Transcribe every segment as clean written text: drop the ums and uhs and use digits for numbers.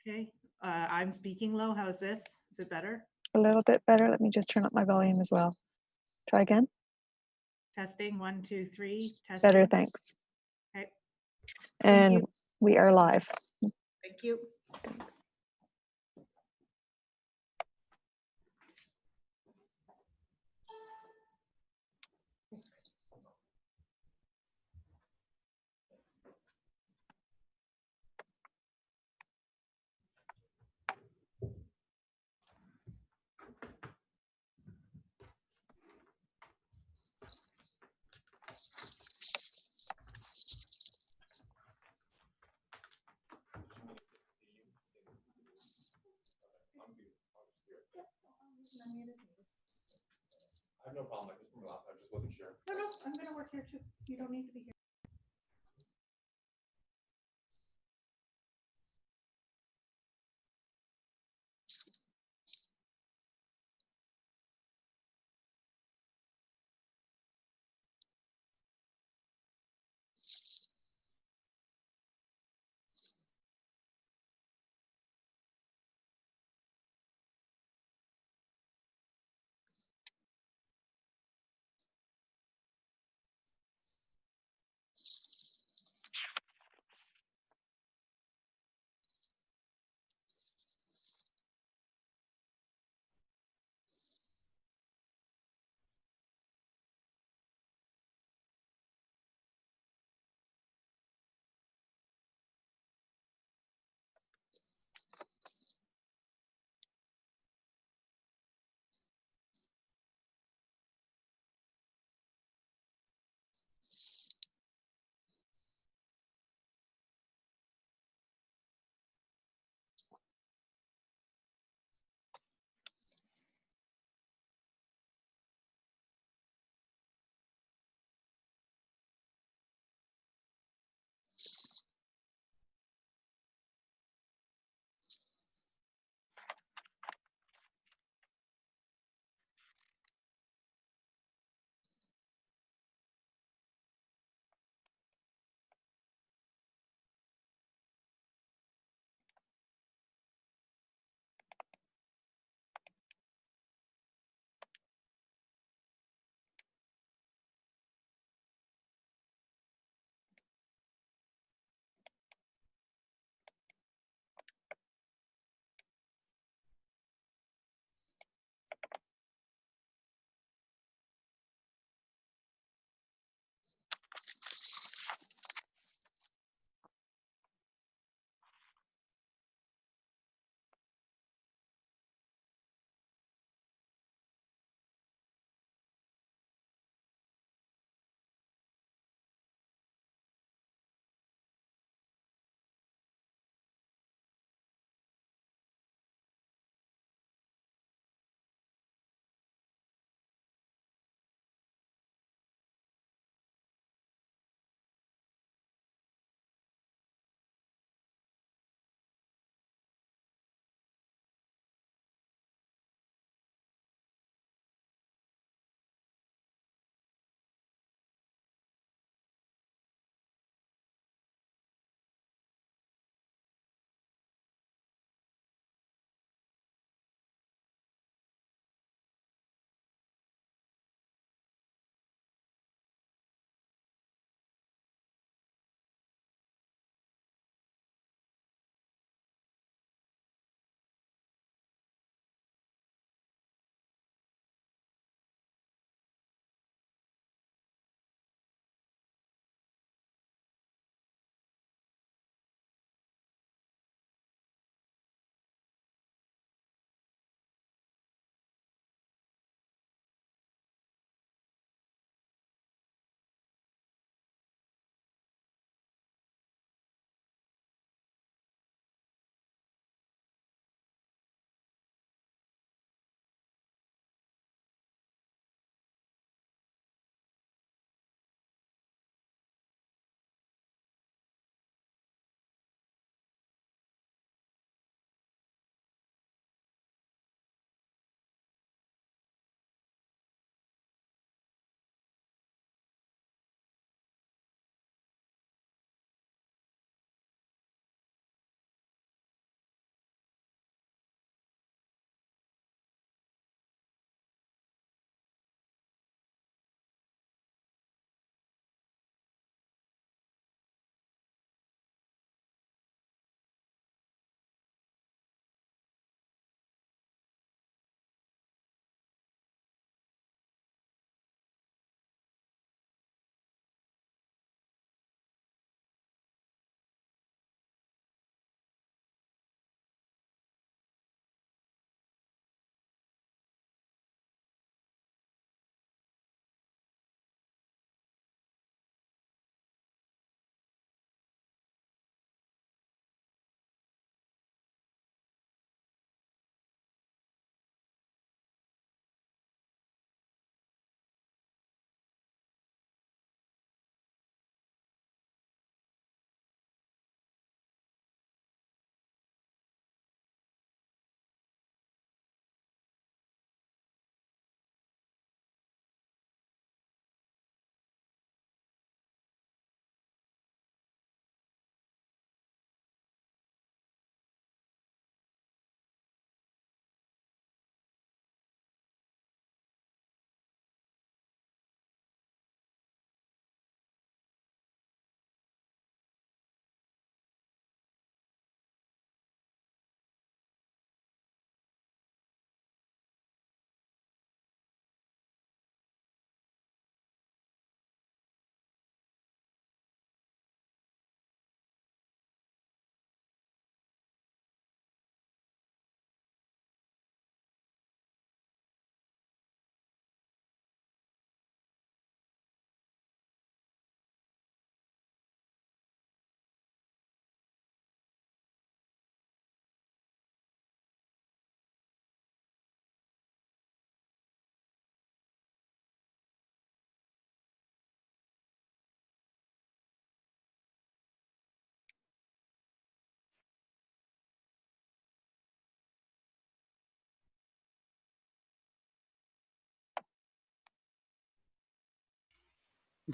Okay, I'm speaking low. How's this? Is it better? A little bit better. Let me just turn up my volume as well. Try again. Testing, 1, 2, 3, Better, testing. thanks. Okay, thank And you. we are live. Thank you. I have no problem. Like this from last, I just wasn't sure. No, no, I'm gonna work here too. You don't need to be here.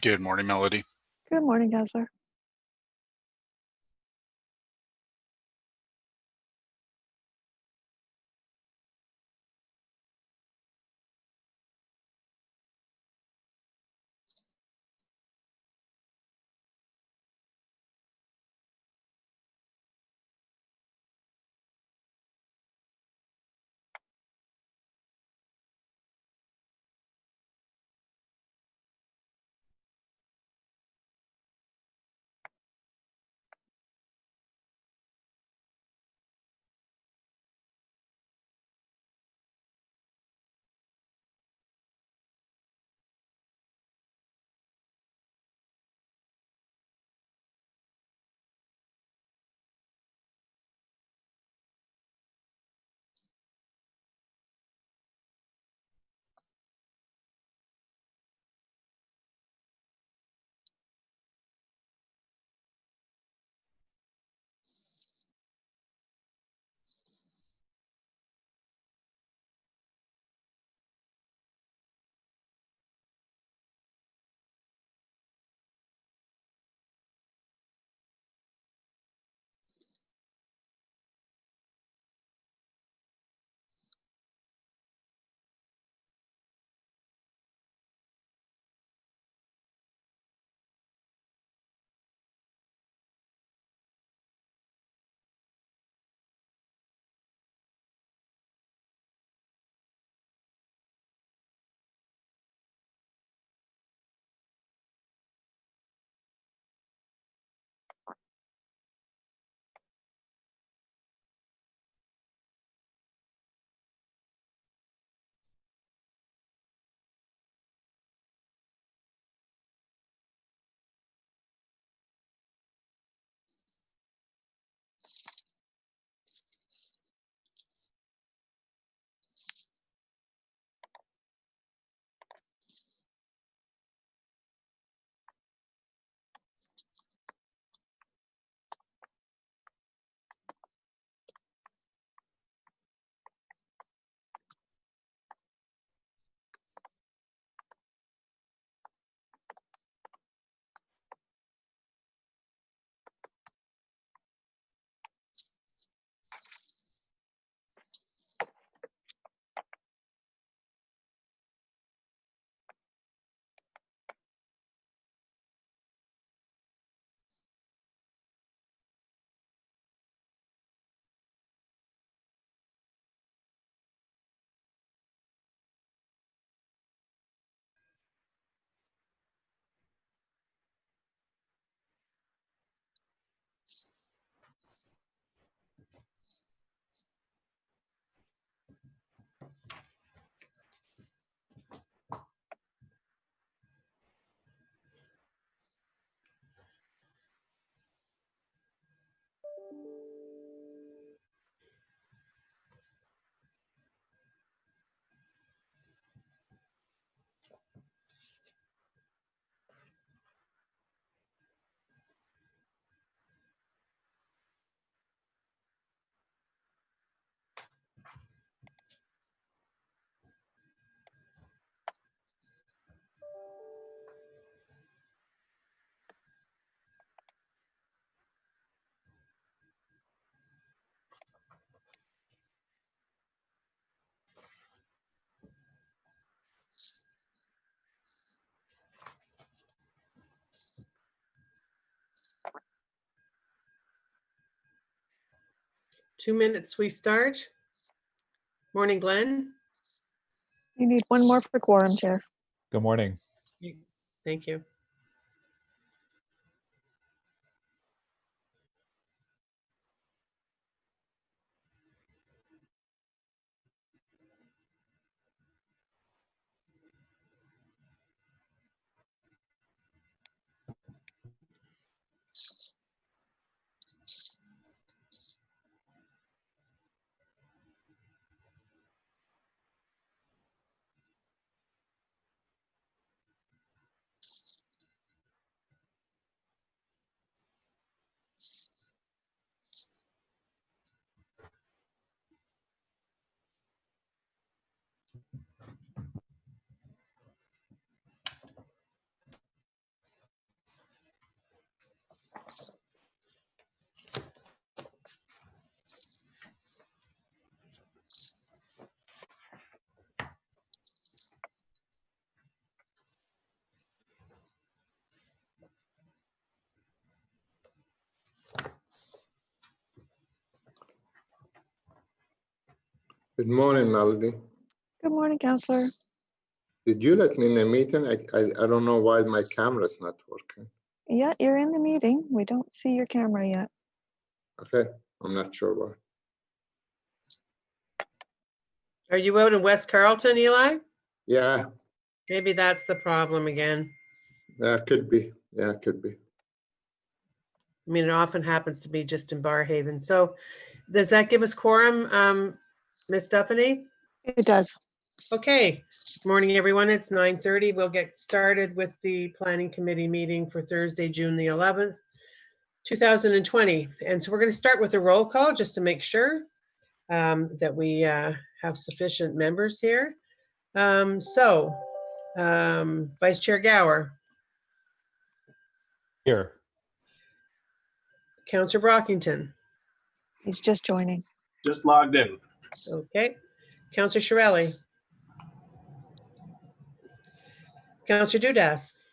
Good morning, Melody. Good morning, Counselor. Two minutes, we start. Morning, Glenn. You need one more for quorum, Chair. Good morning. Thank you. Good morning, Melody. Good morning, Counselor. Did you let me in the meeting? I don't know why my camera's not working. Yeah, you're in the meeting. We don't see your camera yet. Okay, I'm not sure why. Are you out in West Carlton, Eli? Yeah, Maybe that's the problem again. that could be. Yeah, could be. I mean, it often happens to be just in Barhaven. So does that give us quorum, Ms. Duffany? It does. Okay, morning, everyone. It's 9:30. We'll get started with the Planning Committee meeting for Thursday, June the 11th, 2020. And so we're going to start with a roll call just to make sure that we have sufficient members here. Vice Chair Gower, Here. Councillor Brockington, He's just joining. Just logged in. okay, Councillor Shirelli, Councillor Dudas,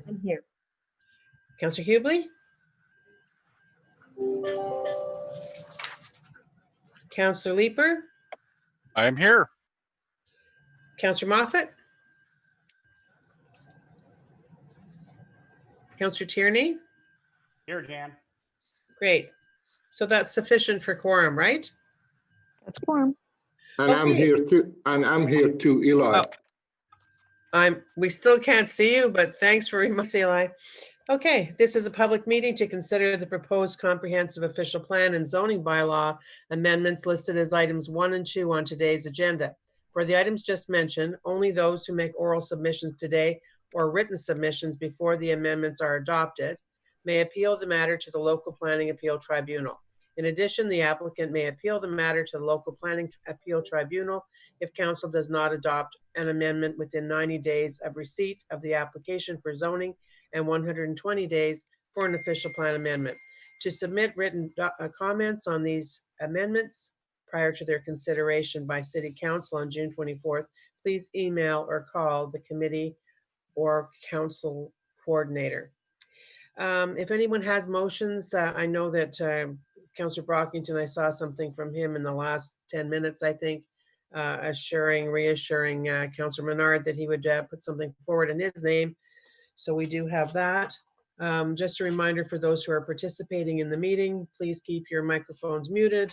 I'm here. Councillor Hubley, Councillor Leeper, I am here. Councillor Moffat, Councillor Tierney. Here, Jan. Great. So that's sufficient for quorum, right? That's quorum. And I'm Okay. here too. And I'm here too, Eli. We still can't see you, but thanks for reminding Eli. Okay, this is a public meeting to consider the proposed comprehensive official plan and zoning bylaw amendments listed as items 1 and 2 on today's agenda. For the items just mentioned, only those who make oral submissions today or written submissions before the amendments are adopted may appeal the matter to the local planning appeal tribunal. In addition, the applicant may appeal the matter to the local planning appeal tribunal if council does not adopt an amendment within 90 days of receipt of the application for zoning and 120 days for an official plan amendment. To submit written comments on these amendments prior to their consideration by City Council on June 24th, please email or call the committee or council coordinator. If anyone has motions, I know that Councillor Brockington, I saw something from him in the last 10 minutes, I think, reassuring Councillor Menard that he would put something forward in his name. So we do have that. Just a reminder for those who are participating in the meeting, please keep your microphones muted.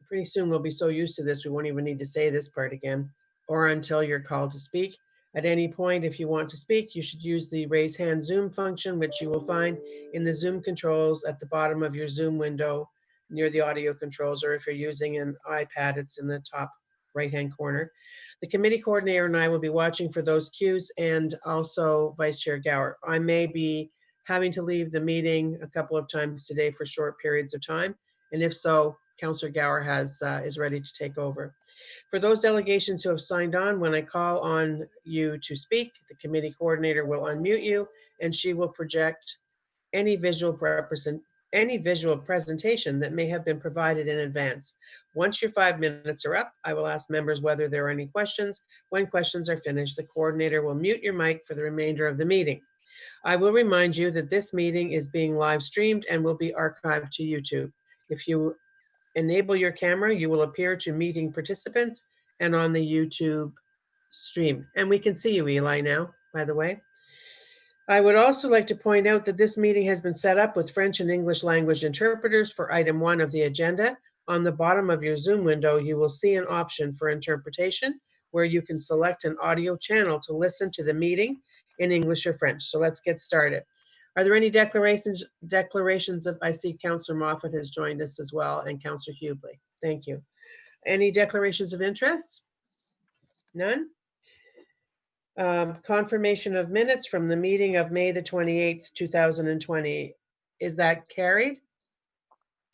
Pretty soon we'll be so used to this, we won't even need to say this part again, or until you're called to speak. At any point, if you want to speak, you should use the raise hand Zoom function, which you will find in the Zoom controls at the bottom of your Zoom window near the audio controls, or if you're using an iPad, it's in the top right-hand corner. The committee coordinator and I will be watching for those cues, and also Vice Chair Gower. I may be having to leave the meeting a couple of times today for short periods of time, and if so, Councillor Gower is ready to take over. For those delegations who have signed on, when I call on you to speak, the committee coordinator will unmute you, and she will project any visual presentation that may have been provided in advance. Once your 5 minutes are up, I will ask members whether there are any questions. When questions are finished, the coordinator will mute your mic for the remainder of the meeting. I will remind you that this meeting is being live streamed and will be archived to YouTube. If you enable your camera, you will appear to meeting participants and on the YouTube stream. And we can see you, Eli, now, by the way. I would also like to point out that this meeting has been set up with French and English language interpreters for item 1 of the agenda. On the bottom of your Zoom window, you will see an option for interpretation where you can select an audio channel to listen to the meeting in English or French. So let's get started. Are there any declarations of, I see Councillor Moffat has joined us as well, and Councillor Hubley. Thank you. Any declarations of interest? None? Confirmation of minutes from the meeting of May the 28th, 2020. Is that carried?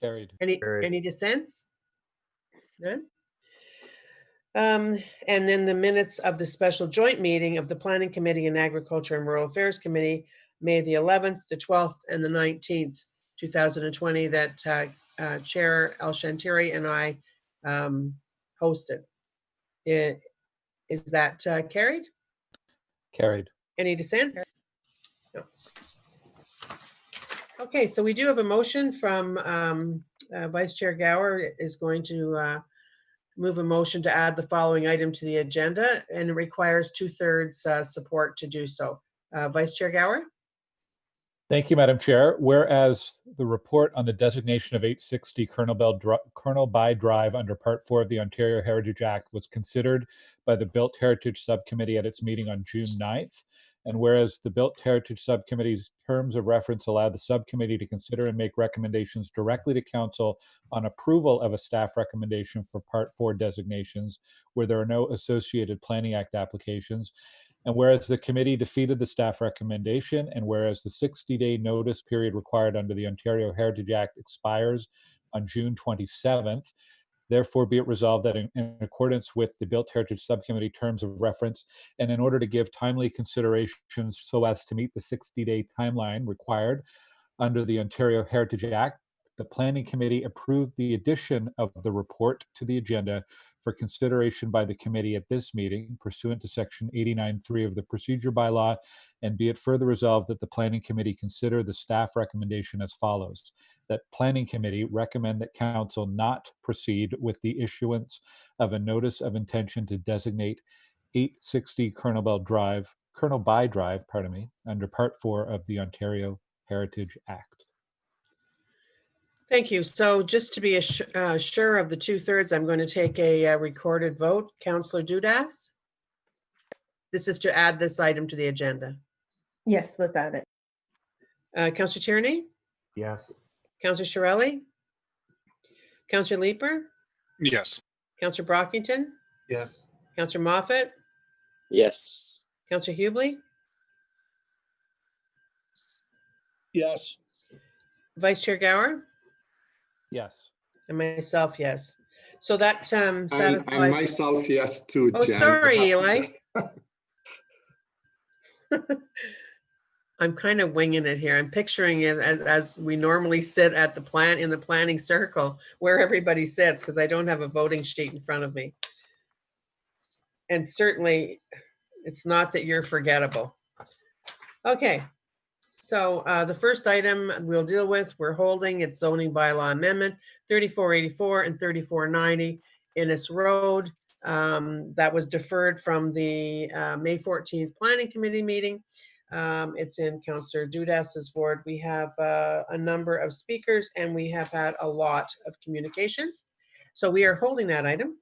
Carried. Any dissents? None? And then the minutes of the special joint meeting of the Planning Committee and Agriculture and Rural Affairs Committee, May the 11th, the 12th, and the 19th, 2020, that Chair El Shantiri and I hosted. Is that carried? Carried. Any dissents? No. Okay, so we do have a motion from Vice Chair Gower is going to move a motion to add the following item to the agenda, and it requires 2/3 support to do so. Vice Chair Gower? Thank you, Madam Chair. Whereas the report on the designation of 860 Colonel By Drive under Part 4 of the Ontario Heritage Act was considered by the Built Heritage Subcommittee at its meeting on June 9th. And whereas the Built Heritage Subcommittee's terms of reference allow the subcommittee to consider and make recommendations directly to council on approval of a staff recommendation for Part 4 designations where there are no associated Planning Act applications. And whereas the committee defeated the staff recommendation, and whereas the 60-day notice period required under the Ontario Heritage Act expires on June 27th, therefore be it resolved that in accordance with the Built Heritage Subcommittee terms of reference, and in order to give timely considerations so as to meet the 60-day timeline required under the Ontario Heritage Act, the Planning Committee approved the addition of the report to the agenda for consideration by the committee at this meeting pursuant to section 89.3 of the procedure bylaw, and be it further resolved that the Planning Committee consider the staff recommendation as follows. That Planning Committee recommend that council not proceed with the issuance of a notice of intention to designate 860 Colonel By Drive, under Part 4 of the Ontario Heritage Act. Thank you. So just to be sure of the 2/3, I'm going to take a recorded vote. Councillor Dudas? This is to add this item to the agenda. Yes, let's add it. Councillor Tierney? Yes. Councillor Shirelli? Councillor Leeper? Yes. Councillor Brockington? Yes. Councillor Moffat? Yes. Councillor Hubley? Yes. Vice Chair Gower? Yes. And myself, yes. So that And satisfies. myself, yes, too. Oh, Jan. sorry, Eli. I'm kind of winging it here. I'm picturing it as we normally sit at the in the planning circle where everybody sits, because I don't have a voting sheet in front of me. And certainly it's not that you're forgettable. Okay. So the first item we'll deal with, we're holding, it's zoning bylaw amendment 3484 and 3490 Innes Road. That was deferred from the May 14th Planning Committee meeting. It's in Councillor Dudas's ward. We have a number of speakers and we have had a lot of communication. So we are holding that item.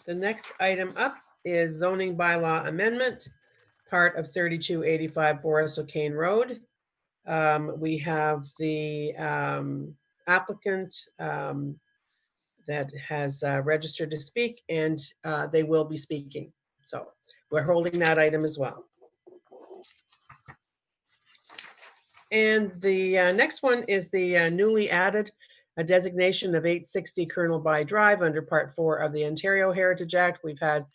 The next item up is zoning bylaw amendment, part of 3285 Boris O'Kane Road. We have the applicant that has registered to speak, and they will be speaking. So we're holding that item as well. And the next one is the newly added a designation of 860 Colonel By Drive under Part 4 of the Ontario Heritage Act. We've had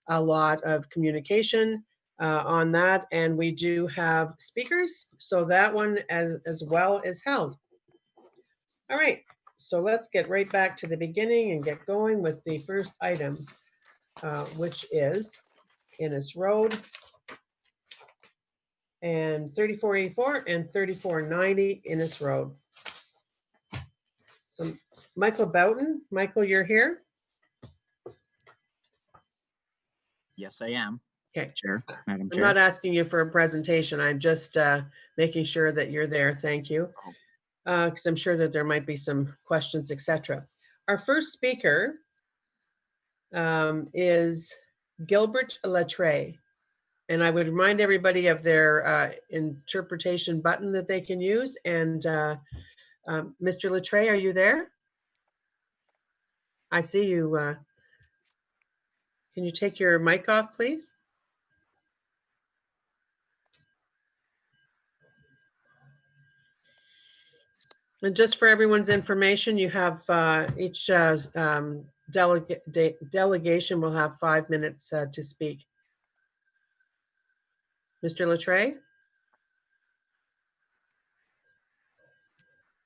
a lot of communication on that, and we do have speakers. So that one as well is held. All right, so let's get right back to the beginning and get going with the first item, which is Innes Road and 3484 and 3490 Innes Road. So Michael Boughton, Michael, you're here? Yes, I am. Okay. Chair, Madam I'm Chair. not asking you for a presentation. I'm just making sure that you're there. Thank you. Because I'm sure that there might be some questions, etc. Our first speaker is Gilbert Latreille. And I would remind everybody of their interpretation button that they can use. And Mr. Latreille, are you there? I see you. Can you take your mic off, please? And just for everyone's information, you have each delegation will have 5 minutes to speak. Mr. Latreille?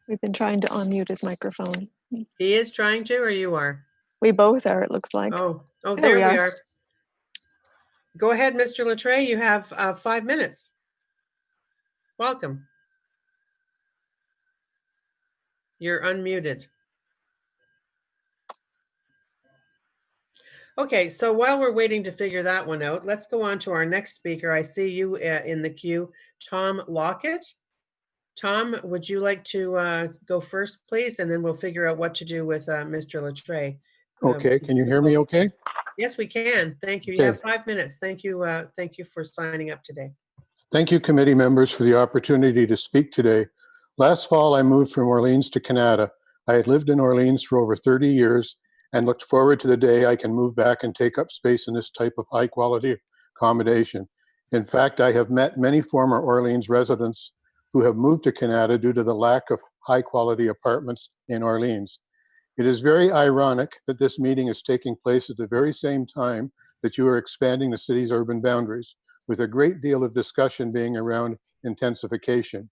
We've been trying to unmute his microphone. He is trying to, or you are? We both are, it looks like. Oh, There there we we are. are. Go ahead, Mr. Latreille. You have 5 minutes. Welcome. You're unmuted. Okay, so while we're waiting to figure that one out, let's go on to our next speaker. I see you in the queue, Tom Lockett. Tom, would you like to go first, please? And then we'll figure out what to do with Mr. Latreille. Okay, can you hear me okay? Yes, we can. Thank you. You Okay. have 5 minutes. Thank you. Thank you for signing up today. Thank you, committee members, for the opportunity to speak today. Last fall, I moved from Orleans to Canada. I had lived in Orleans for over 30 years and looked forward to the day I can move back and take up space in this type of high-quality accommodation. In fact, I have met many former Orleans residents who have moved to Canada due to the lack of high-quality apartments in Orleans. It is very ironic that this meeting is taking place at the very same time that you are expanding the city's urban boundaries, with a great deal of discussion being around intensification.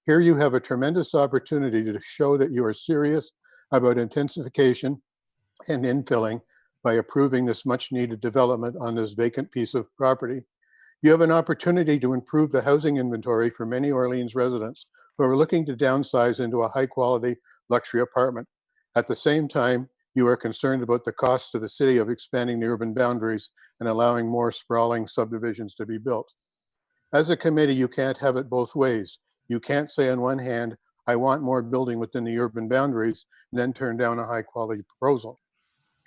Here you have a tremendous opportunity to show that you are serious about intensification and infilling by approving this much needed development on this vacant piece of property. You have an opportunity to improve the housing inventory for many Orleans residents who are looking to downsize into a high quality luxury apartment. At the same time, you are concerned about the cost to the city of expanding the urban boundaries and allowing more sprawling subdivisions to be built. As a committee, you can't have it both ways. You can't say on one hand, I want more building within the urban boundaries, and then turn down a high quality proposal.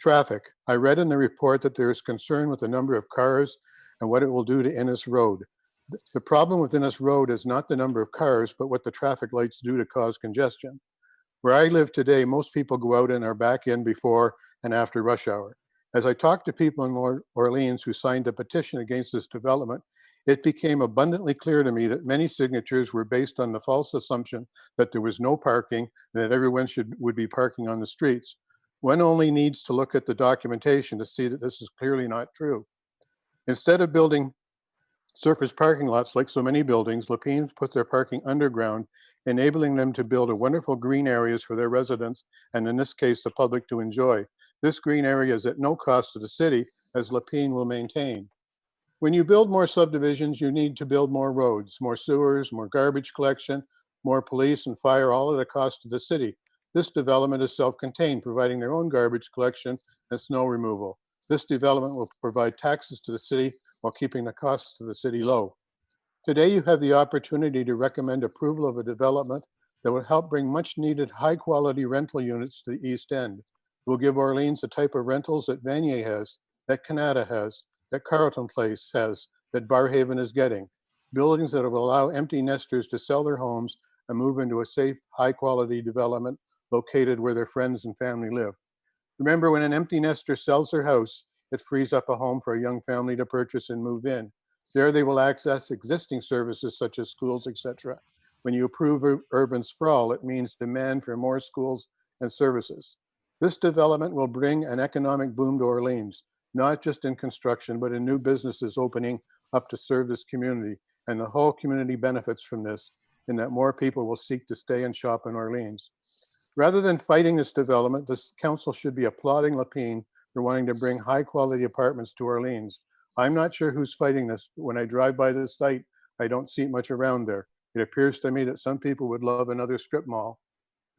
Traffic. I read in the report that there is concern with the number of cars and what it will do to Innes Road. The problem with Innes Road is not the number of cars, but what the traffic lights do to cause congestion. Where I live today, most people go out and are back in before and after rush hour. As I talked to people in Orleans who signed a petition against this development, it became abundantly clear to me that many signatures were based on the false assumption that there was no parking and that everyone would be parking on the streets. One only needs to look at the documentation to see that this is clearly not true. Instead of building surface parking lots like so many buildings, Lapine put their parking underground, enabling them to build a wonderful green areas for their residents, and in this case, the public to enjoy. This green area is at no cost to the city, as Lapine will maintain. When you build more subdivisions, you need to build more roads, more sewers, more garbage collection, more police and fire, all at a cost to the city. This development is self-contained, providing their own garbage collection and snow removal. This development will provide taxes to the city while keeping the costs to the city low. Today, you have the opportunity to recommend approval of a development that will help bring much needed high quality rental units to the East End. It will give Orleans the type of rentals that Vanier has, that Canada has, that Carleton Place has, that Barhaven is getting. Buildings that will allow empty nesters to sell their homes and move into a safe, high quality development located where their friends and family live. Remember, when an empty nester sells their house, it frees up a home for a young family to purchase and move in. There they will access existing services such as schools, etc. When you approve urban sprawl, it means demand for more schools and services. This development will bring an economic boom to Orleans, not just in construction, but in new businesses opening up to serve this community. And the whole community benefits from this, in that more people will seek to stay and shop in Orleans. Rather than fighting this development, this council should be applauding Lapine for wanting to bring high quality apartments to Orleans. I'm not sure who's fighting this, but when I drive by this site, I don't see much around there. It appears to me that some people would love another strip mall.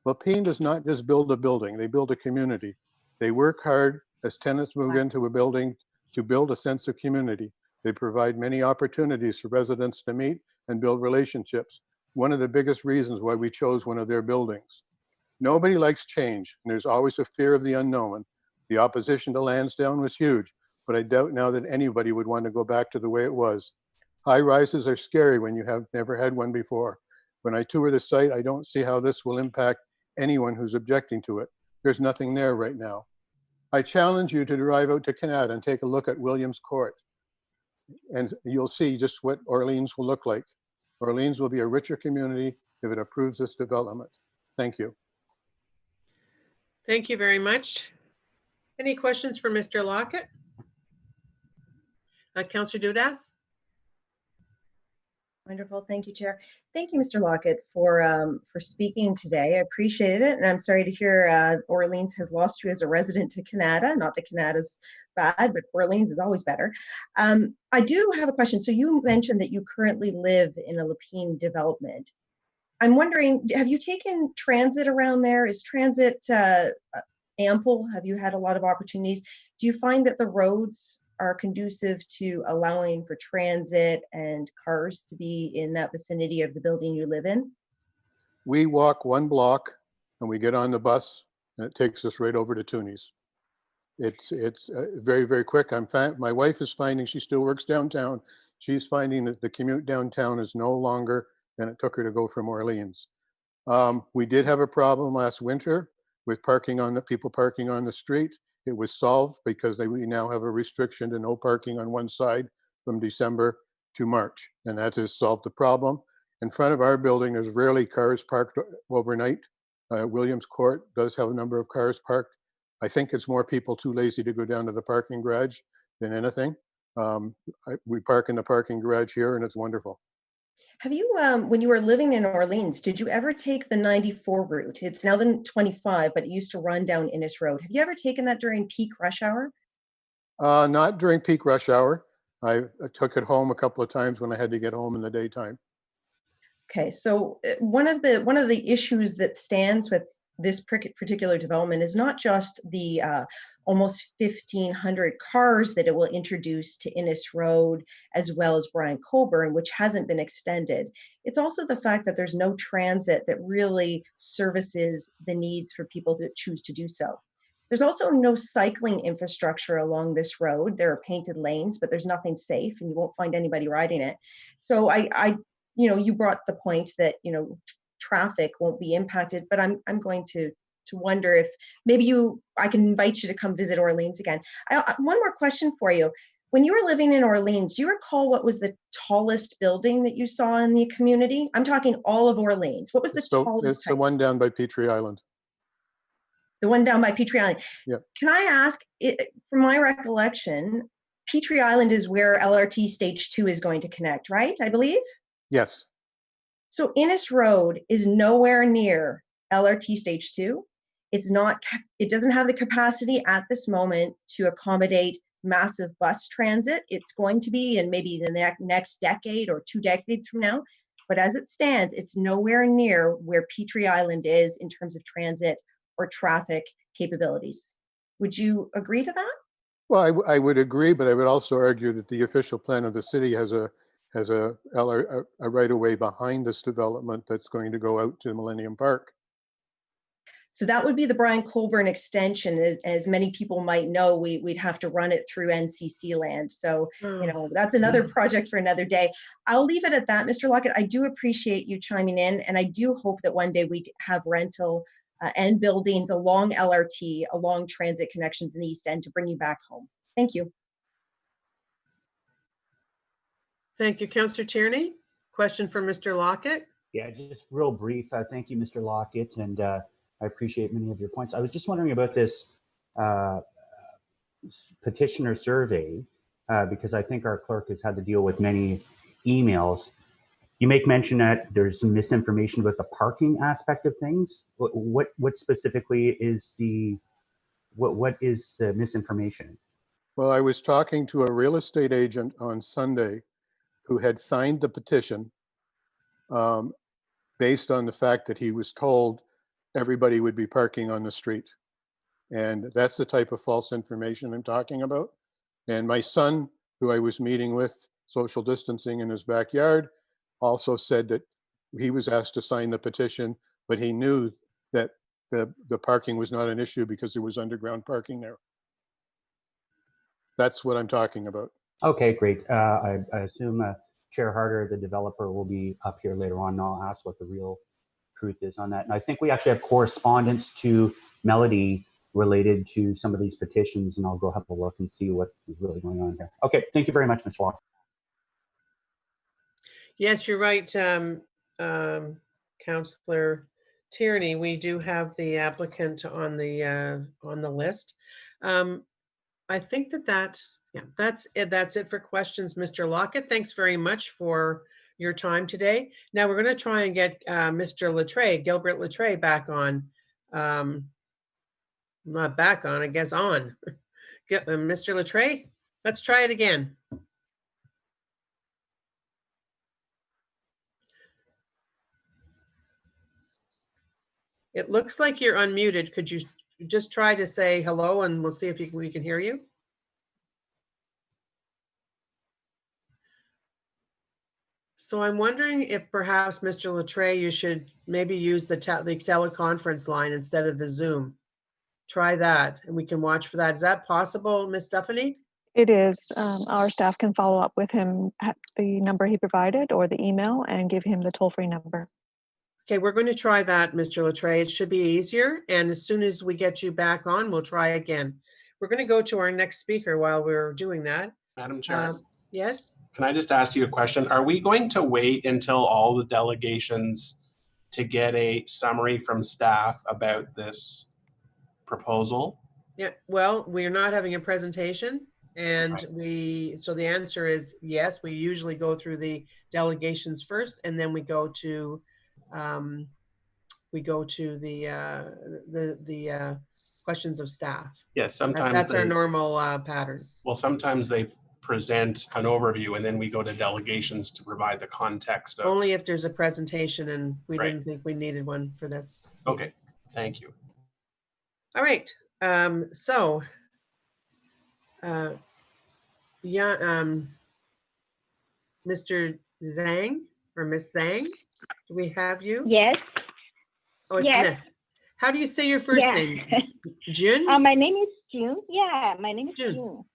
Lapine does not just build a building, they build a community. They work hard as tenants move into a building to build a sense of community. They provide many opportunities for residents to meet and build relationships. One of the biggest reasons why we chose one of their buildings. Nobody likes change, and there's always a fear of the unknown. The opposition to Lansdowne was huge, but I doubt now that anybody would want to go back to the way it was. High rises are scary when you have never had one before. When I tour the site, I don't see how this will impact anyone who's objecting to it. There's nothing there right now. I challenge you to drive out to Canada and take a look at Williams Court, and you'll see just what Orleans will look like. Orleans will be a richer community if it approves this development. Thank you. Thank you very much. Any questions for Mr. Lockett? Councillor Dudas? Wonderful. Thank you, Chair. Thank you, Mr. Lockett, for speaking today. I appreciated it. And I'm sorry to hear Orleans has lost you as a resident to Canada. Not that Canada's bad, but Orleans is always better. I do have a question. So you mentioned that you currently live in a Lapine development. I'm wondering, have you taken transit around there? Is transit ample? Have you had a lot of opportunities? Do you find that the roads are conducive to allowing for transit and cars to be in that vicinity of the building you live in? We walk 1 block and we get on the bus and it takes us right over to Toonies. It's very, very quick. My wife is finding, she still works downtown. She's finding that the commute downtown is no longer than it took her to go from Orleans. We did have a problem last winter with people parking on the street. It was solved because we now have a restriction to no parking on one side from December to March. And that has solved the problem. In front of our building, there's rarely cars parked overnight. Williams Court does have a number of cars parked. I think it's more people too lazy to go down to the parking garage than anything. We park in the parking garage here and it's wonderful. Have you, when you were living in Orleans, did you ever take the 94 route? It's now the 25, but it used to run down Innis Road. Have you ever taken that during peak rush hour? Not during peak rush hour. I took it home a couple of times when I had to get home in the daytime. Okay, so one of the issues that stands with this particular development is not just the almost 1,500 cars that it will introduce to Innis Road, as well as Brian Coburn, which hasn't been extended. It's also the fact that there's no transit that really services the needs for people that choose to do so. There's also no cycling infrastructure along this road. There are painted lanes, but there's nothing safe and you won't find anybody riding it. So you brought the point that, traffic won't be impacted, but I'm going to wonder if maybe I can invite you to come visit Orleans again. One more question for you. When you were living in Orleans, do you recall what was the tallest building that you saw in the community? I'm talking all of Orleans. What was the tallest? It's the one down by Petrie Island. The one down by Petrie Island. Yeah. Can I ask, from my recollection, Petrie Island is where LRT Stage 2 is going to connect, right? I believe? Yes. So Innis Road is nowhere near LRT Stage 2. It doesn't have the capacity at this moment to accommodate massive bus transit. It's going to be in maybe the next decade or 2 decades from now. But as it stands, it's nowhere near where Petrie Island is in terms of transit or traffic capabilities. Would you agree to that? Well, I would agree, but I would also argue that the official plan of the city has a right-of-way behind this development that's going to go out to Millennium Park. So that would be the Brian Coburn extension. As many people might know, we'd have to run it through NCC land. So, that's another project for another day. I'll leave it at that, Mr. Lockett. I do appreciate you chiming in, and I do hope that one day we have rental and buildings along LRT, along transit connections in the East End to bring you back home. Thank you. Thank you, Councillor Tierney. Question for Mr. Lockett. Yeah, just real brief. Thank you, Mr. Lockett, and I appreciate many of your points. I was just wondering about this petitioner survey, because I think our clerk has had to deal with many emails. You make mention that there's some misinformation about the parking aspect of things. What specifically is what is the misinformation? Well, I was talking to a real estate agent on Sunday who had signed the petition based on the fact that he was told everybody would be parking on the street. And that's the type of false information I'm talking about. And my son, who I was meeting with, social distancing in his backyard, also said that he was asked to sign the petition, but he knew that the parking was not an issue because there was underground parking there. That's what I'm talking about. Okay, great. I assume Chair Harder, the developer, will be up here later on, and I'll ask what the real truth is on that. And I think we actually have correspondence to Melody related to some of these petitions, and I'll go have a look and see what is really going on here. Okay, thank you very much, Ms. Walker. Yes, you're right, Councillor Tierney. We do have the applicant on the list. I think that's it. That's it for questions, Mr. Lockett. Thanks very much for your time today. Now we're going to try and get Mr. Latreille, Gilbert Latreille, back on. Not back on, I guess on. Yeah, Mr. Latreille, let's try it again. It looks like you're unmuted. Could you just try to say hello and we'll see if we can hear you? So I'm wondering if perhaps, Mr. Latreille, you should maybe use the teleconference line instead of the Zoom. Try that and we can watch for that. Is that possible, Ms. Stephanie? It is. Our staff can follow up with him at the number he provided or the email and give him the toll-free number. Okay, we're going to try that, Mr. Latreille. It should be easier. And as soon as we get you back on, we'll try again. We're going to go to our next speaker while we're doing that. Madam Chair, Yes? can I just ask you a question? Are we going to wait until all the delegations to get a summary from staff about this proposal? Yeah, well, we're not having a presentation. And so the answer is yes, we usually go through the delegations first and then we go to the questions of staff. Yes, sometimes That's our they, normal pattern. well, sometimes they present an overview and then we go to delegations to provide the context of. Only if there's a presentation and we Right. didn't think we needed one for this. Okay, thank you. All right. Mr. Zhang or Miss Zhang, do we have you? Yes. Oh, it's Yes. Smith. How do you say your first Yeah. name? June? My name is June. Yeah, my name is June. June.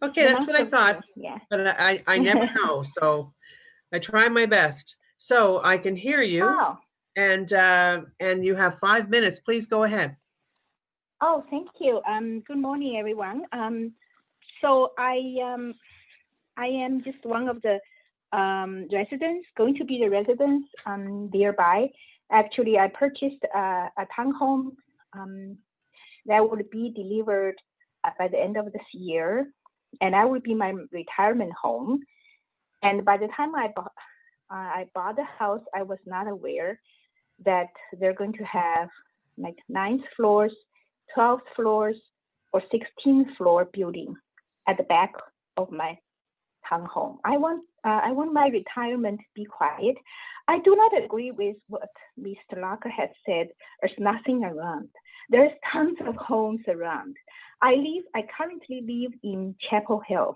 Okay, that's what I thought, Yeah. but I never know, so I try my best. So I can hear you, Oh. and you have 5 minutes. Please go ahead. Oh, thank you. Good morning, everyone. So I am just one of the residents, going to be the residents nearby. Actually, I purchased a townhome that will be delivered by the end of this year, and that will be my retirement home. And by the time I bought the house, I was not aware that they're going to have like 9th floors, 12th floors, or 16th floor building at the back of my townhome. I want my retirement to be quiet. I do not agree with what Mr. Locker has said. There's nothing around. There's tons of homes around. I currently live in Chapel Hill.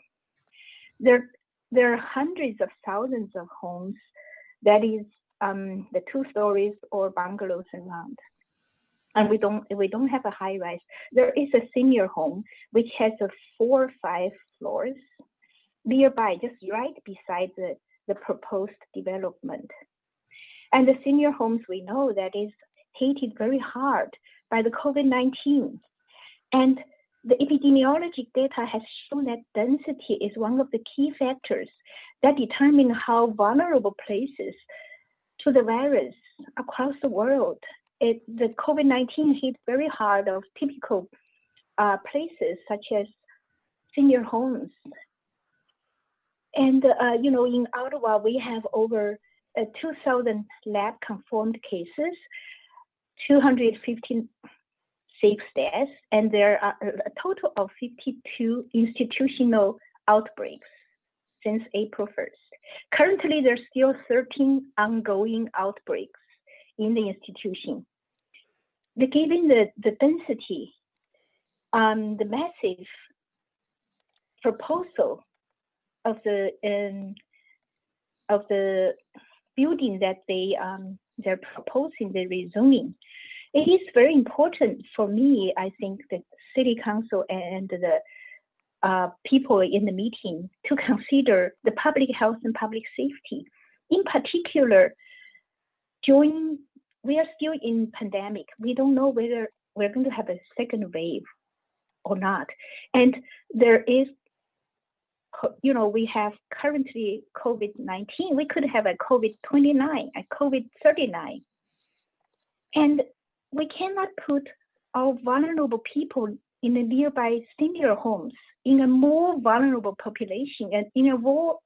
There are hundreds of thousands of homes that is the 2 stories or bungalows around. And we don't have a high rise. There is a senior home which has a 4 or 5 floors nearby, just right beside the proposed development. And the senior homes, we know that is hit very hard by the COVID-19. And the epidemiologic data has shown that density is one of the key factors that determine how vulnerable places to the virus across the world. The COVID-19 hit very hard of typical places such as senior homes. And in Ottawa, we have over 2,000 lab confirmed cases, 256 deaths, and there are a total of 52 institutional outbreaks since April 1st. Currently, there's still 13 ongoing outbreaks in the institution. Given the density, the massive proposal of the building that they're proposing, the rezoning, it is very important for me. I think the city council and the people in the meeting to consider the public health and public safety. In particular, we are still in pandemic. We don't know whether we're going to have a second wave or not. And there is, we have currently COVID-19. We could have a COVID-29, a COVID-39. And we cannot put our vulnerable people in the nearby senior homes in a more vulnerable population and in a more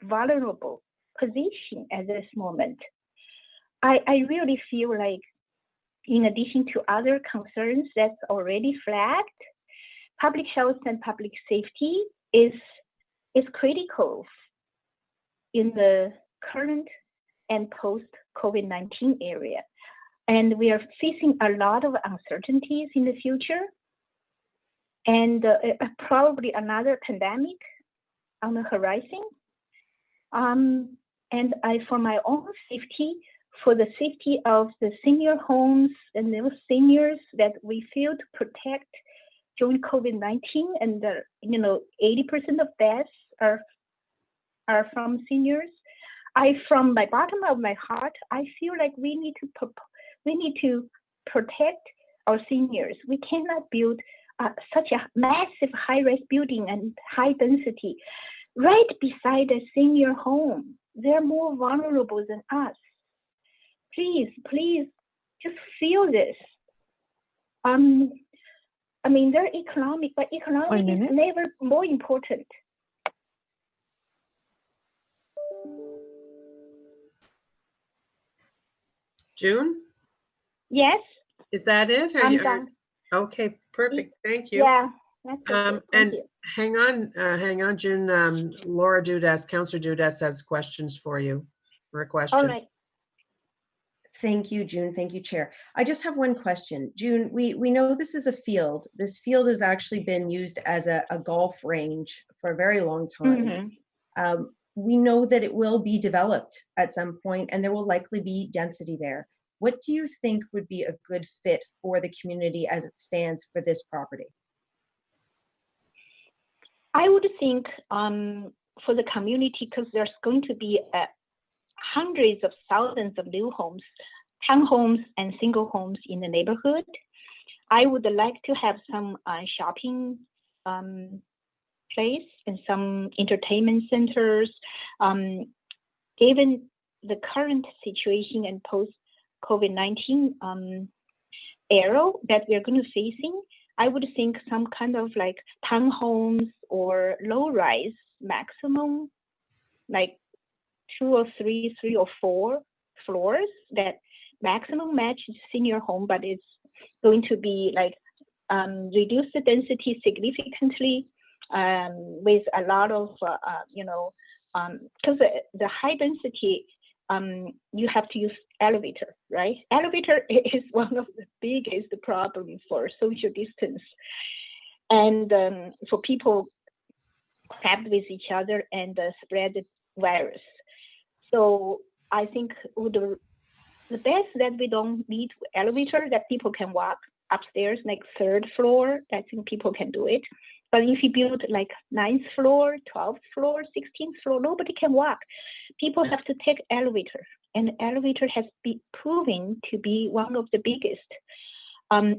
vulnerable position at this moment. I really feel like, in addition to other concerns that's already flagged, public health and public safety is critical in the current and post-COVID-19 area. And we are facing a lot of uncertainties in the future, and probably another pandemic on the horizon. And for my own safety, for the safety of the senior homes and those seniors that we failed to protect during COVID-19, and 80% of deaths are from seniors. From my bottom of my heart, I feel like we need to protect our seniors. We cannot build such a massive high-rise building and high density right beside a senior home. They're more vulnerable than us. Please, just feel this. I mean, they're economic, but economic is never more important. June? Yes? Is that it? I'm done. Okay, perfect. Thank you. Yeah, that's okay. And Thank you. hang on, June. Laura Dudas, Councillor Dudas has questions for you, for a question. All right. Thank you, June. Thank you, Chair. I just have one question. June, we know this is a field. This field has actually been used as a golf range for a very long time. Mm-hmm. We know that it will be developed at some point, and there will likely be density there. What do you think would be a good fit for the community as it stands for this property? I would think for the community, because there's going to be hundreds of thousands of new homes, townhomes and single homes in the neighborhood. I would like to have some shopping place and some entertainment centers. Given the current situation and post-COVID-19 era that we're going to facing, I would think some kind of like townhomes or low-rise maximum, like 2 or 3 or 4 floors that maximum match senior home, but it's going to be like reduce the density significantly with a lot of, because the high density, you have to use elevator, right? Elevator is one of the biggest problems for social distance and for people trapped with each other and spread the virus. So I think the best that we don't need elevator, that people can walk upstairs, like 3rd floor. I think people can do it. But if you build like 9th floor, 12th floor, 16th floor, nobody can walk. People have to take elevator, and elevator has been proven to be one of the biggest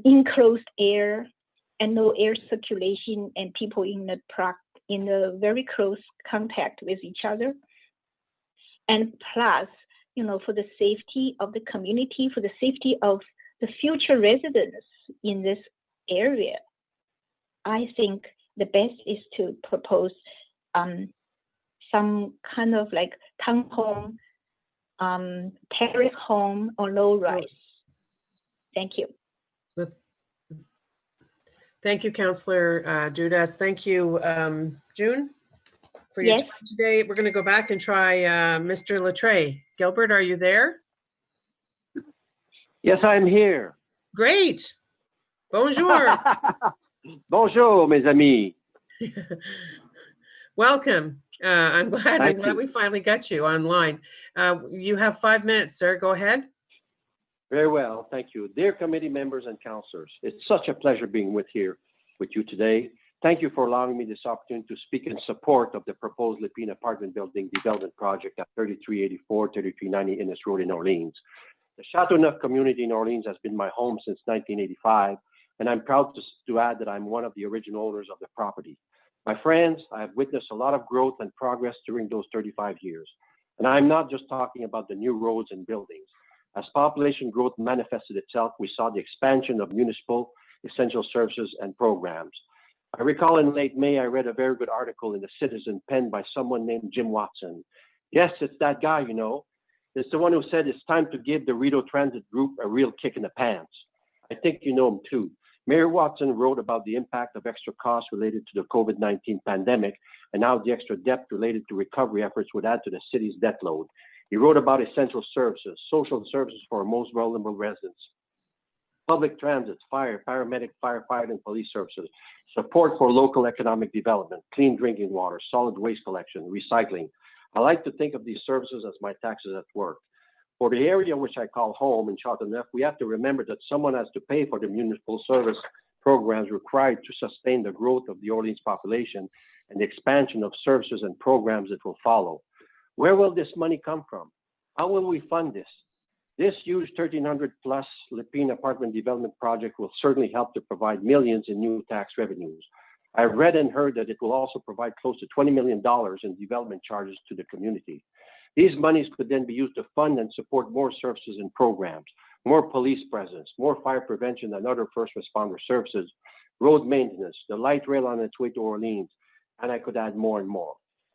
enclosed air and no air circulation, and people in the very close contact with each other. And plus, for the safety of the community, for the safety of the future residents in this area, I think the best is to propose some kind of like townhome, terrace home, or low rise. Thank you. Thank you, Councillor Dudas. Thank you, June, for your time today. We're going to go back and try Mr. Latreille. Gilbert, are you there? Yes, I'm here. Great. Bonjour. Bonjour, mes amis. Welcome. I'm glad we finally got you online. You have 5 minutes, sir. Go ahead. Very well, thank you. Dear committee members and councillors, it's such a pleasure being with you today. Thank you for allowing me this opportunity to speak in support of the proposed Lépine apartment building development project at 3384, 3390 Innes Road in Orleans. The Chateauneuf community in Orleans has been my home since 1985, and I'm proud to add that I'm one of the original owners of the property. My friends, I have witnessed a lot of growth and progress during those 35 years. And I'm not just talking about the new roads and buildings. As population growth manifested itself, we saw the expansion of municipal essential services and programs. I recall in late May, I read a very good article in The Citizen penned by someone named Jim Watson. Yes, it's that guy, you know. It's the one who said it's time to give the Rideau Transit Group a real kick in the pants. I think you know him too. Mayor Watson wrote about the impact of extra costs related to the COVID-19 pandemic and how the extra debt related to recovery efforts would add to the city's debt load. He wrote about essential services, social services for our most vulnerable residents, public transit, fire, paramedic, firefighting, and police services, support for local economic development, clean drinking water, solid waste collection, recycling. I like to think of these services as my taxes at work. For the area which I call home in Chateauneuf, we have to remember that someone has to pay for the municipal service programs required to sustain the growth of the Orleans population and the expansion of services and programs that will follow. Where will this money come from? How will we fund this? This huge 1,300 plus Lepine apartment development project will certainly help to provide millions in new tax revenues. I've read and heard that it will also provide close to $20 million in development charges to the community. These monies could then be used to fund and support more services and programs, more police presence, more fire prevention and other first responder services, road maintenance, the light rail on its way to Orleans, and I could add more and more.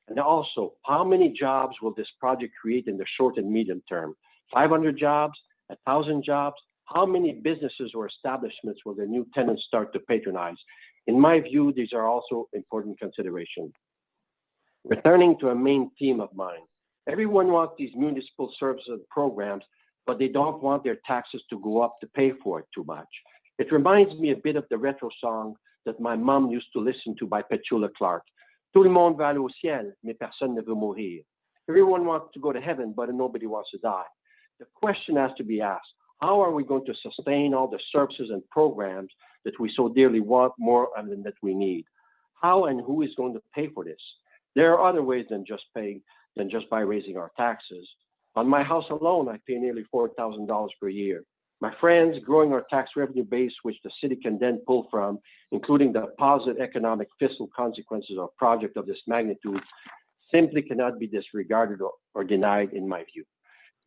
And also, how many jobs will this project create in the short and medium term? 500 jobs, 1,000 jobs? How many businesses or establishments will the new tenants start to patronize? In my view, these are also important considerations. Returning to a main theme of mine, everyone wants these municipal services and programs, but they don't want their taxes to go up to pay for it too much. It reminds me a bit of the retro song that my mom used to listen to by Petula Clark. Tout le monde va aller au ciel, mais personne ne veut mourir. Everyone wants to go to heaven, but nobody wants to die. The question has to be asked, how are we going to sustain all the services and programs that we so dearly want more than that we need? How and who is going to pay for this? There are other ways than just by raising our taxes. On my house alone, I pay nearly $4,000 per year. My friends, growing our tax revenue base, which the city can then pull from, including the positive economic fiscal consequences of a project of this magnitude, simply cannot be disregarded or denied in my view.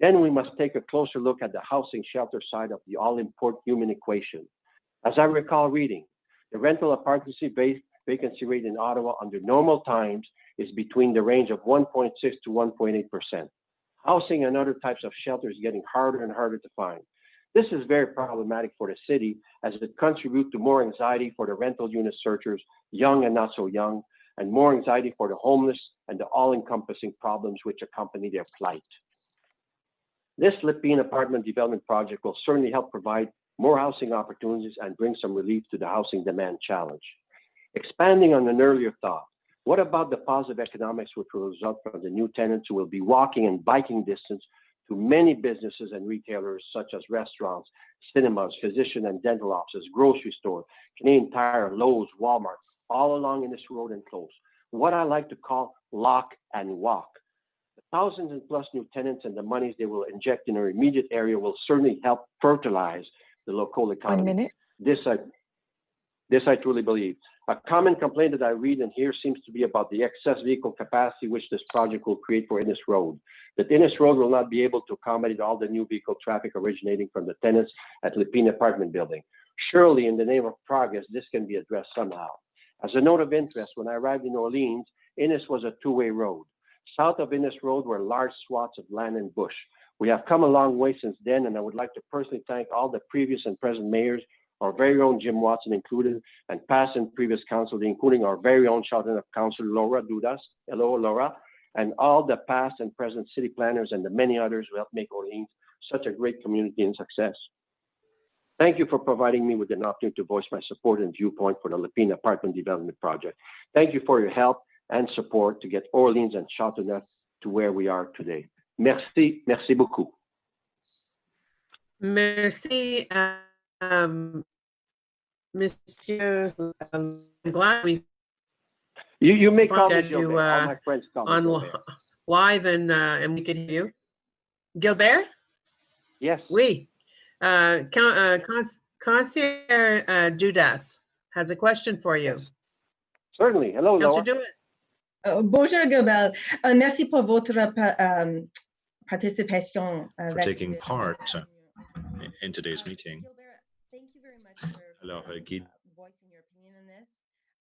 Then we must take a closer look at the housing shelter side of the all-important human equation. As I recall reading, the rental apartment vacancy rate in Ottawa under normal times is between the range of 1.6 to 1.8%. Housing and other types of shelters is getting harder and harder to find. This is very problematic for the city as it contributes to more anxiety for the rental unit searchers, young and not so young, and more anxiety for the homeless and the all-encompassing problems which accompany their plight. This Lepine apartment development project will certainly help provide more housing opportunities and bring some relief to the housing demand challenge. Expanding on an earlier thought, what about the positive economics which will result from the new tenants who will be walking and biking distance to many businesses and retailers such as restaurants, cinemas, physician and dental offices, grocery store, Canadian Tire, Lowe's, Walmart, all along in this road and close. What I like to call lock and walk. The thousands and plus new tenants and the monies they will inject in our immediate area will certainly help fertilize the local economy. 1 minute. This I truly believe. A common complaint that I read and hear seems to be about the excess vehicle capacity which this project will create for Innis Road. That Innis Road will not be able to accommodate all the new vehicle traffic originating from the tenants at Lepine apartment building. Surely, in the name of progress, this can be addressed somehow. As a note of interest, when I arrived in Orleans, Innis was a two-way road. South of Innis Road were large swaths of land and bush. We have come a long way since then, and I would like to personally thank all the previous and present mayors, our very own Jim Watson included, and past and previous council, including our very own Chateauneuf Councilor Laura Dudas, hello Laura, and all the past and present city planners and the many others who helped make Orleans such a great community and success. Thank you for providing me with an opportunity to voice my support and viewpoint for the Lepine apartment development project. Thank you for your help and support to get Orleans and Chateauneuf to where we are today. Merci, merci beaucoup. Merci, Monsieur. I'm glad we You may call me got you Gilbert. All my friends call me on Gilbert. live and we can hear you. Gilbert? Yes. Oui. Concierge Dudas has a question for you. Certainly. Hello, Laura. Councillor Dewitt. Bonjour, Gilbert. Merci pour votre participation. For taking part in today's meeting. Gilbert, thank you very much for Alors, Guy, voicing your opinion on this.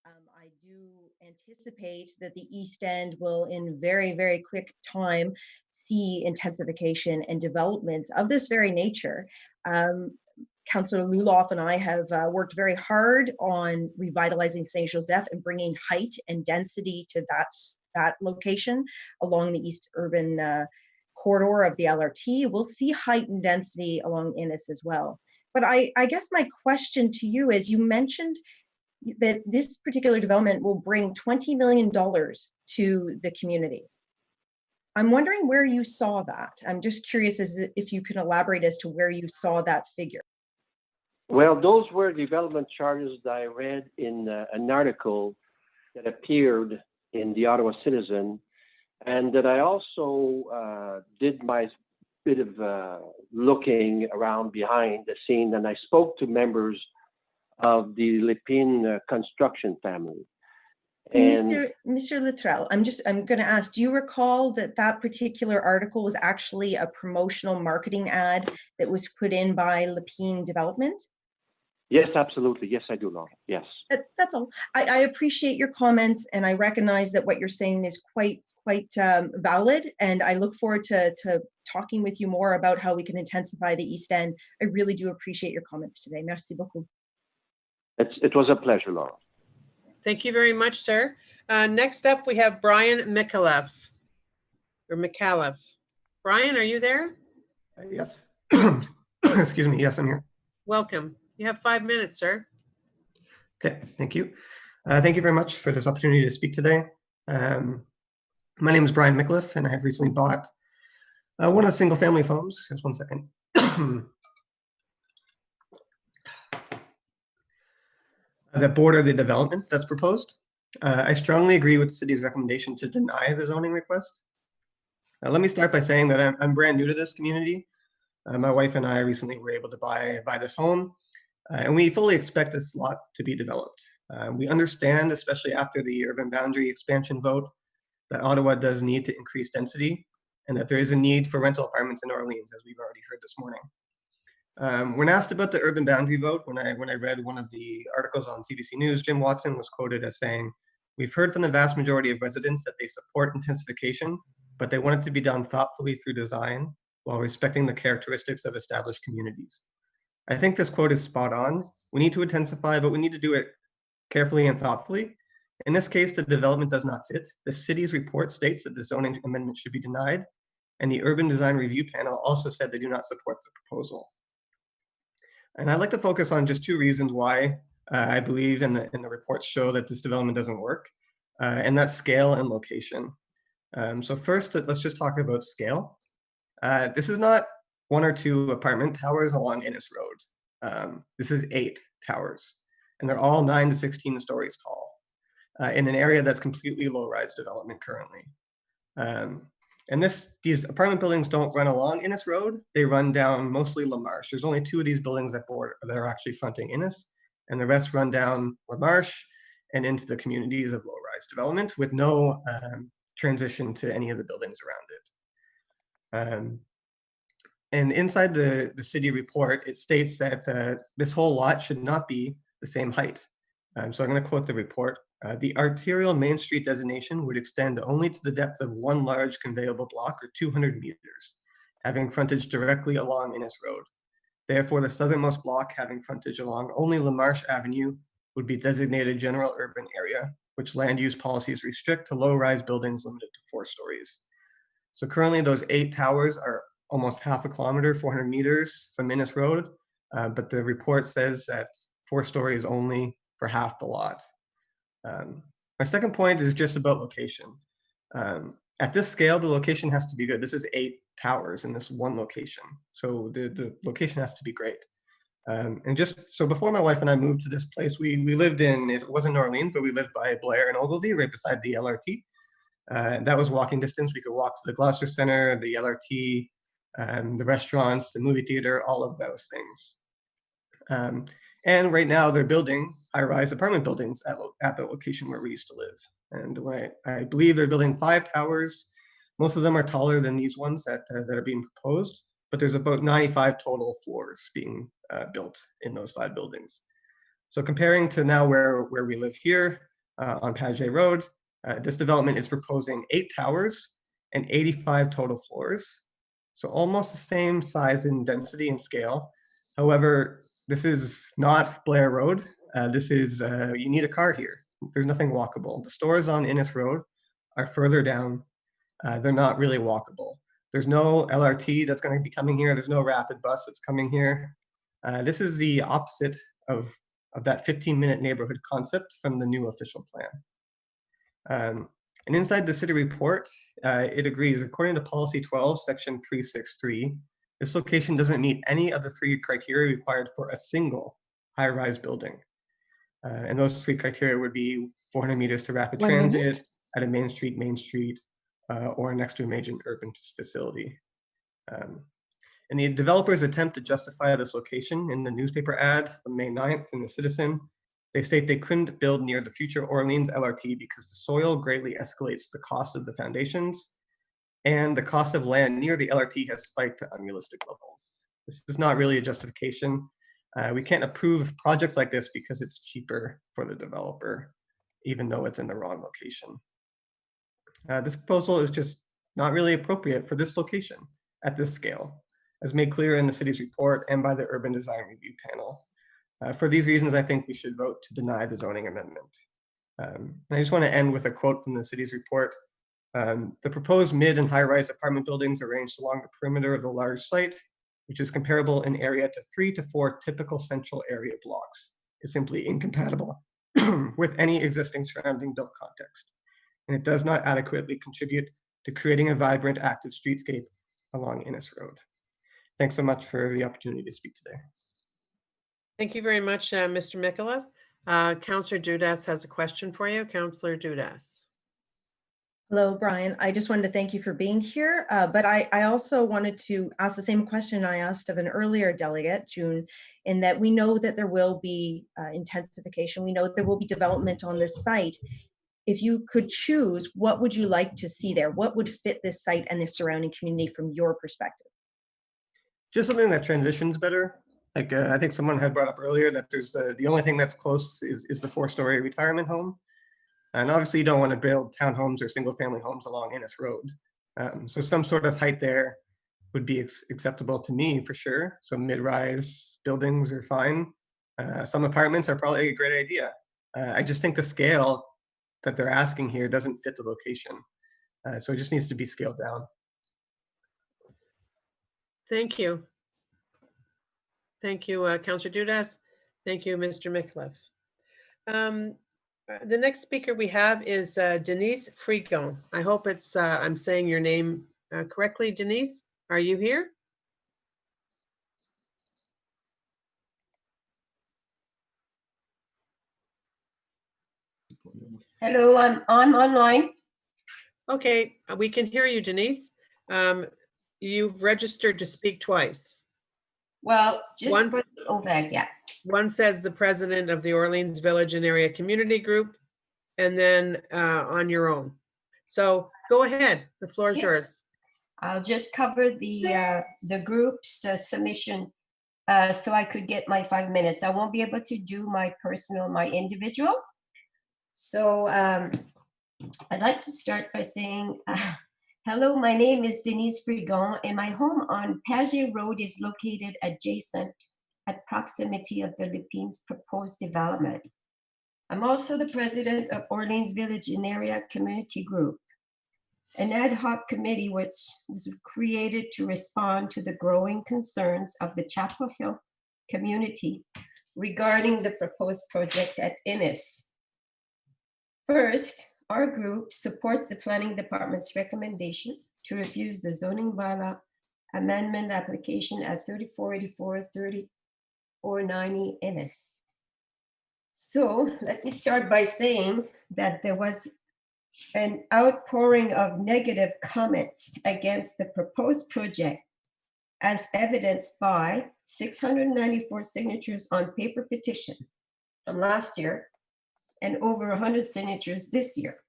I do anticipate that the East End will, in very, very quick time, see intensification and developments of this very nature. Councillor Luloff and I have worked very hard on revitalizing Saint Joseph and bringing height and density to that location along the East Urban corridor of the LRT. We'll see height and density along Innis as well. But I guess my question to you is, you mentioned that this particular development will bring $20 million to the community. I'm wondering where you saw that. I'm just curious if you can elaborate as to where you saw that figure. Well, those were development charges that I read in an article that appeared in the Ottawa Citizen, and that I also did my bit of looking around behind the scene, and I spoke to members of the Lépine construction family. And Mr. Littrell, I'm going to ask, do you recall that particular article was actually a promotional marketing ad that was put in by Lépine Development? yes, absolutely. Yes, I do know. Yes. That's all. I appreciate your comments, and I recognize that what you're saying is quite valid, and I look forward to talking with you more about how we can intensify the East End. I really do appreciate your comments today. Merci beaucoup. It was a pleasure, Laura. Thank you very much, sir. Next up, we have Brian Micallef. Brian, are you there? Yes. Excuse me. Yes, I'm here. Welcome. You have 5 minutes, sir. Okay, thank you. Thank you very much for this opportunity to speak today. My name is Brian Micallef, and I have recently bought one of the single-family homes. Just 1 second. That border the development that's proposed. I strongly agree with the city's recommendation to deny the zoning request. Let me start by saying that I'm brand new to this community. My wife and I recently were able to buy this home, and we fully expect this lot to be developed. We understand, especially after the urban boundary expansion vote, that Ottawa does need to increase density, and that there is a need for rental apartments in Orleans, as we've already heard this morning. When asked about the urban boundary vote, when I read one of the articles on CBC News, Jim Watson was quoted as saying, "We've heard from the vast majority of residents that they support intensification, but they want it to be done thoughtfully through design while respecting the characteristics of established communities." I think this quote is spot on. We need to intensify, but we need to do it carefully and thoughtfully. In this case, the development does not fit. The city's report states that the zoning amendment should be denied, and the Urban Design Review Panel also said they do not support the proposal. And I'd like to focus on just two reasons why I believe, and the reports show, that this development doesn't work, and that's scale and location. So first, let's just talk about scale. This is not 1 or 2 apartment towers along Innis Road. This is 8 towers, and they're all 9 to 16 stories tall in an area that's completely low-rise development currently. And these apartment buildings don't run along Innis Road. They run down mostly Lamarche. There's only 2 of these buildings that are actually fronting Innis, and the rest run down Lamarche and into the communities of low-rise development with no transition to any of the buildings around it. And inside the city report, it states that this whole lot should not be the same height. So I'm going to quote the report. The arterial Main Street designation would extend only to the depth of 1 large conveyable block, or 200 meters, having frontage directly along Innis Road. Therefore, the southernmost block having frontage along only Lamarche Avenue would be designated general urban area, which land use policies restrict to low-rise buildings limited to 4 stories. So currently those 8 towers are almost half a kilometer, 400 meters from Innis Road, but the report says that 4 stories only for half the lot. My second point is just about location. At this scale, the location has to be good. This is 8 towers in this one location. So the location has to be great. And just so before my wife and I moved to this place, we lived in, it wasn't Orleans, but we lived by Blair and Ogilvie, right beside the LRT. That was walking distance. We could walk to the Gloucester Center, the LRT, the restaurants, the movie theater, all of those things. And right now they're building high-rise apartment buildings at the location where we used to live. And I believe they're building 5 towers. Most of them are taller than these ones that are being proposed, but there's about 95 total floors being built in those 5 buildings. So comparing to now where we live here on Paget Road, this development is proposing 8 towers and 85 total floors. So almost the same size and density and scale. However, This is not Blair Road. This is, you need a car here. There's nothing walkable. The stores on Innes Road are further down. They're not really walkable. There's no LRT that's going to be coming here. There's no rapid bus that's coming here. This is the opposite of that 15-minute neighborhood concept from the new official plan. And inside the city report, it agrees, according to policy 12, section 363, this location doesn't meet any of the 3 criteria required for a single high-rise building. And those 3 criteria would be 400 meters to rapid 1 minute. transit, at a main street, or next to a major urban facility. In the developer's attempt to justify this location in the newspaper ad from May 9th in the Citizen, they state they couldn't build near the future Orleans LRT because the soil greatly escalates the cost of the foundations, and the cost of land near the LRT has spiked to unrealistic levels. This is not really a justification. We can't approve projects like this because it's cheaper for the developer, even though it's in the wrong location. This proposal is just not really appropriate for this location at this scale, as made clear in the city's report and by the Urban Design Review Panel. For these reasons, I think we should vote to deny the zoning amendment. And I just want to end with a quote from the city's report. The proposed mid and high-rise apartment buildings arranged along the perimeter of the large site, which is comparable in area to 3 to 4 typical central area blocks, is simply incompatible with any existing surrounding built context. And it does not adequately contribute to creating a vibrant, active streetscape along Innes Road. Thanks so much for the opportunity to speak today. Thank you very much, Mr. Mikulev. Councillor Dudas has a question for you. Councillor Dudas. Hello, Brian. I just wanted to thank you for being here, but I also wanted to ask the same question I asked of an earlier delegate, June, in that we know that there will be intensification. We know there will be development on this site. If you could choose, what would you like to see there? What would fit this site and the surrounding community from your perspective? Just something that transitions better. Like I think someone had brought up earlier that there's the only thing that's close is the 4-story retirement home. And obviously you don't want to build townhomes or single family homes along Innes Road. So some sort of height there would be acceptable to me for sure. So mid-rise buildings are fine. Some apartments are probably a great idea. I just think the scale that they're asking here doesn't fit the location. So it just needs to be scaled down. Thank you. Thank you, Councillor Dudas. Thank you, Mr. Mikulev. The next speaker we have is Denise Frigon. I hope it's I'm saying your name correctly. Denise, are you here? Hello, I'm online. Okay, we can hear you, Denise. You've registered to speak twice. Well, just for the OVAG, yeah. One says the president of the Orleans Village and Area Community Group, and then on your own. So go ahead, the floor is yours. I'll just cover the group's submission so I could get my 5 minutes. I won't be able to do my individual. So I'd like to start by saying, hello, my name is Denise Frigon, and my home on Paget Road is located adjacent at proximity of the Lépines proposed development. I'm also the president of Orleans Village and Area Community Group, an ad hoc committee which was created to respond to the growing concerns of the Chapel Hill community regarding the proposed project at Innes. First, our group supports the Planning Department's recommendation to refuse the zoning bylaw amendment application at 3484-3490 Innes. So let me start by saying that there was an outpouring of negative comments against the proposed project, as evidenced by 694 signatures on paper petition from last year and over 100 signatures this year.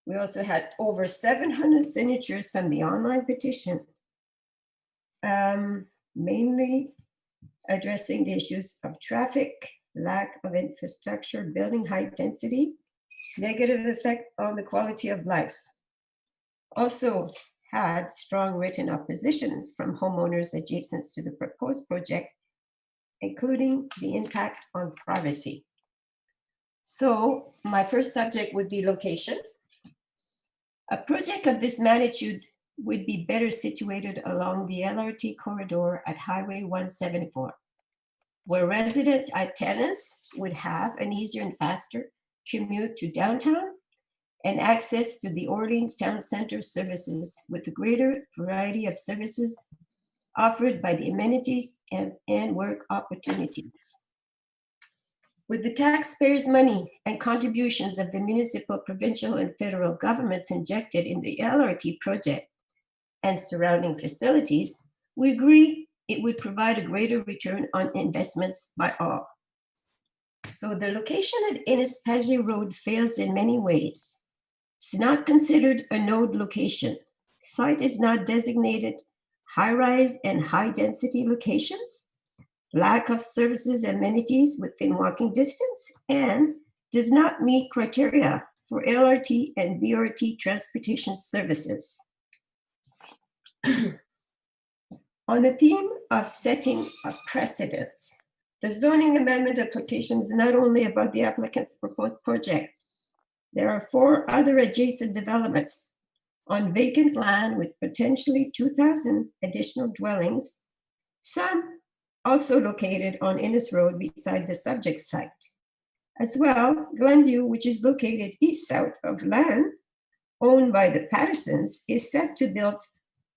We also had over 700 signatures from the online petition, mainly addressing the issues of traffic, lack of infrastructure, building height density, negative effect on the quality of life. Also had strong written opposition from homeowners adjacent to the proposed project including the impact on privacy. So my first subject would be location. A project of this magnitude would be better situated along the LRT corridor at Highway 174, where residents and tenants would have an easier and faster commute to downtown and access to the Orleans Town Center services with a greater variety of services offered by the amenities and work opportunities. With the taxpayers' money and contributions of the municipal, provincial, and federal governments injected in the LRT project and surrounding facilities, we agree it would provide a greater return on investments by all. So the location at Innis-Pagé Road fails in many ways. It's not considered a node location. Site is not designated high-rise and high-density locations, lack of services and amenities within walking distance, and does not meet criteria for LRT and BRT transportation services. On the theme of setting a precedence, the zoning amendment application is not only about the applicant's proposed project. There are 4 other adjacent developments on vacant land with potentially 2,000 additional dwellings, some also located on Innis Road beside the subject site. As well, Glenview, which is located east-south of land owned by the Pattersons, is set to build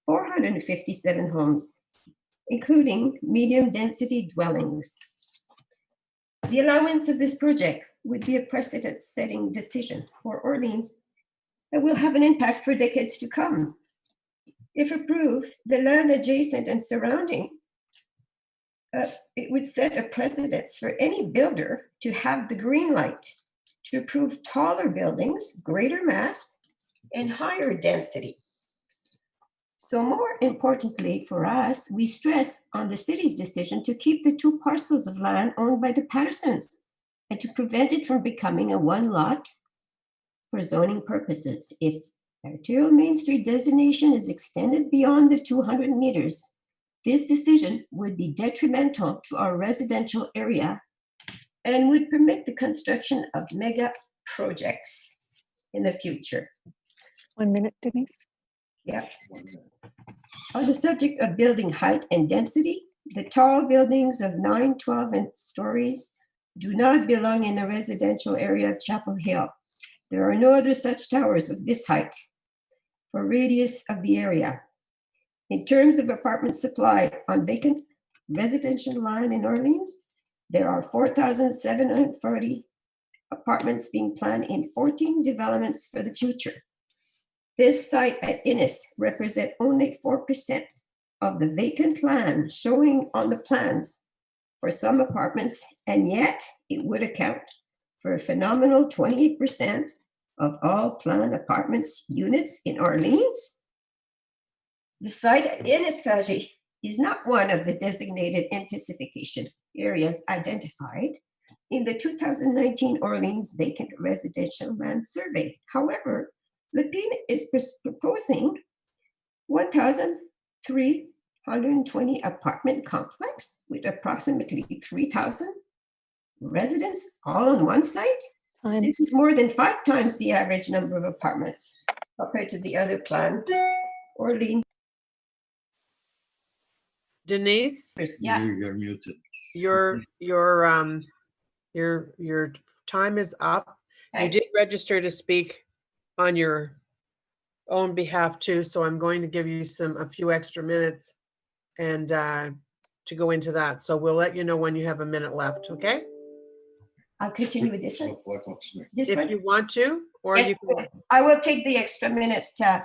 457 homes, including medium-density dwellings. The allowance of this project would be a precedent-setting decision for Orleans that will have an impact for decades to come. If approved, the land adjacent and surrounding it would set a precedence for any builder to have the green light to approve taller buildings, greater mass, and higher density. So more importantly for us, we stress on the city's decision to keep the 2 parcels of land owned by the Pattersons and to prevent it from becoming a 1 lot for zoning purposes. If arterial Main Street designation is extended beyond the 200 meters, this decision would be detrimental to our residential area and would permit the construction of mega projects in the future. 1 minute, Denise. Yeah. On the subject of building height and density, the tall buildings of 9, 12, and stories do not belong in the residential area of Chapel Hill. There are no other such towers of this height for radius of the area. In terms of apartment supply on vacant residential land in Orleans, there are 4,740 apartments being planned in 14 developments for the future. This site at Innis represents only 4% of the vacant land showing on the plans for some apartments, and yet it would account for a phenomenal 28% of all planned apartments units in Orleans. The site at Innis-Pagé is not one of the designated intensification areas identified in the 2019 Orleans Vacant Residential Land Survey. However, Lepine is proposing 1,320 apartment complex with approximately 3,000 residents all on one site. This is more than 5 times the average number of apartments compared to the other planned Orleans. Denise, Yeah. You're muted. your time is up. You Thank did register to speak on your own behalf too, so I'm going to give you a few extra minutes and to go into that. So we'll let you know when you have a minute left, okay? I'll continue with this one. This If one? you want to, or Yes, you can. I will take the extra minute, Jen.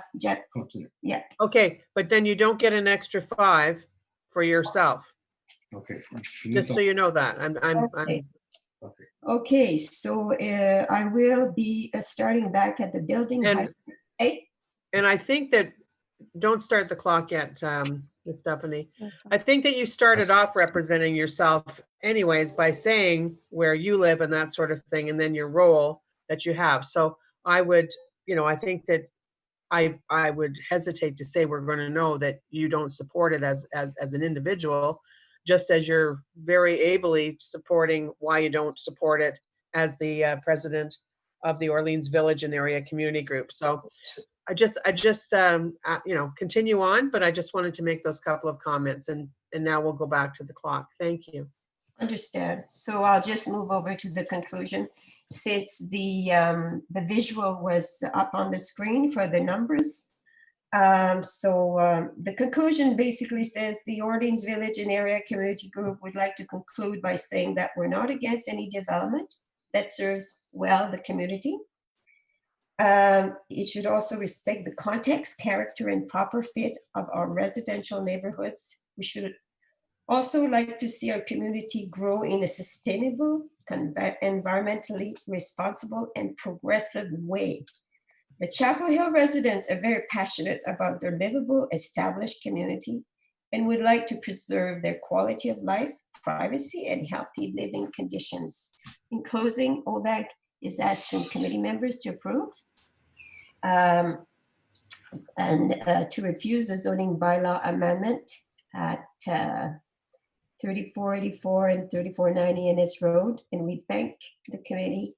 Yeah. Okay, but then you don't get an extra 5 for yourself. Okay. Just so you know that. Okay. Okay, so I will be starting back at the building. And- height. And I think that, don't start the clock yet, Ms. Stephanie. That's fine. I think that you started off representing yourself anyways by saying where you live and that sort of thing, and then your role that you have. So I would, I think that I would hesitate to say we're going to know that you don't support it as an individual, just as you're very ably supporting why you don't support it as the president of the Orleans Village and Area Community Group. So I just continue on, but I just wanted to make those couple of comments, and now we'll go back to the clock. Thank you. Understand. So I'll just move over to the conclusion. Since the visual was up on the screen for the numbers. The conclusion basically says the Orleans Village and Area Community Group would like to conclude by saying that we're not against any development that serves well the community. It should also respect the context, character, and proper fit of our residential neighborhoods. We should also like to see our community grow in a sustainable, environmentally responsible, and progressive way. The Chapel Hill residents are very passionate about their livable, established community and would like to preserve their quality of life, privacy, and healthy living conditions. In closing, OVAG is asking committee members to approve and to refuse the zoning bylaw amendment at 3484 and 3490 Ennis Road. And we thank the committee,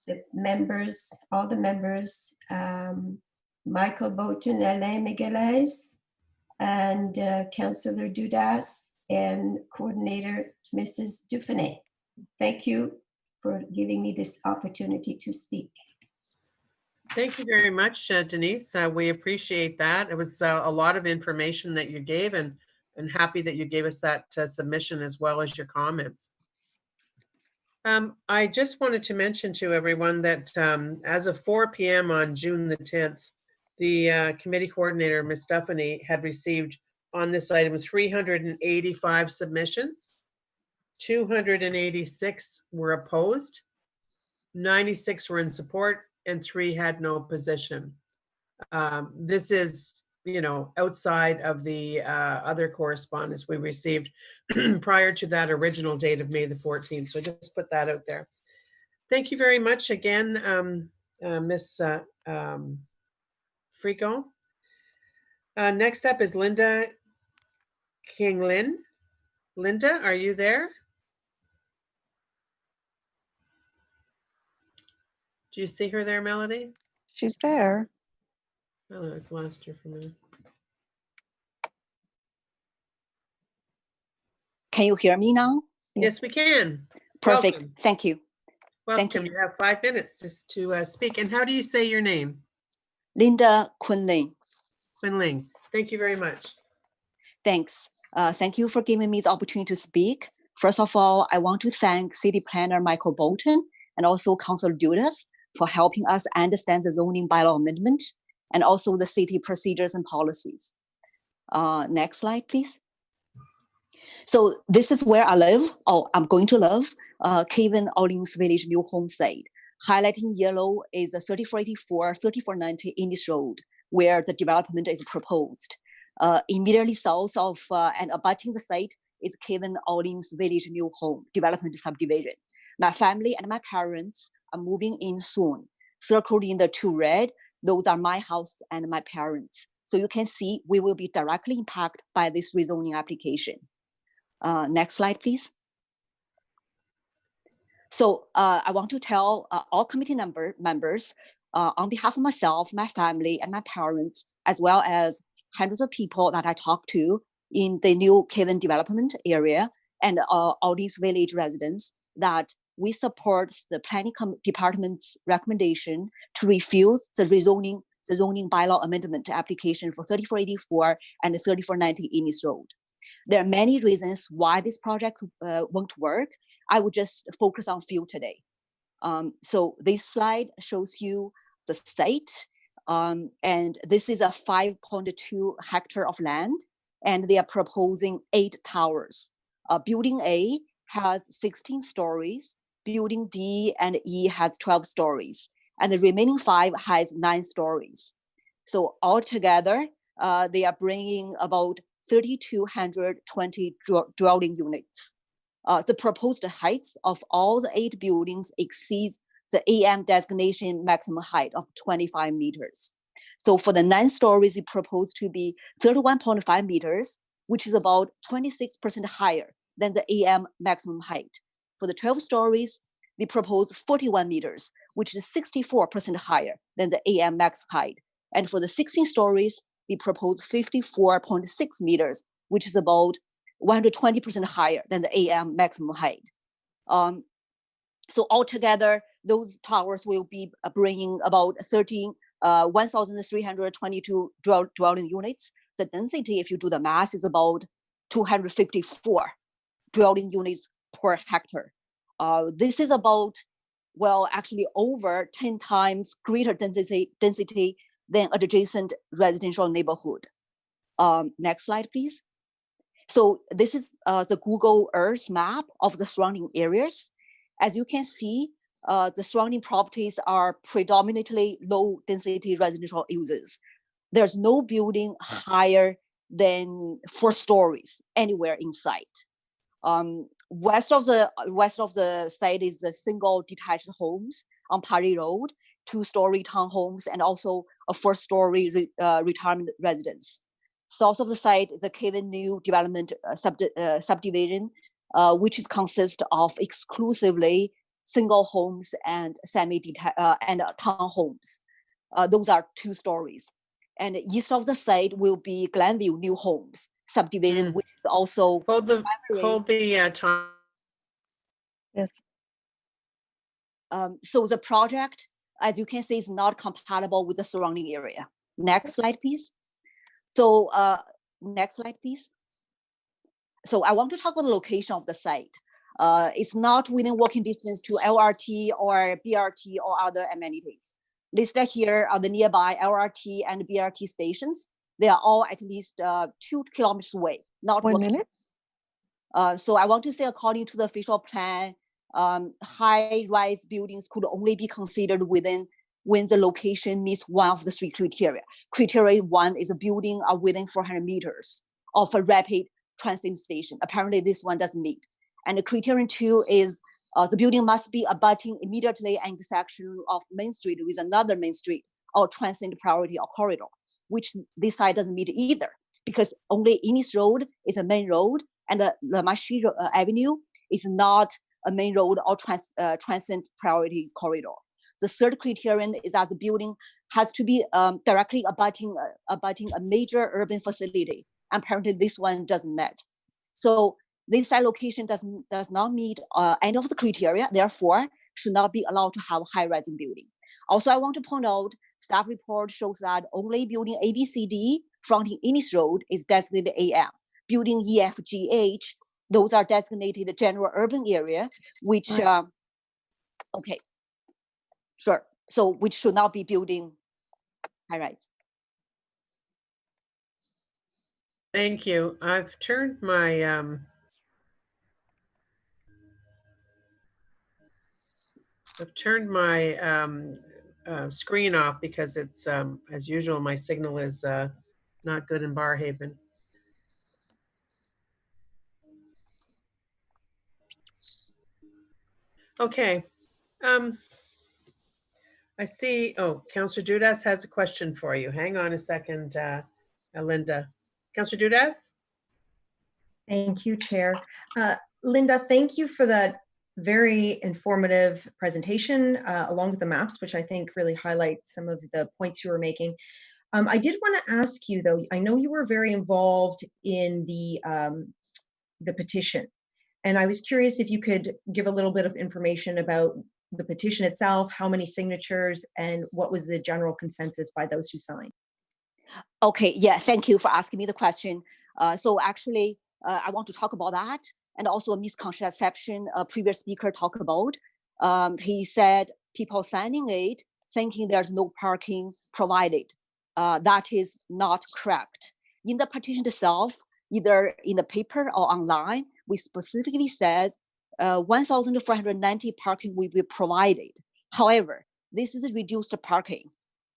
the members, all the members, Michael Boton, Alain Migueles, and Councillor Dudas, and Coordinator Mrs. Dufresne. Thank you for giving me this opportunity to speak. Thank you very much, Denise. We appreciate that. It was a lot of information that you gave, and happy that you gave us that submission as well as your comments. I just wanted to mention to everyone that as of 4 p.m. on June the 10th, the committee coordinator, Ms. Stephanie, had received on this item 385 submissions. 286 were opposed, 96 were in support, and 3 had no position. This is, outside of the other correspondence we received prior to that original date of May the 14th. So just put that out there. Thank you very much again, Ms. Frico. Next up is Linda King-Lin. Linda, are you there? Do you see her there, Melody? She's there. Oh, I've lost her for a minute. Can you hear me now? Yes, we can. Perfect. Welcome. Thank you. Welcome. Thank you. You have 5 minutes just to speak. And how do you say your name? Linda Quinling. Quinling. Thank you very much. Thanks. Thank you for giving me the opportunity to speak. First of all, I want to thank City Planner Michael Bolton and also Councilor Dudas for helping us understand the zoning bylaw amendment and also the city procedures and policies. Next slide, please. So this is where I live, or I'm going to live, Kevin Orleans Village New Homestead. Highlighting yellow is 3484, 3490 Ennis Road, where the development is proposed. Immediately south of and abutting the site is Kevin Orleans Village New Home Development Subdivision. My family and my parents are moving in soon. Circled in the 2 red, those are my house and my parents. So you can see we will be directly impacted by this rezoning application. Next slide, please. So I want to tell all committee members on behalf of myself, my family, and my parents, as well as hundreds of people that I talked to in the new Kevin development area and all these village residents, that we support the planning department's recommendation to refuse the zoning bylaw amendment application for 3484 and 3490 Ennis Road. There are many reasons why this project won't work. I will just focus on a few today. So this slide shows you the site, and this is a 5.2 hectare of land, and they are proposing 8 towers. Building A has 16 stories, building D and E has 12 stories, and the remaining 5 has 9 stories. So altogether, they are bringing about 3,220 dwelling units. The proposed heights of all the 8 buildings exceeds the AM designation maximum height of 25 meters. So for the 9 stories, it proposed to be 31.5 meters, which is about 26% higher than the AM maximum height. For the 12 stories, they propose 41 meters, which is 64% higher than the AM max height. And for the 16 stories, they propose 54.6 meters, which is about 120% higher than the AM maximum height. So altogether, those towers will be bringing about 1,322 dwelling units. The density, if you do the math, is about 254 dwelling units per hectare. This is about, well, actually over 10 times greater density than adjacent residential neighborhood. Next slide, please. So this is the Google Earth map of the surrounding areas. As you can see, the surrounding properties are predominantly low density residential uses. There's no building higher than 4 stories anywhere in sight. West of the site is the single detached homes on Parry Road, 2-story townhomes, and also a 4-story retirement residence. South of the site is a Kevin New development subdivision, which is consist of exclusively single homes and and townhomes. Those are 2 stories. And east of the site will be Glenview New Homes subdivision, which is also hold the time. Yes. So the project, as you can see, is not compatible with the surrounding area. Next slide, please. So next slide, please. So I want to talk about the location of the site. It's not within walking distance to LRT or BRT or other amenities. Listed here are the nearby LRT and BRT stations. They are all at least 2 kilometers away. Not 1 minute. So I want to say, according to the official plan, high-rise buildings could only be considered when the location meets one of the 3 criteria. Criteria 1 is a building within 400 meters of a rapid transit station. Apparently, this one doesn't meet. And the criterion 2 is the building must be abutting immediately at intersection of Main Street with another Main Street or transit priority or corridor, which this side doesn't meet either, because only Innis Road is a main road and the Lamashi Avenue is not a main road or transit priority corridor. The third criterion is that the building has to be directly abutting a major urban facility. And apparently this one doesn't met. So this site location does not meet any of the criteria, therefore should not be allowed to have a high-rising building. Also, I want to point out, staff report shows that only building ABCD fronting Innis Road is designated AM. Building EFGH, those are designated general urban area, which, okay, sure. So which should not be building high-rise. Thank you. I've turned my screen off because it's as usual, my signal is not good in Barrhaven. Okay. I see, oh, Councillor Dudas has a question for you. Hang on a second, Linda. Councillor Dudas? Thank you, Chair. Linda, thank you for that very informative presentation, along with the maps, which I think really highlight some of the points you were making. I did want to ask you, though, I know you were very involved in the petition, and I was curious if you could give a little bit of information about the petition itself, how many signatures, and what was the general consensus by those who signed? Okay, yeah, thank you for asking me the question. So actually, I want to talk about that, and also a misconception a previous speaker talked about. He said people signing it thinking there's no parking provided. That is not correct. In the petition itself, either in the paper or online, we specifically said 1,490 parking will be provided. However, this is reduced parking.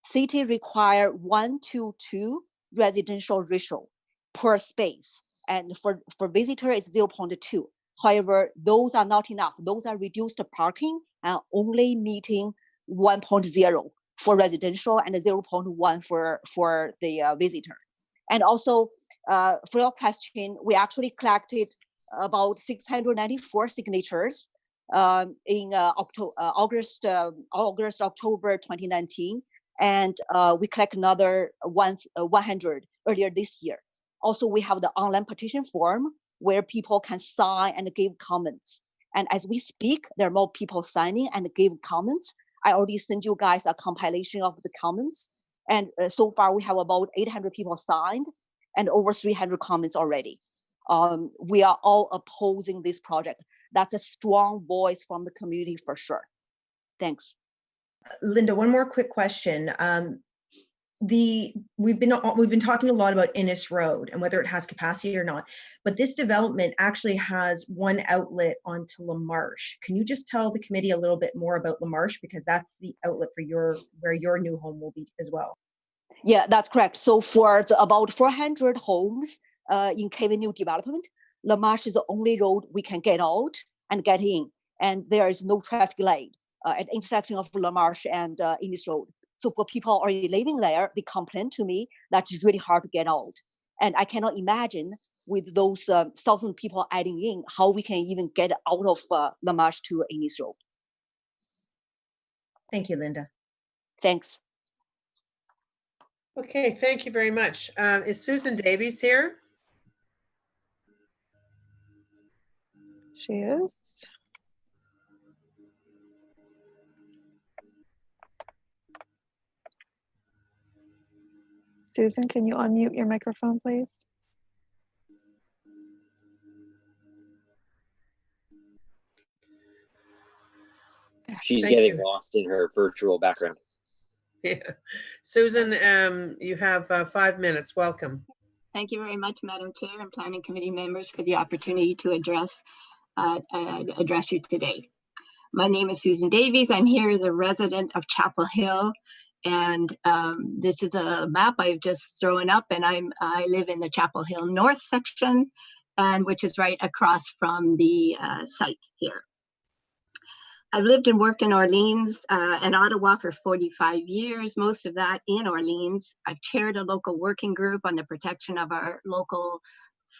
City require 1:2 residential ratio per space, and for visitor it's 0.2. However, those are not enough. Those are reduced parking and only meeting 1.0 for residential and 0.1 for the visitor. And also, for your question, we actually collected about 694 signatures in August, October 2019, and we collect another 100 earlier this year. Also, we have the online petition form where people can sign and give comments. And as we speak, there are more people signing and give comments. I already sent you guys a compilation of the comments. And so far, we have about 800 people signed and over 300 comments already. We are all opposing this project. That's a strong voice from the community for sure. Thanks. Linda, one more quick question. We've been talking a lot about Innes Road and whether it has capacity or not, but this development actually has one outlet onto LaMarche. Can you just tell the committee a little bit more about LaMarche, because that's the outlet for where your new home will be as well? Yeah, that's correct. So for about 400 homes in Kevin New Development, LaMarche is the only road we can get out and get in, and there is no traffic light at the intersection of LaMarche and Innes Road. So for people already living there, they complain to me that it's really hard to get out. And I cannot imagine with those 1,000 people adding in, how we can even get out of LaMarche to Innes Road. Thank you, Linda. Thanks. Okay, thank you very much. Is Susan Davies here? She is. Susan, can you unmute your microphone, please? She's Thank getting you. lost in her virtual background. Yeah. Susan, you have 5 minutes. Welcome. Thank you very much, Madam Chair and Planning Committee members, for the opportunity to address you today. My name is Susan Davies. I'm here as a resident of Chapel Hill, and this is a map I've just thrown up, and I live in the Chapel Hill North section, and which is right across from the site here. I've lived and worked in Orleans and Ottawa for 45 years, most of that in Orleans. I've chaired a local working group on the protection of our local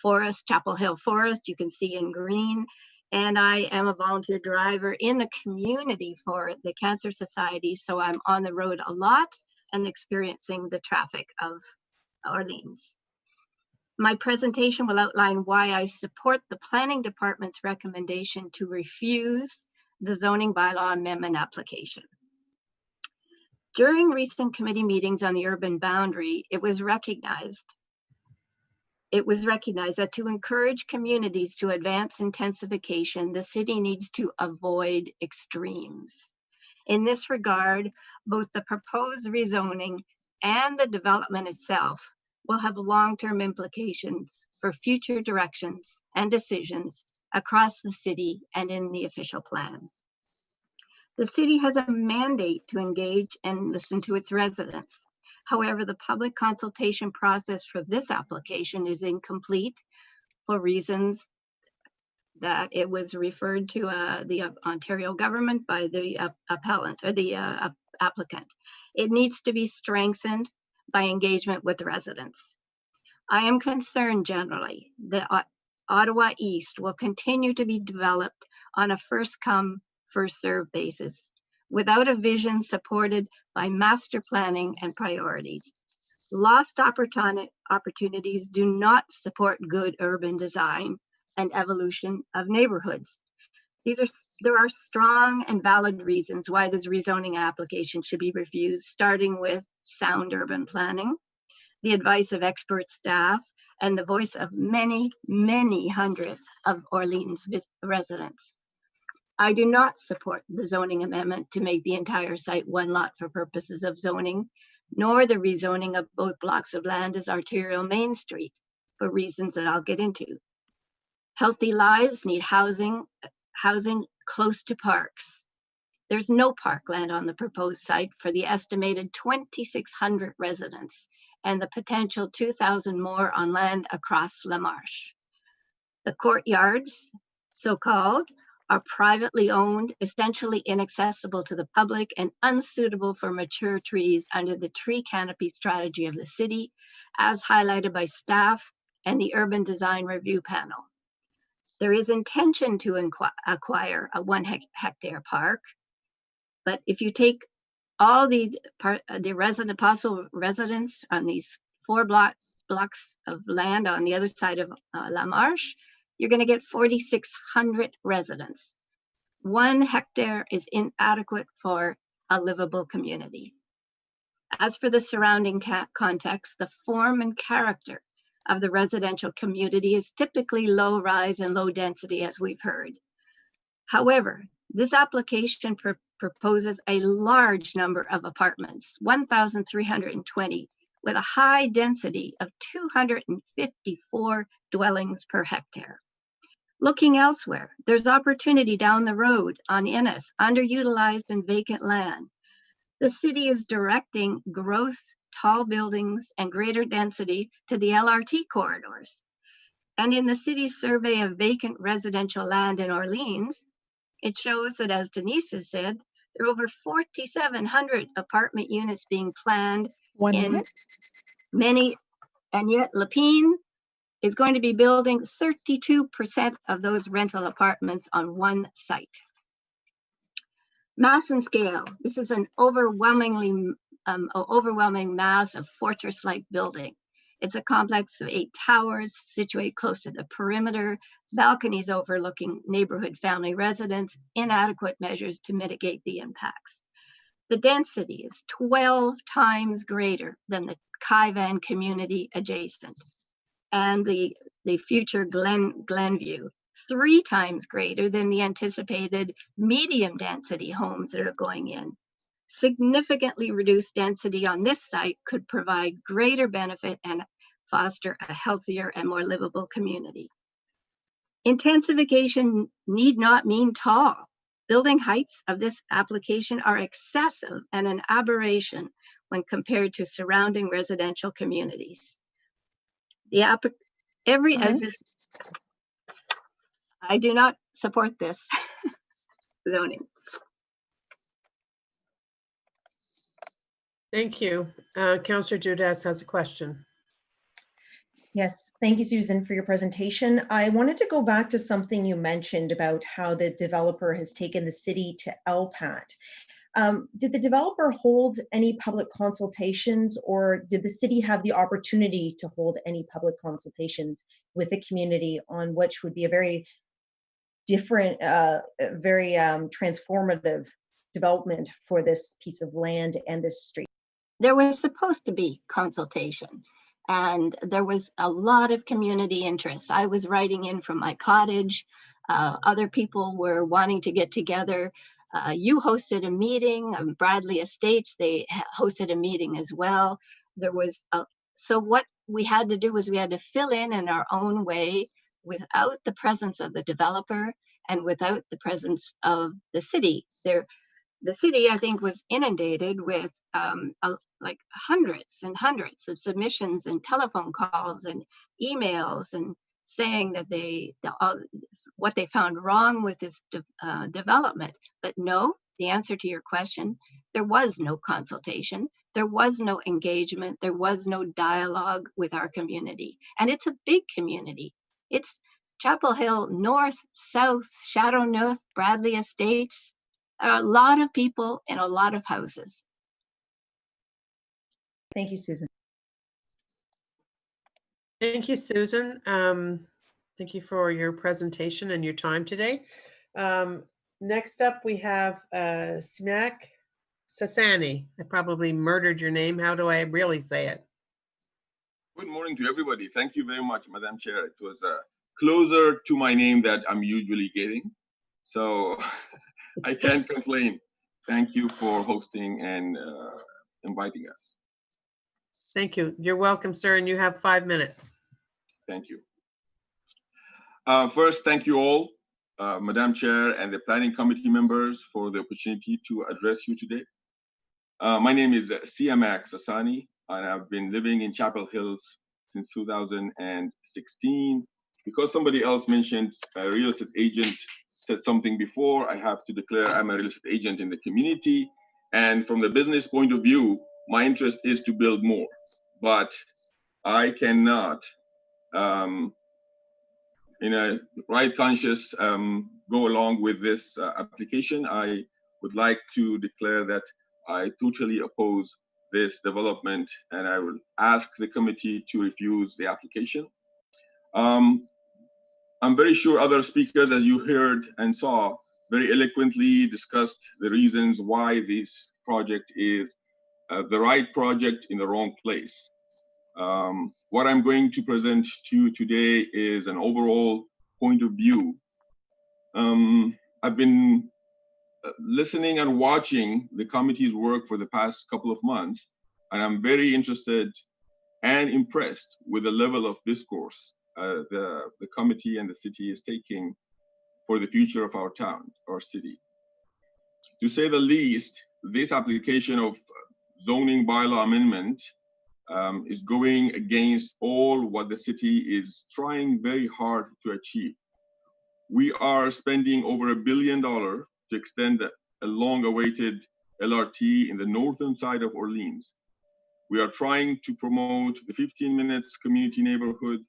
forest, Chapel Hill Forest, you can see in green. And I am a volunteer driver in the community for the Cancer Society, so I'm on the road a lot and experiencing the traffic of Orleans. My presentation will outline why I support the Planning Department's recommendation to refuse the zoning bylaw amendment application. During recent committee meetings on the urban boundary, it was recognized that to encourage communities to advance intensification, the city needs to avoid extremes. In this regard, both the proposed rezoning and the development itself will have long-term implications for future directions and decisions across the city and in the official plan. The city has a mandate to engage and listen to its residents. However, the public consultation process for this application is incomplete for reasons that it was referred to the Ontario government by the appellant or the applicant. It needs to be strengthened by engagement with residents. I am concerned generally that Ottawa East will continue to be developed on a first come, first served basis without a vision supported by master planning and priorities. Lost opportunities do not support good urban design and evolution of neighborhoods. There are strong and valid reasons why this rezoning application should be refused, starting with sound urban planning, the advice of expert staff, and the voice of many, many hundreds of Orleans residents. I do not support the zoning amendment to make the entire site one lot for purposes of zoning, nor the rezoning of both blocks of land as arterial Main Street for reasons that I'll get into. Healthy lives need housing close to parks. There's no parkland on the proposed site for the estimated 2,600 residents and the potential 2,000 more on land across LaMarche. The courtyards, so-called, are privately owned, essentially inaccessible to the public, and unsuitable for mature trees under the tree canopy strategy of the city, as highlighted by staff and the Urban Design Review Panel. There is intention to acquire a 1 hectare park, but if you take all the possible residents on these 4 blocks of land on the other side of La Marche, you're going to get 4,600 residents. 1 hectare is inadequate for a livable community. As for the surrounding context, the form and character of the residential community is typically low rise and low density, as we've heard. However, this application proposes a large number of apartments, 1,320, with a high density of 254 dwellings per hectare. Looking elsewhere, there's opportunity down the road on Innes, underutilized and vacant land. The city is directing growth, tall buildings, and greater density to the LRT corridors. And in the city's survey of vacant residential land in Orleans, it shows that, as Denise has said, there are over 4,700 apartment units being planned in many, and yet Lapine is going to be building 32% of those rental apartments on 1 site. Mass and scale. This is an overwhelming mass of fortress-like building. It's a complex of 8 towers situated close to the perimeter, balconies overlooking neighborhood family residents, inadequate measures to mitigate the impacts. The density is 12 times greater than the Kaivan community adjacent, and the future Glenview, 3 times greater than the anticipated medium density homes that are going in. Significantly reduced density on this site could provide greater benefit and foster a healthier and more livable community. Intensification need not mean tall. Building heights of this application are excessive and an aberration when compared to surrounding residential communities. I do not support this zoning. Thank you. Councillor Judas has a question. Yes, thank you, Susan, for your presentation. I wanted to go back to something you mentioned about how the developer has taken the city to LPAT. Did the developer hold any public consultations, or did the city have the opportunity to hold any public consultations with the community on which would be a very different, very transformative development for this piece of land and this street? There was supposed to be consultation, and there was a lot of community interest. I was writing in from my cottage. Other people were wanting to get together. You hosted a meeting, Bradley Estates, they hosted a meeting as well. There was, so what we had to do was we had to fill in our own way without the presence of the developer and without the presence of the city. The city, I think, was inundated with like hundreds and hundreds of submissions and telephone calls and emails and saying that what they found wrong with this development. But no, the answer to your question, there was no consultation, there was no engagement, there was no dialogue with our community. And it's a big community. It's Chapel Hill, North, South, Chateauneuf, Bradley Estates, a lot of people in a lot of houses. Thank you, Susan. Thank you, Susan. Thank you for your presentation and your time today. Next up, we have Smak Sassani. I probably murdered your name. How do I really say it? Good morning to everybody. Thank you very much, Madam Chair. It was closer to my name that I'm usually getting, so I can't complain. Thank you for hosting and inviting us. Thank you. You're welcome, sir, and you have 5 minutes. Thank you. First, thank you all, Madam Chair and the Planning Committee members, for the opportunity to address you today. My name is Siamak Sassani, and I've been living in Chapel Hills since 2016. Because somebody else mentioned a real estate agent said something before, I have to declare I'm a real estate agent in the community. And from the business point of view, my interest is to build more. But I cannot, in a right conscience, go along with this application. I would like to declare that I totally oppose this development, and I will ask the committee to refuse the application. I'm very sure other speakers, as you heard and saw, very eloquently discussed the reasons why this project is the right project in the wrong place. What I'm going to present to you today is an overall point of view. I've been listening and watching the committee's work for the past couple of months, and I'm very interested and impressed with the level of discourse the committee and the city is taking for the future of our town, our city. To say the least, this application of zoning bylaw amendment is going against all what the city is trying very hard to achieve. We are spending over $1 billion to extend a long-awaited LRT in the northern side of Orleans. We are trying to promote the 15 minutes community neighborhood.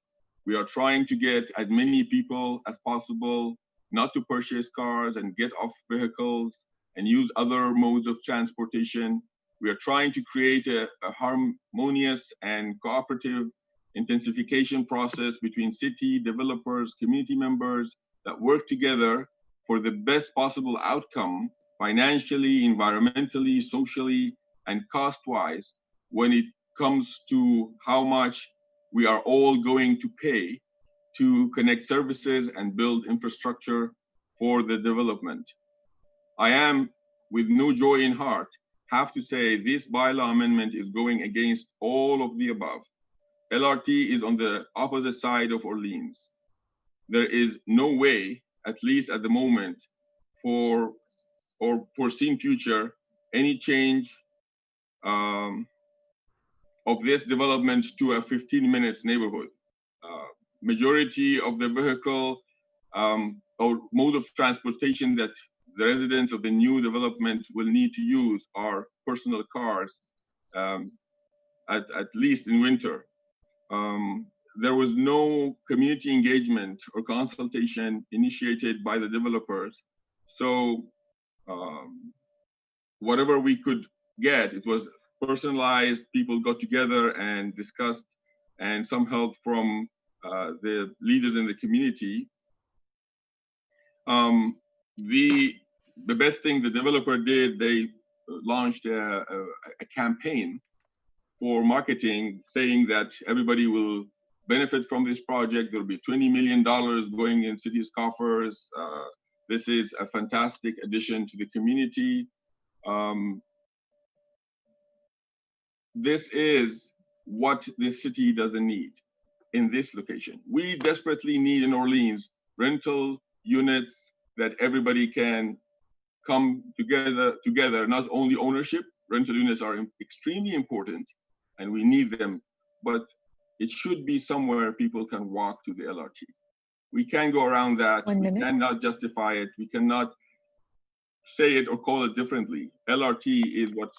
We are trying to get as many people as possible not to purchase cars and get off vehicles and use other modes of transportation. We are trying to create a harmonious and cooperative intensification process between city developers, community members that work together for the best possible outcome financially, environmentally, socially, and cost-wise when it comes to how much we are all going to pay to connect services and build infrastructure for the development. I am, with no joy in heart, have to say this bylaw amendment is going against all of the above. LRT is on the opposite side of Orleans. There is no way, at least at the moment, for or foreseen future, any change of this development to a 15 minutes neighborhood. Majority of the vehicle or mode of transportation that the residents of the new development will need to use are personal cars, at least in winter. There was no community engagement or consultation initiated by the developers. So whatever we could get, it was personalized, people got together and discussed, and some help from the leaders in the community. The best thing the developer did, they launched a campaign for marketing saying that everybody will benefit from this project. There'll be $20 million going in city's coffers. This is a fantastic addition to the community. This is what this city doesn't need in this location. We desperately need in Orleans rental units that everybody can come together, not only ownership. Rental units are extremely important and we need them, but it should be somewhere people can walk to the LRT. We can't go around that. We cannot justify it. We cannot say it or call it differently. LRT is what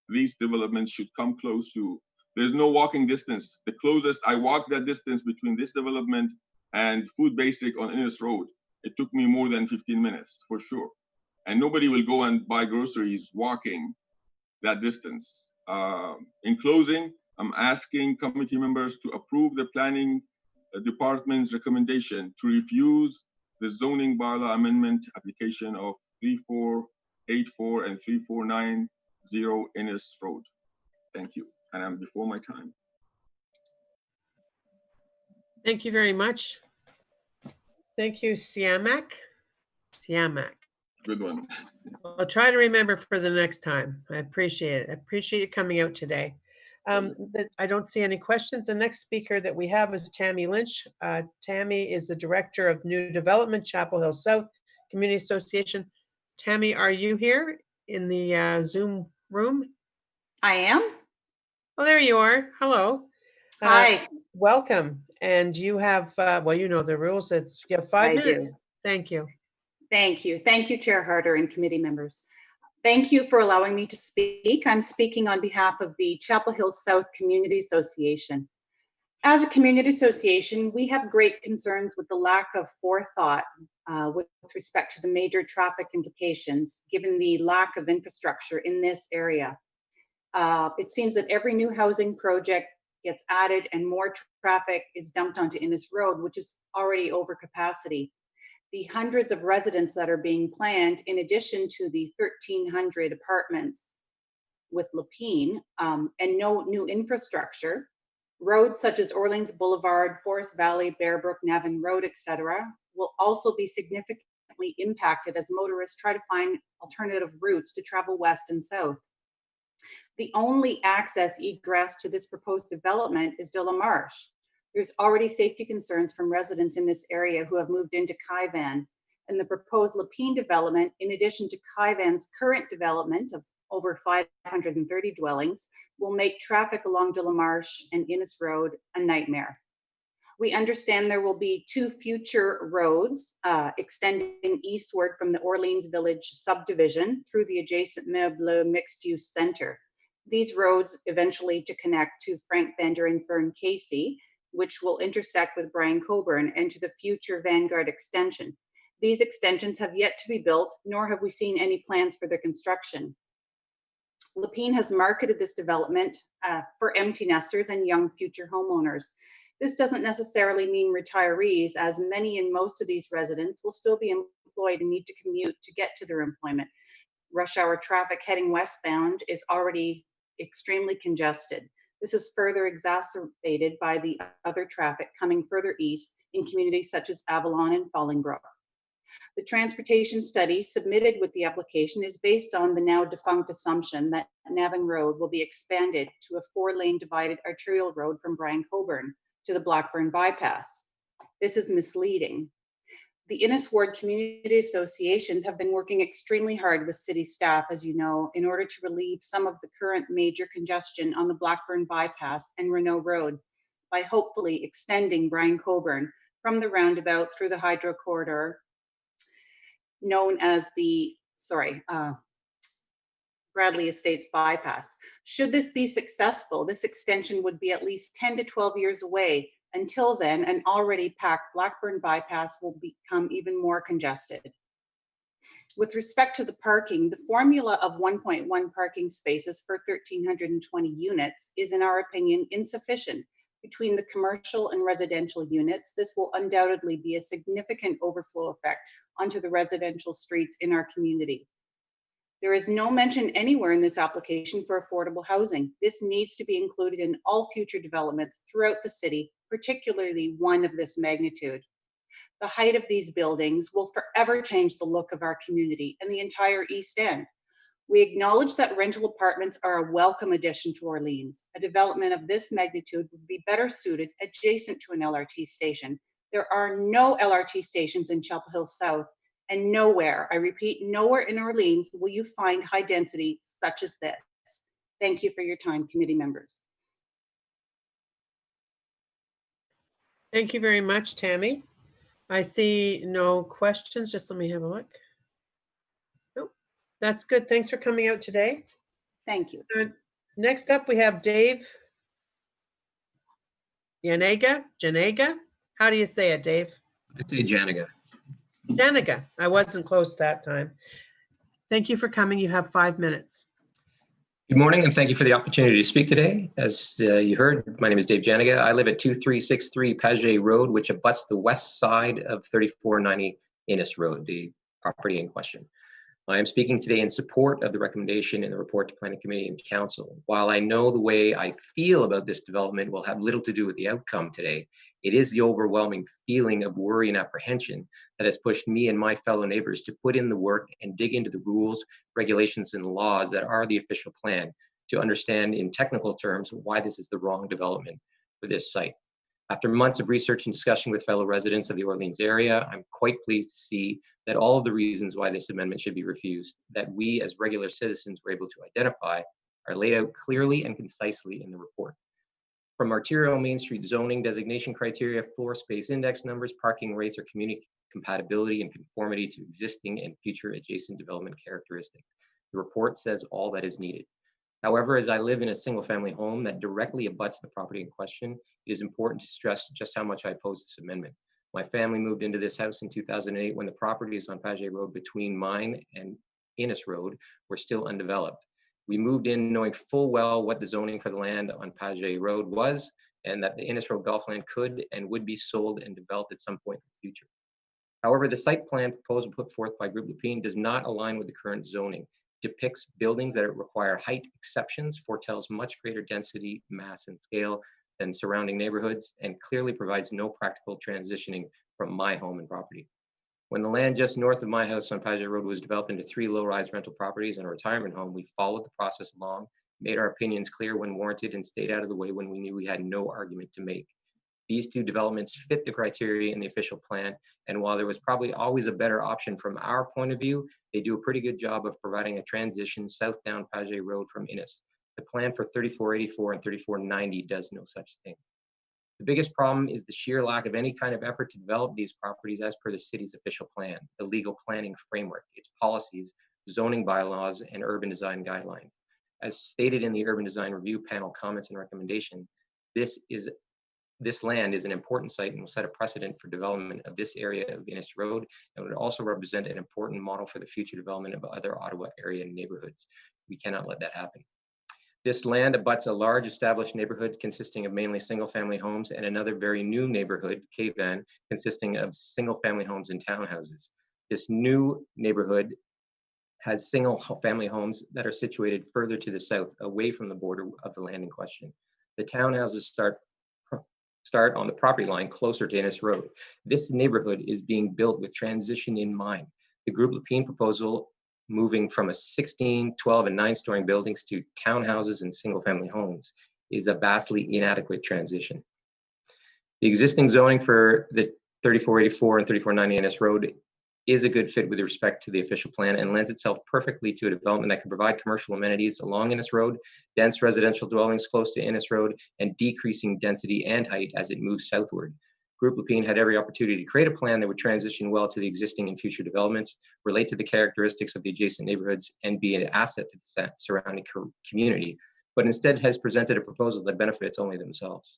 these developments should come close to. There's no walking distance. The closest, I walked that distance between this development and Food Basic on Innes Road. It took me more than 15 minutes for sure. And nobody will go and buy groceries walking that distance. In closing, I'm asking committee members to approve the planning department's recommendation to refuse the zoning bylaw amendment application of 3484 and 3490 Innes Road. Thank you. And I'm before my time. Thank you very much. Thank you, Siamak. Siamak. Good one. I'll try to remember for the next time. I appreciate it. I appreciate you coming out today. I don't see any questions. The next speaker that we have is Tammy Lynch. Tammy is the Director of New Development, Chapel Hill South Community Association. Tammy, are you here in the Zoom room? I am. Oh, there you are. Hello. Hi. Welcome. And you have, well, you know the rules. You have 5 minutes. Thank you. Thank you. Thank you, Chair Harder and committee members. Thank you for allowing me to speak. I'm speaking on behalf of the Chapel Hill South Community Association. As a community association, we have great concerns with the lack of forethought with respect to the major traffic implications, given the lack of infrastructure in this area. It seems that every new housing project gets added and more traffic is dumped onto Innes Road, which is already over capacity. The hundreds of residents that are being planned, in addition to the 1,300 apartments with Lepine, and no new infrastructure, roads such as Orleans Boulevard, Forest Valley, Bearbrook, Navan Road, etc., will also be significantly impacted as motorists try to find alternative routes to travel west and south. The only access egress to this proposed development is De La Marche. There's already safety concerns from residents in this area who have moved into Kaivan, and the proposed Lepine development, in addition to Kaivan's current development of over 530 dwellings, will make traffic along De La Marche and Innes Road a nightmare. We understand there will be 2 future roads extending eastward from the Orleans Village subdivision through the adjacent Meuble mixed-use center. These roads eventually to connect to Frank Bender and Fern Casey, which will intersect with Brian Coburn, and to the future Vanguard extension. These extensions have yet to be built, nor have we seen any plans for their construction. Lepine has marketed this development for empty nesters and young future homeowners. This doesn't necessarily mean retirees, as many and most of these residents will still be employed and need to commute to get to their employment. Rush hour traffic heading westbound is already extremely congested. This is further exacerbated by the other traffic coming further east in communities such as Avalon and Fallingbrook. The transportation study submitted with the application is based on the now defunct assumption that Navan Road will be expanded to a 4-lane divided arterial road from Brian Coburn to the Blackburn bypass. This is misleading. The Innes Ward community associations have been working extremely hard with city staff, as you know, in order to relieve some of the current major congestion on the Blackburn bypass and Renault Road by hopefully extending Brian Coburn from the roundabout through the hydro corridor known as the, Bradley Estates bypass. Should this be successful, this extension would be at least 10 to 12 years away. Until then, an already packed Blackburn bypass will become even more congested. With respect to the parking, the formula of 1.1 parking spaces for 1,320 units is, in our opinion, insufficient. Between the commercial and residential units, this will undoubtedly be a significant overflow effect onto the residential streets in our community. There is no mention anywhere in this application for affordable housing. This needs to be included in all future developments throughout the city, particularly one of this magnitude. The height of these buildings will forever change the look of our community and the entire East End. We acknowledge that rental apartments are a welcome addition to Orleans. A development of this magnitude would be better suited adjacent to an LRT station. There are no LRT stations in Chapel Hill South, and nowhere, I repeat, nowhere in Orleans will you find high density such as this. Thank you for your time, committee members. Thank you very much, Tammy. I see no questions. Just let me have a look. Nope, that's good. Thanks for coming out today. Thank you. Next up, we have Dave Janega. How do you say it, Dave? I say Janiga. Janiga. I wasn't close that time. Thank you for coming. You have 5 minutes. Good morning, and thank you for the opportunity to speak today. As you heard, my name is Dave Janiga. I live at 2363 Paget Road, which abuts the west side of 3490 Innes Road, the property in question. I am speaking today in support of the recommendation in the report to Planning Committee and Council. While I know the way I feel about this development will have little to do with the outcome today, it is the overwhelming feeling of worry and apprehension that has pushed me and my fellow neighbors to put in the work and dig into the rules, regulations, and laws that are the official plan to understand in technical terms why this is the wrong development for this site. After months of research and discussion with fellow residents of the Orleans area, I'm quite pleased to see that all of the reasons why this amendment should be refused, that we as regular citizens were able to identify, are laid out clearly and concisely in the report. From arterial Main Street zoning, designation criteria, floor space index numbers, parking rates, or compatibility and conformity to existing and future adjacent development characteristics. The report says all that is needed. However, as I live in a single-family home that directly abuts the property in question, it is important to stress just how much I oppose this amendment. My family moved into this house in 2008 when the properties on Paget Road between mine and Innes Road were still undeveloped. We moved in knowing full well what the zoning for the land on Paget Road was, and that the Innes Road golf land could and would be sold and developed at some point in the future. However, the site plan proposal put forth by Groupe Lépine does not align with the current zoning. Depicts buildings that require height exceptions, foretells much greater density, mass, and scale than surrounding neighborhoods, and clearly provides no practical transitioning from my home and property. When the land just north of my house on Paget Road was developed into 3 low-rise rental properties and a retirement home, we followed the process along, made our opinions clear when warranted, and stayed out of the way when we knew we had no argument to make. These 2 developments fit the criteria in the official plan, and while there was probably always a better option from our point of view, they do a pretty good job of providing a transition south down Paget Road from Innes. The plan for 3484 and 3490 does no such thing. The biggest problem is the sheer lack of any kind of effort to develop these properties as per the city's official plan, the legal planning framework, its policies, zoning bylaws, and urban design guidelines. As stated in the Urban Design Review Panel comments and recommendation, this land is an important site and will set a precedent for development of this area of Innes Road, and would also represent an important model for the future development of other Ottawa area neighborhoods. We cannot let that happen. This land abuts a large established neighborhood consisting of mainly single-family homes and another very new neighborhood, Cavan, consisting of single-family homes and townhouses. This new neighborhood has single-family homes that are situated further to the south, away from the border of the land in question. The townhouses start on the property line closer to Innes Road. This neighborhood is being built with transition in mind. The Groupe Lépine proposal moving from a 16, 12, and 9-story buildings to townhouses and single-family homes is a vastly inadequate transition. The existing zoning for the 3484 and 3490 Innes Road is a good fit with respect to the official plan and lends itself perfectly to a development that can provide commercial amenities along Innes Road, dense residential dwellings close to Innes Road, and decreasing density and height as it moves southward. Groupe Lépine had every opportunity to create a plan that would transition well to the existing and future developments, relate to the characteristics of the adjacent neighborhoods, and be an asset to the surrounding community, but instead has presented a proposal that benefits only themselves.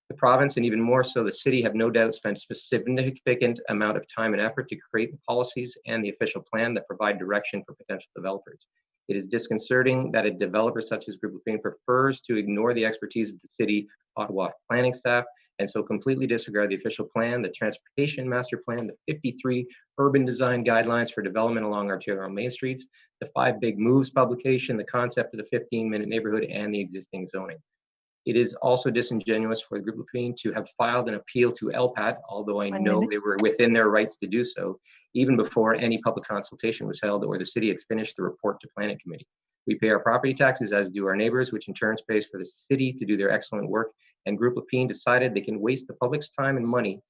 The province, and even more so the city, have no doubt spent a significant amount of time and effort to create the policies and the official plan that provide direction for potential developers. It is disconcerting that a developer such as Groupe Lépine prefers to ignore the expertise of the city Ottawa planning staff and so completely disregard the official plan, the transportation master plan, the 53 urban design guidelines for development along arterial main streets, the 5 Big Moves publication, the concept of the 15-minute neighborhood, and the existing zoning. It is also disingenuous for the Groupe Lépine to have filed an appeal to LPAT, although I know they were within their rights to do so, even before any public consultation was held or the city had finished the report to Planning Committee. We pay our property taxes, as do our neighbors, which in turn pays for the city to do their excellent work, and Groupe Lépine decided they can waste the public's time and money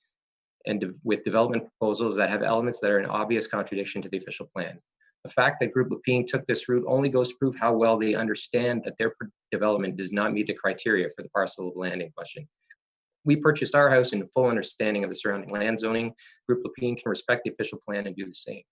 with development proposals that have elements that are in obvious contradiction to the official plan. The fact that Groupe Lépine took this route only goes to prove how well they understand that their development does not meet the criteria for the parcel of land in question. We purchased our house in full understanding of the surrounding land zoning. Groupe Lépine can respect the official plan and do the same.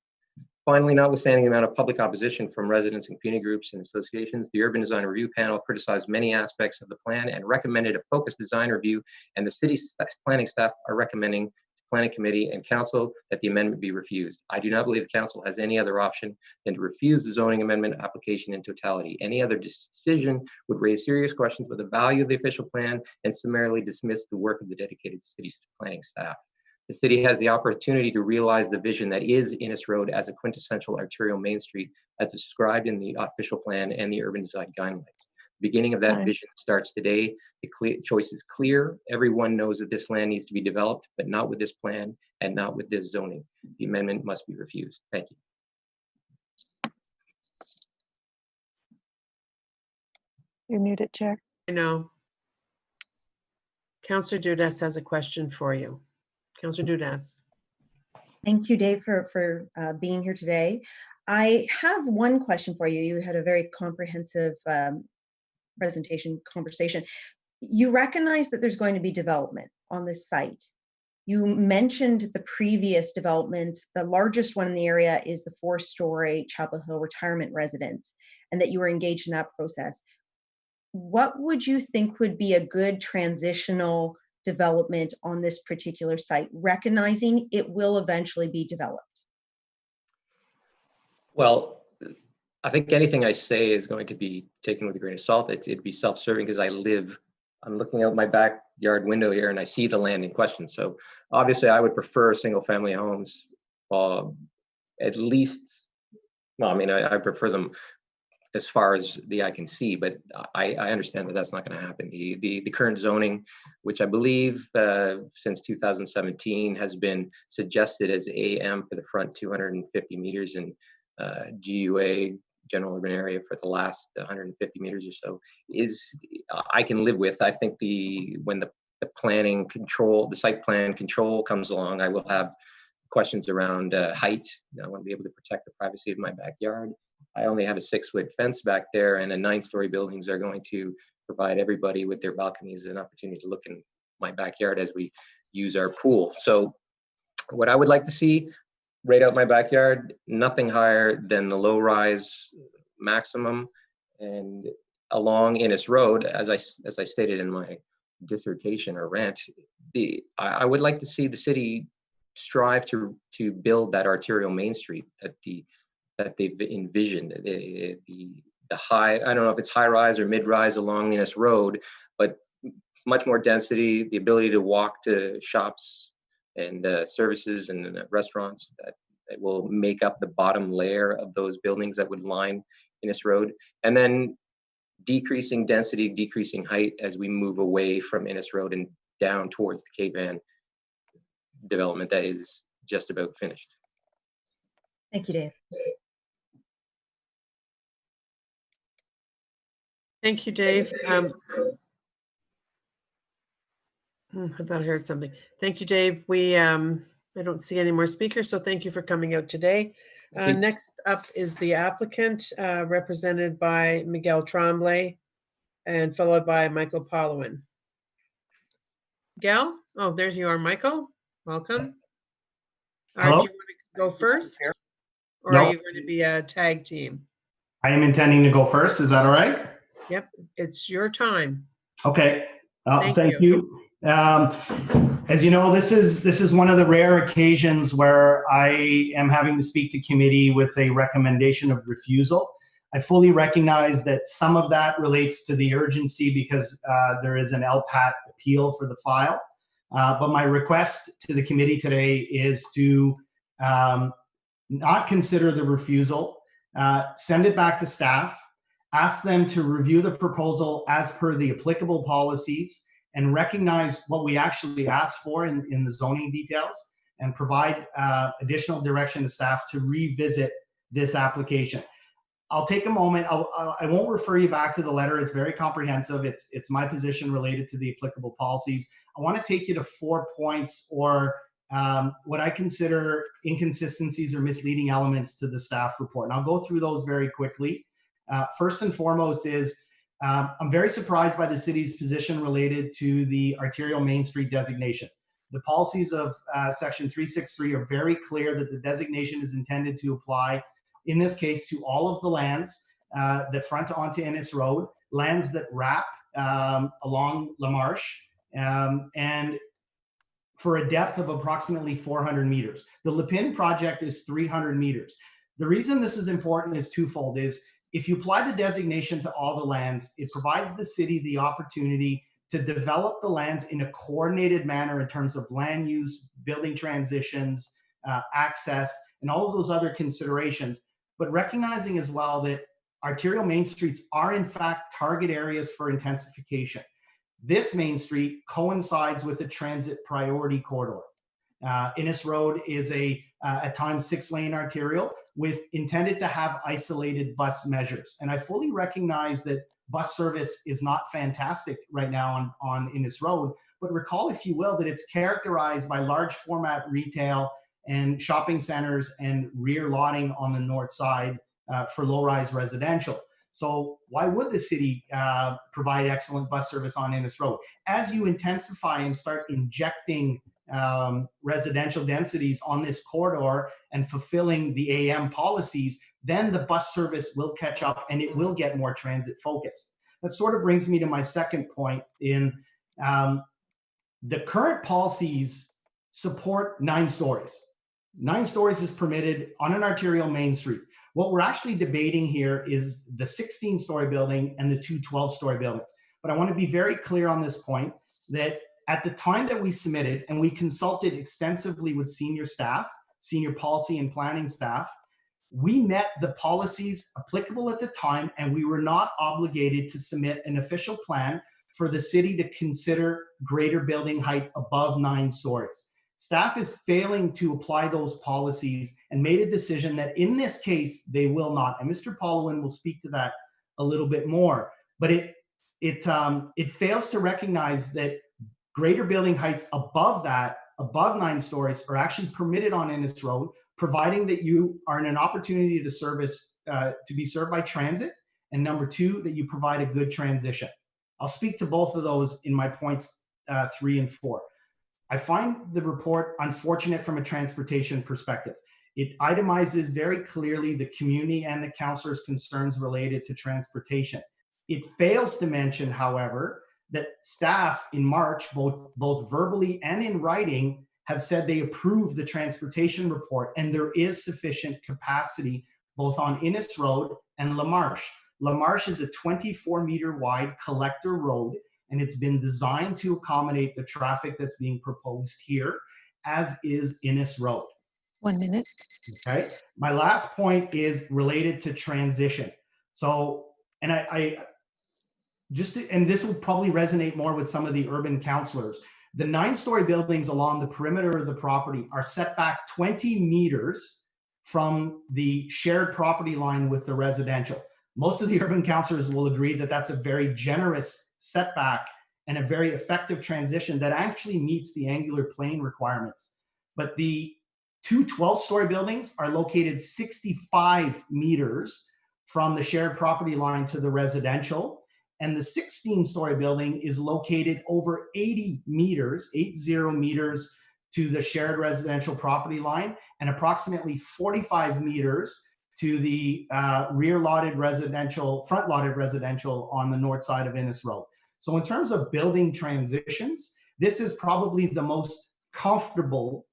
Finally, notwithstanding the amount of public opposition from residents and community groups and associations, the Urban Design Review Panel criticized many aspects of the plan and recommended a focused design review, and the city's planning staff are recommending to Planning Committee and Council that the amendment be refused. I do not believe the Council has any other option than to refuse the zoning amendment application in totality. Any other decision would raise serious questions about the value of the official plan and summarily dismiss the work of the dedicated city's planning staff. The city has the opportunity to realize the vision that is Innes Road as a quintessential arterial main street as described in the official plan and the urban design guidelines. The beginning of that vision starts today. The choice is clear. Everyone knows that this land needs to be developed, but not with this plan and not with this zoning. The amendment must be refused. Thank you. You're muted, Chair. I know. Councillor Dudas has a question for you. Councillor Dudas. Thank you, Dave, for being here today. I have one question for you. You had a very comprehensive conversation. You recognize that there's going to be development on this site. You mentioned the previous developments. The largest one in the area is the 4-story Chapel Hill retirement residence, and that you were engaged in that process. What would you think would be a good transitional development on this particular site, recognizing it will eventually be developed? Well, I think anything I say is going to be taken with a grain of salt. It'd be self-serving because I'm looking out my backyard window here and I see the land in question. So obviously I would prefer single family homes, at least, well, I mean, I prefer them as far as the eye can see, but I understand that that's not going to happen. The current zoning, which I believe since 2017 has been suggested as AM for the front 250 meters and GUA, general urban area, for the last 150 meters or so, I can live with. I think when the planning control, the site plan control comes along, I will have questions around height. I want to be able to protect the privacy of my backyard. I only have a 6-foot fence back there, and 9-story buildings are going to provide everybody with their balconies an opportunity to look in my backyard as we use our pool. So what I would like to see right out my backyard, nothing higher than the low-rise maximum. And along Innes Road, as I stated in my dissertation or rant, I would like to see the city strive to build that arterial main street that they've envisioned. The high, I don't know if it's high-rise or mid-rise along Innes Road, but much more density, the ability to walk to shops and services and restaurants that will make up the bottom layer of those buildings that would line Innes Road. And then decreasing density, decreasing height as we move away from Innes Road and down towards the Cape-Ann development that is just about finished. Thank you, Dave. Thank you, Dave. I thought I heard something. Thank you, Dave. I don't see any more speakers, so thank you for coming out today. Next up is the applicant, represented by Miguel Tremblay, and followed by Michael Paulowin. Miguel? Oh, there you are, Michael. Welcome. Hello? Do you want to go first? Or No. are you going to be a tag team? I am intending to go first. Is that all right? Yep, it's your time. Okay. Thank you. you. As you know, this is one of the rare occasions where I am having to speak to committee with a recommendation of refusal. I fully recognize that some of that relates to the urgency because there is an LPAT appeal for the file. But my request to the committee today is to not consider the refusal, send it back to staff, ask them to review the proposal as per the applicable policies and recognize what we actually asked for in the zoning details and provide additional direction to staff to revisit this application. I'll take a moment. I won't refer you back to the letter. It's very comprehensive. It's my position related to the applicable policies. I want to take you to 4 points or what I consider inconsistencies or misleading elements to the staff report. And I'll go through those very quickly. First and foremost is I'm very surprised by the city's position related to the arterial main street designation. The policies of section 363 are very clear that the designation is intended to apply, in this case, to all of the lands that front onto Innes Road, lands that wrap along La Marche, and for a depth of approximately 400 meters. The Lepin project is 300 meters. The reason this is important is twofold. If you apply the designation to all the lands, it provides the city the opportunity to develop the lands in a coordinated manner in terms of land use, building transitions, access, and all of those other considerations, but recognizing as well that arterial main streets are in fact target areas for intensification. This main street coincides with a transit priority corridor. Innes Road is at times 6-lane arterial with intended to have isolated bus measures. And I fully recognize that bus service is not fantastic right now on Innes Road, but recall, if you will, that it's characterized by large format retail and shopping centers and rear lotting on the north side for low-rise residential. So why would the city provide excellent bus service on Innes Road? As you intensify and start injecting residential densities on this corridor and fulfilling the AM policies, then the bus service will catch up and it will get more transit focused. That sort of brings me to my second point in the current policies support 9 stories. 9 stories is permitted on an arterial main street. What we're actually debating here is the 16-story building and the 2 12-story buildings. But I want to be very clear on this point that at the time that we submitted, and we consulted extensively with senior staff, senior policy and planning staff, we met the policies applicable at the time, and we were not obligated to submit an official plan for the city to consider greater building height above 9 stories. Staff is failing to apply those policies and made a decision that in this case, they will not. And Mr. Paulowin will speak to that a little bit more. But it fails to recognize that greater building heights above that, above 9 stories, are actually permitted on Innes Road, providing that you are in an opportunity to to be served by transit, and number 2, that you provide a good transition. I'll speak to both of those in my points 3 and 4. I find the report unfortunate from a transportation perspective. It itemizes very clearly the community and the councillors' concerns related to transportation. It fails to mention, however, that staff in March, both verbally and in writing, have said they approve the transportation report, and there is sufficient capacity both on Innes Road and Lamarche. Lamarche is a 24-meter wide collector road, and it's been designed to accommodate the traffic that's being proposed here, as is Innes Road. 1 minute. Okay. My last point is related to transition. So, and and this will probably resonate more with some of the urban councillors. The 9-story buildings along the perimeter of the property are set back 20 meters from the shared property line with the residential. Most of the urban councillors will agree that that's a very generous setback and a very effective transition that actually meets the angular plane requirements. But the 2 12-story buildings are located 65 meters from the shared property line to the residential, and the 16-story building is located over 80 meters to the shared residential property line, and approximately 45 meters to the front lotted residential on the north side of Innes Road. So in terms of building transitions, this is probably the most comfortable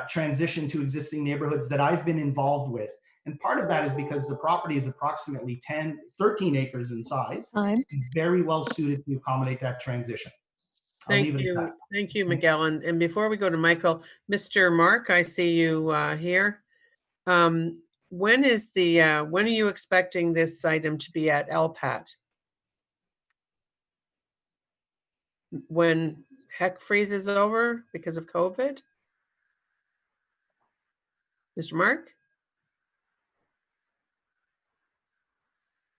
transition to existing neighborhoods that I've been involved with. And part of that is because the property is approximately 13 acres in size, very well suited to accommodate that transition. Thank you, Miguel. And before we go to Michael, Mr. Mark, I see you here. When are you expecting this item to be at LPAT? When heck freezes over because of COVID? Mr. Mark?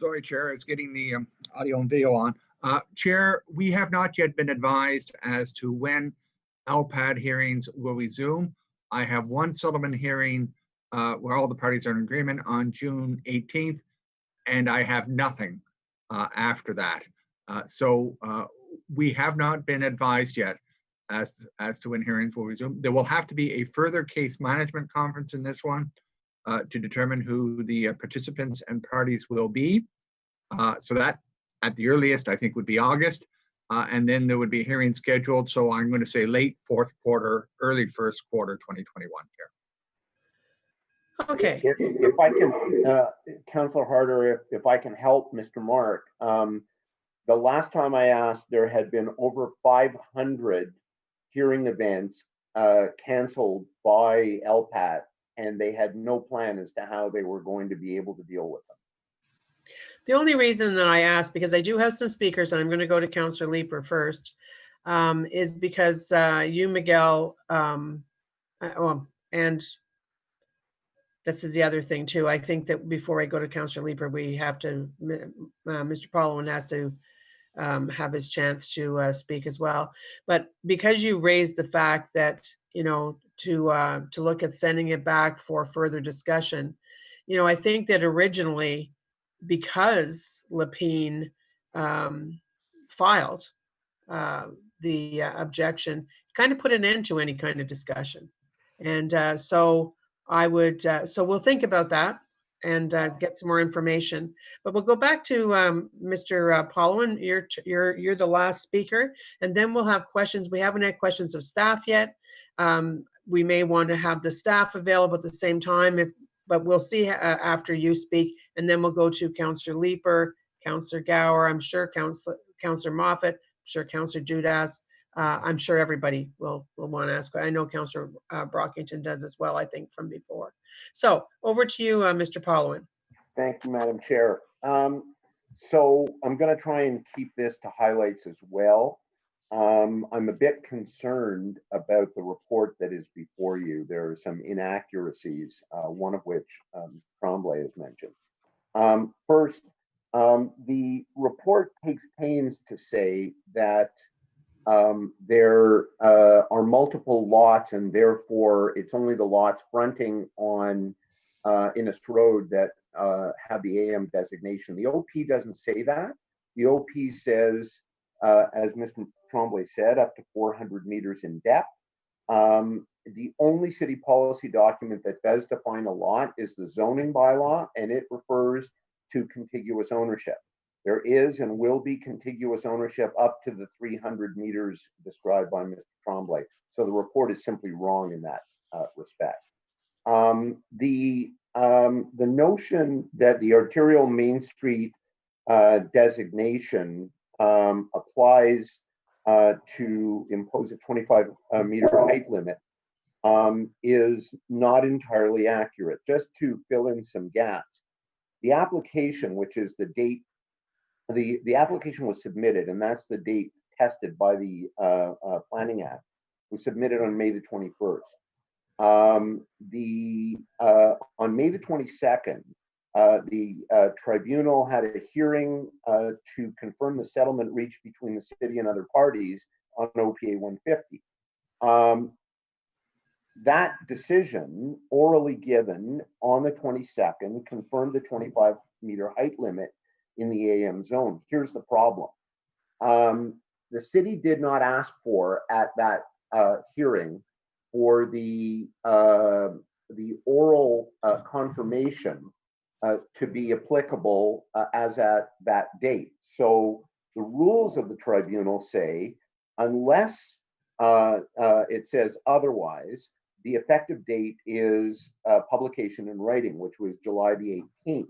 Sorry, Chair, it's getting the audio and video on. Chair, we have not yet been advised as to when LPAT hearings will resume. I have one settlement hearing where all the parties are in agreement on June 18th, and I have nothing after that. So we have not been advised yet as to when hearings will resume. There will have to be a further case management conference in this one to determine who the participants and parties will be. So that at the earliest, I think, would be August. And then there would be a hearing scheduled. So I'm going to say late fourth quarter, early first quarter 2021 here. Okay. If I can, Councillor Harder, if I can help Mr. Mark, the last time I asked, there had been over 500 hearing events canceled by LPAT, and they had no plan as to how they were going to be able to deal with them. The only reason that I asked, because I do have some speakers, and I'm going to go to Councillor Leeper first, is because you, Miguel, and this is the other thing too. I think that before I go to Councillor Leeper, we have to, Mr. Paulowin has to have his chance to speak as well. But because you raised the fact that, you know, to look at sending it back for further discussion, you know, I think that originally, because Lapine filed the objection, kind of put an end to any kind of discussion. And so I would, so we'll think about that and get some more information. But we'll go back to Mr. Paulin. You're the last speaker, and then we'll have questions. We haven't had questions of staff yet. We may want to have the staff available at the same time, but we'll see after you speak, and then we'll go to Councillor Leeper, Councillor Gower, I'm sure Councillor Moffat, I'm sure Councillor Judas. I'm sure everybody will want to ask. I know Councillor Brockington does as well, I think, from before. So over to you, Mr. Paulin. Thank you, Madam Chair. So I'm going to try and keep this to highlights as well. I'm a bit concerned about the report that is before you. There are some inaccuracies, one of which Mr. Tremblay has mentioned. First, the report takes pains to say that there are multiple lots, and therefore it's only the lots fronting on Innes Road that have the AM designation. The OP doesn't say that. The OP says, as Mr. Tremblay said, up to 400 meters in depth. The only city policy document that does define a lot is the zoning bylaw, and it refers to contiguous ownership. There is and will be contiguous ownership up to the 300 meters described by Mr. Tremblay. So the report is simply wrong in that respect. The notion that the arterial Main Street designation applies to impose a 25-meter height limit is not entirely accurate. Just to fill in some gaps, the application, which is the date, the application was submitted, and that's the date tested by the Planning Act, was submitted on May the 21st. On May the 22nd, the tribunal had a hearing to confirm the settlement reached between the city and other parties on OPA 150. That decision, orally given on the 22nd, confirmed the 25-meter height limit in the AM zone. Here's the problem. The city did not ask for, at that hearing, for the oral confirmation to be applicable as at that date. So the rules of the tribunal say, unless it says otherwise, the effective date is publication in writing, which was July the 18th.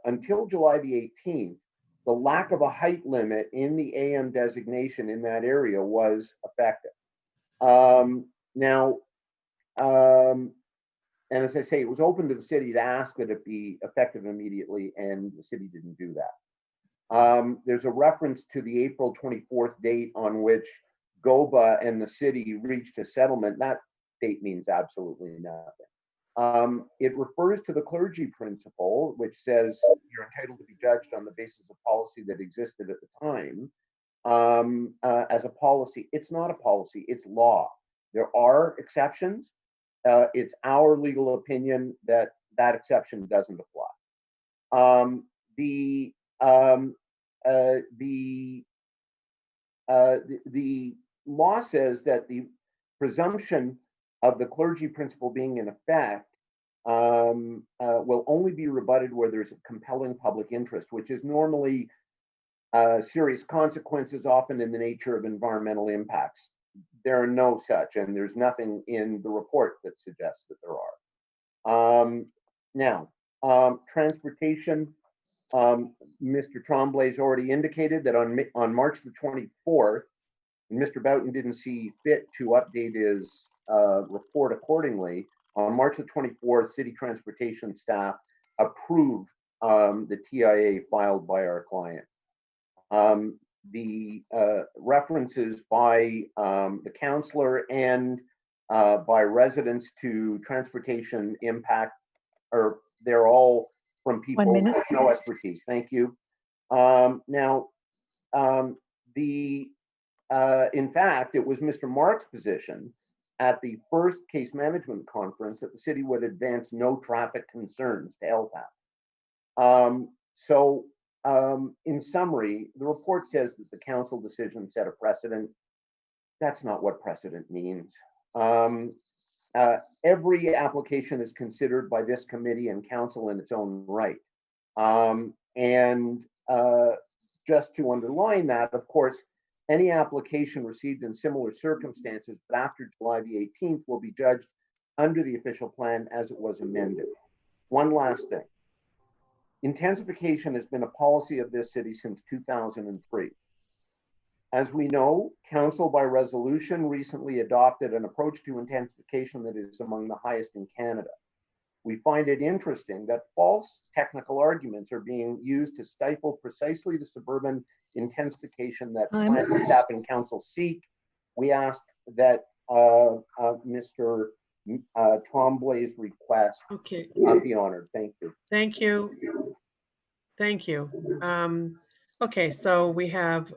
Until July the 18th, the lack of a height limit in the AM designation in that area was effective. And as I say, it was open to the city to ask that it be effective immediately, and the city didn't do that. There's a reference to the April 24th date on which GOBA and the city reached a settlement. That date means absolutely nothing. It refers to the clergy principle, which says you're entitled to be judged on the basis of policy that existed at the time as a policy. It's not a policy, it's law. There are exceptions. It's our legal opinion that that exception doesn't apply. The law says that the presumption of the clergy principle being in effect will only be rebutted where there's a compelling public interest, which is normally serious consequences, often in the nature of environmental impacts. There are no such, and there's nothing in the report that suggests that there are. Transportation. Mr. Tremblay's already indicated that on March the 24th, and Mr. Boughton didn't see fit to update his report accordingly. On March the 24th, city transportation staff approved the TIA filed by our client. The references by the councillor and by residents to transportation impact, they're all from people with no expertise. Thank you. In fact, it was Mr. Mark's position at the first case management conference that the city would advance no traffic concerns to LPAT. In summary, the report says that the council decision set a precedent. That's not what precedent means. Every application is considered by this committee and council in its own right. Just to underline that, of course, any application received in similar circumstances, but after July the 18th, will be judged under the official plan as it was amended. One last thing. Intensification has been a policy of this city since 2003. As we know, council by resolution recently adopted an approach to intensification that is among the highest in Canada. We find it interesting that false technical arguments are being used to stifle precisely the suburban intensification that planning staff and council seek. We ask that Mr. Tremblay's request be honored. Thank you. Thank you. Thank you. Okay, so we have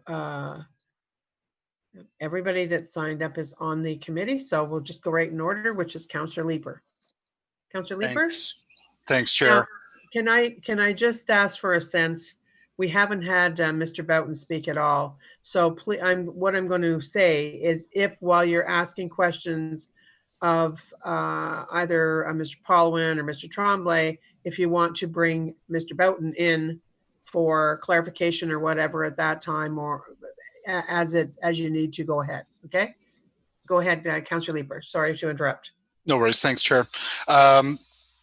everybody that signed up is on the committee, so we'll just go right in order, which is Councillor Leeper. Councillor Leeper? Thanks, Chair. Now, can I just ask for a sense? We haven't had Mr. Boughton speak at all. So please, what I'm going to say is, if while you're asking questions of either Mr. Paulwyn or Mr. Tremblay, if you want to bring Mr. Boughton in for clarification or whatever at that time, or as you need to, go ahead. Okay, go ahead, Councillor Leeper. Sorry to interrupt. No worries. Thanks, Chair.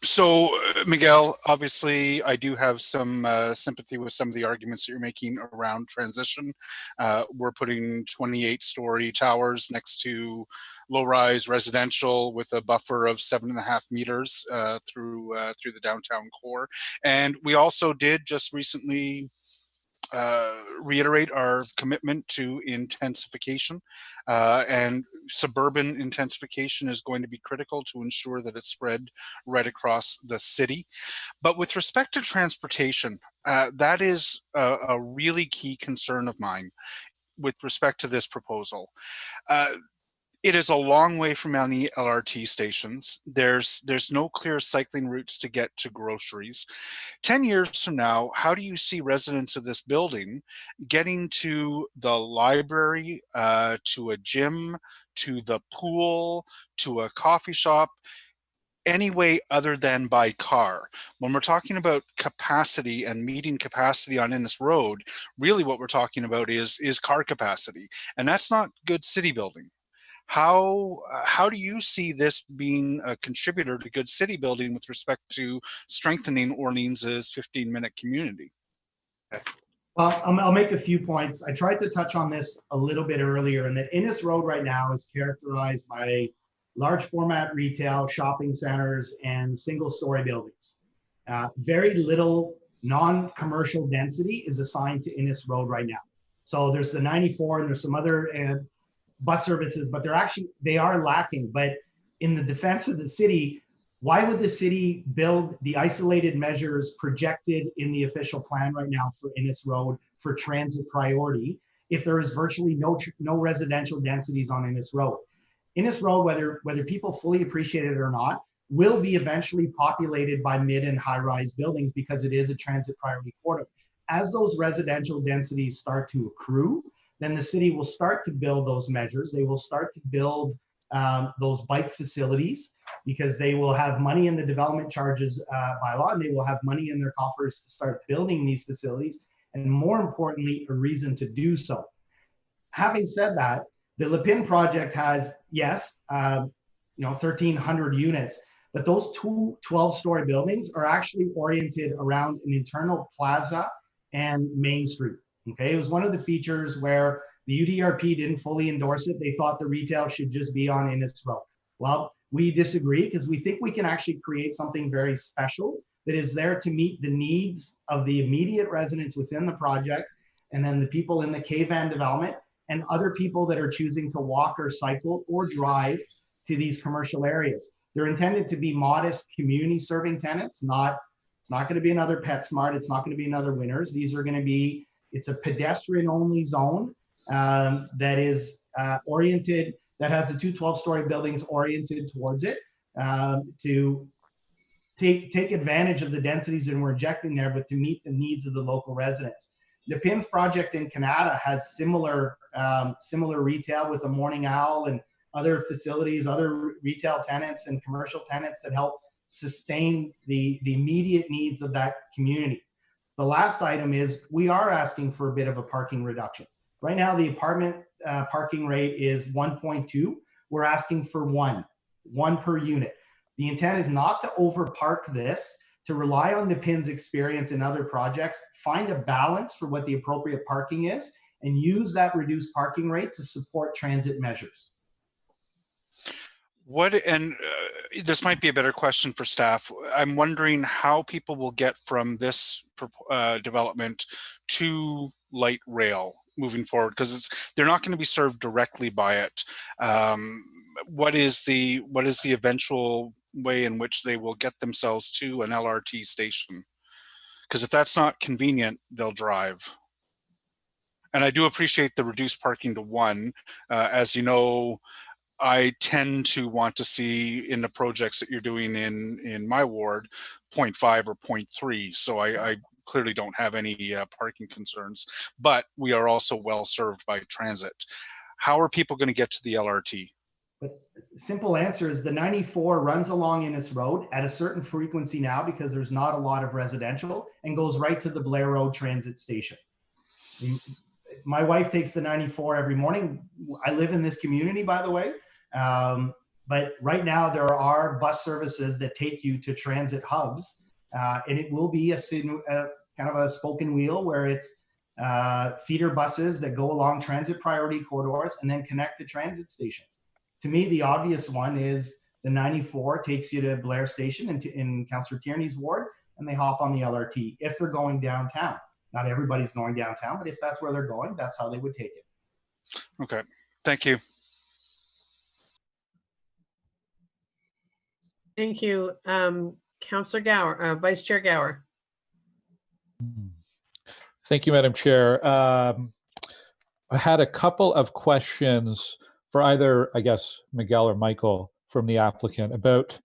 So, Miguel, obviously, I do have some sympathy with some of the arguments that you're making around transition. We're putting 28-story towers next to low-rise residential with a buffer of 7.5 meters through the downtown core. And we also did just recently reiterate our commitment to intensification, and suburban intensification is going to be critical to ensure that it's spread right across the city. But with respect to transportation, that is a really key concern of mine with respect to this proposal. It is a long way from any LRT stations. There's no clear cycling routes to get to groceries. 10 years from now, how do you see residents of this building getting to the library, to a gym, to the pool, to a coffee shop, any way other than by car? When we're talking about capacity and meeting capacity on Innes Road, really what we're talking about is car capacity, and that's not good city building. How do you see this being a contributor to good city building with respect to strengthening Orleans's 15-minute community? Well, I'll make a few points. I tried to touch on this a little bit earlier, and that Innes Road right now is characterized by large format retail, shopping centers, and single-story buildings. Very little non-commercial density is assigned to Innes Road right now. So there's the 94 and there's some other bus services, but they are lacking. But in the defense of the city, why would the city build the isolated measures projected in the official plan right now for Innes Road for transit priority if there is virtually no residential densities on Innes Road? Innes Road, whether people fully appreciate it or not, will be eventually populated by mid and high-rise buildings because it is a transit priority corridor. As those residential densities start to accrue, then the city will start to build those measures. They will start to build those bike facilities because they will have money in the development charges bylaw, and they will have money in their coffers to start building these facilities, and more importantly, a reason to do so. Having said that, the Lepine project has, yes, 1,300 units, but those two 12-story buildings are actually oriented around an internal plaza and Main Street. Okay, it was one of the features where the UDRP didn't fully endorse it. They thought the retail should just be on Innes Road. Well, we disagree because we think we can actually create something very special that is there to meet the needs of the immediate residents within the project, and then the people in the K-Van development and other people that are choosing to walk or cycle or drive to these commercial areas. They're intended to be modest community serving tenants. It's not going to be another PetSmart. It's not going to be another Winners. These are going to be, it's a pedestrian only zone that is oriented, that has the two 12-story buildings oriented towards it to take advantage of the densities that we're injecting there, but to meet the needs of the local residents. The PIMS project in Canada has similar retail with a Morning Owl and other facilities, other retail tenants and commercial tenants that help sustain the immediate needs of that community. The last item is we are asking for a bit of a parking reduction. Right now, the apartment parking rate is 1.2. We're asking for one per unit. The intent is not to overpark this, to rely on the PINS experience in other projects, find a balance for what the appropriate parking is, and use that reduced parking rate to support transit measures. This might be a better question for staff. I'm wondering how people will get from this development to light rail moving forward, because they're not going to be served directly by it. What is the eventual way in which they will get themselves to an LRT station? Because if that's not convenient, they'll drive. And I do appreciate the reduced parking to 1. As you know, I tend to want to see in the projects that you're doing in my ward 0.5 or 0.3. So I clearly don't have any parking concerns, but we are also well served by transit. How are people going to get to the LRT? But simple answer is the 94 runs along Innes Road at a certain frequency now because there's not a lot of residential, and goes right to the Blair Road Transit Station. My wife takes the 94 every morning. I live in this community, by the way. But right now there are bus services that take you to transit hubs, and it will be a kind of a spoken wheel where it's feeder buses that go along transit priority corridors and then connect to transit stations. To me, the obvious one is the 94 takes you to Blair Station in Councillor Tierney's ward, and they hop on the LRT if they're going downtown. Not everybody's going downtown, but if that's where they're going, that's how they would take it. Okay, thank you. Thank you. Councillor Gower, Vice Chair Gower. Thank you, Madam Chair. I had a couple of questions for either, I guess, Miguel or Michael from the applicant about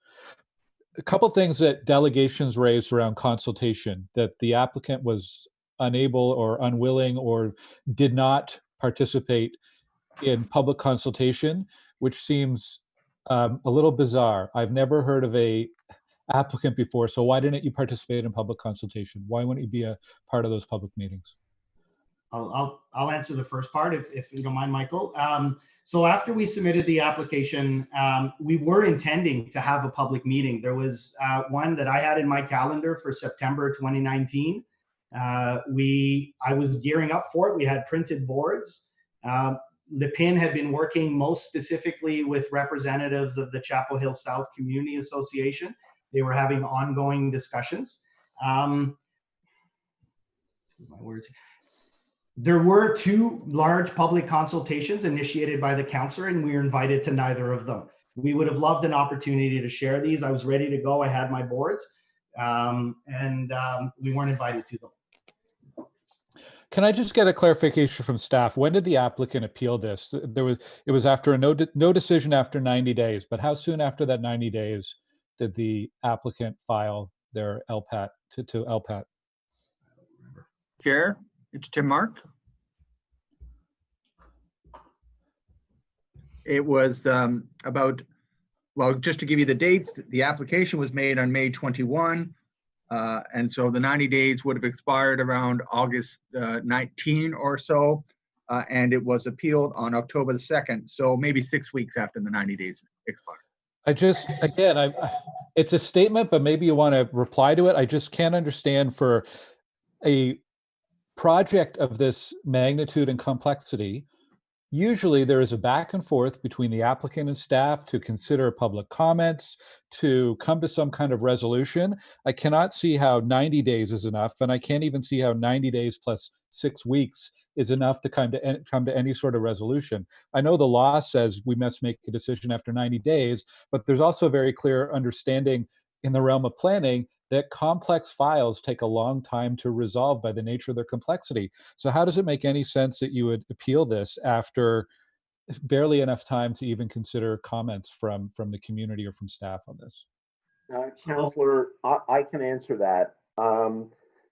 a couple things that delegations raised around consultation, that the applicant was unable or unwilling or did not participate in public consultation, which seems a little bizarre. I've never heard of a applicant before, so why didn't you participate in public consultation? Why wouldn't you be a part of those public meetings? I'll answer the first part if you don't mind, Michael. So after we submitted the application, we were intending to have a public meeting. There was one that I had in my calendar for September 2019. I was gearing up for it. We had printed boards. Le PIN had been working most specifically with representatives of the Chapel Hill South Community Association. They were having ongoing discussions. There were 2 large public consultations initiated by the councillor, and we were invited to neither of them. We would have loved an opportunity to share these. I was ready to go. I had my boards, and we weren't invited to them. Can I just get a clarification from staff? When did the applicant appeal this? It was after a no decision after 90 days, but how soon after that 90 days did the applicant file their LPAT to LPAT? Chair, it's Tim Mark. It was just to give you the dates, the application was made on May 21. And so the 90 days would have expired around August 19 or so. And it was appealed on October the 2nd. So maybe 6 weeks after the 90 days expired. It's a statement, but maybe you want to reply to it. I just can't understand for a project of this magnitude and complexity. Usually there is a back and forth between the applicant and staff to consider public comments, to come to some kind of resolution. I cannot see how 90 days is enough, and I can't even see how 90 days plus 6 weeks is enough to come to any sort of resolution. I know the law says we must make a decision after 90 days, but there's also a very clear understanding in the realm of planning that complex files take a long time to resolve by the nature of their complexity. So how does it make any sense that you would appeal this after barely enough time to even consider comments from the community or from staff on this? Counselor, I can answer that.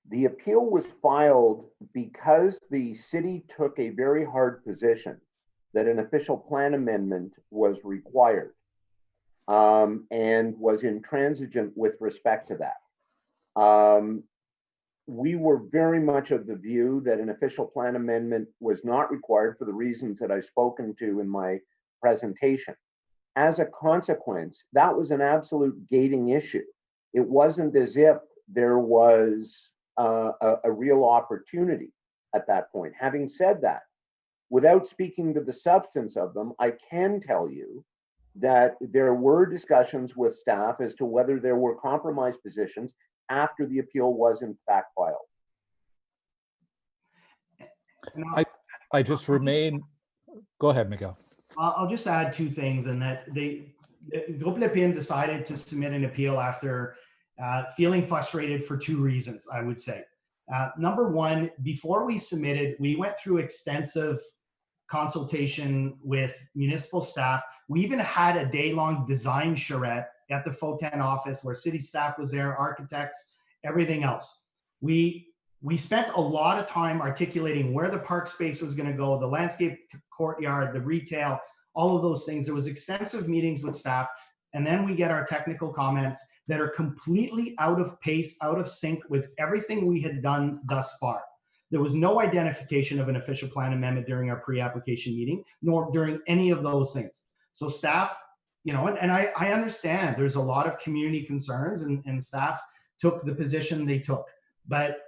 The appeal was filed because the city took a very hard position that an official plan amendment was required, and was intransigent with respect to that. We were very much of the view that an official plan amendment was not required for the reasons that I've spoken to in my presentation. As a consequence, that was an absolute gating issue. It wasn't as if there was a real opportunity at that point. Having said that, without speaking to the substance of them, I can tell you that there were discussions with staff as to whether there were compromise positions after the appeal was in fact filed. I just remain, go ahead, Miguel. I'll just add two things, and that Groupe Lépine decided to submit an appeal after feeling frustrated for two reasons, I would say. Number one, before we submitted, we went through extensive consultation with municipal staff. We even had a day-long design charrette at the FOTAN office where city staff was there, architects, everything else. We spent a lot of time articulating where the park space was going to go, the landscape courtyard, the retail, all of those things. There was extensive meetings with staff, and then we get our technical comments that are completely out of pace, out of sync with everything we had done thus far. There was no identification of an official plan amendment during our pre-application meeting, nor during any of those things. So staff, you know, and I understand there's a lot of community concerns, and staff took the position they took. But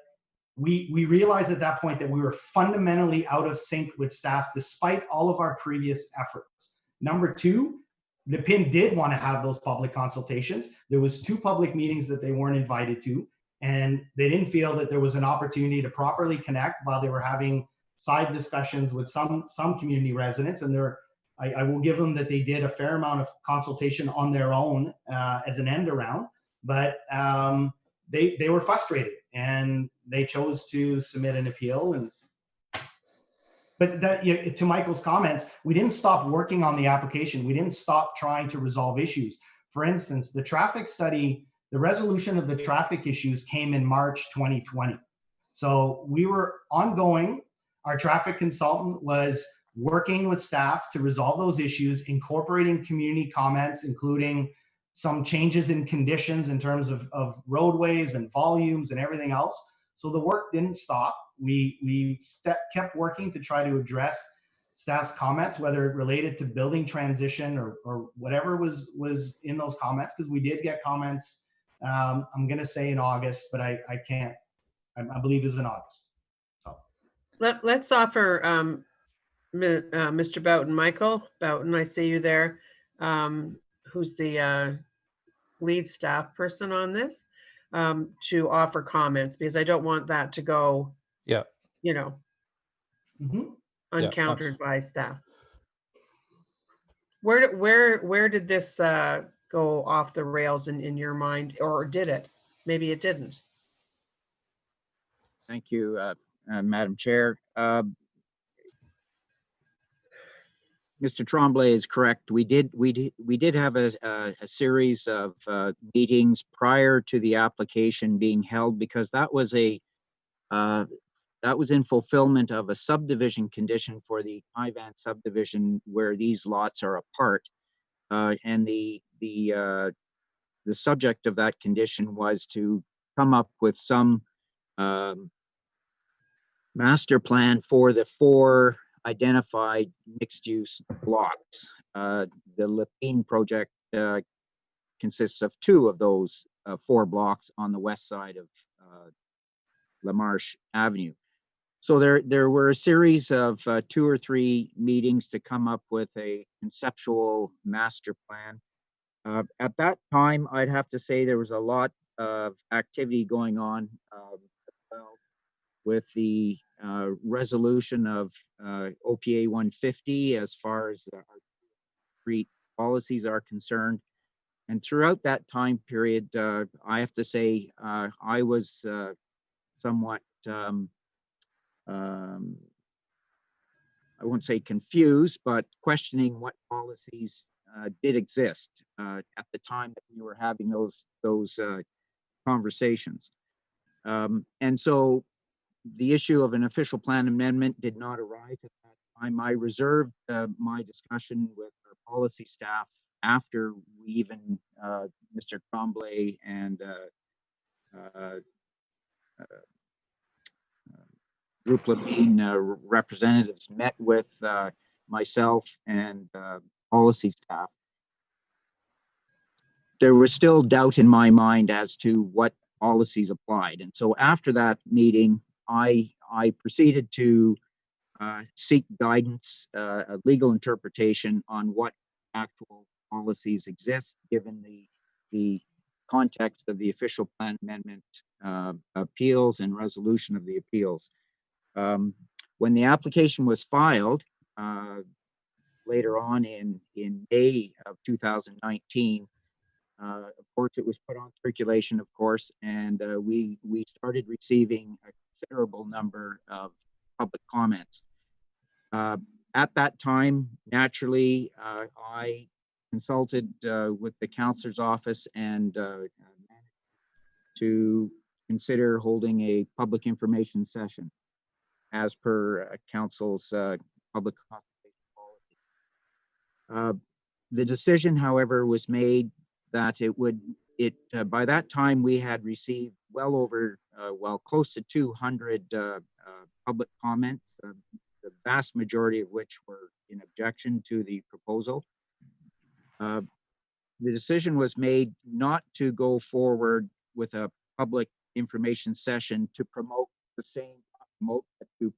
we realized at that point that we were fundamentally out of sync with staff despite all of our previous efforts. Number two, the PIN did want to have those public consultations. There was 2 public meetings that they weren't invited to, and they didn't feel that there was an opportunity to properly connect while they were having side discussions with some community residents. And I will give them that they did a fair amount of consultation on their own as an end around, but they were frustrated and they chose to submit an appeal. But that, you know, to Michael's comments, we didn't stop working on the application. We didn't stop trying to resolve issues. For instance, the traffic study, the resolution of the traffic issues came in March 2020. So we were ongoing. Our traffic consultant was working with staff to resolve those issues, incorporating community comments, including some changes in conditions in terms of roadways and volumes and everything else. So the work didn't stop. We kept working to try to address staff's comments, whether it related to building transition or whatever was in those comments, because we did get comments, I'm going to say in August, but I believe it was in August. So Let's offer Mr. Boughton, Michael Boughton, I see you there, who's the lead staff person on this, to offer comments, because I don't want that to go, you know, uncountered by staff. Where did this go off the rails in your mind, or did it? Maybe it didn't. Thank you, Madam Chair. Mr. Tremblay is correct. We did have a series of meetings prior to the application being held, because that was in fulfillment of a subdivision condition for the Ivan subdivision where these lots are apart, and the subject of that condition was to come up with some master plan for the 4 identified mixed-use blocks. The Lépine project consists of 2 of those 4 blocks on the west side of Lamarche Avenue. So there were a series of 2 or 3 meetings to come up with a conceptual master plan. At that time, I'd have to say there was a lot of activity going on with the resolution of OPA 150 as far as our street policies are concerned. And throughout that time period, I have to say I was somewhat, I won't say confused, but questioning what policies did exist. at the time that we were having those conversations. And so the issue of an official plan amendment did not arise at that time. I reserved my discussion with our policy staff after we even, Mr. Tremblay and Group Lapine representatives met with myself and policy staff. There was still doubt in my mind as to what policies applied. And so after that meeting, I proceeded to seek guidance, a legal interpretation on what actual policies exist, given the context of the official plan amendment appeals and resolution of the appeals. When the application was filed later on in May of 2019, of course, it was put on circulation, of course, and we started receiving a considerable number of public comments. At that time, naturally, I consulted with the counselor's office and to consider holding a public information session as per council's public consultation policy. The decision, however, was made that by that time we had received well over, close to 200 public comments, the vast majority of which were in objection to the proposal. The decision was made not to go forward with a public information session to to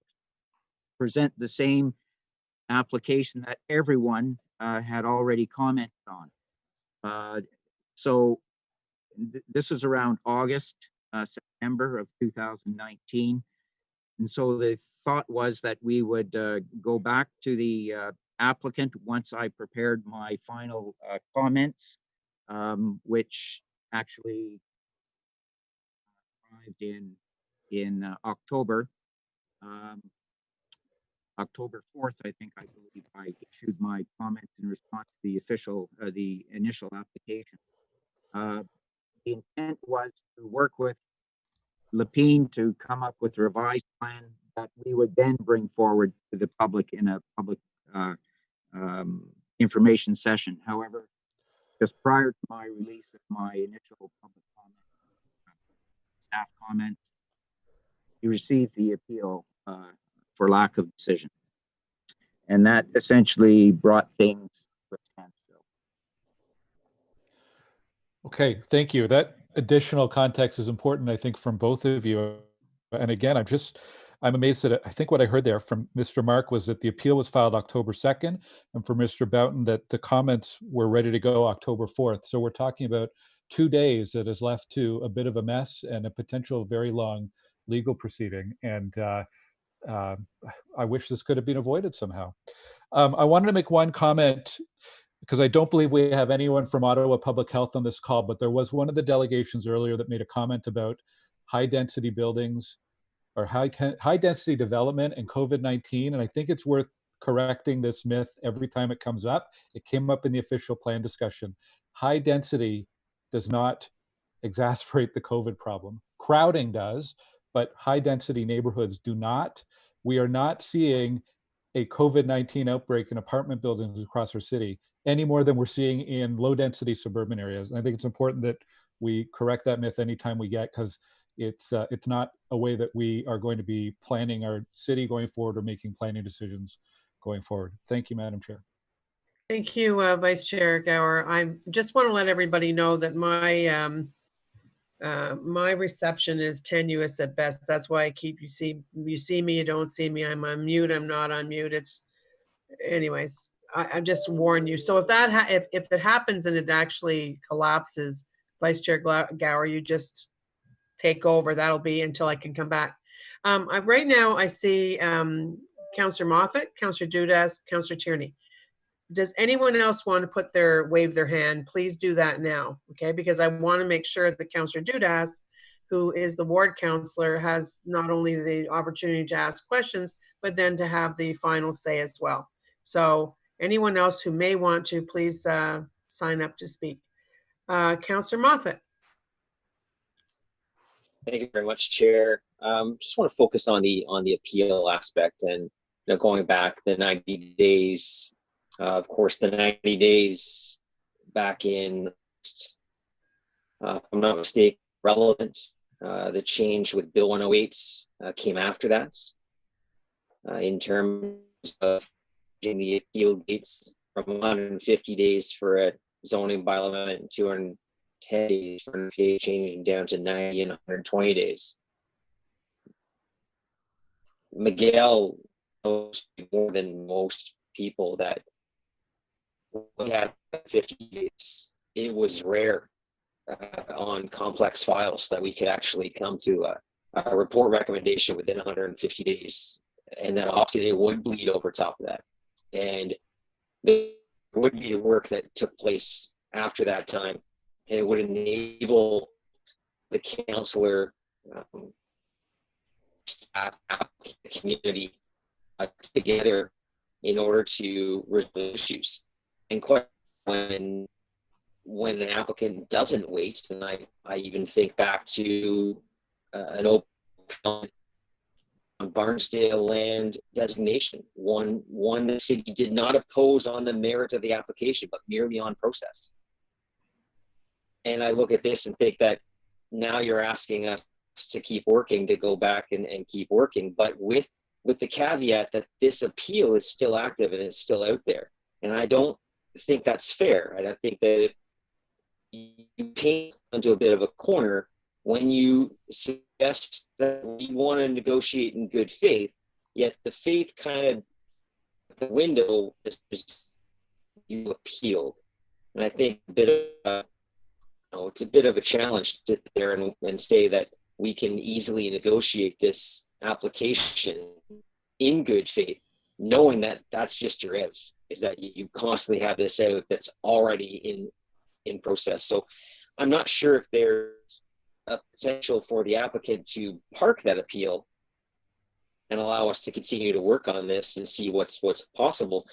present the same application that everyone had already commented on. So this was around August, September of 2019. And so the thought was that we would go back to the applicant once I prepared my final comments, which actually arrived in October. October 4th, I think, I believe I issued my comments in response to the initial application. The intent was to work with Lapine to come up with a revised plan that we would then bring forward to the public in a public information session. However, just prior to my release of my initial public staff comments, we received the appeal for lack of decision. And that essentially brought things to a standstill. Okay, thank you. That additional context is important, I think, from both of you. And again, I'm amazed that I think what I heard there from Mr. Mark was that the appeal was filed October 2nd, and for Mr. Boughton that the comments were ready to go October 4th. So we're talking about 2 days that is left to a bit of a mess and a potential very long legal proceeding. And I wish this could have been avoided somehow. I wanted to make one comment because I don't believe we have anyone from Ottawa Public Health on this call, but there was one of the delegations earlier that made a comment about high density buildings or high density development and COVID-19. And I think it's worth correcting this myth every time it comes up. It came up in the official plan discussion. High density does not exacerbate the COVID problem. Crowding does, but high density neighborhoods do not. We are not seeing a COVID-19 outbreak in apartment buildings across our city any more than we're seeing in low density suburban areas. And I think it's important that we correct that myth anytime we get, because it's not a way that we are going to be planning our city going forward or making planning decisions going forward. Thank you, Madam Chair. Thank you, Vice Chair Gower. I just want to let everybody know that my my reception is tenuous at best. That's why I keep, you see me, you don't see me. I'm on mute. I'm not on mute. It's, anyways, I just warn you. So if that if it happens and it actually collapses, Vice Chair Gower, you just take over. That'll be until I can come back. Right now I see Councillor Moffat, Councillor Dudas, Councillor Tierney. Does anyone else want to wave their hand? Please do that now, okay? Because I want to make sure that Councillor Dudas, who is the ward councillor, has not only the opportunity to ask questions, but then to have the final say as well. So anyone else who may want to, please sign up to speak. Councillor Moffat. Thank you very much, Chair. Just want to focus on the appeal aspect, and going back the 90 days. Of course, the 90 days back in, if I'm not mistaken, relevant. The change with Bill 108 came after that. In terms of changing the appeal dates from 150 days for a zoning bylaw amendment and 210 days for an appeal, changing down to 90 and 120 days. Miguel knows more than most people that we had 50 days. It was rare on complex files that we could actually come to a report recommendation within 150 days, and that often it would bleed over top of that. And there would be work that took place after that time, and it would enable the councillor, staff, community together in order to resolve issues. And quite when an applicant doesn't wait, and I even think back to an open on Barnsdale land designation, one the city did not oppose on the merit of the application, but merely on process. And I look at this and think that now you're asking us to keep working, to go back and keep working, but with the caveat that this appeal is still active and it's still out there. And I don't think that's fair. And I think that you paint into a bit of a corner when you suggest that we want to negotiate in good faith, yet the faith kind of the window is you appealed. And I think a bit of it's a bit of a challenge to sit there and say that we can easily negotiate this application in good faith, knowing that that's just your out, is that you constantly have this out that's already in process. So I'm not sure if there's a potential for the applicant to park that appeal and allow us to continue to work on this and see what's possible.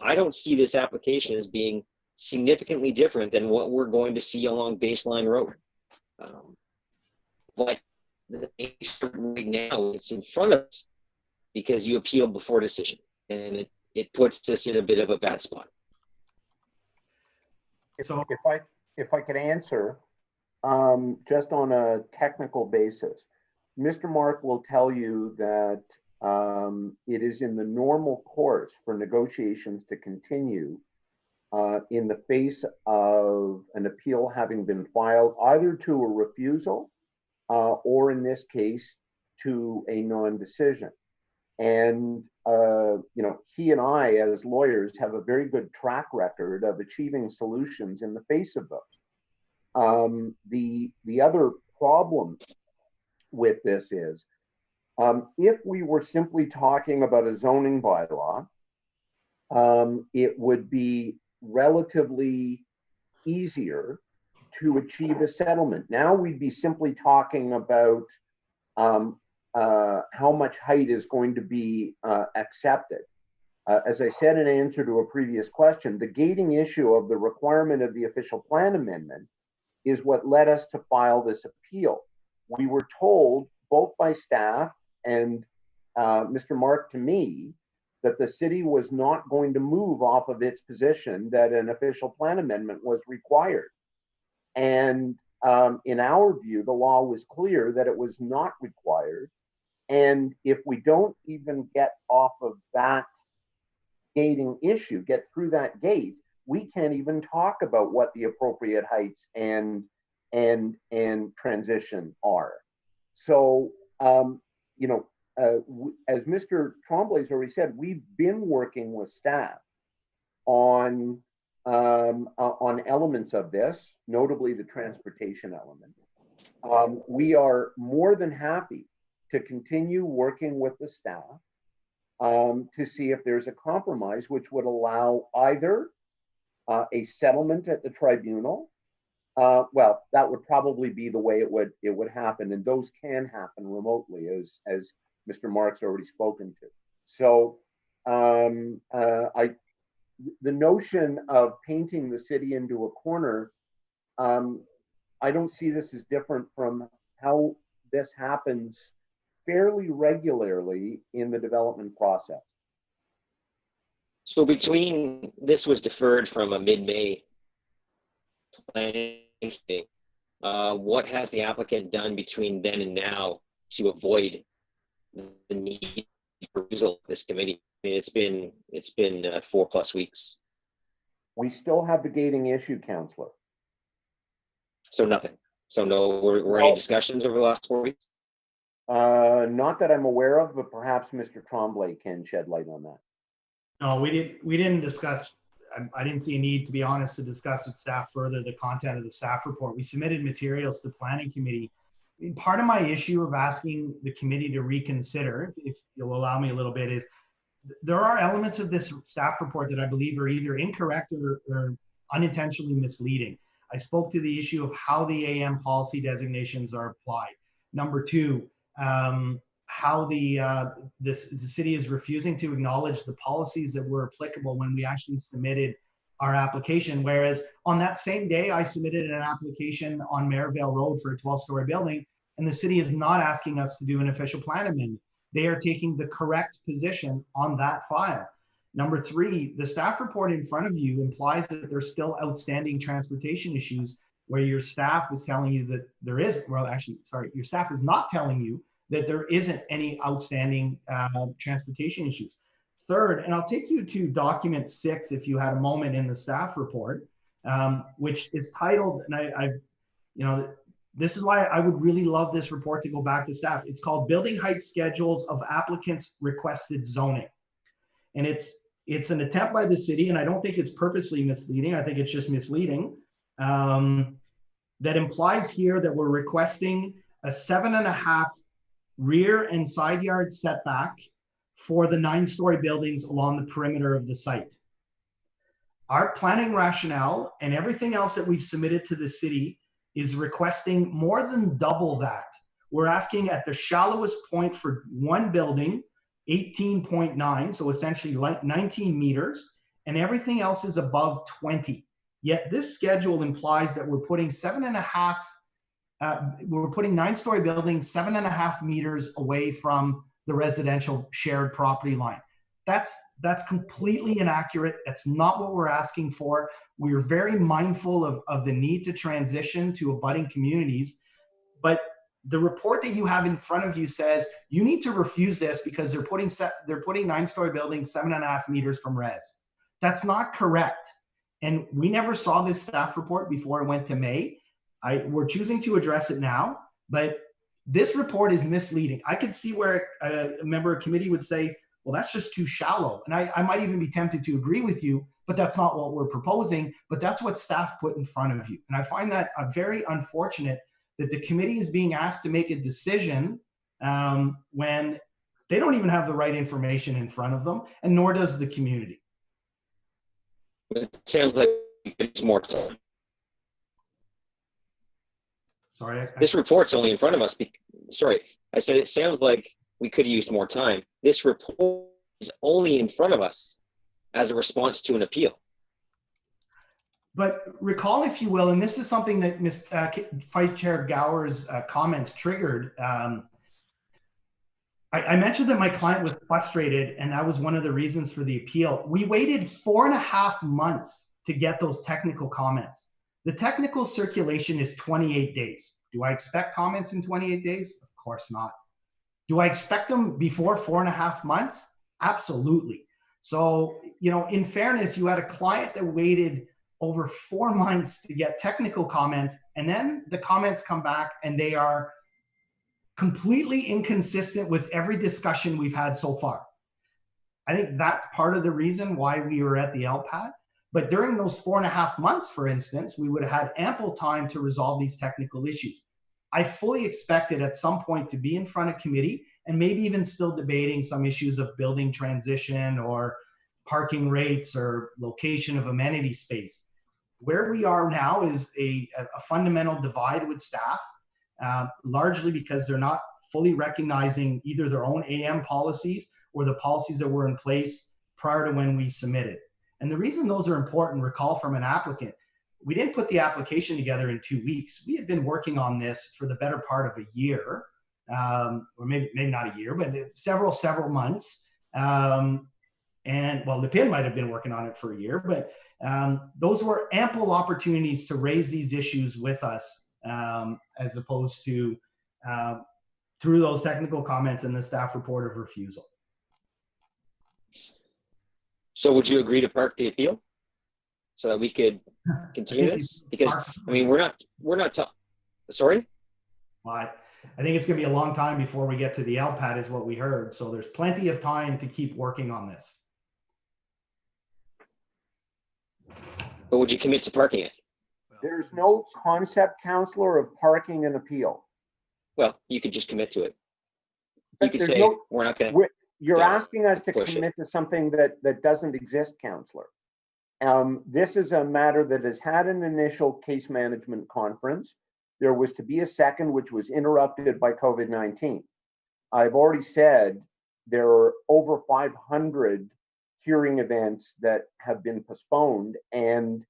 I don't see this application as being significantly different than what we're going to see along Baseline Road. But the issue right now is in front of us because you appealed before decision, and it puts us in a bit of a bad spot. So if I could answer, just on a technical basis, Mr. Mark will tell you that it is in the normal course for negotiations to continue in the face of an appeal having been filed either to a refusal or in this case to a non-decision. And he and I as lawyers have a very good track record of achieving solutions in the face of those. The other problem with this is if we were simply talking about a zoning bylaw, it would be relatively easier to achieve a settlement. Now we'd be simply talking about how much height is going to be accepted. As I said in answer to a previous question, the gating issue of the requirement of the official plan amendment is what led us to file this appeal. We were told both by staff and Mr. Mark to me that the city was not going to move off of its position that an official plan amendment was required. And in our view, the law was clear that it was not required. And if we don't even get off of that gating issue, get through that gate, we can't even talk about what the appropriate heights and transition are. So, as Mr. Tremblay's already said, we've been working with staff on elements of this, notably the transportation element. We are more than happy to continue working with the staff to see if there's a compromise which would allow either a settlement at the tribunal. Well, that would probably be the way it would happen, and those can happen remotely, as Mr. Mark's already spoken to. So the notion of painting the city into a corner, I don't see this as different from how this happens fairly regularly in the development process. So between, this was deferred from a mid-May planning meeting. What has the applicant done between then and now to avoid the need for refusal of this committee? I mean, it's been 4+ weeks. We still have the gating issue, Councillor. So nothing. So no, were any discussions over the last 4 weeks? Not that I'm aware of, but perhaps Mr. Tremblay can shed light on that. No, we didn't discuss. I didn't see a need, to be honest, to discuss with staff further the content of the staff report. We submitted materials to planning committee. Part of my issue of asking the committee to reconsider, if you'll allow me a little bit, is there are elements of this staff report that I believe are either incorrect or unintentionally misleading. I spoke to the issue of how the AM policy designations are applied. Number two, how the city is refusing to acknowledge the policies that were applicable when we actually submitted our application. Whereas on that same day, I submitted an application on Merivale Road for a 12-story building, and the city is not asking us to do an official plan amendment. They are taking the correct position on that file. Number three, the staff report in front of you implies that there's still outstanding transportation issues where your staff is telling you that there is, well, actually, sorry, your staff is not telling you that there isn't any outstanding transportation issues. Third, and I'll take you to document 6 if you had a moment in the staff report, which is titled, and this is why I would really love this report to go back to staff. It's called Building Height Schedules of Applicants Requested Zoning. And it's an attempt by the city, and I don't think it's purposely misleading. I think it's just misleading. That implies here that we're requesting a 7.5 rear and side yard setback for the 9-story buildings along the perimeter of the site. Our planning rationale and everything else that we've submitted to the city is requesting more than double that. We're asking at the shallowest point for one building, 18.9, so essentially like 19 meters, and everything else is above 20. Yet this schedule implies that we're putting 9-story buildings 7.5 meters away from the residential shared property line. That's completely inaccurate. That's not what we're asking for. We're very mindful of the need to transition to abutting communities, but the report that you have in front of you says you need to refuse this because they're putting 9-story buildings 7.5 meters from res. That's not correct. And we never saw this staff report before it went to May. We're choosing to address it now, but this report is misleading. I could see where a member of committee would say, well, that's just too shallow. And I might even be tempted to agree with you, but that's not what we're proposing, but that's what staff put in front of you. And I find that very unfortunate that the committee is being asked to make a decision when they don't even have the right information in front of them, and nor does the community. It sounds like it's more time. Sorry. This report's only in front of us. Sorry, I said it sounds like we could have used more time. This report is only in front of us as a response to an appeal. But recall, if you will, and this is something that Vice Chair Gower's comments triggered. I mentioned that my client was frustrated, and that was one of the reasons for the appeal. We waited 4.5 months to get those technical comments. The technical circulation is 28 days. Do I expect comments in 28 days? Of course not. Do I expect them before 4.5 months? Absolutely. So, in fairness, you had a client that waited over 4 months to get technical comments, and then the comments come back and they are completely inconsistent with every discussion we've had so far. I think that's part of the reason why we were at the LPAT. But during those 4.5 months, for instance, we would have had ample time to resolve these technical issues. I fully expected at some point to be in front of committee and maybe even still debating some issues of building transition or parking rates or location of amenity space. Where we are now is a fundamental divide with staff, largely because they're not fully recognizing either their own AM policies or the policies that were in place prior to when we submitted. And the reason those are important, recall from an applicant, we didn't put the application together in 2 weeks. We had been working on this for the better part of a year, or maybe not a year, but several months. And well, Le Pin might have been working on it for a year, but those were ample opportunities to raise these issues with us, as opposed to through those technical comments in the staff report of refusal. So would you agree to park the appeal so that we could continue this? Because I mean, we're not talking. Sorry. Well, I think it's going to be a long time before we get to the LPAT, is what we heard. So there's plenty of time to keep working on this. But would you commit to parking it? There's no concept, Councillor, of parking an appeal. Well, you could just commit to it. You But could there's say, no- we're not going to. You're asking us to push it. commit to something that doesn't exist, Councillor. This is a matter that has had an initial case management conference. There was to be a second, which was interrupted by COVID-19. I've already said there are over 500 hearing events that have been postponed, and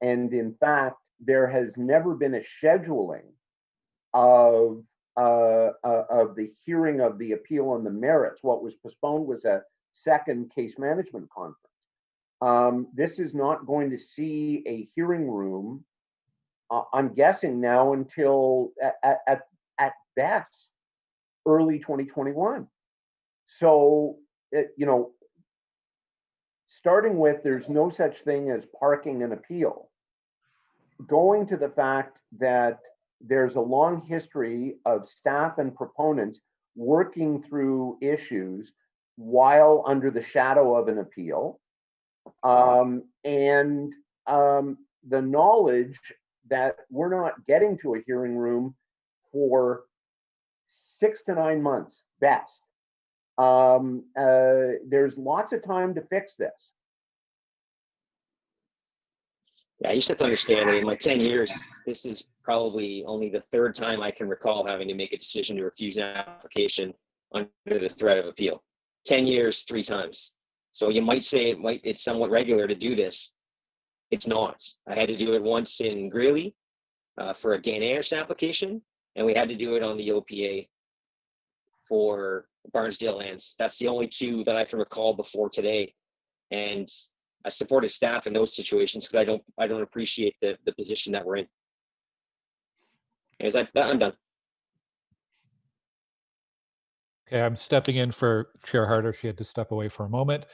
in fact, there has never been a scheduling of the hearing of the appeal on the merits. What was postponed was a second case management conference. This is not going to see a hearing room, I'm guessing now, until at best early 2021. So, starting with, there's no such thing as parking an appeal. Going to the fact that there's a long history of staff and proponents working through issues while under the shadow of an appeal, and the knowledge that we're not getting to a hearing room for 6 to 9 months best. There's lots of time to fix this. Yeah, you just have to understand that in my 10 years, this is probably only the third time I can recall having to make a decision to refuse an application under the threat of appeal. 10 years, 3 times. So you might say it's somewhat regular to do this. It's not. I had to do it once in Greeley for a Dan Anderson application, and we had to do it on the OPA for Barnesdale lands. That's the only 2 that I can recall before today. And I supported staff in those situations because I don't appreciate the position that we're in. Anyways, I'm done. Okay, I'm stepping in for Chair Harder. She had to step away for a moment.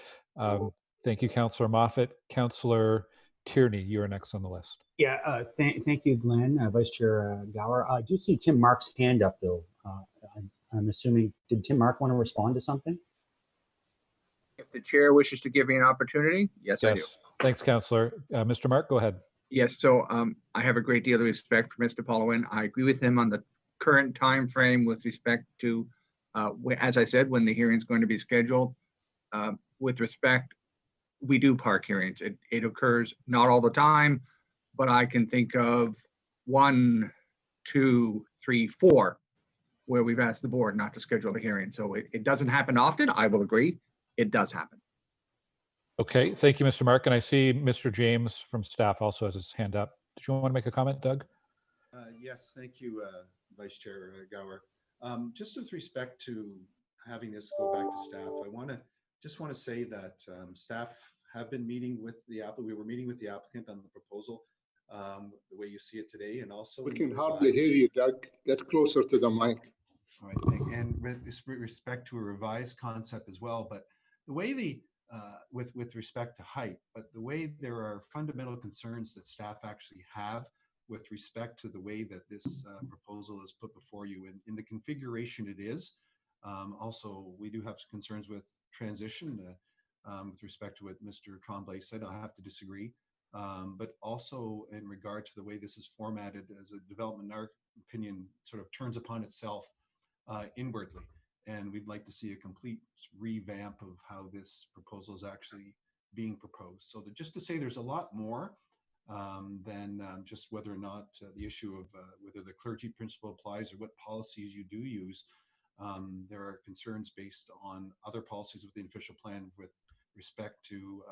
Thank you, Councillor Moffat. Councillor Tierney, you are next on the list. Yeah, thank you, Glenn. Vice Chair Gower. I do see Tim Mark's hand up, though. I'm assuming, did Tim Mark want to respond to something? If the chair wishes to give me an opportunity, yes, I do. Thanks, Councillor. Mr. Mark, go ahead. Yes, so I have a great deal of respect for Mr. Pollowin. I agree with him on the current time frame with respect to, as I said, when the hearing is going to be scheduled. With respect, we do park hearings. It occurs not all the time, but I can think of 1, 2, 3, 4 where we've asked the board not to schedule the hearing. So it doesn't happen often. I will agree. It does happen. Okay, thank you, Mr. Mark. And I see Mr. James from staff also has his hand up. Did you want to make a comment, Doug? Yes, thank you, Vice Chair Gower. Just with respect to having this go back to staff, I just want to say that staff have been meeting with the applicant. We were meeting with the applicant on the proposal, the way you see it today, and also we can hardly hear you, Doug. Get closer to the mic. All right, and with respect to a revised concept as well, but the way with respect to height, but the way there are fundamental concerns that staff actually have with respect to the way that this proposal is put before you in the configuration it is. Also, we do have concerns with transition with respect to what Mr. Tremblay said. I have to disagree. But also in regard to the way this is formatted as a development, in our opinion, sort of turns upon itself inwardly. And we'd like to see a complete revamp of how this proposal is actually being proposed. So just to say there's a lot more than just whether or not the issue of whether the clergy principle applies or what policies you do use. There are concerns based on other policies within the official plan with respect to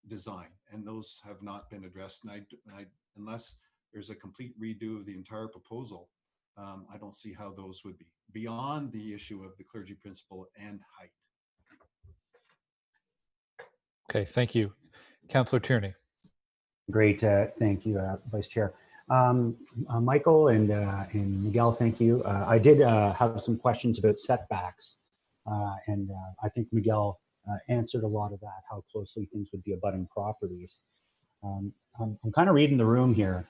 design, and those have not been addressed. And unless there's a complete redo of the entire proposal, I don't see how those would be beyond the issue of the clergy principle and height. Okay, thank you. Councillor Tierney. Great, thank you, Vice Chair. Michael and Miguel, thank you. I did have some questions about setbacks, and I think Miguel answered a lot of that, how closely things would be abutting properties. I'm kind of reading the room here,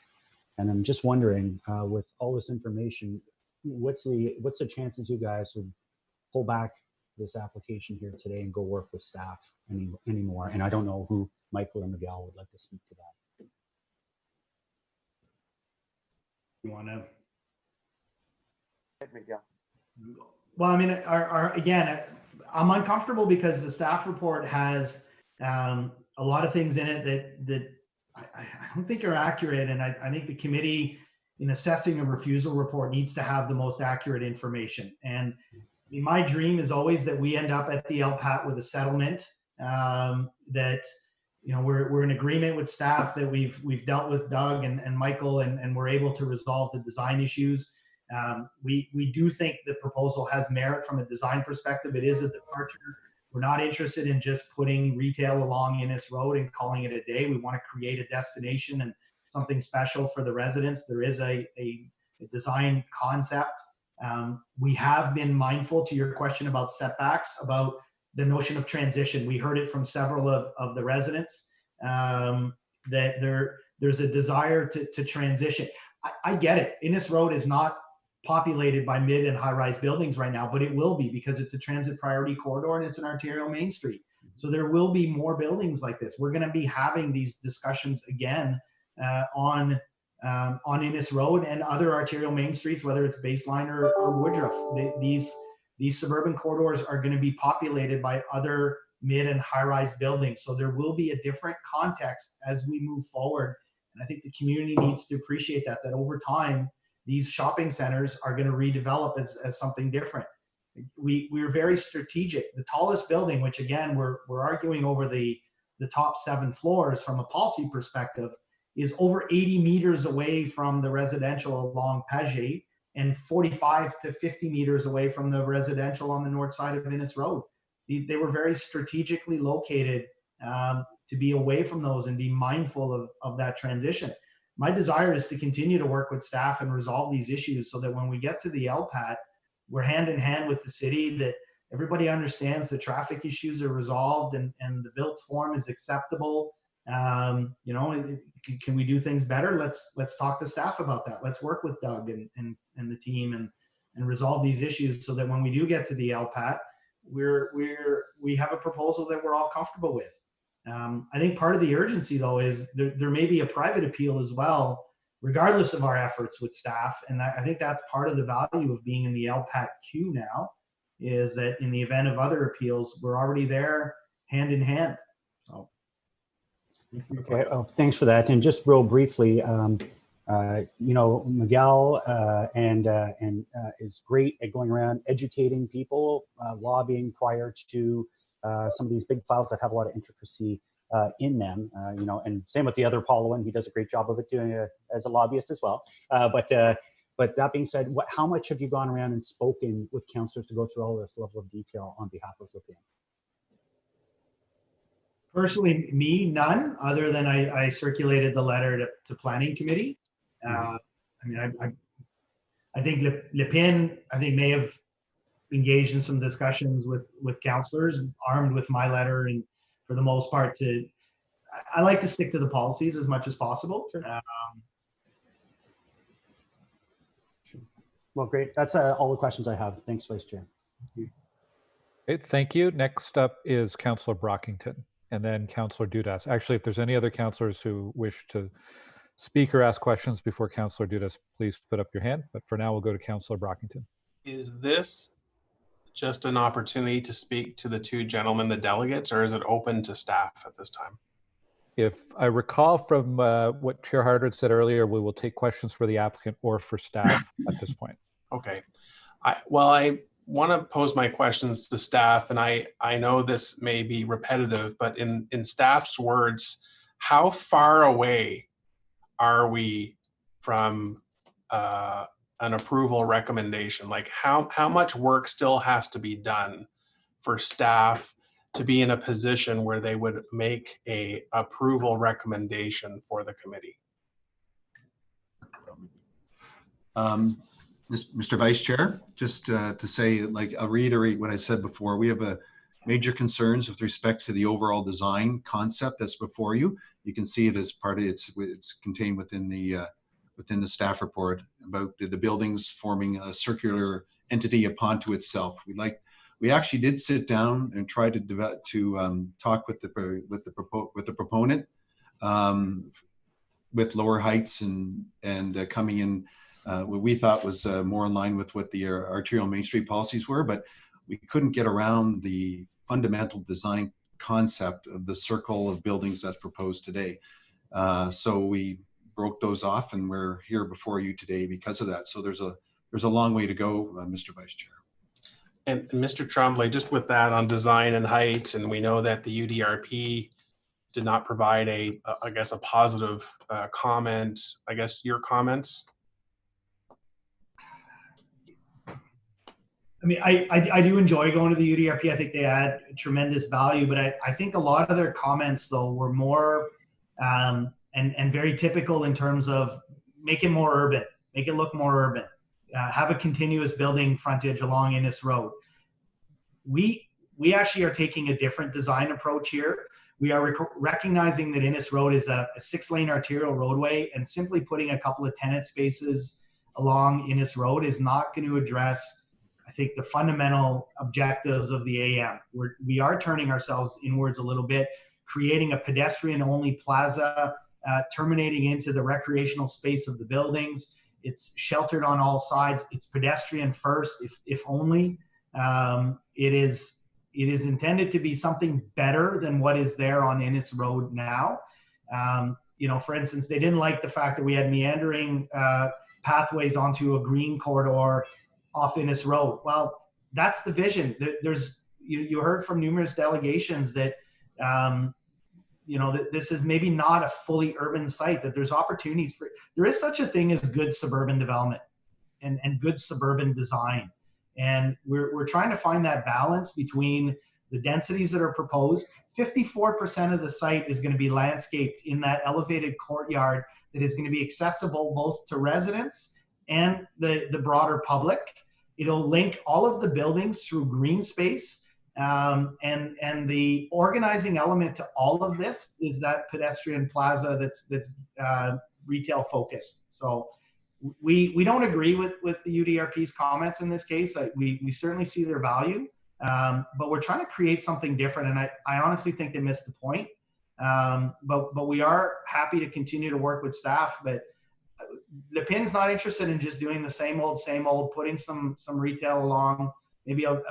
and I'm just wondering, with all this information, what's the chances you guys would pull back this application here today and go work with staff anymore? And I don't know who Michael or Miguel would like to speak to that. You want to? Miguel. Well, I mean, again, I'm uncomfortable because the staff report has a lot of things in it that I don't think are accurate. And I think the committee, in assessing a refusal report, needs to have the most accurate information. And I mean, my dream is always that we end up at the LPAT with a settlement, that, you know, we're in agreement with staff, that we've dealt with Doug and Michael, and we're able to resolve the design issues. We do think the proposal has merit from a design perspective. It is a departure. We're not interested in just putting retail along Innes Road and calling it a day. We want to create a destination and something special for the residents. There is a design concept. We have been mindful, to your question about setbacks, about the notion of transition. We heard it from several of the residents, that there's a desire to transition. I get it. Innes Road is not populated by mid and high-rise buildings right now, but it will be, because it's a transit priority corridor and it's an arterial main street. So there will be more buildings like this. We're going to be having these discussions again on Innes Road and other arterial main streets, whether it's Baseline or Woodruff. These suburban corridors are going to be populated by other mid and high-rise buildings. So there will be a different context as we move forward. And I think the community needs to appreciate that over time, these shopping centers are going to redevelop as something different. We're very strategic. The tallest building, which again, we're arguing over the top 7 floors from a policy perspective, is over 80 meters away from the residential along Paget and 45 to 50 meters away from the residential on the north side of Innes Road. They were very strategically located to be away from those and be mindful of that transition. My desire is to continue to work with staff and resolve these issues so that when we get to the LPAT, we're hand in hand with the city, that everybody understands the traffic issues are resolved and the built form is acceptable. You know, can we do things better? Let's talk to staff about that. Let's work with Doug and the team and resolve these issues so that when we do get to the LPAT, we have a proposal that we're all comfortable with. I think part of the urgency, though, is there may be a private appeal as well, regardless of our efforts with staff. And I think that's part of the value of being in the LPAT queue now, is that in the event of other appeals, we're already there hand in hand. So. Okay, thanks for that. And just real briefly, you know, Miguel is great at going around educating people, lobbying prior to some of these big files that have a lot of intricacy in them. You know, and same with the other Pauloan, he does a great job of it doing it as a lobbyist as well. But that being said, how much have you gone around and spoken with councillors to go through all this level of detail on behalf of Lippian? Personally, me, none, other than I circulated the letter to planning committee. I mean, I think Lippian, may have engaged in some discussions with councillors armed with my letter, and for the most part, I like to stick to the policies as much as possible. Sure. Well, great. That's all the questions I have. Thanks, Vice Chair. Great, thank you. Next up is Councillor Brockington, and then Councillor Dudas. Actually, if there's any other councillors who wish to speak or ask questions before Councillor Dudas, please put up your hand. But for now, we'll go to Councillor Brockington. Is this just an opportunity to speak to the 2 gentlemen, the delegates, or is it open to staff at this time? If I recall from what Chair Harder said earlier, we will take questions for the applicant or for staff at this point. Okay. I want to pose my questions to staff, and I know this may be repetitive, but in staff's words, how far away are we from an approval recommendation? Like how much work still has to be done for staff to be in a position where they would make a approval recommendation for the committee? Mr. Vice Chair, just to say, like, I'll reiterate what I said before. We have a major concerns with respect to the overall design concept that's before you. You can see it as part of it's contained within the staff report about the buildings forming a circular entity upon to itself. We actually did sit down and try to talk with the proponent with lower heights and coming in what we thought was more in line with what the arterial Main Street policies were, but we couldn't get around the fundamental design concept of the circle of buildings that's proposed today. So we broke those off, and we're here before you today because of that. So there's a long way to go, Mr. Vice Chair. And Mr. Tremblay, just with that on design and height, and we know that the UDRP did not provide I guess, a positive comment. I guess your comments? I mean, I do enjoy going to the UDRP. I think they add tremendous value, but I think a lot of their comments, though, were more and very typical in terms of make it more urban, make it look more urban, have a continuous building frontage along Innes Road. We actually are taking a different design approach here. We are recognizing that Innes Road is a 6-lane arterial roadway, and simply putting a couple of tenant spaces along Innes Road is not going to address, I think, the fundamental objectives of the AM. We are turning ourselves inwards a little bit, creating a pedestrian-only plaza, terminating into the recreational space of the buildings. It's sheltered on all sides. It's pedestrian first, if only. It is intended to be something better than what is there on Innes Road now. You know, for instance, they didn't like the fact that we had meandering pathways onto a green corridor off Innes Road. Well, that's the vision. You heard from numerous delegations that you know, that this is maybe not a fully urban site, that there's opportunities for, there is such a thing as good suburban development and good suburban design. And we're trying to find that balance between the densities that are proposed. 54% of the site is going to be landscaped in that elevated courtyard that is going to be accessible both to residents and the broader public. It'll link all of the buildings through green space. And the organizing element to all of this is that pedestrian plaza that's retail focused. So we don't agree with the UDRP's comments in this case. We certainly see their value, but we're trying to create something different. And I honestly think they missed the point. But we are happy to continue to work with staff. But Le Pin's not interested in just doing the same old, putting some retail along, maybe a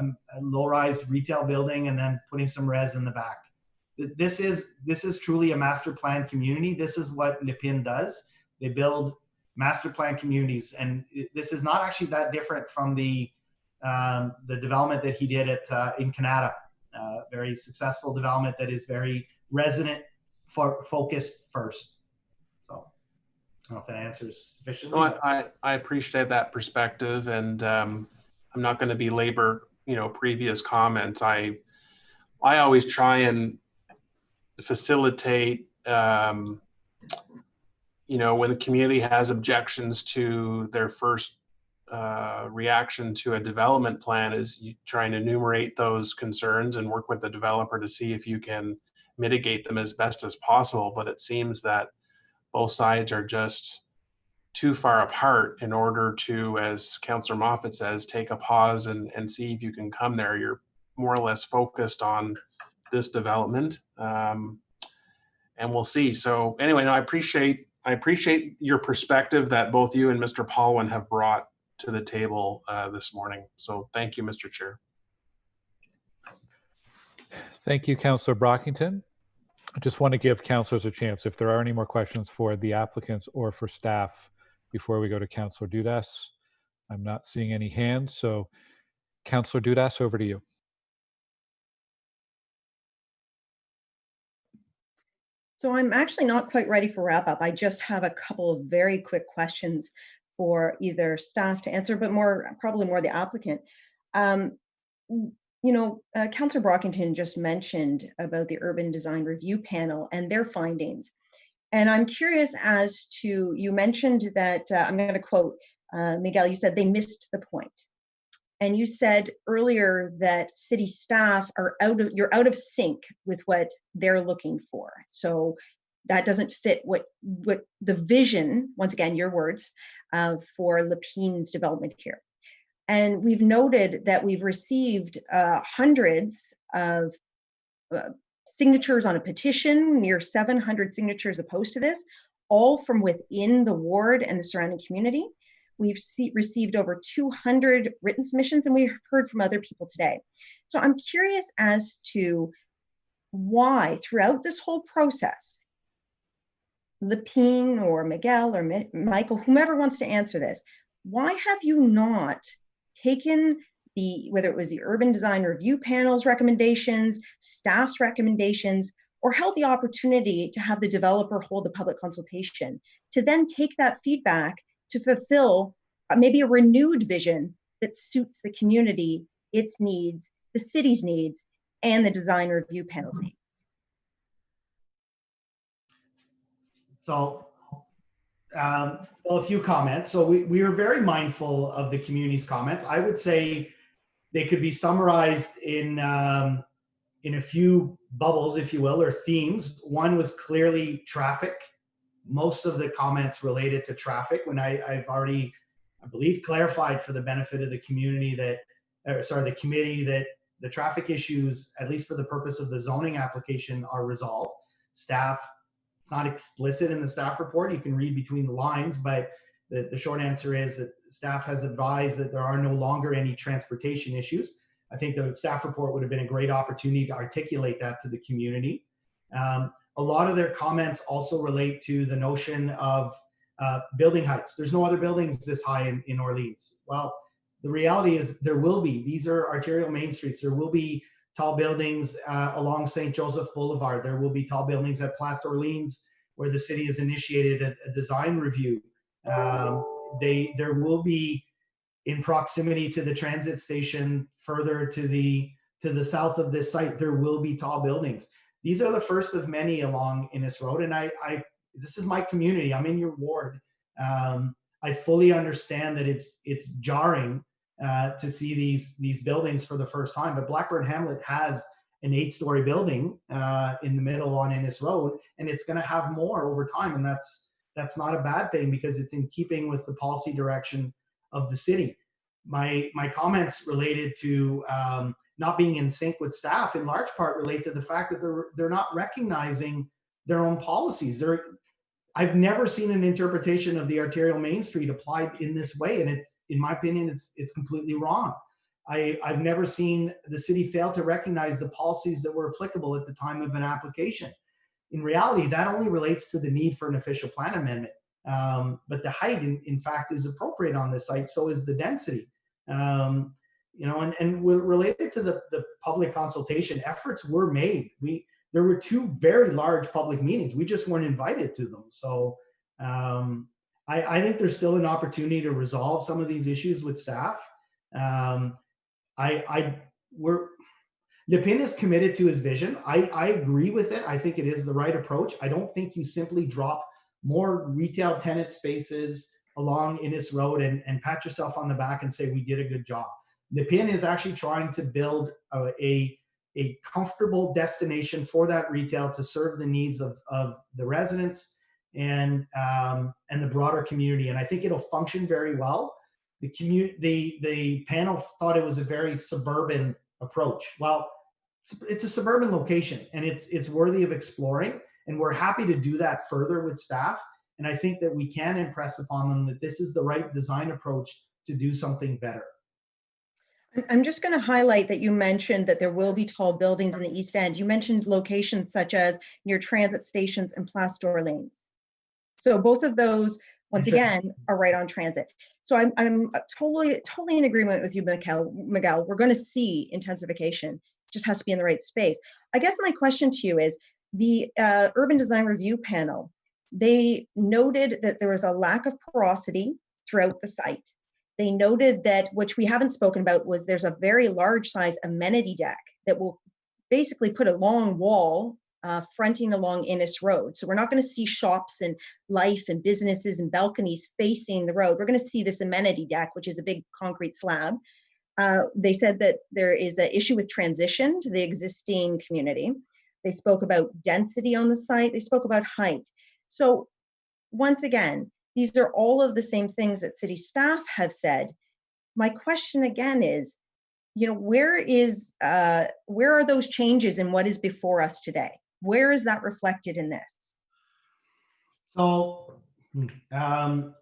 low-rise retail building, and then putting some res in the back. This is truly a master plan community. This is what Le Pin does. They build master plan communities, and this is not actually that different from the development that he did in Canada. Very successful development that is very resident focused first. So I don't know if that answers sufficiently. No, I appreciate that perspective, and I'm not going to belabor, previous comments. I always try and facilitate, when the community has objections to their first reaction to a development plan, is you trying to enumerate those concerns and work with the developer to see if you can mitigate them as best as possible. But it seems that both sides are just too far apart in order to, as Councillor Moffat says, take a pause and see if you can come there. You're more or less focused on this development, and we'll see. So anyway, no, I appreciate your perspective that both you and Mr. Paulwyn have brought to the table this morning. So thank you, Mr. Chair. Thank you, Councillor Brockington. I just want to give councillors a chance if there are any more questions for the applicants or for staff before we go to Councillor Dudas. I'm not seeing any hands, so Councillor Dudas, over to you. So I'm actually not quite ready for wrap up. I just have a couple of very quick questions for either staff to answer, but probably more the applicant. Councillor Brockington just mentioned about the Urban Design Review Panel and their findings. And I'm curious as to, you mentioned that, I'm going to quote, Miguel, you said they missed the point. And you said earlier that city staff are you're out of sync with what they're looking for. So that doesn't fit what the vision, once again, your words, for Lepine's development here. And we've noted that we've received hundreds of signatures on a petition, near 700 signatures opposed to this, all from within the ward and the surrounding community. We've received over 200 written submissions, and we've heard from other people today. So I'm curious as to why throughout this whole process, Lepine or Miguel or Michael, whomever wants to answer this, why have you not taken whether it was the Urban Design Review Panel's recommendations, staff's recommendations, or held the opportunity to have the developer hold a public consultation to then take that feedback to fulfill maybe a renewed vision that suits the community, its needs, the city's needs, and the design review panel's needs? So, well, a few comments. So we are very mindful of the community's comments. I would say they could be summarized in a few bubbles, if you will, or themes. One was clearly traffic. Most of the comments related to traffic, when I've already, I believe, clarified for the benefit of the community that, the committee, that the traffic issues, at least for the purpose of the zoning application, are resolved. Staff, it's not explicit in the staff report, you can read between the lines, but the short answer is that staff has advised that there are no longer any transportation issues. I think the staff report would have been a great opportunity to articulate that to the community. A lot of their comments also relate to the notion of building heights. There's no other buildings this high in Orleans. Well, the reality is there will be. These are arterial main streets. There will be tall buildings along St. Joseph Boulevard. There will be tall buildings at Place Orleans, where the city has initiated a design review. There will be, in proximity to the transit station, further to the south of this site, there will be tall buildings. These are the first of many along Innes Road, and this is my community. I'm in your ward. I fully understand that it's jarring to see these buildings for the first time, but Blackburn Hamlet has an 8-story building in the middle on Innes Road, and it's going to have more over time, and that's not a bad thing because it's in keeping with the policy direction of the city. My comments related to not being in sync with staff in large part relate to the fact that they're not recognizing their own policies. I've never seen an interpretation of the arterial main street applied in this way, and in my opinion, it's completely wrong. I've never seen the city fail to recognize the policies that were applicable at the time of an application. In reality, that only relates to the need for an official plan amendment. But the height, in fact, is appropriate on this site. So is the density. And related to the public consultation, efforts were made. There were 2 very large public meetings. We just weren't invited to them. So I think there's still an opportunity to resolve some of these issues with staff. Lepine is committed to his vision. I agree with it. I think it is the right approach. I don't think you simply drop more retail tenant spaces along Innes Road and pat yourself on the back and say, we did a good job. Lepine is actually trying to build a comfortable destination for that retail to serve the needs of the residents and the broader community. And I think it'll function very well. The panel thought it was a very suburban approach. Well, it's a suburban location and it's worthy of exploring. And we're happy to do that further with staff. And I think that we can impress upon them that this is the right design approach to do something better. I'm just going to highlight that you mentioned that there will be tall buildings in the East End. You mentioned locations such as near transit stations and Place d'Orleans. So both of those once again, are right on transit. So I'm totally in agreement with you, Miguel. We're going to see intensification. It just has to be in the right space. I guess my question to you is the Urban Design Review Panel. They noted that there was a lack of porosity throughout the site. They noted that, which we haven't spoken about, was there's a very large size amenity deck that will basically put a long wall fronting along Innes Road. So we're not going to see shops and life and businesses and balconies facing the road. We're going to see this amenity deck, which is a big concrete slab. They said that there is an issue with transition to the existing community. They spoke about density on the site. They spoke about height. So once again, these are all of the same things that city staff have said. My question again is, you know, where are those changes in what is before us today? Where is that reflected in this? So I'm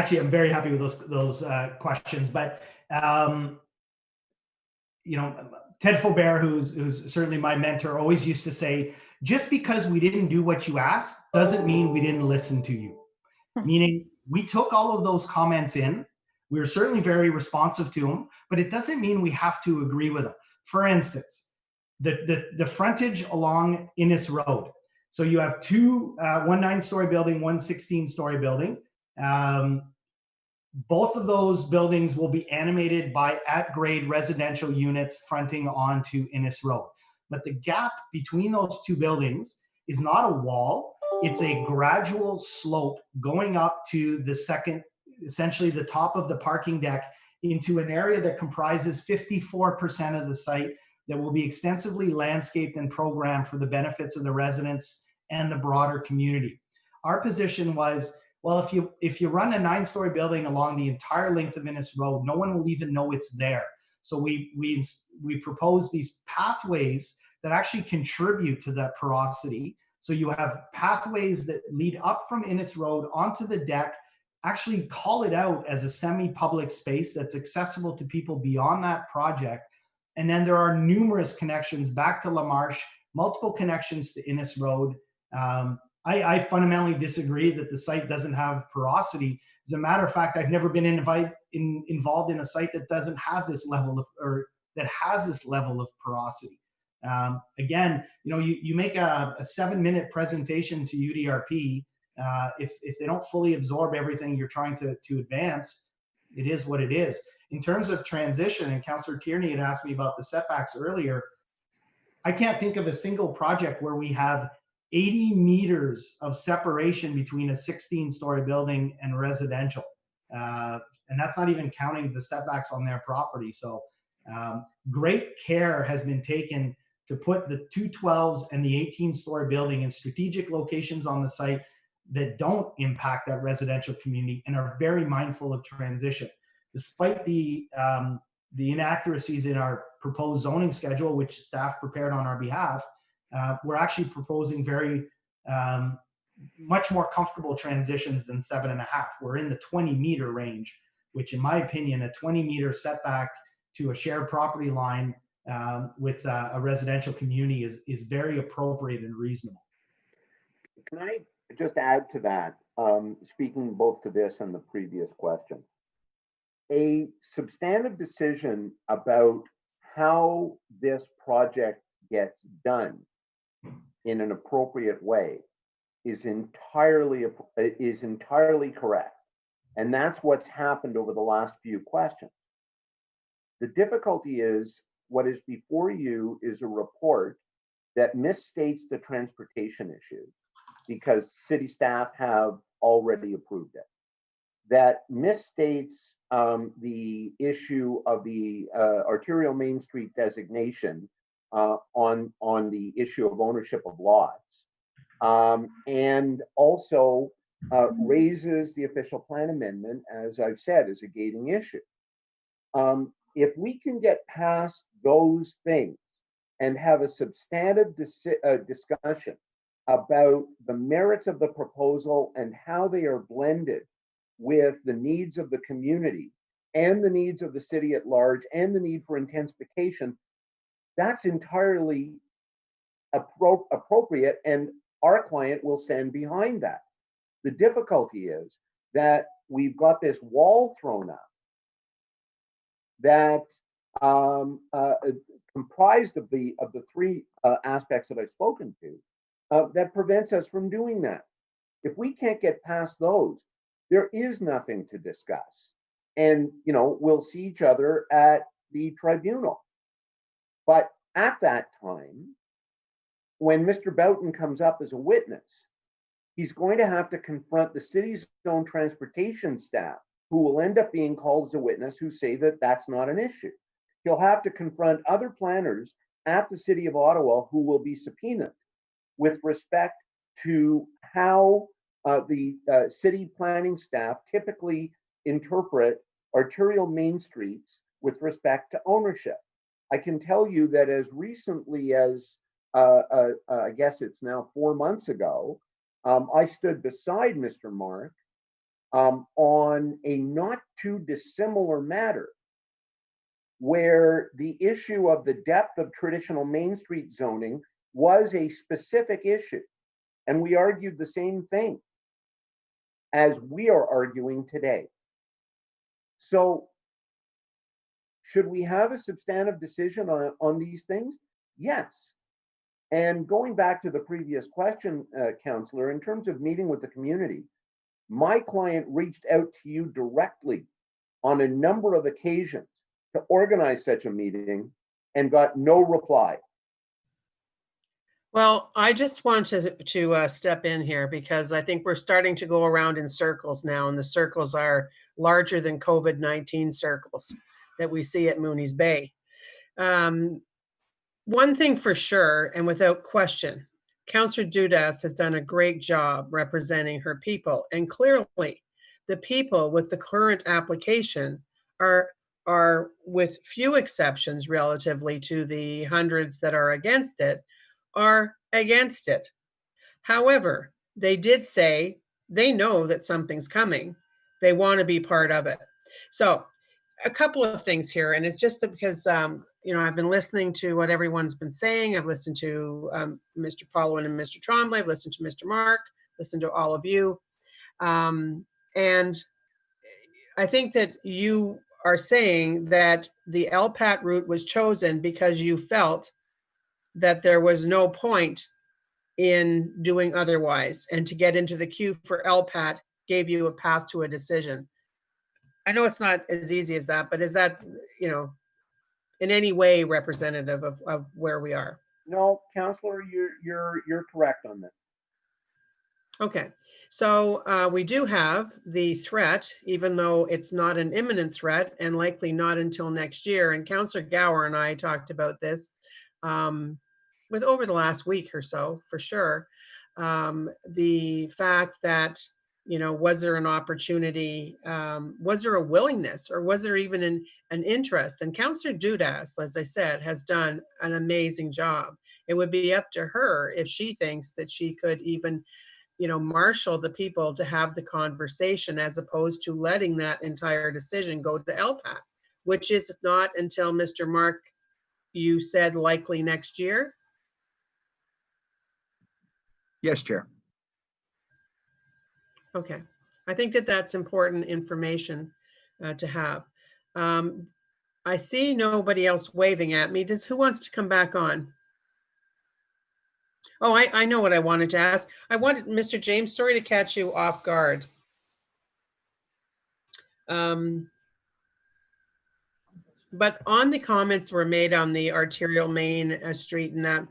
very happy with those questions, but you know, Ted Faubert, who's certainly my mentor, always used to say, just because we didn't do what you asked doesn't mean we didn't listen to you. Meaning we took all of those comments in. We were certainly very responsive to them, but it doesn't mean we have to agree with them. For instance, the frontage along Innes Road. So you have one 9-story building, one 16-story building. Both of those buildings will be animated by at-grade residential units fronting onto Innes Road. But the gap between those two buildings is not a wall. It's a gradual slope going up to the second, essentially the top of the parking deck, into an area that comprises 54% of the site that will be extensively landscaped and programmed for the benefits of the residents and the broader community. Our position was, well, if you run a 9-story building along the entire length of Innes Road, no one will even know it's there. So we propose these pathways that actually contribute to that porosity. So you have pathways that lead up from Innes Road onto the deck, actually call it out as a semi-public space that's accessible to people beyond that project. And then there are numerous connections back to La Marche, multiple connections to Innes Road. I fundamentally disagree that the site doesn't have porosity. As a matter of fact, I've never been involved in a site that doesn't have this level of, or that has this level of porosity. Again, you know, you make a 7-minute presentation to UDRP. If they don't fully absorb everything you're trying to advance, it is what it is. In terms of transition, and Councillor Kearney had asked me about the setbacks earlier, I can't think of a single project where we have 80 meters of separation between a 16-story building and residential. And that's not even counting the setbacks on their property. So great care has been taken to put the 212s and the 18-story building in strategic locations on the site that don't impact that residential community and are very mindful of transition. Despite the inaccuracies in our proposed zoning schedule, which staff prepared on our behalf, we're actually proposing very much more comfortable transitions than 7.5. We're in the 20-meter range, which in my opinion, a 20-meter setback to a shared property line with a residential community is very appropriate and reasonable. Can I just add to that, speaking both to this and the previous question? A substantive decision about how this project gets done in an appropriate way is entirely correct. And that's what's happened over the last few questions. The difficulty is what is before you is a report that misstates the transportation issues because city staff have already approved it. That misstates the issue of the arterial Main Street designation on the issue of ownership of lots, and also raises the official plan amendment, as I've said, as a gating issue. If we can get past those things and have a substantive discussion about the merits of the proposal and how they are blended with the needs of the community and the needs of the city at large and the need for intensification, that's entirely appropriate, and our client will stand behind that. The difficulty is that we've got this wall thrown up that comprised of the three aspects that I've spoken to, that prevents us from doing that. If we can't get past those, there is nothing to discuss. And, you know, we'll see each other at the tribunal. But at that time, when Mr. Boughton comes up as a witness, he's going to have to confront the city's own transportation staff, who will end up being called as a witness, who say that that's not an issue. He'll have to confront other planners at the City of Ottawa who will be subpoenaed with respect to how the city planning staff typically interpret arterial main streets with respect to ownership. I can tell you that as recently as, I guess it's now 4 months ago, I stood beside Mr. Mark on a not too dissimilar matter, where the issue of the depth of traditional Main Street zoning was a specific issue. And we argued the same thing as we are arguing today. So should we have a substantive decision on these things? Yes. And going back to the previous question, Councillor, in terms of meeting with the community, my client reached out to you directly on a number of occasions to organize such a meeting and got no reply. Well, I just want to step in here because I think we're starting to go around in circles now, and the circles are larger than COVID-19 circles that we see at Mooney's Bay. One thing for sure, and without question, Councillor Dudas has done a great job representing her people, and clearly the people with the current application are, with few exceptions relatively to the hundreds that are against it, are against it. However, they did say they know that something's coming. They want to be part of it. So a couple of things here, and it's just because, you know, I've been listening to what everyone's been saying. I've listened to Mr. Paulowin and Mr. Tremblay. I've listened to Mr. Mark, listened to all of you. And I think that you are saying that the LPAT route was chosen because you felt that there was no point in doing otherwise, and to get into the queue for LPAT gave you a path to a decision. I know it's not as easy as that, but is that, you know, in any way representative of where we are? No, Councillor, you're correct on that. Okay, so we do have the threat, even though it's not an imminent threat and likely not until next year. And Councillor Gower and I talked about this with over the last week or so, for sure. The fact that, you know, was there an opportunity, was there a willingness, or was there even an interest? And Councillor Dudas, as I said, has done an amazing job. It would be up to her if she thinks that she could even, you know, marshal the people to have the conversation, as opposed to letting that entire decision go to LPAT, which is not until, Mr. Mark, you said likely next year? Yes, Chair. Okay, I think that that's important information to have. I see nobody else waving at me. Who wants to come back on? Oh, I know what I wanted to ask. I wanted, Mr. James, sorry to catch you off guard. But on the comments were made on the arterial main street and that,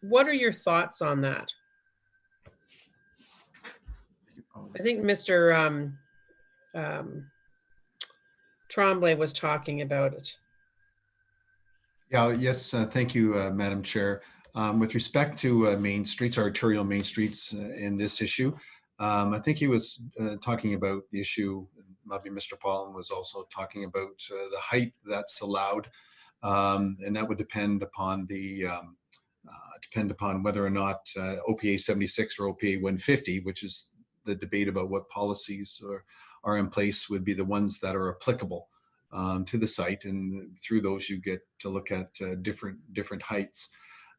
what are your thoughts on that? I think Mr. Tremblay was talking about it. Yeah, yes, thank you, Madam Chair. With respect to main streets, arterial main streets in this issue, I think he was talking about the issue, maybe Mr. Paulin was also talking about the height that's allowed, and that would depend upon the whether or not OPA 76 or OPA 150, which is the debate about what policies are in place, would be the ones that are applicable to the site, and through those you get to look at different heights.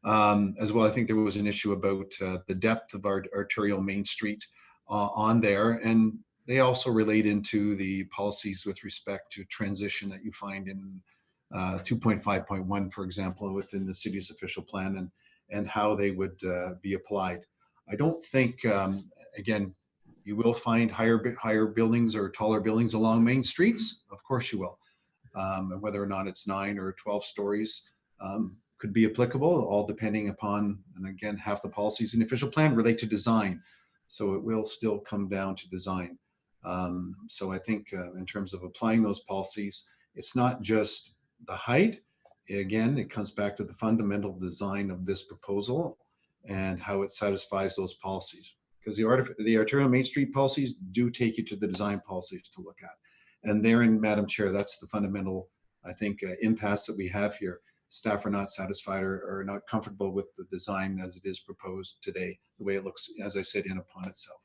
As well, I think there was an issue about the depth of our arterial main street. on there. And they also relate into the policies with respect to transition that you find in 2.5.1, for example, within the city's official plan, and how they would be applied. I don't think, again, you will find higher buildings or taller buildings along main streets. Of course you will. And whether or not it's 9 or 12 stories could be applicable, all depending upon, and again, half the policies in the official plan relate to design. So it will still come down to design. So I think in terms of applying those policies, it's not just the height. Again, it comes back to the fundamental design of this proposal and how it satisfies those policies. Because the arterial Main Street policies do take you to the design policies to look at. And therein, Madam Chair, that's the fundamental, I think, impasse that we have here. Staff are not satisfied or not comfortable with the design as it is proposed today, the way it looks, as I said, in upon itself.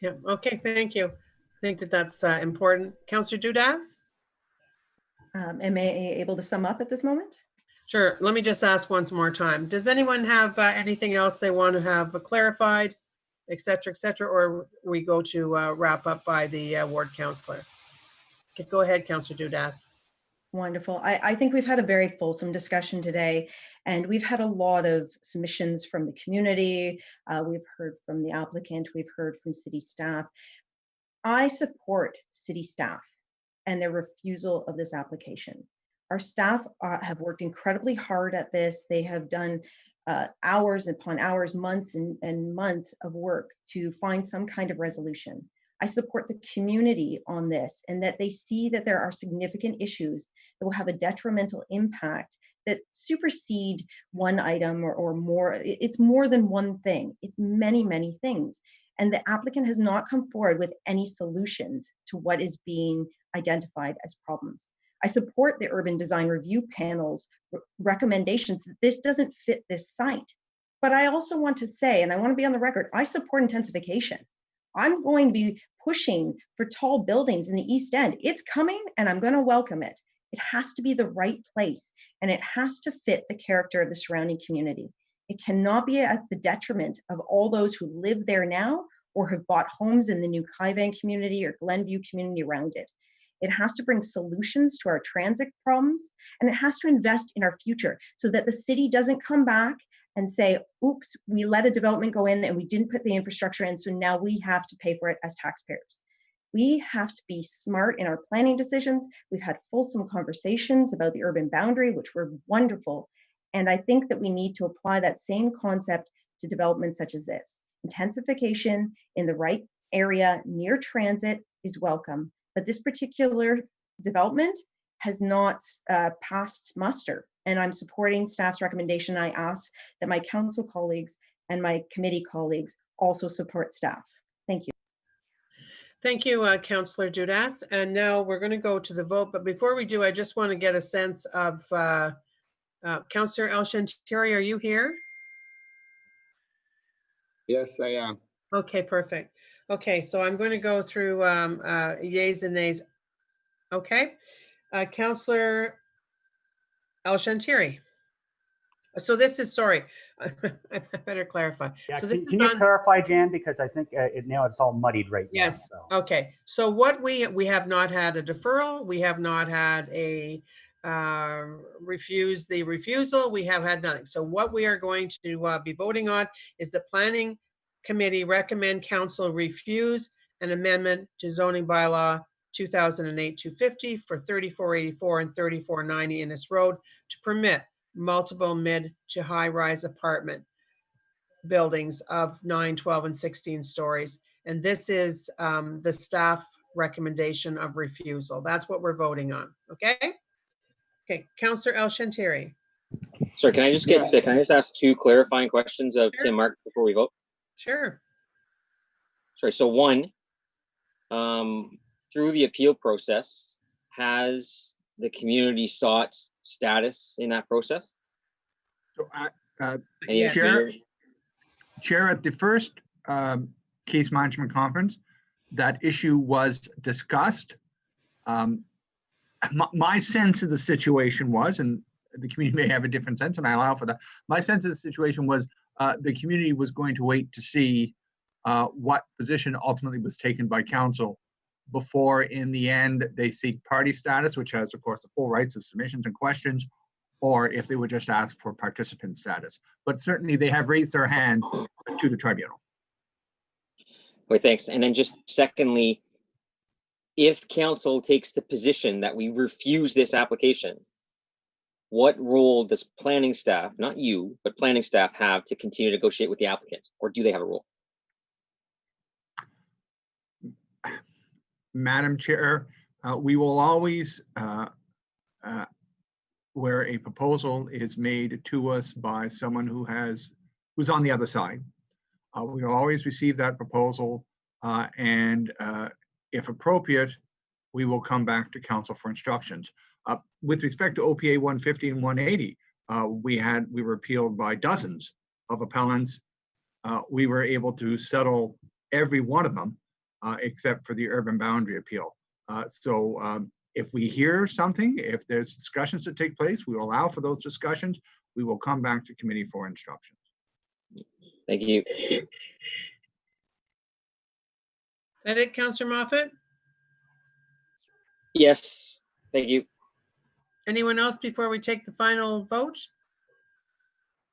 Yeah, okay, thank you. I think that that's important. Councillor Dudas? Am I able to sum up at this moment? Sure, let me just ask once more time. Does anyone have anything else they want to have clarified, et cetera, or we go to wrap up by the ward councillor? Okay, go ahead, Councillor Dudas. Wonderful. I think we've had a very fulsome discussion today, and we've had a lot of submissions from the community. We've heard from the applicant, we've heard from city staff. I support city staff and their refusal of this application. Our staff have worked incredibly hard at this. They have done hours upon hours, months and months of work to find some kind of resolution. I support the community on this, and that they see that there are significant issues that will have a detrimental impact that supersede one item or more. It's more than one thing. It's many, many things. And the applicant has not come forward with any solutions to what is being identified as problems. I support the Urban Design Review Panel's recommendations that this doesn't fit this site. But I also want to say, and I want to be on the record, I support intensification. I'm going to be pushing for tall buildings in the East End. It's coming, and I'm going to welcome it. It has to be the right place, and it has to fit the character of the surrounding community. It cannot be at the detriment of all those who live there now or have bought homes in the new Kaivang community or Glenview community around it. It has to bring solutions to our transit problems, and it has to invest in our future so that the city doesn't come back and say, oops, we let a development go in and we didn't put the infrastructure in, so now we have to pay for it as taxpayers. We have to be smart in our planning decisions. We've had fulsome conversations about the urban boundary, which were wonderful. And I think that we need to apply that same concept to developments such as this. Intensification in the right area near transit is welcome, but this particular development has not passed muster. And I'm supporting staff's recommendation. I ask that my council colleagues and my committee colleagues also support staff. Thank you. Thank you, Councillor Dudas. And now we're going to go to the vote. But before we do, I just want to get a sense of Councillor El-Shantiri, are you here? Yes, I am. Okay, perfect. Okay, so I'm going to go through yeas and nays. Okay, Councillor El-Shantiri. So this is, sorry, I better clarify. Yeah, so this can you clarify, Jan, because I think now it's all muddied right now. Yes. So. Okay. So what we have not had a deferral. We have not had a refuse the refusal. We have had nothing. So what we are going to be voting on is the Planning Committee recommend council refuse an amendment to zoning bylaw 2008-250 for 3484 and 3490 Innes Road to permit multiple mid to high rise apartment buildings of 9, 12, and 16 stories. And this is the staff recommendation of refusal. That's what we're voting on. Okay. Okay. Councillor El-Shantiri. Sorry, can I just can I just ask two clarifying questions of Tim Mark before we vote? Sure. Sorry. So one, through the appeal process, has the community sought status in that process? So, Any Chair, at the first case management conference, that issue was discussed. My sense of the situation was, and the community may have a different sense, and I allow for that. My sense of the situation was the community was going to wait to see what position ultimately was taken by council before in the end they seek party status, which has of course the full rights of submissions and questions, or if they would just ask for participant status. But certainly they have raised their hand to the tribunal. Wait, thanks. And then just secondly, if council takes the position that we refuse this application, what role does planning staff, not you, but planning staff have to continue to negotiate with the applicants, or do they have a role? Madam Chair, we will always, where a proposal is made to us by someone who's on the other side, we will always receive that proposal, and if appropriate, we will come back to council for instructions. With respect to OPA 150 and 180, we were appealed by dozens of appellants. We were able to settle every one of them, except for the urban boundary appeal. So if we hear something, if there's discussions that take place, we will allow for those discussions. We will come back to committee for instructions. Thank you. Is that it, Councillor Moffat? Yes, thank you. Anyone else before we take the final vote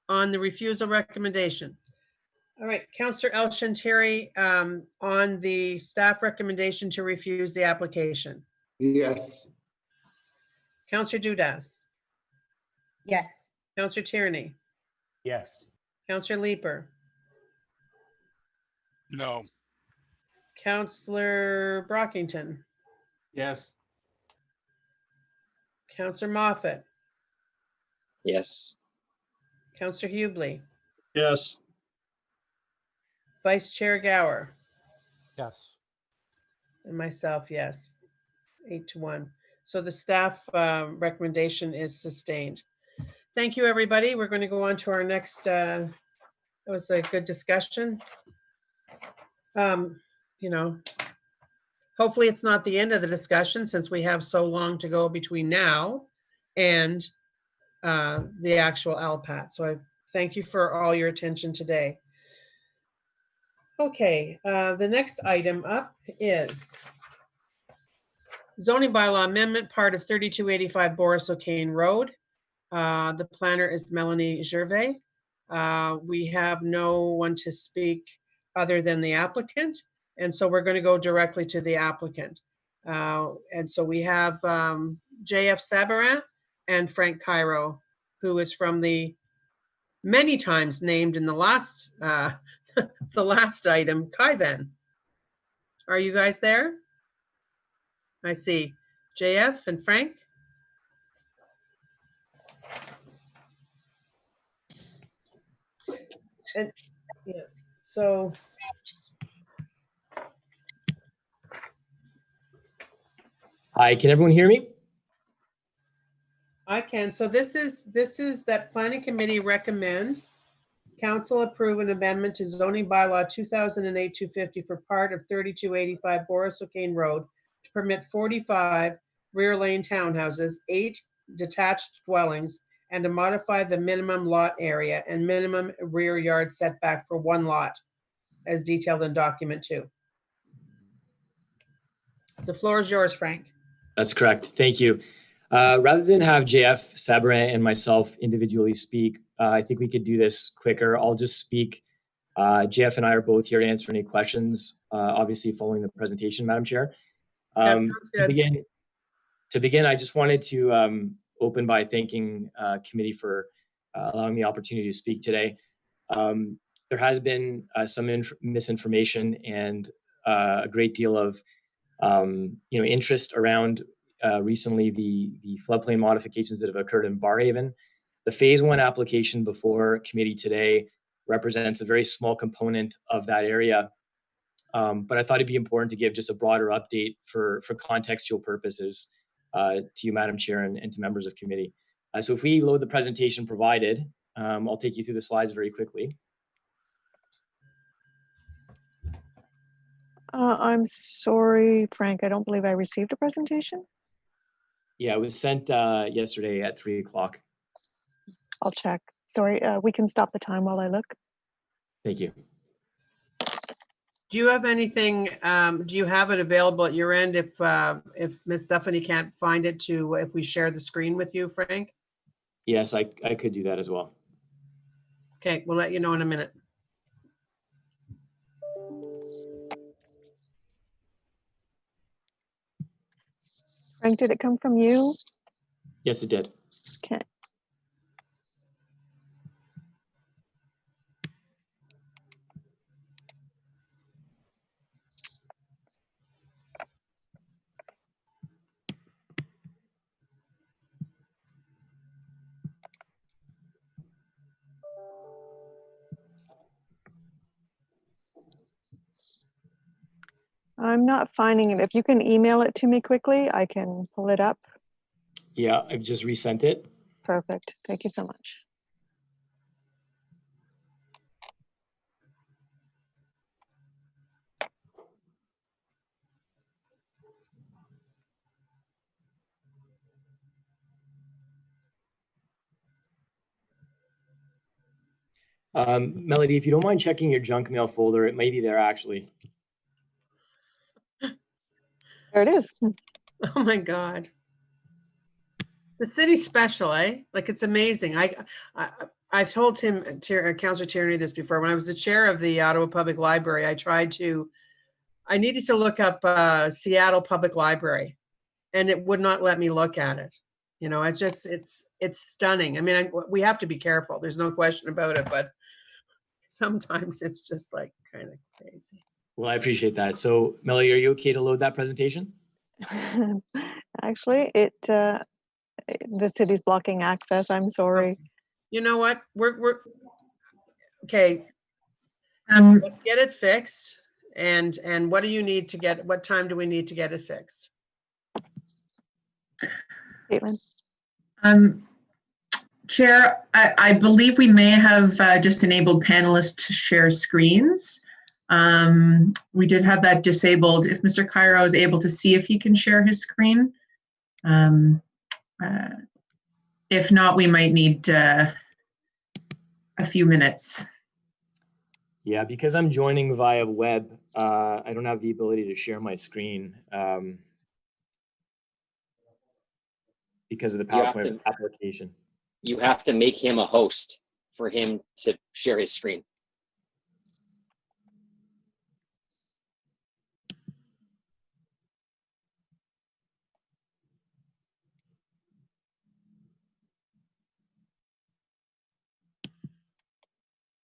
on the refusal recommendation? All right, Councillor El-Shantari, on the staff recommendation to refuse the application. Yes. Councillor Dudas. Yes. Councillor Tierney. Yes. Councillor Leeper. No. Councillor Brockington. Yes. Councillor Moffat. Yes. Councillor Hubley. Yes. Vice Chair Gower. Yes. And myself, yes. 8-1. So the staff recommendation is sustained. Thank you, everybody. We're going to go on to our next, it was a good discussion. You know, hopefully it's not the end of the discussion since we have so long to go between now and the actual LPAT. So I thank you for all your attention today. Okay, the next item up is zoning bylaw amendment, part of 3285 Boris O'Kane Road. The planner is Melanie Gervais. We have no one to speak other than the applicant. And so we're going to go directly to the applicant. And so we have JF Sabarin and Frank Cairo, who is from the many times named in the last the last item, Kaiven. Are you guys there? I see JF and Frank. And yeah, so hi, can everyone hear me? I can. So this is that planning committee recommend council approve an amendment to zoning bylaw 2008-250 for part of 3285 Boris O'Kane Road to permit 45 rear lane townhouses, 8 detached dwellings, and to modify the minimum lot area and minimum rear yard setback for one lot, as detailed in document 2. The floor is yours, Frank. That's correct. Thank you. Rather than have JF Sabarin and myself individually speak, I think we could do this quicker. I'll just speak. JF and I are both here to answer any questions, obviously following the presentation, Madam Chair. To begin, I just wanted to open by thanking committee for allowing me the opportunity to speak today. There has been some misinformation and a great deal of interest around recently the floodplain modifications that have occurred in Barrhaven. The phase 1 application before committee today represents a very small component of that area. But I thought it'd be important to give just a broader update for contextual purposes to you, Madam Chair, and to members of committee. So if we load the presentation provided, I'll take you through the slides very quickly. I'm sorry, Frank, I don't believe I received a presentation. Yeah, it was sent yesterday at 3 o'clock. I'll check. Sorry, we can stop the time while I look. Thank you. Do you have anything, do you have it available at your end if Ms. Stephanie can't find it if we share the screen with you, Frank? Yes, I could do that as well. Okay, we'll let you know in a minute. Frank, did it come from you? Yes, it did. Okay. I'm not finding it. If you can email it to me quickly, I can pull it up. Yeah, I've just resent it. Perfect. Thank you so much. Melody, if you don't mind checking your junk mail folder, it may be there actually. There it is. Oh my God. The city's special, eh? Like, it's amazing. I've told Councillor Tierney this before. When I was the chair of the Ottawa Public Library, I needed to look up Seattle Public Library, and it would not let me look at it. You know, it's stunning. I mean, we have to be careful. There's no question about it, but sometimes it's just like kind of crazy. Well, I appreciate that. So, Melody, are you okay to load that presentation? Actually, the city's blocking access. I'm sorry. You know what? We're okay. Let's get it fixed. And what do you need to get? What time do we need to get it fixed? Caitlin. Chair, I believe we may have just enabled panelists to share screens. We did have that disabled. If Mr. Cairo is able to see if he can share his screen. If not, we might need a few minutes. Yeah, because I'm joining via web, I don't have the ability to share my screen because of the PowerPoint application. You have to make him a host for him to share his screen.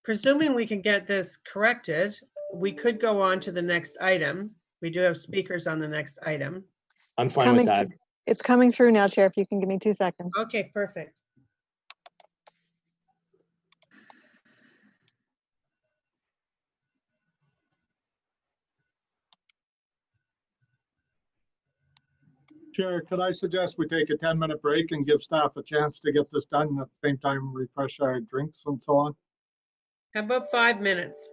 Presuming we can get this corrected, we could go on to the next item. We do have speakers on the next item. I'm fine with that. It's coming through now, Chair, if you can give me 2 seconds. Okay, perfect. Chair, could I suggest we take a 10-minute break and give staff a chance to get this done, at the same time refresh our drinks and so on? How about 5 minutes?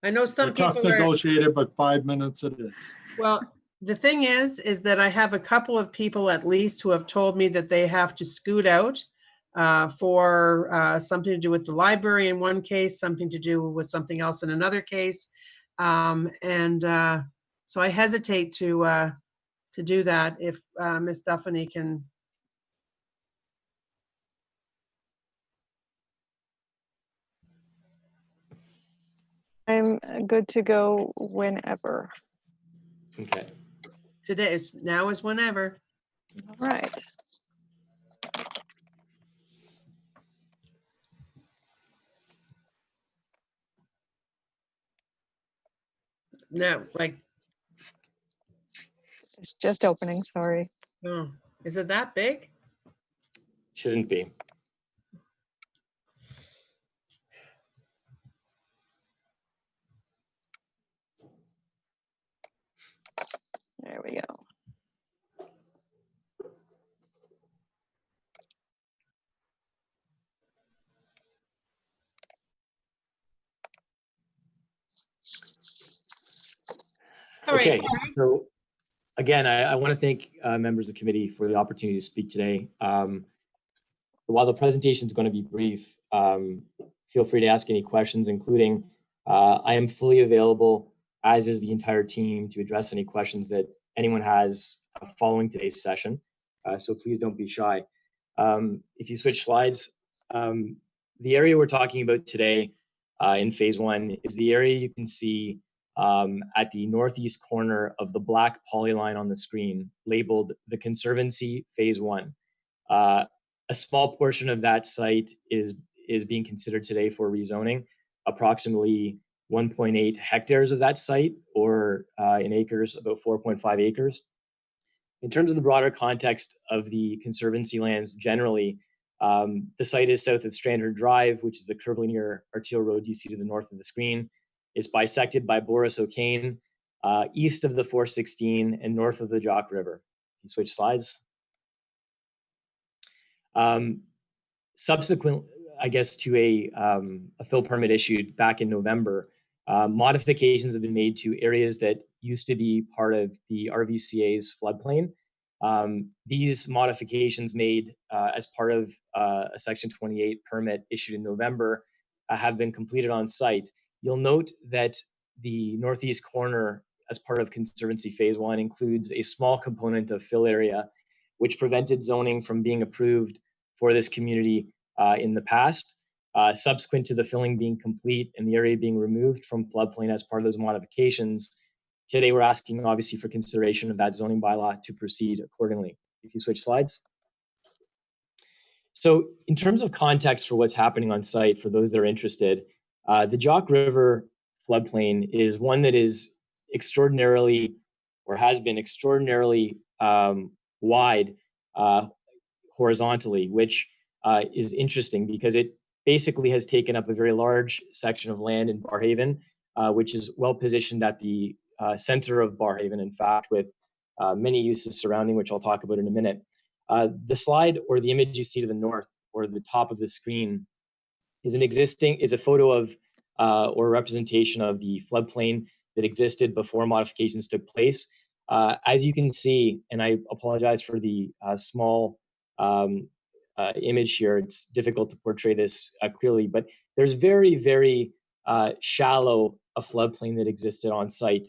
I know some Tough people are negotiated, but 5 minutes it is. well. The thing is that I have a couple of people at least who have told me that they have to scoot out for something to do with the library in one case, something to do with something else in another case, so I hesitate to do that if Ms. Stephanie can. I'm good to go whenever. Okay. Today, now is whenever. All right. No, like. It's just opening, sorry. Oh, is it that big? Shouldn't be. There we go. Okay, so again, I want to thank members of the committee for the opportunity to speak today. While the presentation is going to be brief, feel free to ask any questions, including I am fully available as is the entire team, to address any questions that anyone has following today's session. So please don't be shy. If you switch slides, the area we're talking about today in phase one is the area you can see at the northeast corner of the black polyline on the screen, labeled the Conservancy Phase 1. A small portion of that site is being considered today for rezoning. Approximately 1.8 hectares of that site, or in acres, about 4.5 acres. In terms of the broader context of the Conservancy lands generally, the site is south of Strandherd Drive, which is the curvilinear arterial road you see to the north of the screen. It's bisected by Boris O'Kane, east of the 416 and north of the Jock River. You can switch slides. Subsequent, I guess, to a fill permit issued back in November, modifications have been made to areas that used to be part of the RVCA's floodplain. These modifications made as part of a Section 28 permit issued in November have been completed on site. You'll note that the northeast corner as part of Conservancy Phase 1 includes a small component of fill area, which prevented zoning from being approved for this community in the past. Subsequent to the filling being complete and the area being removed from floodplain as part of those modifications, today we're asking obviously for consideration of that zoning bylaw to proceed accordingly. If you switch slides. So in terms of context for what's happening on site, for those that are interested, the Jock River floodplain is one that is extraordinarily, or has been extraordinarily wide horizontally, which is interesting because it basically has taken up a very large section of land in Barrhaven, which is well positioned at the center of Barrhaven, in fact, with many uses surrounding, which I'll talk about in a minute. The slide or the image you see to the north or the top of the screen is a photo of or a representation of the floodplain that existed before modifications took place. As you can see, and I apologize for the small image here, it's difficult to portray this clearly, but there's very, very shallow a floodplain that existed on site.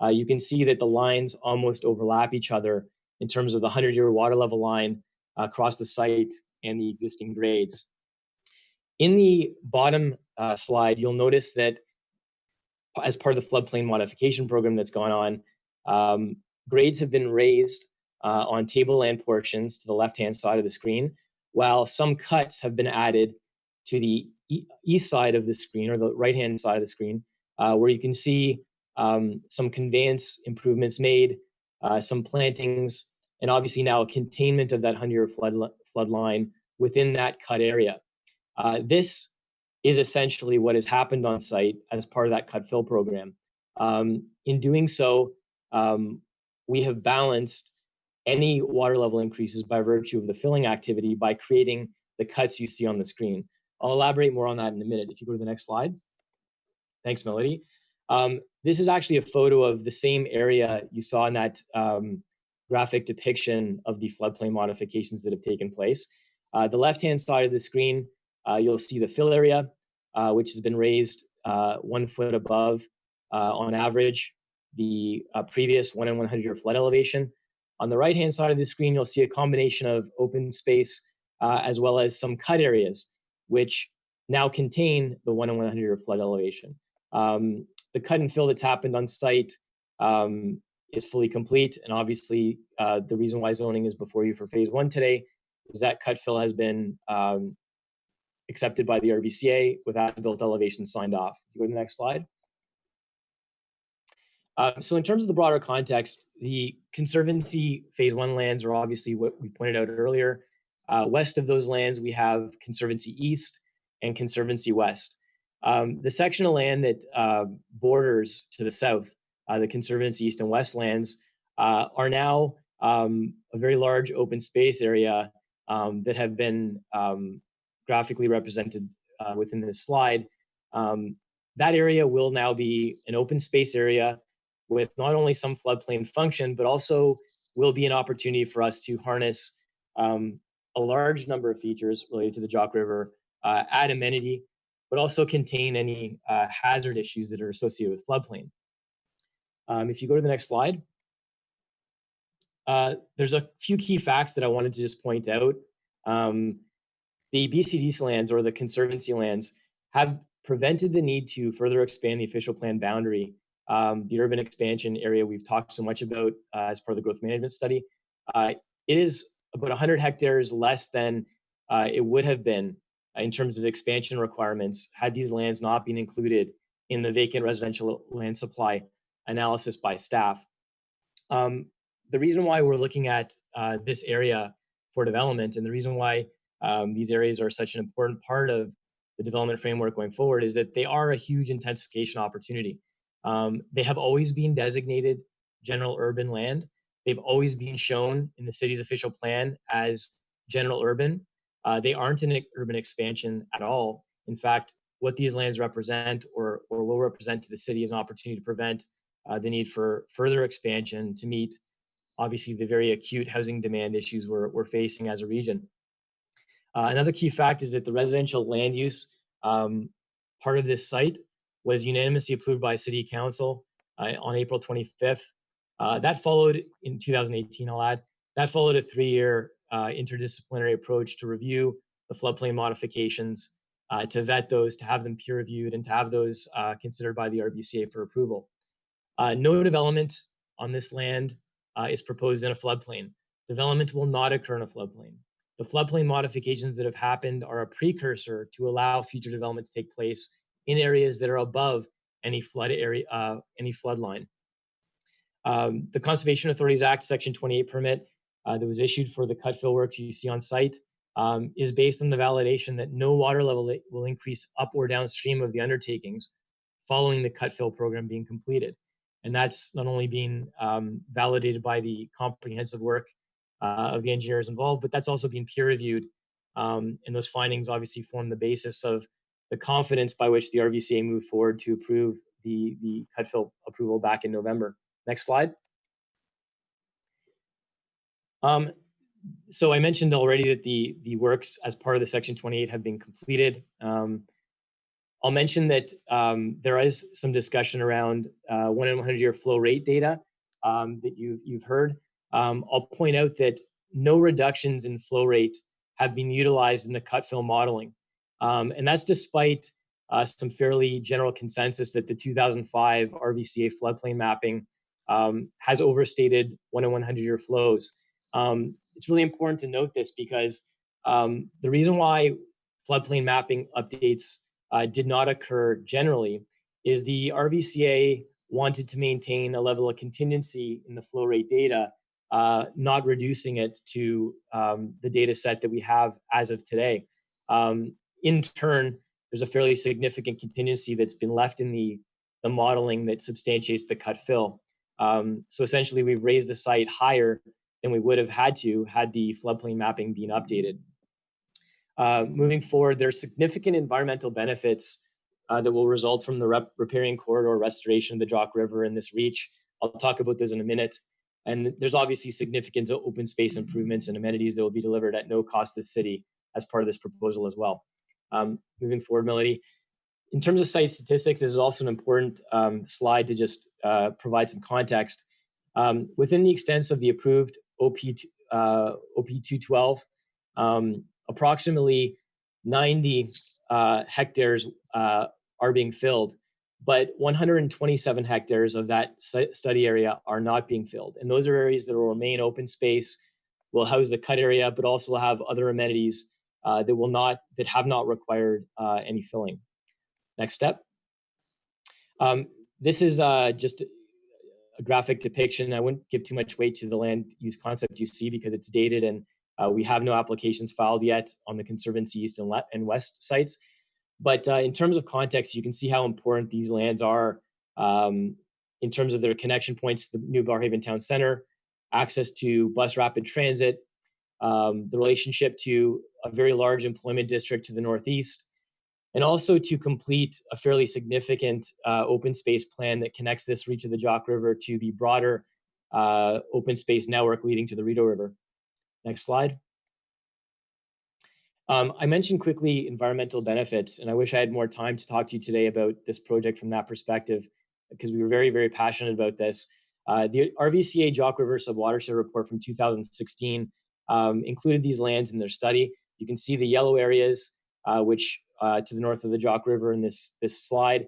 You can see that the lines almost overlap each other in terms of the 100-year water level line across the site and the existing grades. In the bottom slide, you'll notice that as part of the floodplain modification program that's gone on, grades have been raised on tableland portions to the left-hand side of the screen, while some cuts have been added to the east side of the screen or the right-hand side of the screen, where you can see some conveyance improvements made, some plantings, and obviously now a containment of that 100-year flood line within that cut area. This is essentially what has happened on site as part of that cut fill program. In doing so, we have balanced any water level increases by virtue of the filling activity by creating the cuts you see on the screen. I'll elaborate more on that in a minute. If you go to the next slide. Thanks, Melody. This is actually a photo of the same area you saw in that graphic depiction of the floodplain modifications that have taken place. The left-hand side of the screen, you'll see the fill area, which has been raised 1 foot above, on average, the previous 1 in 100-year flood elevation. On the right-hand side of the screen, you'll see a combination of open space as well as some cut areas, which now contain the 1 in 100-year flood elevation. The cut and fill that's happened on site is fully complete, and obviously the reason why zoning is before you for phase 1 today is that cut fill has been accepted by the RVCA with as-built elevation signed off. Go to the next slide. So in terms of the broader context, the Conservancy Phase 1 lands are obviously what we pointed out earlier. West of those lands, we have Conservancy East and Conservancy West. The section of land that borders to the south, the Conservancy East and West lands, are now a very large open space area that have been graphically represented within this slide. That area will now be an open space area with not only some floodplain function, but also will be an opportunity for us to harness a large number of features related to the Jock River, add amenity, but also contain any hazard issues that are associated with floodplain. If you go to the next slide, there's a few key facts that I wanted to just point out. The BCDC lands, or the Conservancy lands, have prevented the need to further expand the official plan boundary. The urban expansion area we've talked so much about as part of the growth management study. It is about 100 hectares less than it would have been in terms of expansion requirements had these lands not been included in the vacant residential land supply analysis by staff. The reason why we're looking at this area for development, and the reason why these areas are such an important part of the development framework going forward, is that they are a huge intensification opportunity. They have always been designated general urban land. They've always been shown in the city's official plan as general urban. They aren't an urban expansion at all. In fact, what these lands represent, or will represent to the city, is an opportunity to prevent the need for further expansion to meet, obviously, the very acute housing demand issues we're facing as a region. Another key fact is that the residential land use part of this site was unanimously approved by City Council on April 25th. That followed in 2018, I'll add, that followed a 3-year interdisciplinary approach to review the floodplain modifications, to vet those, to have them peer reviewed, and to have those considered by the RBCA for approval. No development on this land is proposed in a floodplain. Development will not occur in a floodplain. The floodplain modifications that have happened are a precursor to allow future development to take place in areas that are above any flood area, any flood line. The Conservation Authorities Act Section 28 permit that was issued for the cut-fill works you see on site is based on the validation that no water level will increase up or downstream of the undertakings following the cut-fill program being completed. And that's not only being validated by the comprehensive work of the engineers involved, but that's also being peer-reviewed. And those findings obviously form the basis of the confidence by which the RVCA moved forward to approve the cut-fill approval back in November. Next slide. So I mentioned already that the works as part of the Section 28 have been completed. I'll mention that there is some discussion around 1 in 100-year flow rate data that you've heard. I'll point out that no reductions in flow rate have been utilized in the cut-fill modeling. And that's despite some fairly general consensus that the 2005 RVCA floodplain mapping has overstated 1 in 100-year flows. It's really important to note this because the reason why floodplain mapping updates did not occur generally is the RVCA wanted to maintain a level of contingency in the flow rate data, not reducing it to the data set that we have as of today. In turn, there's a fairly significant contingency that's been left in the modeling that substantiates the cut fill. So essentially, we've raised the site higher than we would have had to had the floodplain mapping been updated. Moving forward, there's significant environmental benefits that will result from the riparian corridor restoration of the Jock River and this reach. I'll talk about those in a minute. And there's obviously significant open space improvements and amenities that will be delivered at no cost to the city as part of this proposal as well. Moving forward, Melody. In terms of site statistics, this is also an important slide to just provide some context. Within the extents of the approved OP 212, approximately 90 hectares are being filled, but 127 hectares of that study area are not being filled. And those are areas that will remain open space, will house the cut area, but also will have other amenities that have not required any filling. Next step. This is just a graphic depiction. I wouldn't give too much weight to the land use concept you see because it's dated and we have no applications filed yet on the Conservancy East and West sites. But in terms of context, you can see how important these lands are in terms of their connection points to the new Barrhaven Town Center, access to bus rapid transit, the relationship to a very large employment district to the northeast, and also to complete a fairly significant open space plan that connects this reach of the Jock River to the broader open space network leading to the Rideau River. Next slide. I mentioned quickly environmental benefits, and I wish I had more time to talk to you today about this project from that perspective. because we were very, very passionate about this. The RVCA Jock River Subwatershed Report from 2016 included these lands in their study. You can see the yellow areas, which to the north of the Jock River in this slide.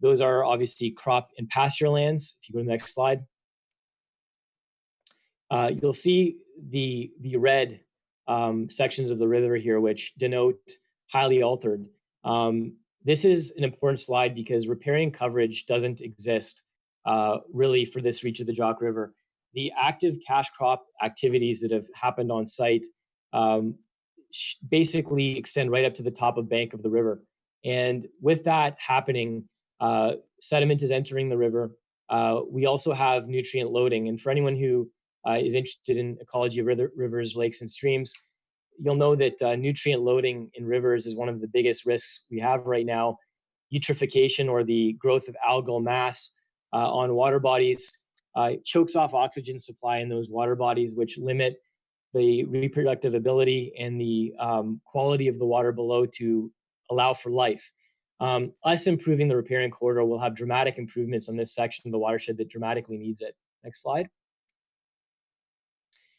Those are obviously crop and pasture lands. If you go to the next slide, you'll see the red sections of the river here, which denote highly altered. This is an important slide because riparian coverage doesn't exist really for this reach of the Jock River. The active cash crop activities that have happened on site basically extend right up to the top of bank of the river. And with that happening, sediment is entering the river. We also have nutrient loading. And for anyone who is interested in ecology of rivers, lakes, and streams, you'll know that nutrient loading in rivers is one of the biggest risks we have right now. Eutrophication, or the growth of algal mass on water bodies, chokes off oxygen supply in those water bodies, which limit the reproductive ability and the quality of the water below to allow for life. Us improving the riparian corridor will have dramatic improvements on this section of the watershed that dramatically needs it. Next slide.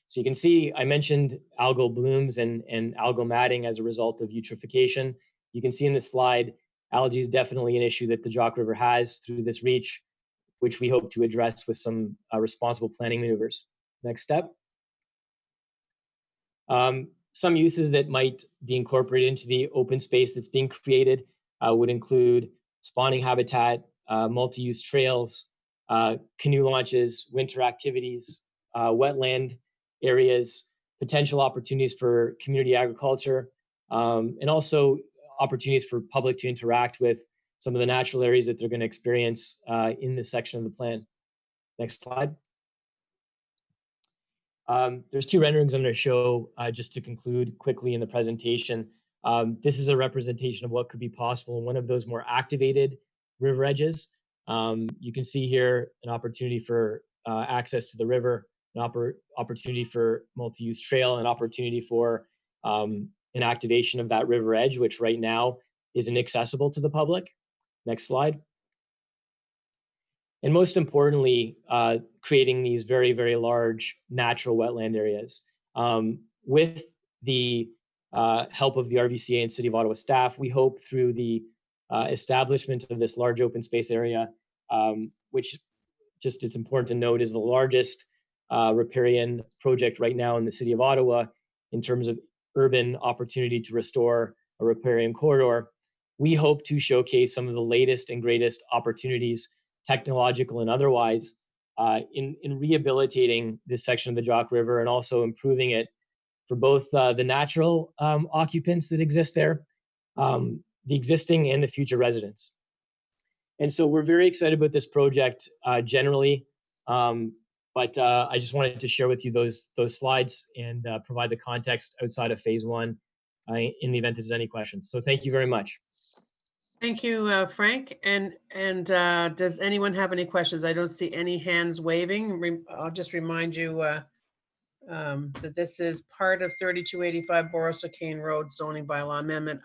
So you can see I mentioned algal blooms and algal matting as a result of eutrophication. You can see in this slide, algae is definitely an issue that the Jock River has through this reach, which we hope to address with some responsible planning maneuvers. Next step. Some uses that might be incorporated into the open space that's being created would include spawning habitat, multi-use trails, canoe launches, winter activities, wetland areas, potential opportunities for community agriculture, and also opportunities for public to interact with some of the natural areas that they're going to experience in this section of the plan. Next slide. There's two renderings I'm going to show just to conclude quickly in the presentation. This is a representation of what could be possible in one of those more activated river edges. You can see here an opportunity for access to the river, an opportunity for multi-use trail, an opportunity for an activation of that river edge, which right now is inaccessible to the public. Next slide. And most importantly, creating these very, very large natural wetland areas. With the help of the RVCA and City of Ottawa staff, we hope through the establishment of this large open space area, which just it's important to note is the largest riparian project right now in the City of Ottawa in terms of urban opportunity to restore a riparian corridor. We hope to showcase some of the latest and greatest opportunities, technological and otherwise, in rehabilitating this section of the Jock River and also improving it for both the natural occupants that exist there, the existing and the future residents. And so we're very excited about this project generally, but I just wanted to share with you those slides and provide the context outside of phase one in the event there's any questions. So thank you very much. Thank you, Frank. And does anyone have any questions? I don't see any hands waving. I'll just remind you that this is part of 3285 Boris O'Kane Road zoning bylaw amendment.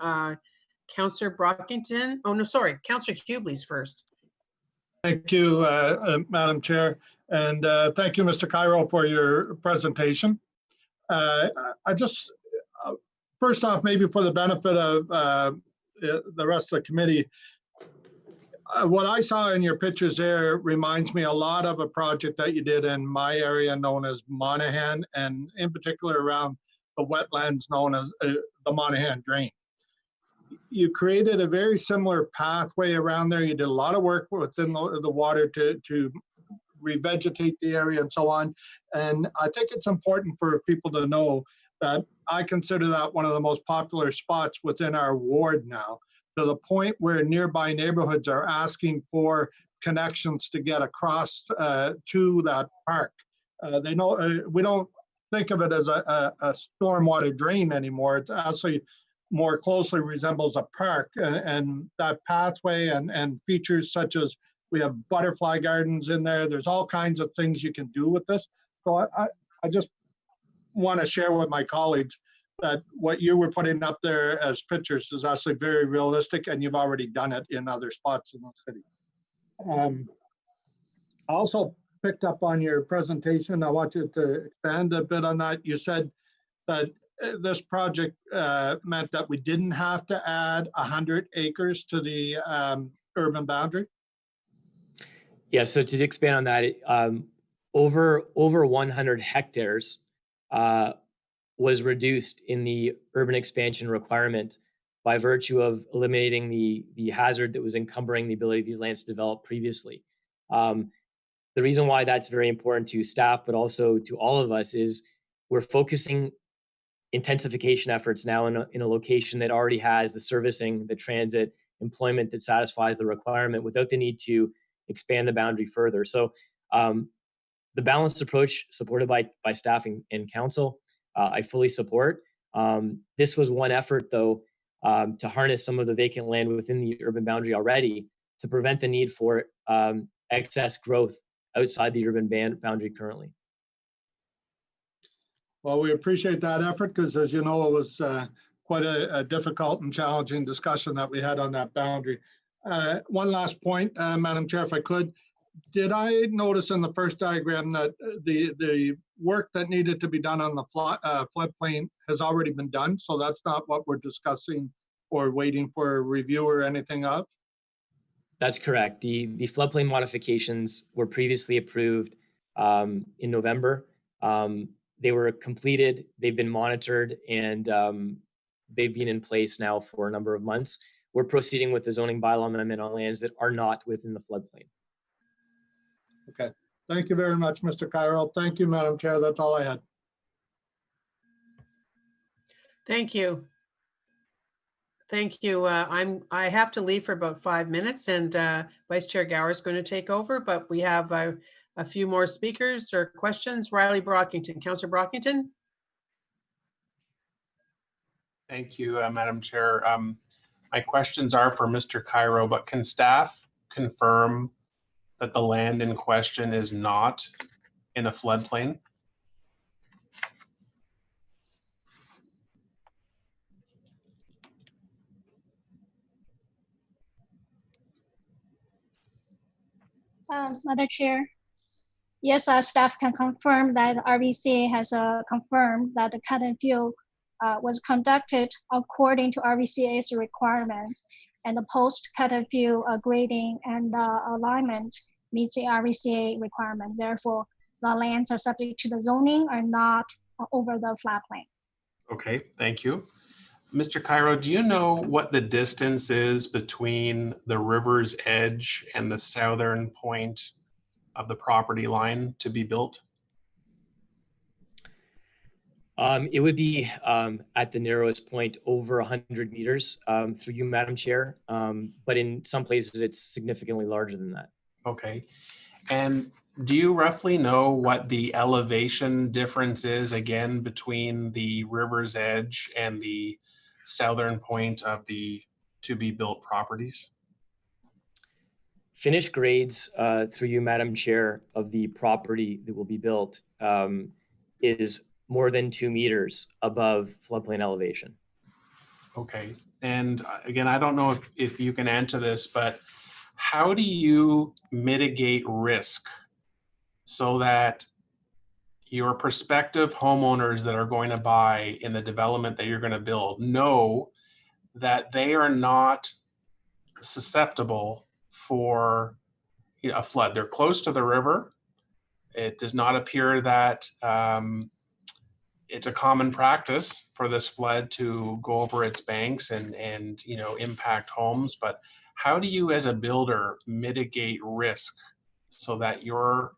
Councillor Brockington. Oh, no, sorry. Councillor Hubley's first. Thank you, Madam Chair. And thank you, Mr. Cairo, for your presentation. I just, first off, maybe for the benefit of the rest of the committee, what I saw in your pictures there reminds me a lot of a project that you did in my area known as Monaghan, and in particular around the wetlands known as the Monaghan Drain. You created a very similar pathway around there. You did a lot of work within the water to revegetate the area and so on. And I think it's important for people to know that I consider that one of the most popular spots within our ward now, to the point where nearby neighborhoods are asking for connections to get across to that park. They know we don't think of it as a stormwater drain anymore. It actually more closely resembles a park, and that pathway and features such as we have butterfly gardens in there. There's all kinds of things you can do with this. So I just want to share with my colleagues that what you were putting up there as pictures is actually very realistic, and you've already done it in other spots in the city. also picked up on your presentation. I want you to expand a bit on that. You said that this project meant that we didn't have to add 100 acres to the urban boundary. Yeah, so to expand on that, over 100 hectares was reduced in the urban expansion requirement by virtue of eliminating the hazard that was encumbering the ability of these lands to develop previously. The reason why that's very important to staff, but also to all of us, is we're focusing intensification efforts now in a location that already has the servicing, the transit, employment that satisfies the requirement without the need to expand the boundary further. So the balanced approach supported by staff and council, I fully support. This was one effort, though, to harness some of the vacant land within the urban boundary already to prevent the need for excess growth outside the urban boundary currently. Well, we appreciate that effort because, as you know, it was quite a difficult and challenging discussion that we had on that boundary. One last point, Madam Chair, if I could. Did I notice in the first diagram that the work that needed to be done on the floodplain has already been done? So that's not what we're discussing or waiting for a review or anything of? That's correct. The floodplain modifications were previously approved in November. They were completed, they've been monitored, and they've been in place now for a number of months. We're proceeding with the zoning bylaw amendment on lands that are not within the floodplain. Okay. Thank you very much, Mr. Cairo. Thank you, Madam Chair. That's all I had. Thank you. Thank you. I have to leave for about 5 minutes, and Vice Chair Gower is going to take over, but we have a few more speakers or questions. Riley Brockington, Councillor Brockington. Thank you, Madam Chair. My questions are for Mr. Cairo, but can staff confirm that the land in question is not in a floodplain? Madam Chair, yes, our staff can confirm that RVCA has confirmed that the cut and fill was conducted according to RVCA's requirements, and the post cut and fill grading and alignment meets the RVCA requirements. Therefore, the lands are subject to the zoning are not over the floodplain. Okay, thank you. Mr. Cairo, do you know what the distance is between the river's edge and the southern point of the property line to be built? It would be at the narrowest point over 100 meters through you, Madam Chair, but in some places it's significantly larger than that. Okay. And do you roughly know what the elevation difference is again between the river's edge and the southern point of the to be built properties? Finished grades through you, Madam Chair, of the property that will be built is more than 2 meters above floodplain elevation. Okay. And again, I don't know if you can answer this, but how do you mitigate risk so that your prospective homeowners that are going to buy in the development that you're going to build know that they are not susceptible for a flood? They're close to the river. It does not appear that it's a common practice for this flood to go over its banks and impact homes. But how do you as a builder mitigate risk so that your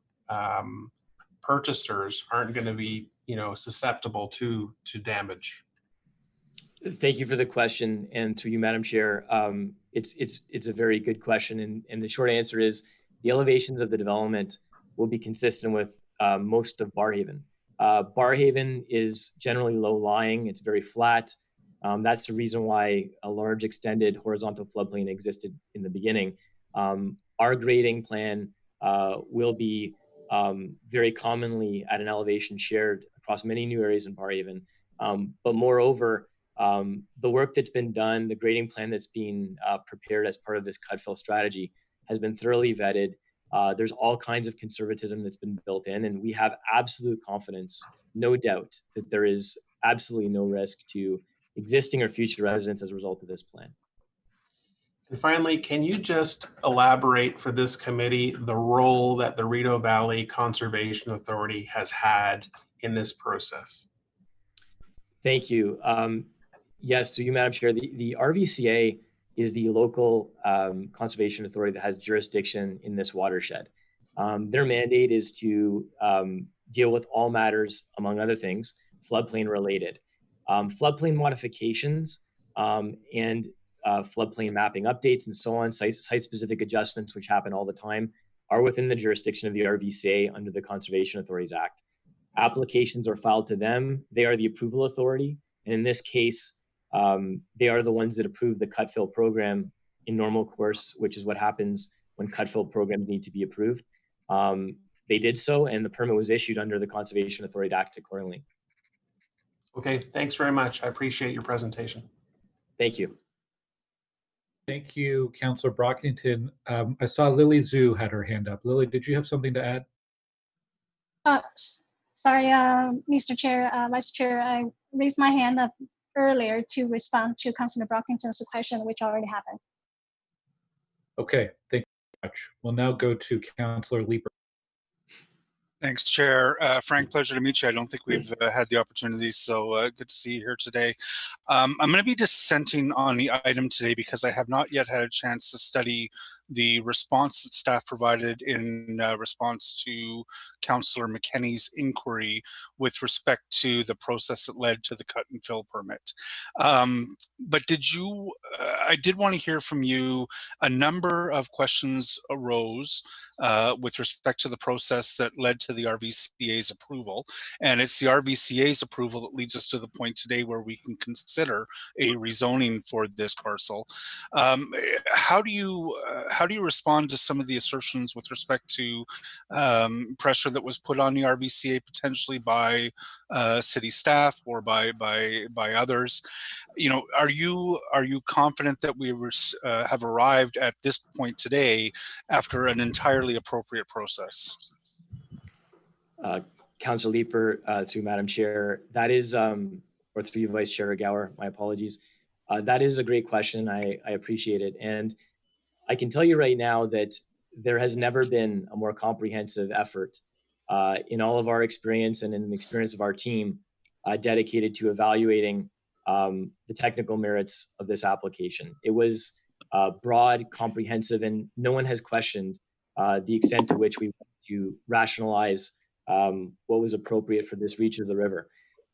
purchasers aren't going to be susceptible to damage? Thank you for the question, and through you, Madam Chair, it's a very good question, and the short answer is the elevations of the development will be consistent with most of Barrhaven. Barrhaven is generally low-lying; it's very flat. That's the reason why a large extended horizontal floodplain existed in the beginning. Our grading plan will be very commonly at an elevation shared across many new areas in Barrhaven, but moreover, the work that's been done, the grading plan that's been prepared as part of this cut-fill strategy has been thoroughly vetted There's all kinds of conservatism that's been built in, and we have absolute confidence, no doubt, that there is absolutely no risk to existing or future residents as a result of this plan. And finally, can you just elaborate for this committee the role that the Rideau Valley Conservation Authority has had in this process? Thank you. Yes, through you, Madam Chair, the RVCA is the local conservation authority that has jurisdiction in this watershed. Their mandate is to deal with all matters, among other things, floodplain related. Floodplain modifications and floodplain mapping updates and so on, site-specific adjustments, which happen all the time, are within the jurisdiction of the RVCA under the Conservation Authorities Act. Applications are filed to them. They are the approval authority. And in this case, they are the ones that approve the cut-fill program in normal course, which is what happens when cut-fill programs need to be approved. They did so, and the permit was issued under the Conservation Authority Act accordingly. Okay, thanks very much. I appreciate your presentation. Thank you. Thank you, Councillor Brockington. I saw Lily Zhu had her hand up. Lily, did you have something to add? Sorry, Mr. Chair, Vice Chair, I raised my hand up earlier to respond to Councillor Brockington's question, which already happened. Okay, thank you very much. We'll now go to Councillor Leeper. Thanks, Chair. Frank, pleasure to meet you. I don't think we've had the opportunity, so good to see you here today. I'm going to be dissenting on the item today because I have not yet had a chance to study the response that staff provided in response to Councillor McKenney's inquiry with respect to the process that led to the cut and fill permit. But I did want to hear from you. A number of questions arose with respect to the process that led to the RVCA's approval. And it's the RVCA's approval that leads us to the point today where we can consider a rezoning for this parcel. How do you respond to some of the assertions with respect to pressure that was put on the RVCA potentially by city staff or by others? You know, are you confident that we have arrived at this point today after an entirely appropriate process? Councillor Leeper, through Madam Chair, that is, or through you, Vice Chair Gower, my apologies. That is a great question. I appreciate it. And I can tell you right now that there has never been a more comprehensive effort in all of our experience and in the experience of our team dedicated to evaluating the technical merits of this application. It was broad, comprehensive, and no one has questioned the extent to which we want to rationalize what was appropriate for this reach of the river.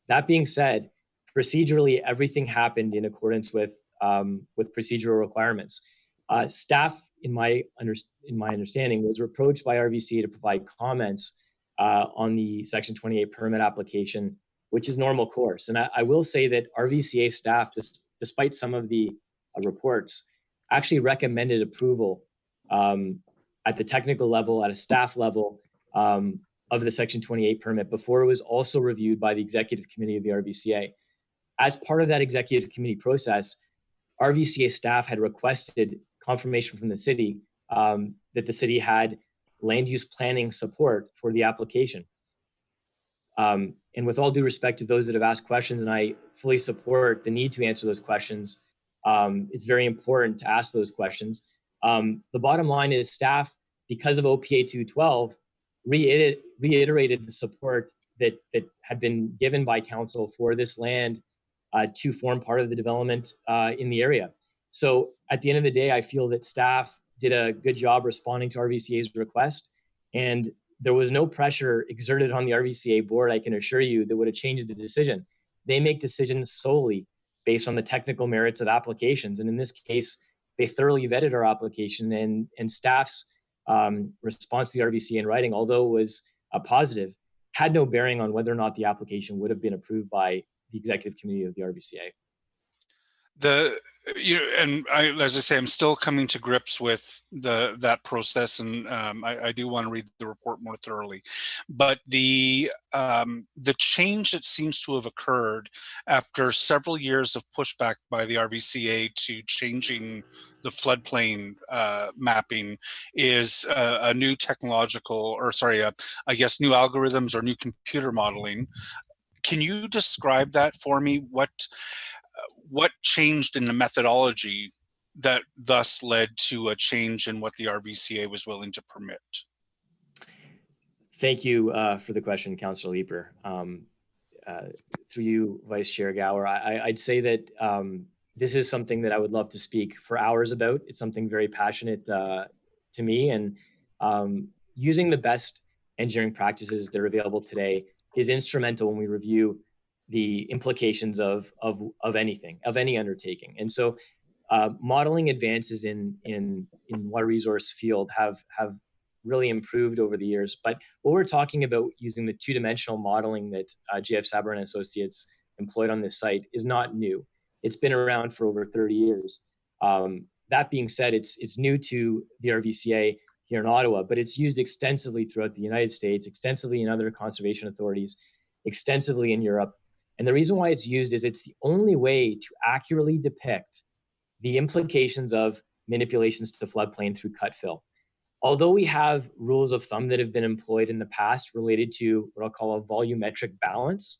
That being said, procedurally, everything happened in accordance with procedural requirements. Staff, in my understanding, was approached by RVCA to provide comments on the Section 28 permit application, which is normal course. And I will say that RVCA staff, despite some of the reports, actually recommended approval at the technical level, at a staff level, of the Section 28 permit before it was also reviewed by the Executive Committee of the RVCA. As part of that Executive Committee process, RVCA staff had requested confirmation from the city that the city had land use planning support for the application. And with all due respect to those that have asked questions, and I fully support the need to answer those questions, it's very important to ask those questions. The bottom line is staff, because of OPA 212, reiterated the support that had been given by council for this land to form part of the development in the area. So at the end of the day, I feel that staff did a good job responding to RVCA's request, and there was no pressure exerted on the RVCA board, I can assure you, that would have changed the decision. They make decisions solely based on the technical merits of applications. And in this case, they thoroughly vetted our application, and staff's response to the RVCA in writing, although it was positive, had no bearing on whether or not the application would have been approved by the Executive Committee of the RVCA. and as I say, I'm still coming to grips with that process, and I do want to read the report more thoroughly. But the change that seems to have occurred after several years of pushback by the RVCA to changing the floodplain mapping is a new technological, or sorry, I guess new algorithms or new computer modeling. Can you describe that for me? What changed in the methodology that thus led to a change in what the RVCA was willing to permit? Thank you for the question, Councillor Leeper. Through you, Vice Chair Gower, I'd say that this is something that I would love to speak for hours about. It's something very passionate to me, and using the best engineering practices that are available today is instrumental when we review the implications of anything, of any undertaking. And so modeling advances in water resource field have really improved over the years. But what we're talking about using the two-dimensional modeling that JF Sabourin and Associates employed on this site is not new. It's been around for over 30 years. That being said, it's new to the RVCA here in Ottawa, but it's used extensively throughout the United States, extensively in other conservation authorities, extensively in Europe. And the reason why it's used is it's the only way to accurately depict the implications of manipulations to floodplain through cut fill. Although we have rules of thumb that have been employed in the past related to what I'll call a volumetric balance,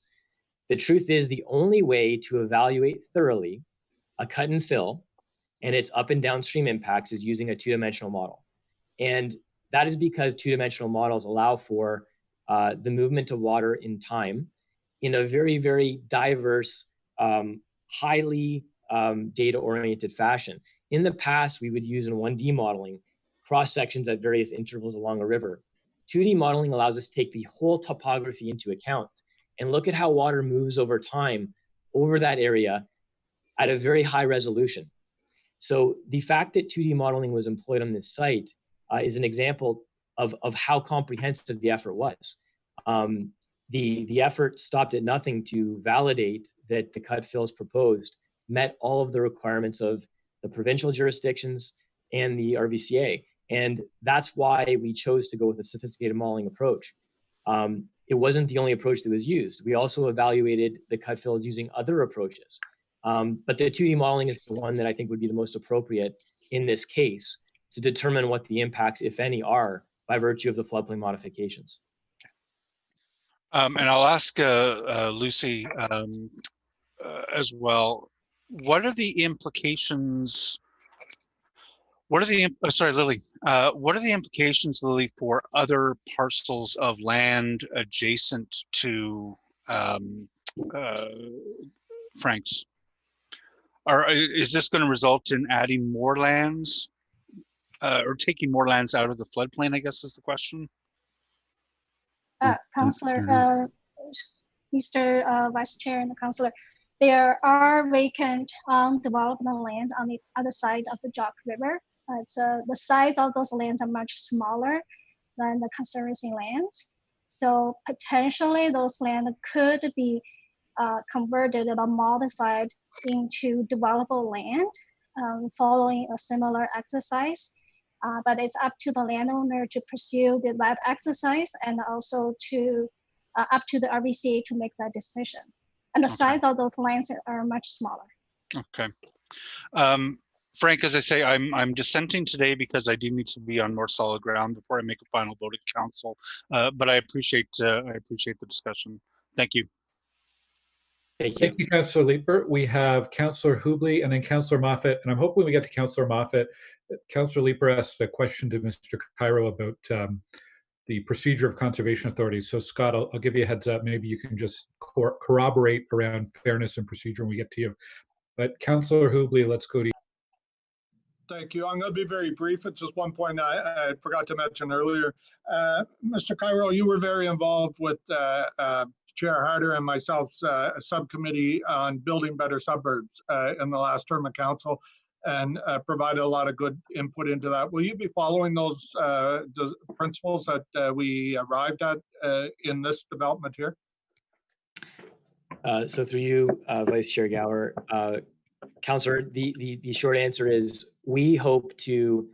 the truth is the only way to evaluate thoroughly a cut and fill and its up and downstream impacts is using a two-dimensional model. And that is because two-dimensional models allow for the movement of water in time in a very, very diverse, highly data-oriented fashion. In the past, we would use in 1D modeling cross-sections at various intervals along a river. 2D modeling allows us to take the whole topography into account and look at how water moves over time over that area at a very high resolution. So the fact that 2D modeling was employed on this site is an example of how comprehensive the effort was. The effort stopped at nothing to validate that the cut fills proposed met all of the requirements of the provincial jurisdictions and the RVCA. And that's why we chose to go with a sophisticated modeling approach. It wasn't the only approach that was used. We also evaluated the cut fills using other approaches. But the 2D modeling is the one that I think would be the most appropriate in this case to determine what the impacts, if any, are by virtue of the floodplain modifications. And I'll ask Lucy as well. What are the implications? Sorry, Lily. What are the implications, Lily, for other parcels of land adjacent to Frank's? Is this going to result in adding more lands or taking more lands out of the floodplain, I guess is the question? Councillor, Mr. Vice Chair and the Councillor, there are vacant development lands on the other side of the Jock River. So the size of those lands are much smaller than the conservancy lands. So potentially those lands could be converted or modified into developable land following a similar exercise. But it's up to the landowner to pursue that exercise and also to up to the RVCA to make that decision. And the size of those lands are much smaller. Okay. Frank, as I say, I'm dissenting today because I do need to be on more solid ground before I make a final vote at council. But I appreciate the discussion. Thank you. Thank you, Councillor Leeper. We have Councillor Hubley and then Councillor Moffat, and I'm hoping we get to Councillor Moffat. Councillor Leeper asked a question to Mr. Cairo about the procedure of conservation authorities. So Scott, I'll give you a heads up. Maybe you can just corroborate around fairness and procedure when we get to you. But Councillor Hubley, let's go to you. Thank you. I'm going to be very brief. It's just one point I forgot to mention earlier. Mr. Cairo, you were very involved with Chair Harder and myself's subcommittee on building better suburbs in the last term of council, and provided a lot of good input into that. Will you be following those the principles that we arrived at in this development here? So through you, Vice Chair Gower, Councillor, the short answer is we hope to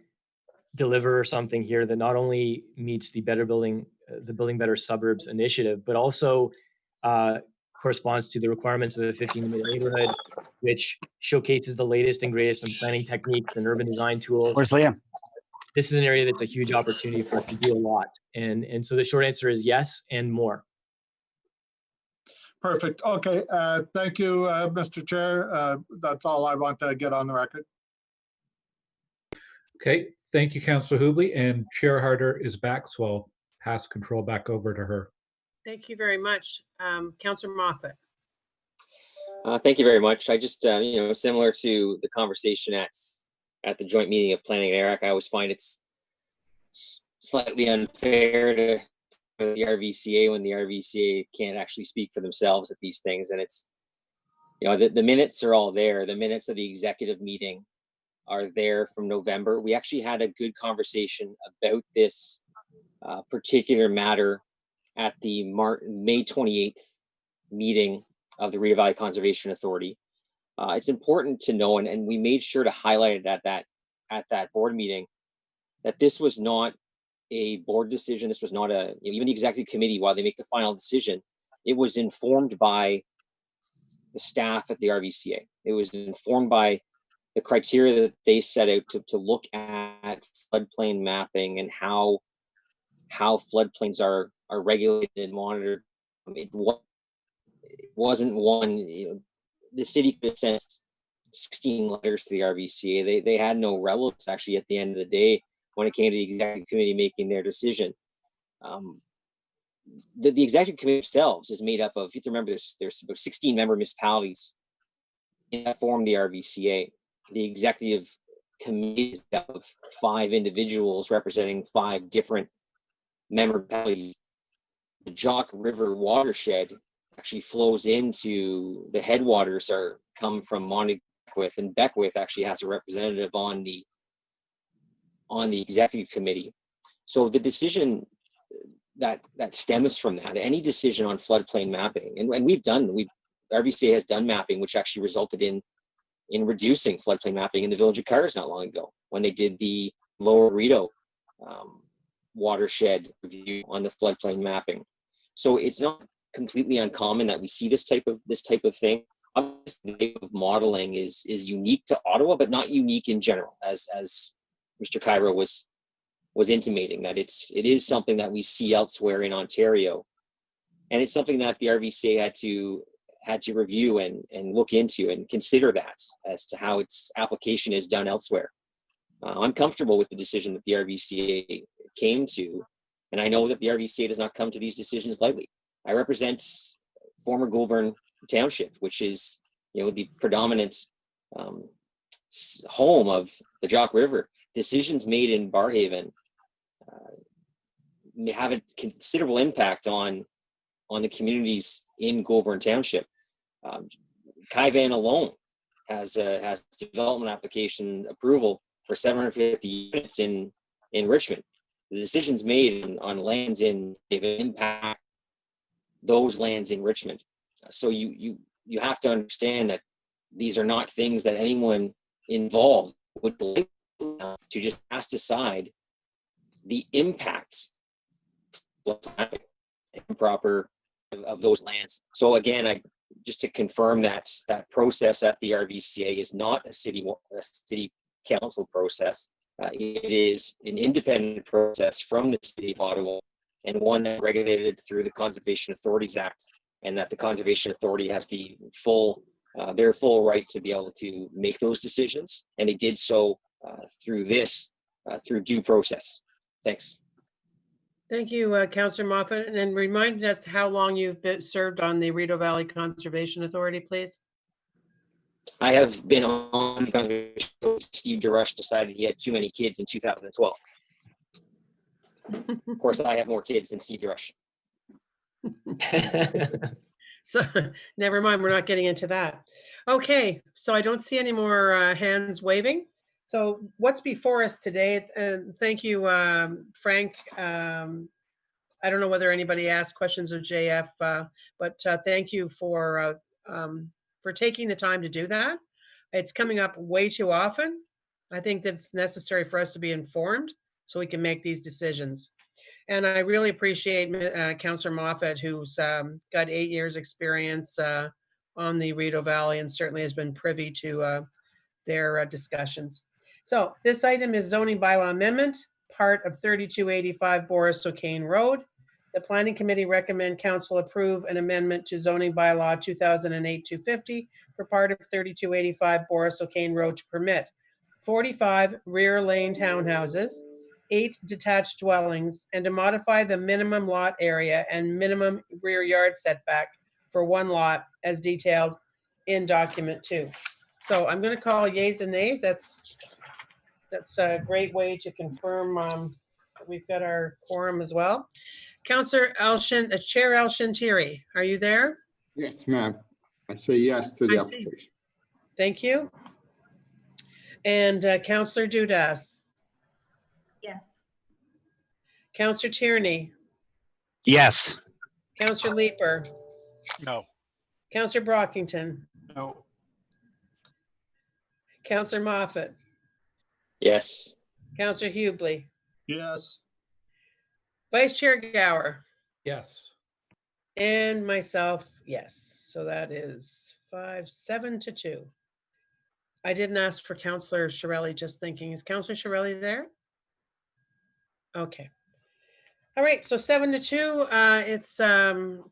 deliver something here that not only meets the Building Better Suburbs initiative, but also corresponds to the requirements of a 15-minute neighborhood, which showcases the latest and greatest in planning techniques and urban design tools. Where's Liam? This is an area that's a huge opportunity for us to do a lot. And so the short answer is yes and more. Perfect. Okay. Thank you, Mr. Chair. That's all I want to get on the record. Okay, thank you, Councillor Hubley, and Chair Harder is back, so I'll pass control back over to her. Thank you very much. Councillor Moffat. Thank you very much. I just, similar to the conversation at the joint meeting of Planning and ERAC, I always find it's slightly unfair to the RVCA when the RVCA can't actually speak for themselves at these things. And it's, the minutes are all there. The minutes of the executive meeting are there from November. We actually had a good conversation about this particular matter at the May 28th meeting of the Rideau Valley Conservation Authority. It's important to know, and we made sure to highlight it at that board meeting, that this was not a board decision. This was not even the executive committee, while they make the final decision, it was informed by the staff at the RVCA. It was informed by the criteria that they set out to look at floodplain mapping and how floodplains are regulated and monitored. It wasn't one, the city could have sent 16 letters to the RVCA. They had no relevance actually at the end of the day when it came to the executive committee making their decision. The executive committee themselves is made up of, you have to remember, there's about 16 member municipalities that form the RVCA. The executive committee is made up of 5 individuals representing 5 different member municipalities. The Jock River watershed actually flows into the headwaters come from Montague Beckwith, and Beckwith actually has a representative on the executive committee. So the decision that stems from that, any decision on floodplain mapping, and RVCA has done mapping, which actually resulted in reducing floodplain mapping in the village of Cars not long ago when they did the Lower Rideau watershed review on the floodplain mapping. So it's not completely uncommon that we see this type of thing. Obviously, the type of modeling is unique to Ottawa, but not unique in general, as Mr. Cairo was intimating, that it is something that we see elsewhere in Ontario, and it's something that the RVCA had to review and look into and consider that as to how its application is done elsewhere. I'm comfortable with the decision that the RVCA came to, and I know that the RVCA does not come to these decisions lightly. I represent former Goulburn Township, which is the predominant home of the Jock River. Decisions made in Barrhaven have a considerable impact on the communities in Goulburn Township. Kaivan alone has development application approval for 750 units in Richmond. The decisions made on lands in impact those lands in Richmond. So you have to understand that these are not things that anyone involved would like to just cast aside the impacts of improper of those lands. So again, just to confirm that process at the RVCA is not a city council process. It is an independent process from the City of Ottawa, and one that's regulated through the Conservation Authorities Act, and that the Conservation Authority has their full right to be able to make those decisions, and they did so through due process. Thanks. Thank you, Councillor Moffat. And then remind us how long you've served on the Rideau Valley Conservation Authority, please. I have been on the Conservation Authority. Steve DeRush decided he had too many kids in 2012. Of course, I have more kids than Steve DeRush. So never mind, we're not getting into that. Okay, so I don't see any more hands waving. So what's before us today? Thank you, Frank. I don't know whether anybody asked questions of JF, but thank you for taking the time to do that. It's coming up way too often. I think that it's necessary for us to be informed so we can make these decisions. And I really appreciate Councillor Moffat, who's got 8 years experience on the Rideau Valley and certainly has been privy to their discussions. So this item is zoning bylaw amendment, part of 3285 Boris O'Kane Road. The Planning Committee recommend council approve an amendment to zoning bylaw 2008-250 for part of 3285 Boris O'Kane Road to permit 45 rear lane townhouses, 8 detached dwellings, and to modify the minimum lot area and minimum rear yard setback for one lot as detailed in document 2. So I'm going to call yeas and nays. That's a great way to confirm we've got our quorum as well. Councillor Chair Alshantiri, are you there? Yes, ma'am. I say yes to the application. Thank you. And Councillor Dudas. Yes. Councillor Tierney. Yes. Councillor Leeper. No. Councillor Brockington. No. Councillor Moffat. Yes. Councillor Hubley. Yes. Vice Chair Gower. Yes. And myself, yes. So that is 7-2. I didn't ask for Councillor Shirelli, just thinking. Is Councillor Shirelli there? Okay. All right, so 7-2, it's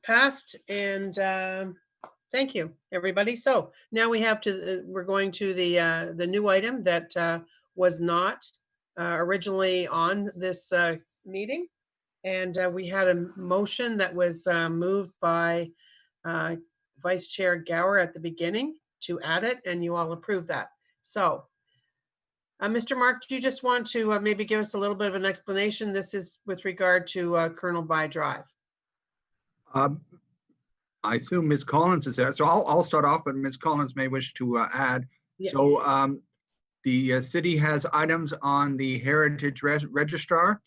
passed, and thank you, everybody. So now we have to, we're going to the new item that was not originally on this meeting. And we had a motion that was moved by Vice Chair Gower at the beginning to add it, and you all approved that. So, Mr. Mark, do you just want to maybe give us a little bit of an explanation? This is with regard to Colonel By Drive. I assume Ms. Collins is there, so I'll start off, but Ms. Collins may wish to add. Yeah. So the city has items on the Heritage Registrar,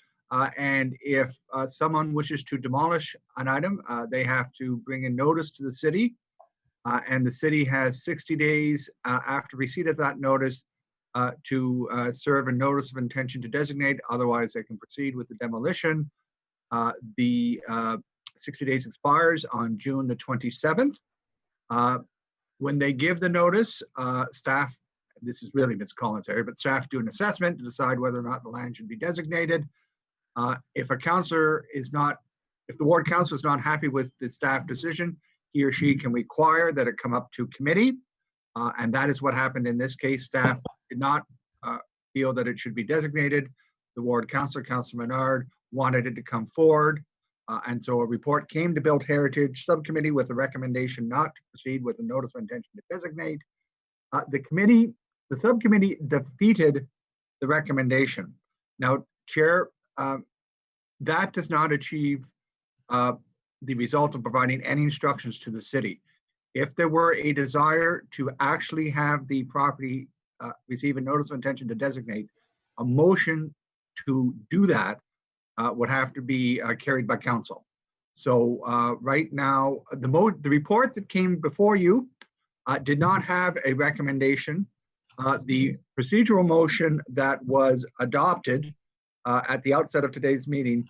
and if someone wishes to demolish an item, they have to bring a notice to the city, and the city has 60 days after receipt of that notice to serve a notice of intention to designate. Otherwise, they can proceed with the demolition. The 60 days expires on June the 27th. When they give the notice, staff, this is really Ms. Collins' area, but staff do an assessment to decide whether or not the land should be designated. If a councillor is not, if the ward council is not happy with the staff decision, he or she can require that it come up to committee. And that is what happened in this case. Staff did not feel that it should be designated. The ward councillor, Councillor Menard, wanted it to come forward. And so a report came to Built Heritage Subcommittee with a recommendation not to proceed with a notice of intention to designate. The subcommittee defeated the recommendation. Now, Chair, that does not achieve the result of providing any instructions to the city. If there were a desire to actually have the property receive a notice of intention to designate, a motion to do that would have to be carried by council. So right now, the report that came before you did not have a recommendation. The procedural motion that was adopted at the outset of today's meeting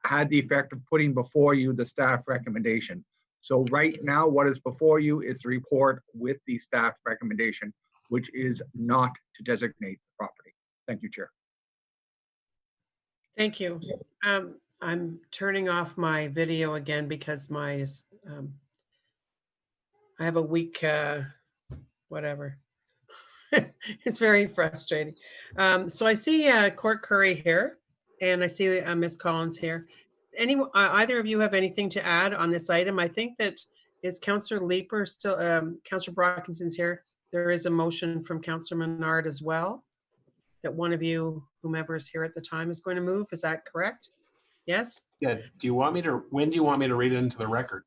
had the effect of putting before you the staff recommendation. So right now, what is before you is the report with the staff recommendation, which is not to designate the property. Thank you, Chair. Thank you. I'm turning off my video again because my I have a weak whatever. It's very frustrating. So I see Court Curry here, and I see Ms. Collins here. Either of you have anything to add on this item? I think that is Councillor Leeper still, Councillor Brockington's here. There is a motion from Councillor Menard as well, that one of you, whomever is here at the time, is going to move. Is that correct? Yes? Yeah. Do you want me to, when do you want me to read it into the record?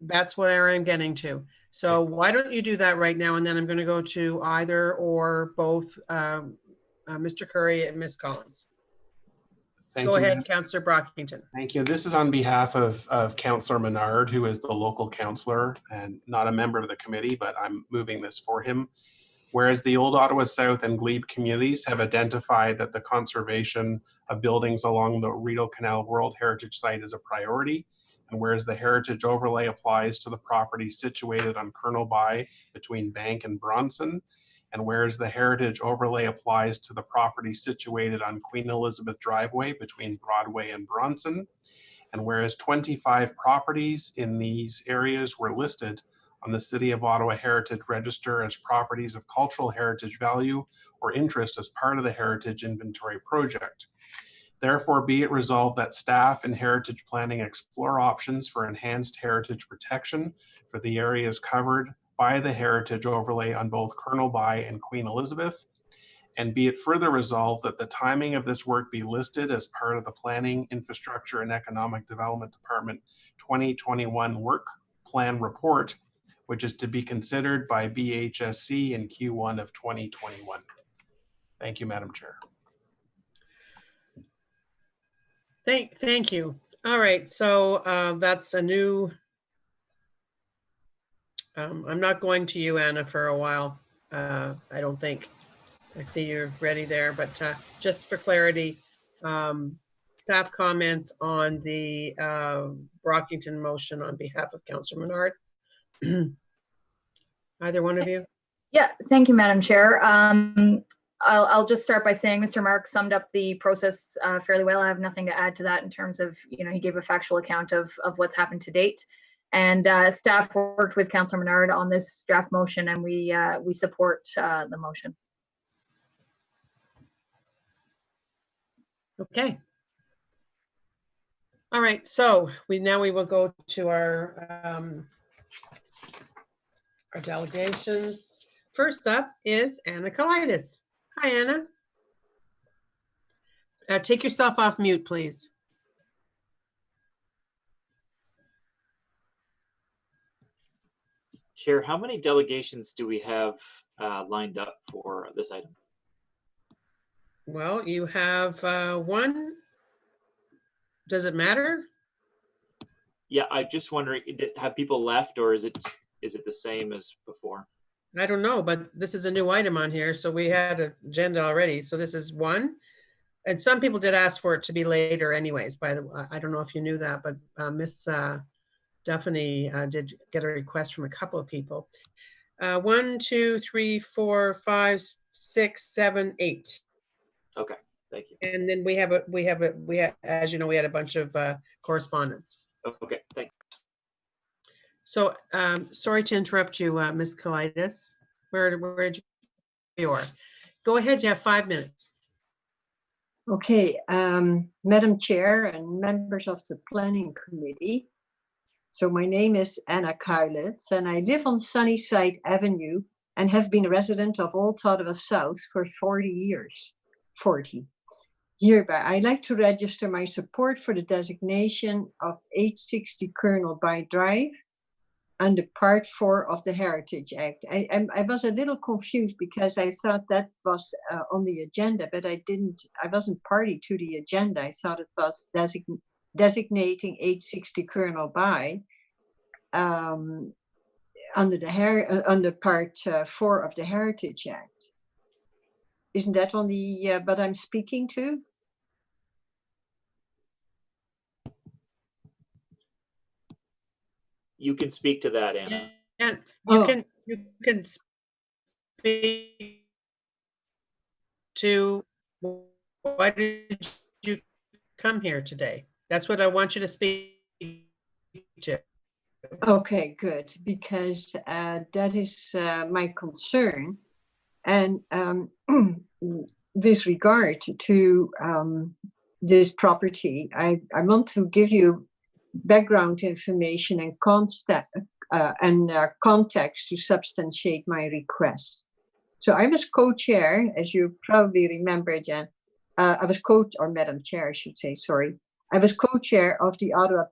That's what I'm getting to. So why don't you do that right now, and then I'm going to go to either or both Mr. Curry and Ms. Collins. Thank Go you, ahead, ma'am. Councillor Brockington. Thank you. This is on behalf of Councillor Menard, who is the local councillor and not a member of the committee, but I'm moving this for him. Whereas the Old Ottawa South and Glebe communities have identified that the conservation of buildings along the Rideau Canal World Heritage Site is a priority, and whereas the heritage overlay applies to the property situated on Colonel By between Bank and Bronson, and whereas the heritage overlay applies to the property situated on Queen Elizabeth Driveway between Broadway and Bronson, and whereas 25 properties in these areas were listed on the City of Ottawa Heritage Register as properties of cultural heritage value or interest as part of the Heritage Inventory Project. Therefore, be it resolved that staff and heritage planning explore options for enhanced heritage protection for the areas covered by the heritage overlay on both Colonel By and Queen Elizabeth, and be it further resolved that the timing of this work be listed as part of the Planning, Infrastructure and Economic Development Department 2021 Work Plan Report, which is to be considered by BHSC in Q1 of 2021. Thank you, Madam Chair. Thank you. All right, so that's a new, I'm not going to you, Anna, for a while. I don't think. I see you're ready there, but just for clarity, staff comments on the Brockington motion on behalf of Councillor Menard. Either one of you? Yeah, thank you, Madam Chair. I'll just start by saying Mr. Mark summed up the process fairly well. I have nothing to add to that in terms of, he gave a factual account of what's happened to date. And staff worked with Councillor Menard on this draft motion, and we support the motion. Okay. All right, so we will go to our delegations. First up is Anna Kalaitis. Hi, Anna. Take yourself off mute, please. Chair, how many delegations do we have lined up for this item? Well, you have one. Does it matter? Yeah, I'm just wondering, have people left, or is it the same as before? I don't know, but this is a new item on here, so we had an agenda already. So this is one, and some people did ask for it to be later, anyways. By the way, I don't know if you knew that, but Miss Duffany did get a request from a couple of people. 1, 2, 3, 4, 5, 6, 7, 8. Okay, thank you. And then we had, as you know, we had a bunch of correspondence. Okay, thanks. So, sorry to interrupt you, Ms. Kalaitis. Where did you are? Go ahead, you have 5 minutes. Okay, Madam Chair and members of the Planning Committee. So my name is Anna Kuilitz, and I live on Sunnyside Avenue and have been a resident of Old Ottawa South for 40 years. 40. Hereby, I'd like to register my support for the designation of 860 Colonel By Drive under Part 4 of the Heritage Act. I was a little confused because I thought that was on the agenda, but I wasn't party to the agenda. I thought it was designating 860 Colonel By under Part 4 of the Heritage Act. Isn't that on the what I'm speaking to? You can speak to that, Anna. Yes, you can speak to why did you come here today? That's what I want you to speak to. Okay, good, because that is my concern. And with regard to this property, I want to give you background information and context to substantiate my request. So I was co-chair, as you probably remember, Jen. I was Madam Chair, I should say, sorry. I was co-chair of the Ottawa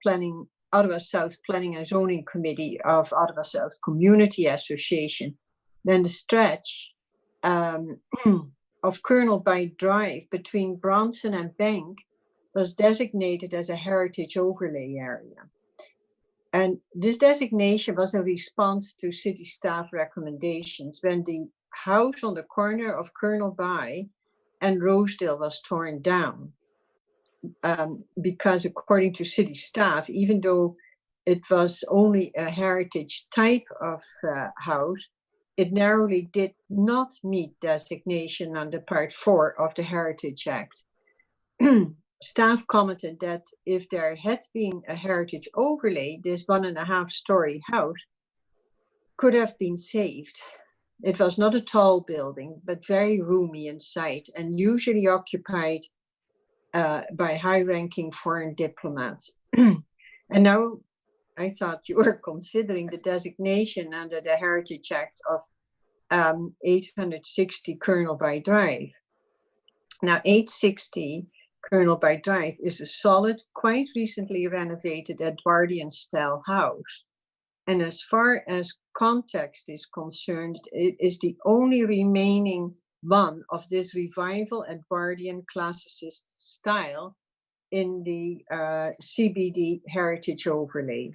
South Planning and Zoning Committee of Ottawa South Community Association. Then the stretch of Colonel By Drive between Bronson and Bank was designated as a heritage overlay area. And this designation was in response to city staff recommendations when the house on the corner of Colonel By and Rosedale was torn down. Because according to city staff, even though it was only a heritage type of house, it narrowly did not meet designation under Part 4 of the Heritage Act. Staff commented that if there had been a heritage overlay, this 1.5-story house could have been saved. It was not a tall building, but very roomy inside and usually occupied by high-ranking foreign diplomats. And now I thought you were considering the designation under the Heritage Act of 860 Colonel By Drive. Now, 860 Colonel By Drive is a solid, quite recently renovated Edwardian-style house. And as far as context is concerned, it is the only remaining one of this revival Edwardian classicist style in the CBD heritage overlay.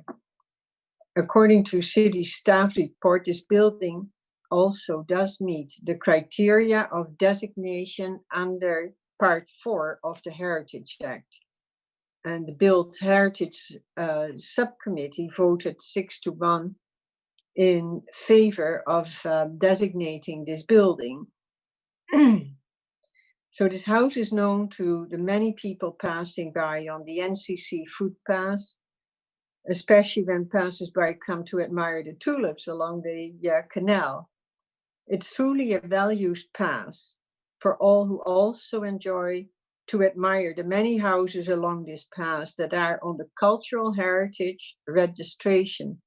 According to city staff report, this building also does meet the criteria of designation under Part 4 of the Heritage Act. And the Build Heritage Subcommittee voted 6-1 in favor of designating this building. So this house is known to the many people passing by on the NCC footpath, especially when passers-by come to admire the tulips along the canal. It's truly a well-used path for all who also enjoy to admire the many houses along this path that are on the Cultural Heritage Registration.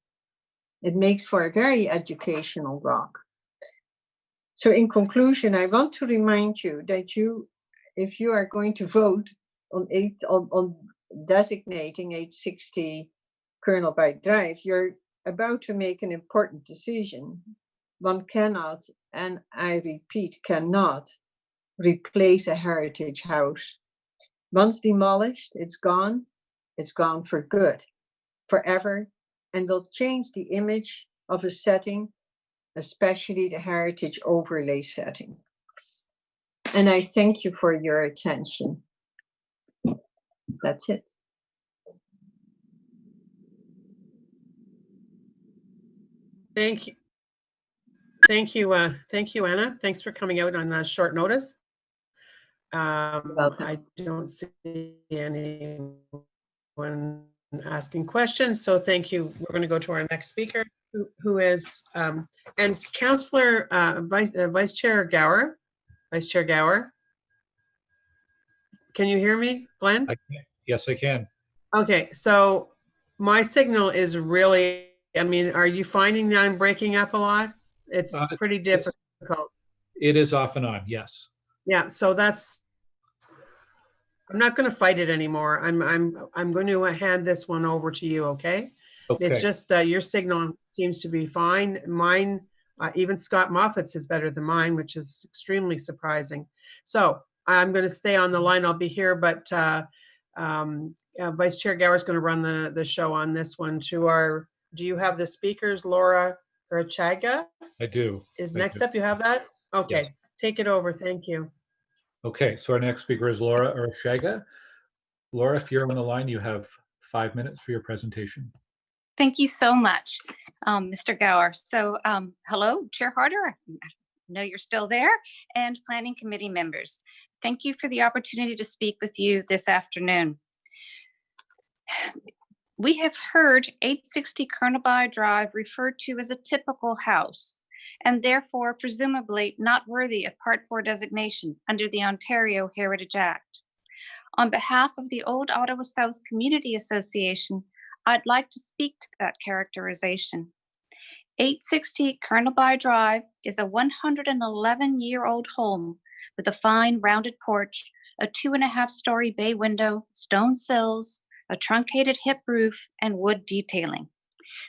It makes for a very educational walk. So in conclusion, I want to remind you that if you are going to vote on designating 860 Colonel By Drive, you're about to make an important decision. One cannot, and I repeat, cannot replace a heritage house. Once demolished, it's gone for good, forever, and will change the image of a setting, especially the heritage overlay setting. And I thank you for your attention. That's it. Thank you. Thank you, Anna. Thanks for coming out on short notice. I don't see anyone asking questions, so thank you. We're going to go to our next speaker, who is and Councillor Vice Chair Gower. Vice Chair Gower, can you hear me, Glenn? Yes, I can. Okay, so my signal is really. I mean, are you finding that I'm breaking up a lot? It's pretty difficult. It is off and on, yes. Yeah, so that's. I'm not going to fight it anymore. I'm going to hand this one over to you. Okay. It's just your signal seems to be fine. Mine, even Scott Moffat's is better than mine, which is extremely surprising. So I'm going to stay on the line. I'll be here, but Vice Chair Gower is going to run the show on this one. Do you have the speakers, Laura Urchaga? I do. Next up, you have that? Okay, yes. Take it over. Thank you. Okay, so our next speaker is Laura Urchaga. Laura, if you're on the line, you have 5 minutes for your presentation. Thank you so much, Mr. Gower. So hello, Chair Harder. I know you're still there, and Planning Committee members. Thank you for the opportunity to speak with you this afternoon. We have heard 860 Colonel By Drive referred to as a typical house, and therefore presumably not worthy of Part 4 designation under the Ontario Heritage Act. On behalf of the Old Ottawa South Community Association, I'd like to speak to that characterization. 860 Colonel By Drive is a 111-year-old home with a fine rounded porch, a 2.5-story bay window, stone sills, a truncated hip roof, and wood detailing.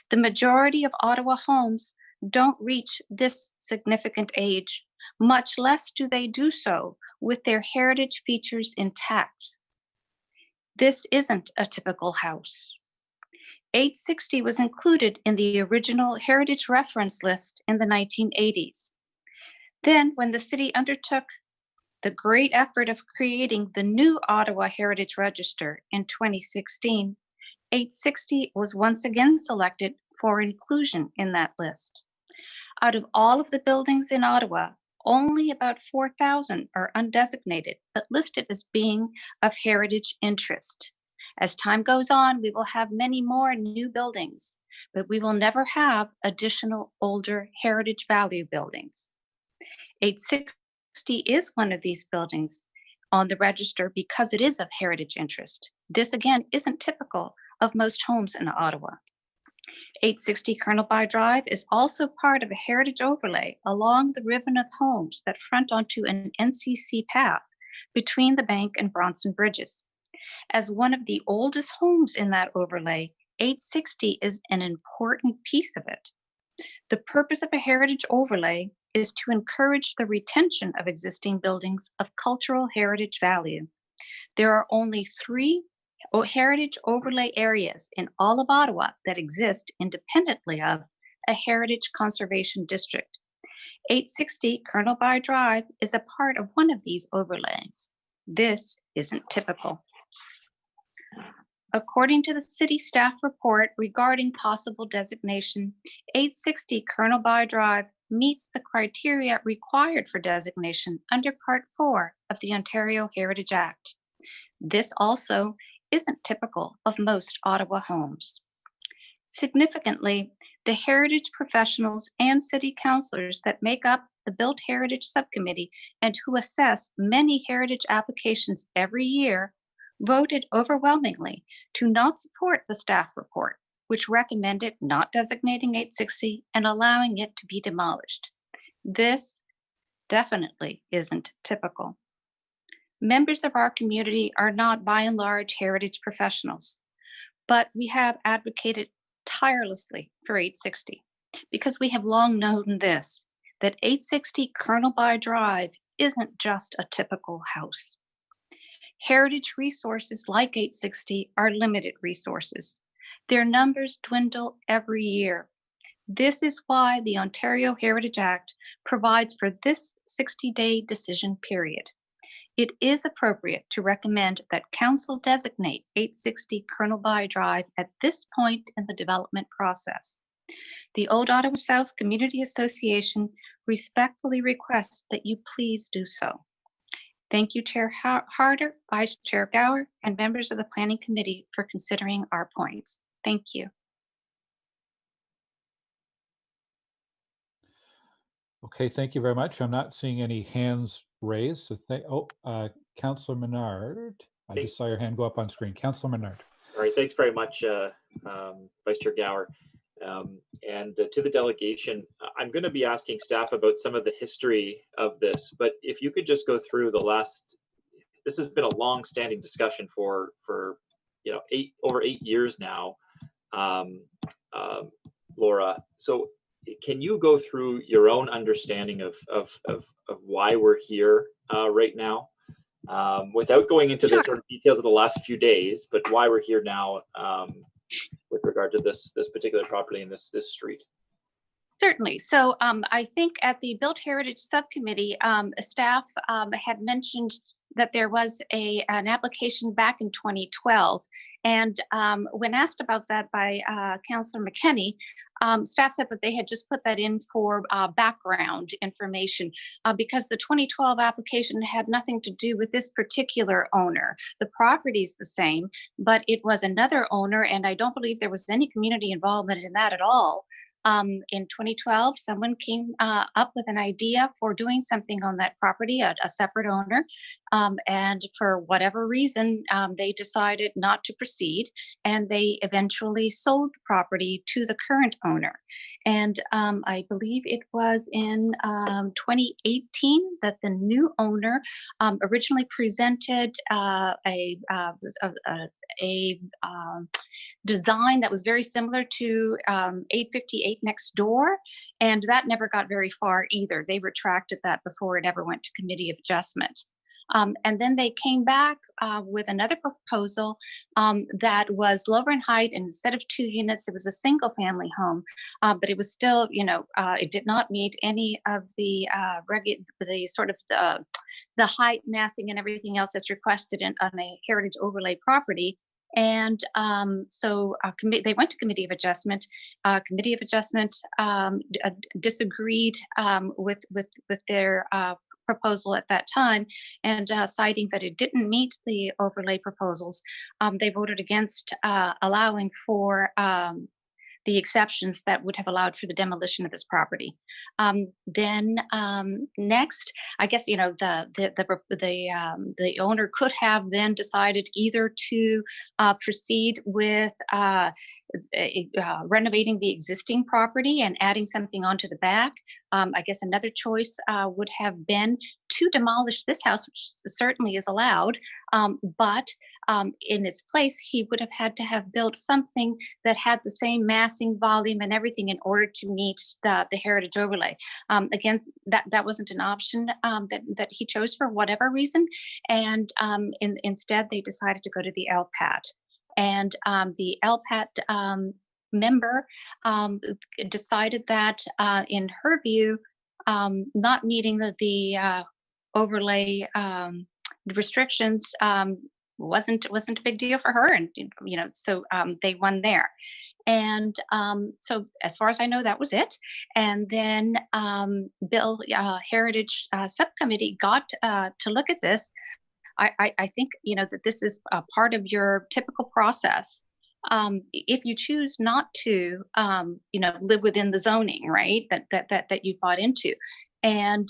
The majority of Ottawa homes don't reach this significant age, much less do they do so with their heritage features intact. This isn't a typical house. 860 was included in the original heritage reference list in the 1980s. Then, when the city undertook the great effort of creating the new Ottawa Heritage Register in 2016, 860 was once again selected for inclusion in that list. Out of all of the buildings in Ottawa, only about 4,000 are undesignated, but listed as being of heritage interest. As time goes on, we will have many more new buildings, but we will never have additional older heritage value buildings. 860 is one of these buildings on the register because it is of heritage interest. This again isn't typical of most homes in Ottawa. 860 Colonel By Drive is also part of a heritage overlay along the ribbon of homes that front onto an NCC path between the Bank and Bronson Bridges. As one of the oldest homes in that overlay, 860 is an important piece of it. The purpose of a heritage overlay is to encourage the retention of existing buildings of cultural heritage value. There are only 3 heritage overlay areas in all of Ottawa that exist independently of a heritage conservation district. 860 Colonel By Drive is a part of one of these overlays. This isn't typical. According to the city staff report regarding possible designation, 860 Colonel By Drive meets the criteria required for designation under Part 4 of the Ontario Heritage Act. This also isn't typical of most Ottawa homes. Significantly, the heritage professionals and city councillors that make up the Built Heritage Subcommittee and who assess many heritage applications every year voted overwhelmingly to not support the staff report, which recommended not designating 860 and allowing it to be demolished. This definitely isn't typical. Members of our community are not by and large heritage professionals, but we have advocated tirelessly for 860 because we have long known this, that 860 Colonel By Drive isn't just a typical house. Heritage resources like 860 are limited resources. Their numbers dwindle every year. This is why the Ontario Heritage Act provides for this 60-day decision period. It is appropriate to recommend that Council designate 860 Colonel By Drive at this point in the development process. The Old Ottawa South Community Association respectfully requests that you please do so. Thank you, Chair Harder, Vice Chair Gower, and members of the Planning Committee for considering our points. Thank you. Okay, thank you very much. I'm not seeing any hands raised. So Councillor Menard, I just saw your hand go up on screen. Councillor Menard. All right, thanks very much, Vice Chair Gower. And to the delegation, I'm going to be asking staff about some of the history of this, but if you could just go through the last, this has been a long-standing discussion for over 8 years now, Laura. So can you go through your own understanding of why we're here right now, without going into the sort of details of the last few days, but why we're here now with regard to this particular property and this street? Certainly. So I think at the Built Heritage Subcommittee, staff had mentioned that there was an application back in 2012. And when asked about that by Councillor McKenney, staff said that they had just put that in for background information because the 2012 application had nothing to do with this particular owner. The property's the same, but it was another owner, and I don't believe there was any community involvement in that at all. In 2012, someone came up with an idea for doing something on that property, a separate owner, and for whatever reason, they decided not to proceed, and they eventually sold the property to the current owner. And I believe it was in 2018 that the new owner originally presented a design that was very similar to 858 next door, and that never got very far either. They retracted that before it ever went to Committee of Adjustment. And then they came back with another proposal that was lower in height, and instead of 2 units, it was a single family home. But it was still, it did not meet any of the the height, massing, and everything else that's requested on a heritage overlay property. And so they went to Committee of Adjustment. Committee of Adjustment disagreed with their proposal at that time, and citing that it didn't meet the overlay proposals. They voted against allowing for the exceptions that would have allowed for the demolition of this property. Then next, I guess the owner could have then decided either to proceed with renovating the existing property and adding something onto the back. I guess another choice would have been to demolish this house, which certainly is allowed, but in its place, he would have had to have built something that had the same massing, volume, and everything in order to meet the heritage overlay. Again, that wasn't an option that he chose for whatever reason, and instead they decided to go to the LPAT. And the LPAT member decided that, in her view, not meeting the overlay restrictions wasn't a big deal for her, and so they won there. And so as far as I know, that was it. And then Bill Heritage Subcommittee got to look at this. I think that this is a part of your typical process. If you choose not to live within the zoning, right, that you bought into, and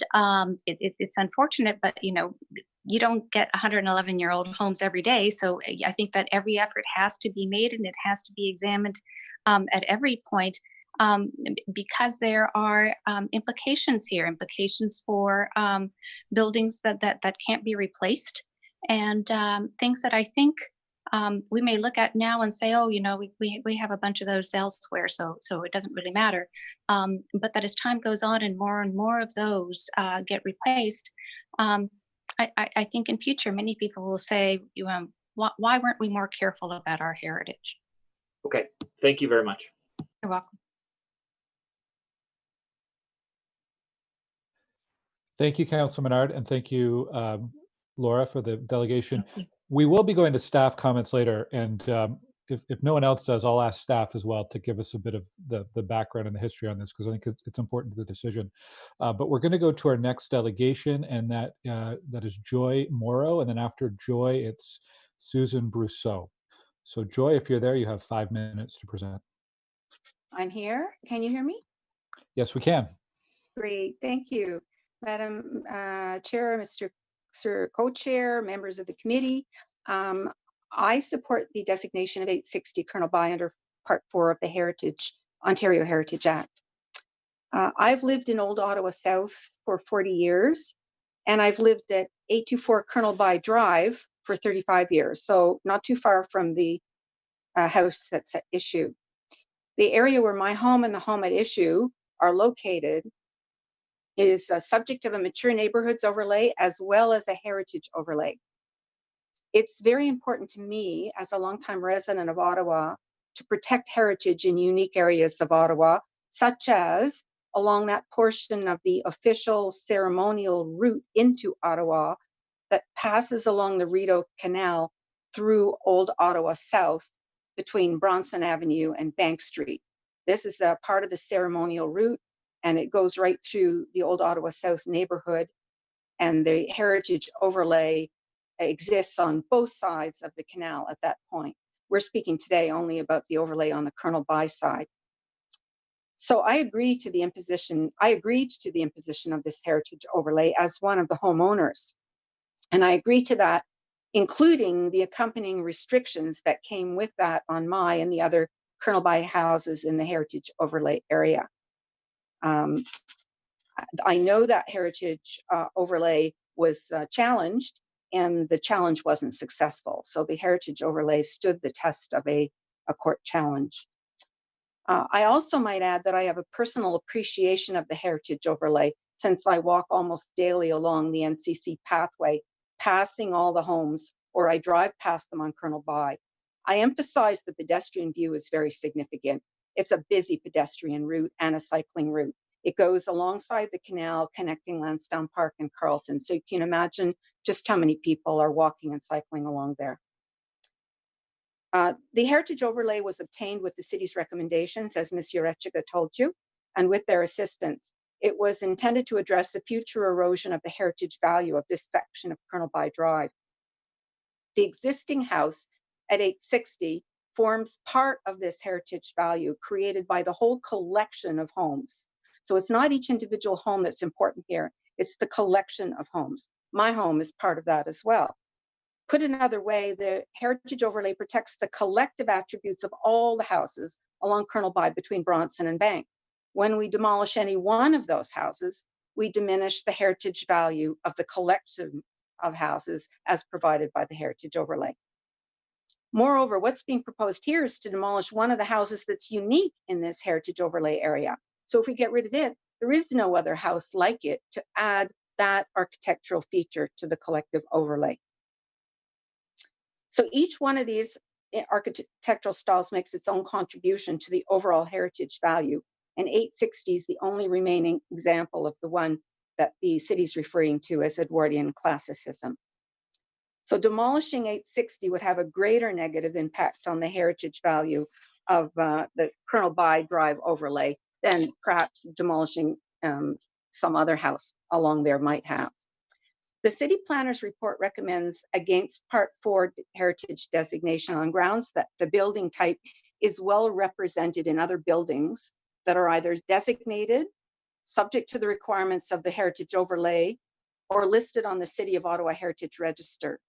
it's unfortunate, but you don't get 111-year-old homes every day. So I think that every effort has to be made, and it has to be examined at every point, because there are implications here, implications for buildings that can't be replaced, and things that I think we may look at now and say, oh, we have a bunch of those elsewhere, so it doesn't really matter. But that as time goes on and more of those get replaced, I think in future many people will say, why weren't we more careful about our heritage? Okay, thank you very much. You're welcome. Thank you, Councilor Menard, and thank you, Laura, for the delegation. We will be going to staff comments later, and if no one else does, I'll ask staff as well to give us a bit of the background and the history on this, because I think it's important to the decision. But we're going to go to our next delegation, and that is Joy Morrow, and then after Joy, it's Susan Brousseau. So Joy, if you're there, you have 5 minutes to present. I'm here. Can you hear me? Yes, we can. Great. Thank you, Madam Chair, Mr. Sir Co-Chair, members of the committee. I support the designation of 860 Colonel By under Part 4 of the Ontario Heritage Act. I've lived in Old Ottawa South for 40 years, and I've lived at 824 Colonel By Drive for 35 years, so not too far from the house that's at issue. The area where my home and the home at issue are located is a subject of a mature neighborhoods overlay as well as a heritage overlay. It's very important to me as a longtime resident of Ottawa to protect heritage in unique areas of Ottawa, such as along that portion of the official ceremonial route into Ottawa that passes along the Rideau Canal through Old Ottawa South between Bronson Avenue and Bank Street. This is a part of the ceremonial route, and it goes right through the Old Ottawa South neighborhood, and the heritage overlay exists on both sides of the canal at that point. We're speaking today only about the overlay on the Colonel By side. So I agreed to the imposition of this heritage overlay as one of the homeowners. And I agreed to that, including the accompanying restrictions that came with that on my and the other Colonel By houses in the heritage overlay area. I know that heritage overlay was challenged, and the challenge wasn't successful. So the heritage overlay stood the test of a court challenge. I also might add that I have a personal appreciation of the heritage overlay, since I walk almost daily along the NCC pathway passing all the homes or I drive past them on Colonel By. I emphasize the pedestrian view is very significant. It's a busy pedestrian route and a cycling route. It goes alongside the canal connecting Lansdowne Park and Carleton. So you can imagine just how many people are walking and cycling along there. The heritage overlay was obtained with the city's recommendations, as Ms. Yurechika told you, and with their assistance. It was intended to address the future erosion of the heritage value of this section of Colonel By Drive. The existing house at 860 forms part of this heritage value created by the whole collection of homes. So it's not each individual home that's important here, it's the collection of homes. My home is part of that as well. Put another way, the heritage overlay protects the collective attributes of all the houses along Colonel By between Bronson and Bank. When we demolish any one of those houses, we diminish the heritage value of the collection of houses as provided by the heritage overlay. Moreover, what's being proposed here is to demolish one of the houses that's unique in this heritage overlay area. So if we get rid of it, there is no other house like it to add that architectural feature to the collective overlay. So each one of these architectural styles makes its own contribution to the overall heritage value. And 860 is the only remaining example of the one that the city's referring to as Edwardian classicism. So demolishing 860 would have a greater negative impact on the heritage value of the Colonel By Drive overlay than perhaps demolishing some other house along there might have. The city planner's report recommends against Part 4 heritage designation on grounds that the building type is well represented in other buildings that are either designated, subject to the requirements of the heritage overlay, or listed on the City of Ottawa Heritage Register.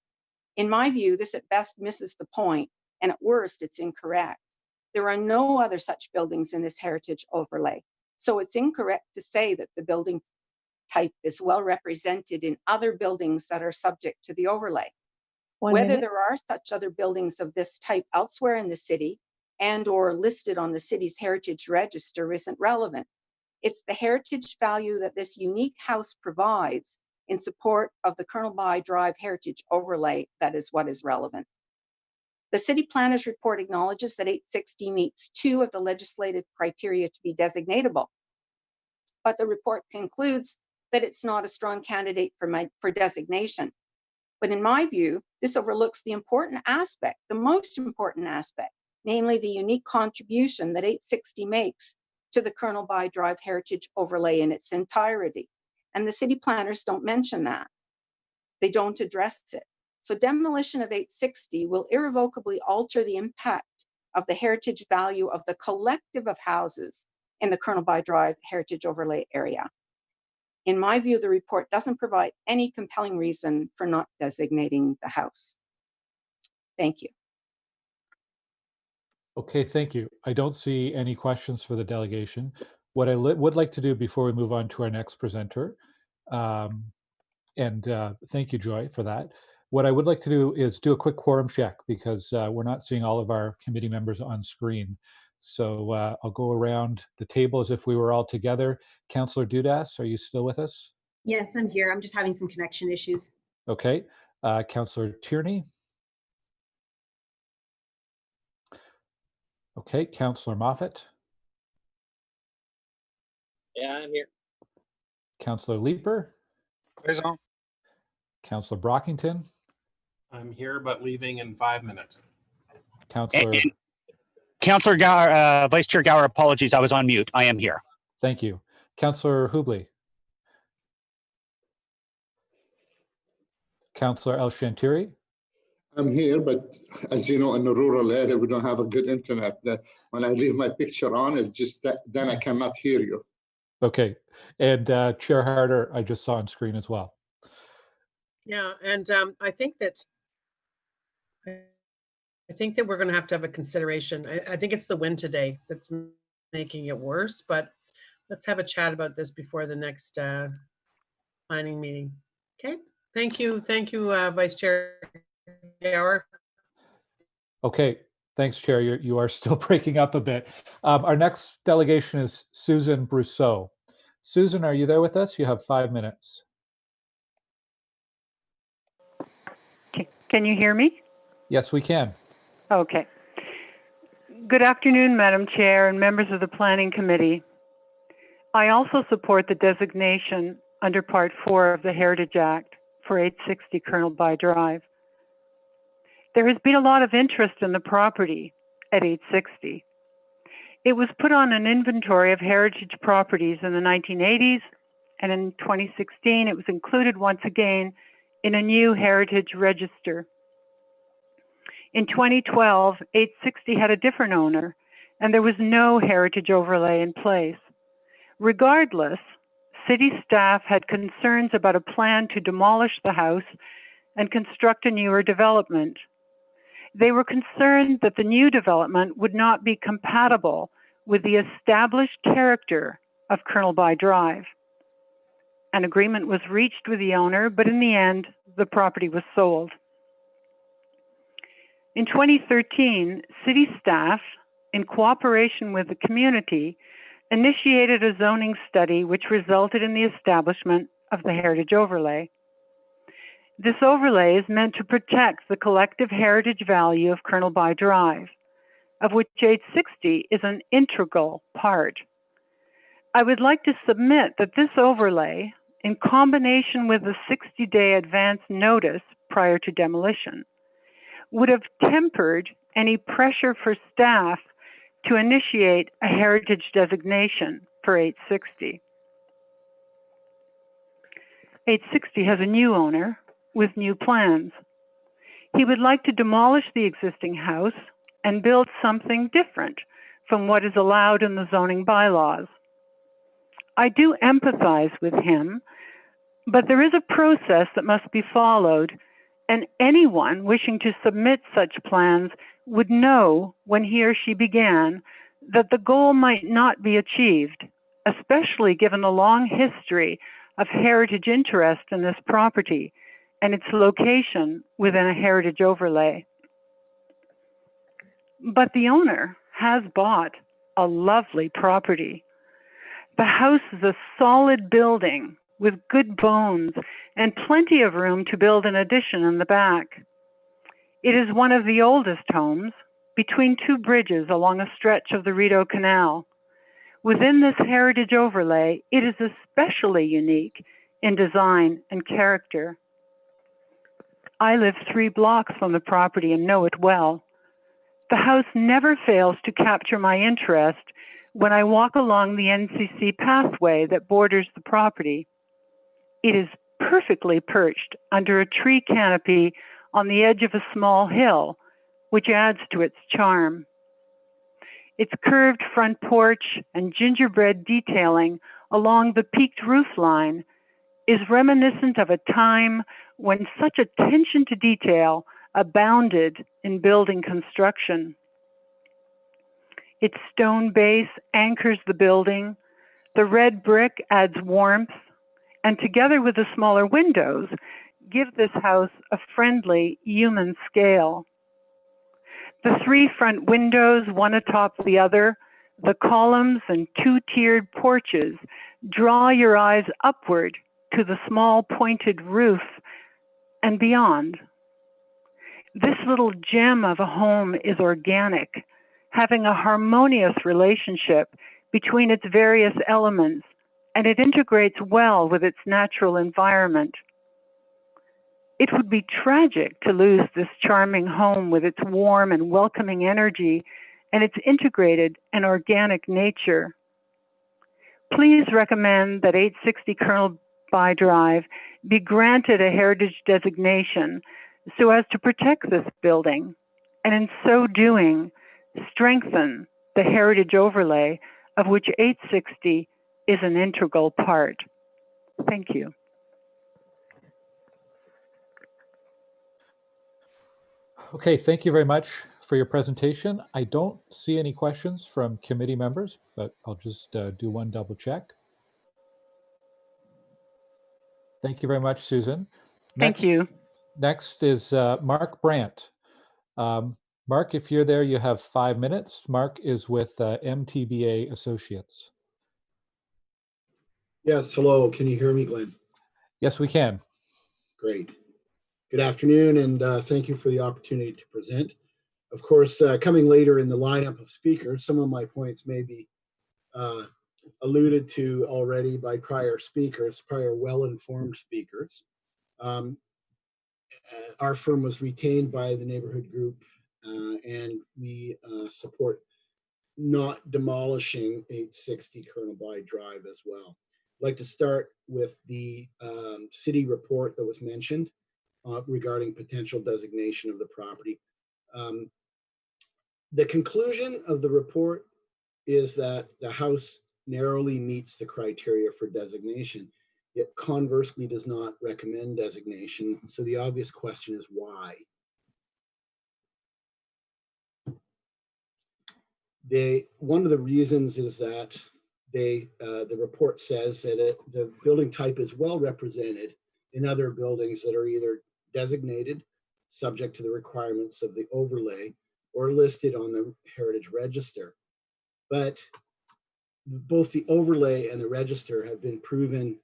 In my view, this at best misses the point, and at worst, it's incorrect. There are no other such buildings in this heritage overlay. So it's incorrect to say that the building type is well represented in other buildings that are subject to the overlay. Whether there are such other buildings of this type elsewhere in the city and or listed on the city's heritage register isn't relevant. It's the heritage value that this unique house provides in support of the Colonel By Drive heritage overlay that is what is relevant. The city planner's report acknowledges that 860 meets 2 of the legislated criteria to be designatable, but the report concludes that it's not a strong candidate for designation. But in my view, this overlooks the important aspect, the most important aspect, namely the unique contribution that 860 makes to the Colonel By Drive heritage overlay in its entirety. And the city planners don't mention that. They don't address it. So demolition of 860 will irrevocably alter the impact of the heritage value of the collective of houses in the Colonel By Drive heritage overlay area. In my view, the report doesn't provide any compelling reason for not designating the house. Thank you. Okay, thank you. I don't see any questions for the delegation. What I would like to do before we move on to our next presenter, and thank you, Joy, for that. What I would like to do is do a quick quorum check because we're not seeing all of our committee members on screen. So I'll go around the table as if we were all together. Councillor Dudas, are you still with us? Yes, I'm here. I'm just having some connection issues. Okay. Councillor Tierney? Okay. Councillor Moffat? Yeah, I'm here. Councillor Leeper? Présent. Councillor Brockington? I'm here, but leaving in 5 minutes. Councillor... Councillor Gower, Vice Chair Gower, apologies, I was on mute. I am here. Thank you. Councillor Hubley? Councillor El Shantiri? I'm here, but as you know, in the rural area, we don't have a good internet. When I leave my picture on, it just then I cannot hear you. Okay. And Chair Harder, I just saw on screen as well. Yeah, and I think that we're going to have a consideration. I think it's the wind today that's making it worse, but let's have a chat about this before the next planning meeting. Okay. Thank you, Vice Chair Gower. Okay. Thanks, Chair. You are still breaking up a bit. Our next delegation is Susan Brousseau. Susan, are you there with us? You have 5 minutes. Can you hear me? Yes, we can. Okay. Good afternoon, Madam Chair and members of the Planning Committee. I also support the designation under Part 4 of the Heritage Act for 860 Colonel By Drive. There has been a lot of interest in the property at 860. It was put on an inventory of heritage properties in the 1980s, and in 2016 it was included once again in a new heritage register. In 2012, 860 had a different owner, and there was no heritage overlay in place. Regardless, city staff had concerns about a plan to demolish the house and construct a newer development. They were concerned that the new development would not be compatible with the established character of Colonel By Drive. An agreement was reached with the owner, but in the end, the property was sold. In 2013, city staff, in cooperation with the community, initiated a zoning study which resulted in the establishment of the Heritage Overlay. This overlay is meant to protect the collective heritage value of Colonel By Drive, of which 860 is an integral part. I would like to submit that this overlay, in combination with a 60-day advance notice prior to demolition, would have tempered any pressure for staff to initiate a heritage designation for 860. 860 has a new owner with new plans. He would like to demolish the existing house and build something different from what is allowed in the zoning bylaws. I do empathize with him, but there is a process that must be followed, and anyone wishing to submit such plans would know when he or she began that the goal might not be achieved, especially given the long history of heritage interest in this property and its location within a heritage overlay. But the owner has bought a lovely property. The house is a solid building with good bones and plenty of room to build an addition in the back. It is one of the oldest homes between two bridges along a stretch of the Rideau Canal. Within this heritage overlay, it is especially unique in design and character. I live 3 blocks from the property and know it well. The house never fails to capture my interest when I walk along the NCC pathway that borders the property. It is perfectly perched under a tree canopy on the edge of a small hill, which adds to its charm. Its curved front porch and gingerbread detailing along the peaked roof line is reminiscent of a time when such attention to detail abounded in building construction. Its stone base anchors the building, the red brick adds warmth, and together with the smaller windows, give this house a friendly human scale. The 3 front windows, one atop the other, the columns and 2-tiered porches draw your eyes upward to the small pointed roof and beyond. This little gem of a home is organic, having a harmonious relationship between its various elements, and it integrates well with its natural environment. It would be tragic to lose this charming home with its warm and welcoming energy and its integrated and organic nature. Please recommend that 860 Colonel By Drive be granted a heritage designation so as to protect this building, and in so doing, strengthen the heritage overlay of which 860 is an integral part. Thank you. Okay, thank you very much for your presentation. I don't see any questions from committee members, but I'll just do one double check. Thank you very much, Susan. Thank you. Next is Mark Brandt. Mark, if you're there, you have 5 minutes. Mark is with MTBA Associates. Yes, hello. Can you hear me, Glenn? Yes, we can. Great. Good afternoon, and thank you for the opportunity to present. Of course, coming later in the lineup of speakers, some of my points may be alluded to already by prior speakers, prior well-informed speakers. Our firm was retained by the neighborhood group, and we support not demolishing 860 Colonel By Drive as well. I'd like to start with the city report that was mentioned regarding potential designation of the property. The conclusion of the report is that the house narrowly meets the criteria for designation, yet conversely does not recommend designation. So the obvious question is why? One of the reasons is that the report says that the building type is well represented in other buildings that are either designated, subject to the requirements of the overlay, or listed on the Heritage Register. But both the overlay and the register have been proven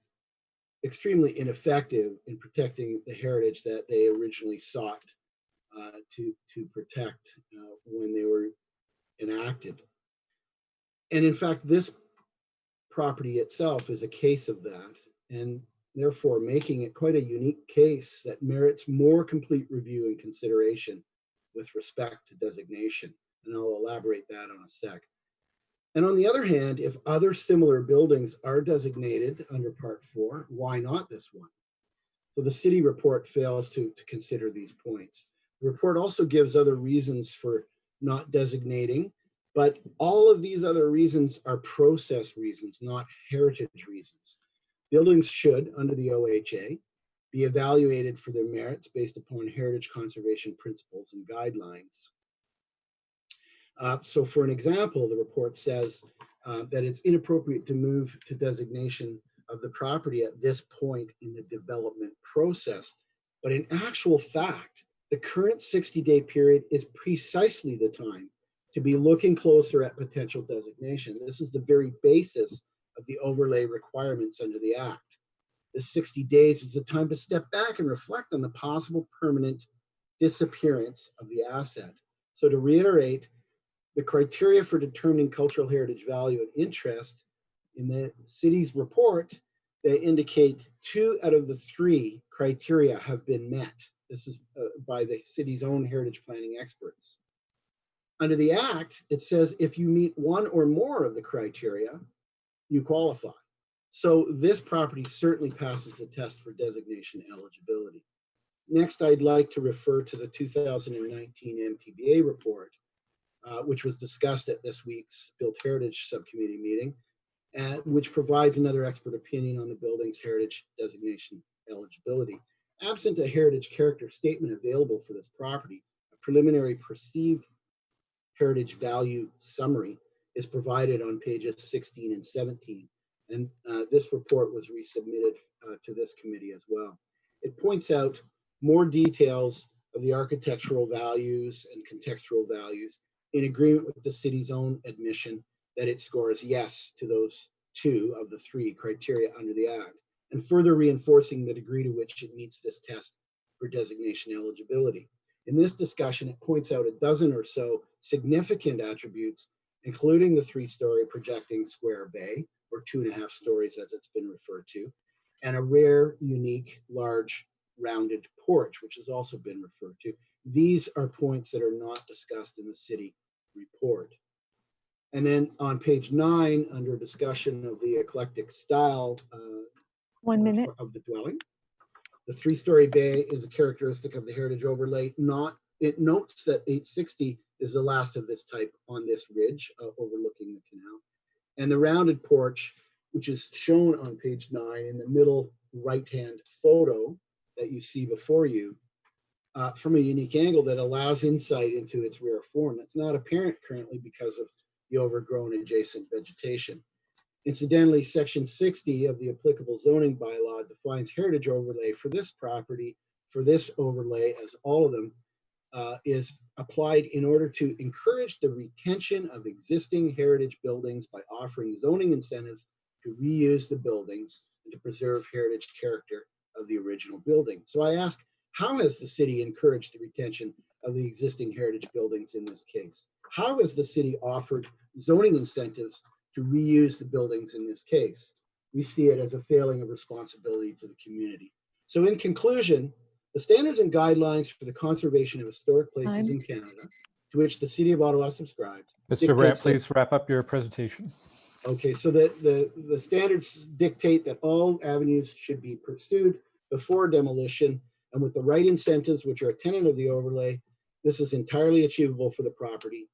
extremely ineffective in protecting the heritage that they originally sought to protect when they were enacted. And in fact, this property itself is a case of that, and therefore making it quite a unique case that merits more complete review and consideration with respect to designation. And I'll elaborate that on a sec. And on the other hand, if other similar buildings are designated under Part 4, why not this one? So the city report fails to consider these points. The report also gives other reasons for not designating, but all of these other reasons are process reasons, not heritage reasons. Buildings should, under the OHA, be evaluated for their merits based upon heritage conservation principles and guidelines. So for an example, the report says that it's inappropriate to move to designation of the property at this point in the development process. But in actual fact, the current 60-day period is precisely the time to be looking closer at potential designation. This is the very basis of the overlay requirements under the Act. The 60 days is a time to step back and reflect on the possible permanent disappearance of the asset. So to reiterate, the criteria for determining cultural heritage value and interest in the city's report, they indicate 2 out of the 3 criteria have been met. This is by the city's own heritage planning experts. Under the Act, it says if you meet 1 or more of the criteria, you qualify. So this property certainly passes the test for designation eligibility. Next, I'd like to refer to the 2019 MTBA report, which was discussed at this week's Built Heritage Subcommittee meeting, which provides another expert opinion on the building's heritage designation eligibility. Absent a heritage character statement available for this property, a preliminary perceived heritage value summary is provided on pages 16 and 17. And this report was resubmitted to this committee as well. It points out more details of the architectural values and contextual values in agreement with the city's own admission that it scores yes to those 2 of the 3 criteria under the Act, and further reinforcing the degree to which it meets this test for designation eligibility. In this discussion, it points out a dozen or so significant attributes, including the 3-story projecting square bay, or 2.5 stories as it's been referred to, and a rare, unique, large, rounded porch, which has also been referred to. These are points that are not discussed in the city report. And then on page 9, under discussion of the eclectic style of the dwelling, the 3-story bay is a characteristic of the heritage overlay. It notes that 860 is the last of this type on this ridge overlooking the canal. And the rounded porch, which is shown on page 9 in the middle right-hand photo that you see before you, from a unique angle that allows insight into its rare form. That's not apparent currently because of the overgrown adjacent vegetation. Incidentally, section 60 of the applicable zoning bylaw defines heritage overlay for this property, for this overlay, as all of them, is applied in order to encourage the retention of existing heritage buildings by offering zoning incentives to reuse the buildings and to preserve heritage character of the original building. So I ask, How has the city encouraged the retention of the existing heritage buildings in this case? How has the city offered zoning incentives to reuse the buildings in this case? We see it as a failing of responsibility to the community. So in conclusion, the standards and guidelines for the conservation of historic places in Canada, to which the City of Ottawa subscribes. Mr. Brandt, dictates that- please wrap up your presentation. Okay, so the standards dictate that all avenues should be pursued before demolition, and with the right incentives, which are a tenet of the overlay, this is entirely achievable for the property.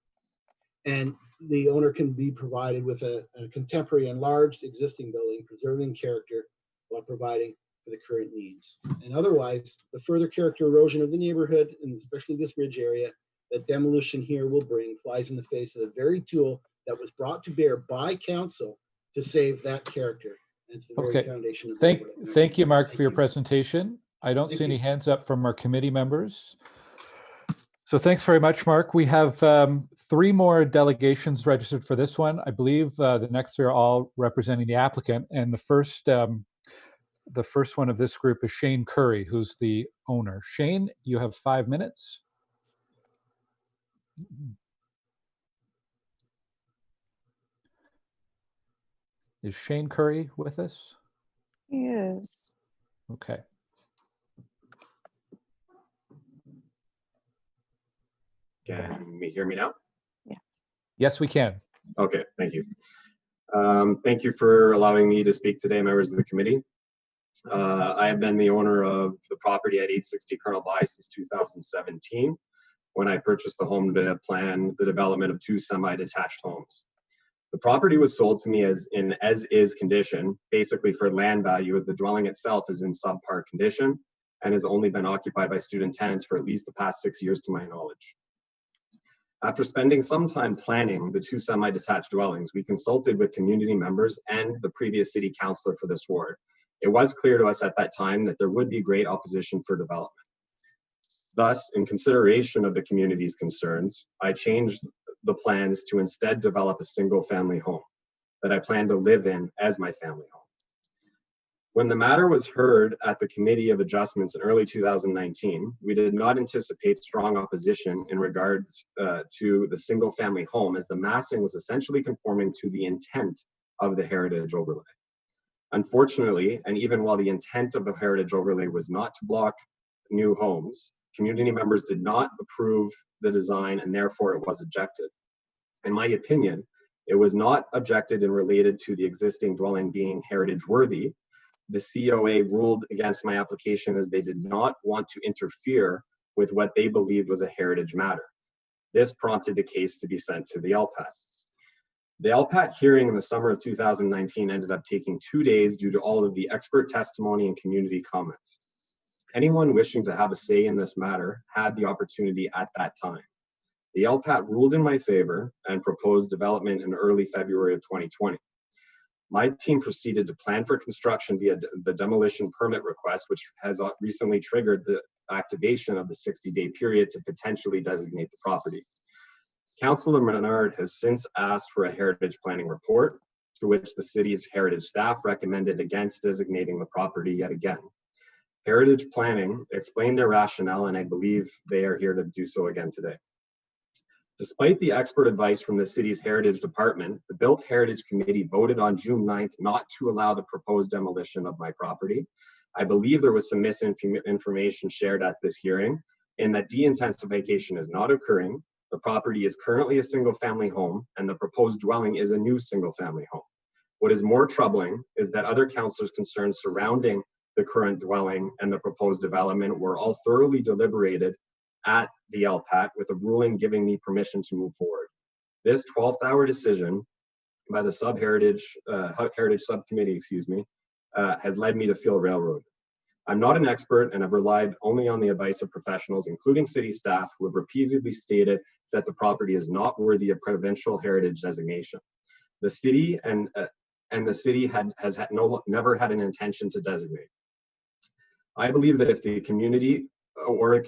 And the owner can be provided with a contemporary enlarged existing building, preserving character while providing for the current needs. And otherwise, the further character erosion of the neighborhood, and especially this ridge area, that demolition here will bring flies in the face of the very tool that was brought to bear by council to save that character. And it's the very Okay. foundation of the Thank you, Mark, for your presentation. I don't Thank see any you. hands up from our committee members. So thanks very much, Mark. We have 3 more delegations registered for this one. I believe the next 3 are all representing the applicant. And the first one of this group is Shane Curry, who's the owner. Shane, you have 5 minutes. Is Shane Curry with us? Yes. Okay. Can you hear me now? Yes, we can. Okay, thank you. Thank you for allowing me to speak today, members of the committee. I have been the owner of the property at 860 Colonel By since 2017, when I purchased the home to plan the development of 2 semi-detached homes. The property was sold to me as is condition, basically for land value, as the dwelling itself is in subpar condition and has only been occupied by student tenants for at least the past 6 years to my knowledge. After spending some time planning the 2 semi-detached dwellings, we consulted with community members and the previous city councillor for this ward. It was clear to us at that time that there would be great opposition for development. Thus, in consideration of the community's concerns, I changed the plans to instead develop a single-family home that I plan to live in as my family home. When the matter was heard at the Committee of Adjustments in early 2019, we did not anticipate strong opposition in regards to the single-family home, as the massing was essentially conforming to the intent of the heritage overlay. Unfortunately, and even while the intent of the heritage overlay was not to block new homes, community members did not approve the design, and therefore it was objected. In my opinion, it was not objected and related to the existing dwelling being heritage worthy. The COA ruled against my application as they did not want to interfere with what they believed was a heritage matter. This prompted the case to be sent to the LPAT. The LPAT hearing in the summer of 2019 ended up taking 2 days due to all of the expert testimony and community comments. Anyone wishing to have a say in this matter had the opportunity at that time. The LPAT ruled in my favor and proposed development in early February of 2020. My team proceeded to plan for construction via the demolition permit request, which has recently triggered the activation of the 60-day period to potentially designate the property. Councillor Menard has since asked for a heritage planning report, to which the city's heritage staff recommended against designating the property yet again. Heritage Planning explained their rationale, and I believe they are here to do so again today. Despite the expert advice from the city's Heritage Department, the Built Heritage Committee voted on June 9th not to allow the proposed demolition of my property. I believe there was some misinformation shared at this hearing, in that de-intensification is not occurring. The property is currently a single-family home, and the proposed dwelling is a new single-family home. What is more troubling is that other councillors' concerns surrounding the current dwelling and the proposed development were all thoroughly deliberated at the LPAT, with a ruling giving me permission to move forward. This 12th hour decision by the Heritage Subcommittee, has led me to feel railroaded. I'm not an expert, and I've relied only on the advice of professionals, including city staff, who have repeatedly stated that the property is not worthy of provincial heritage designation. The city and the city has never had an intention to designate. I believe that if the community or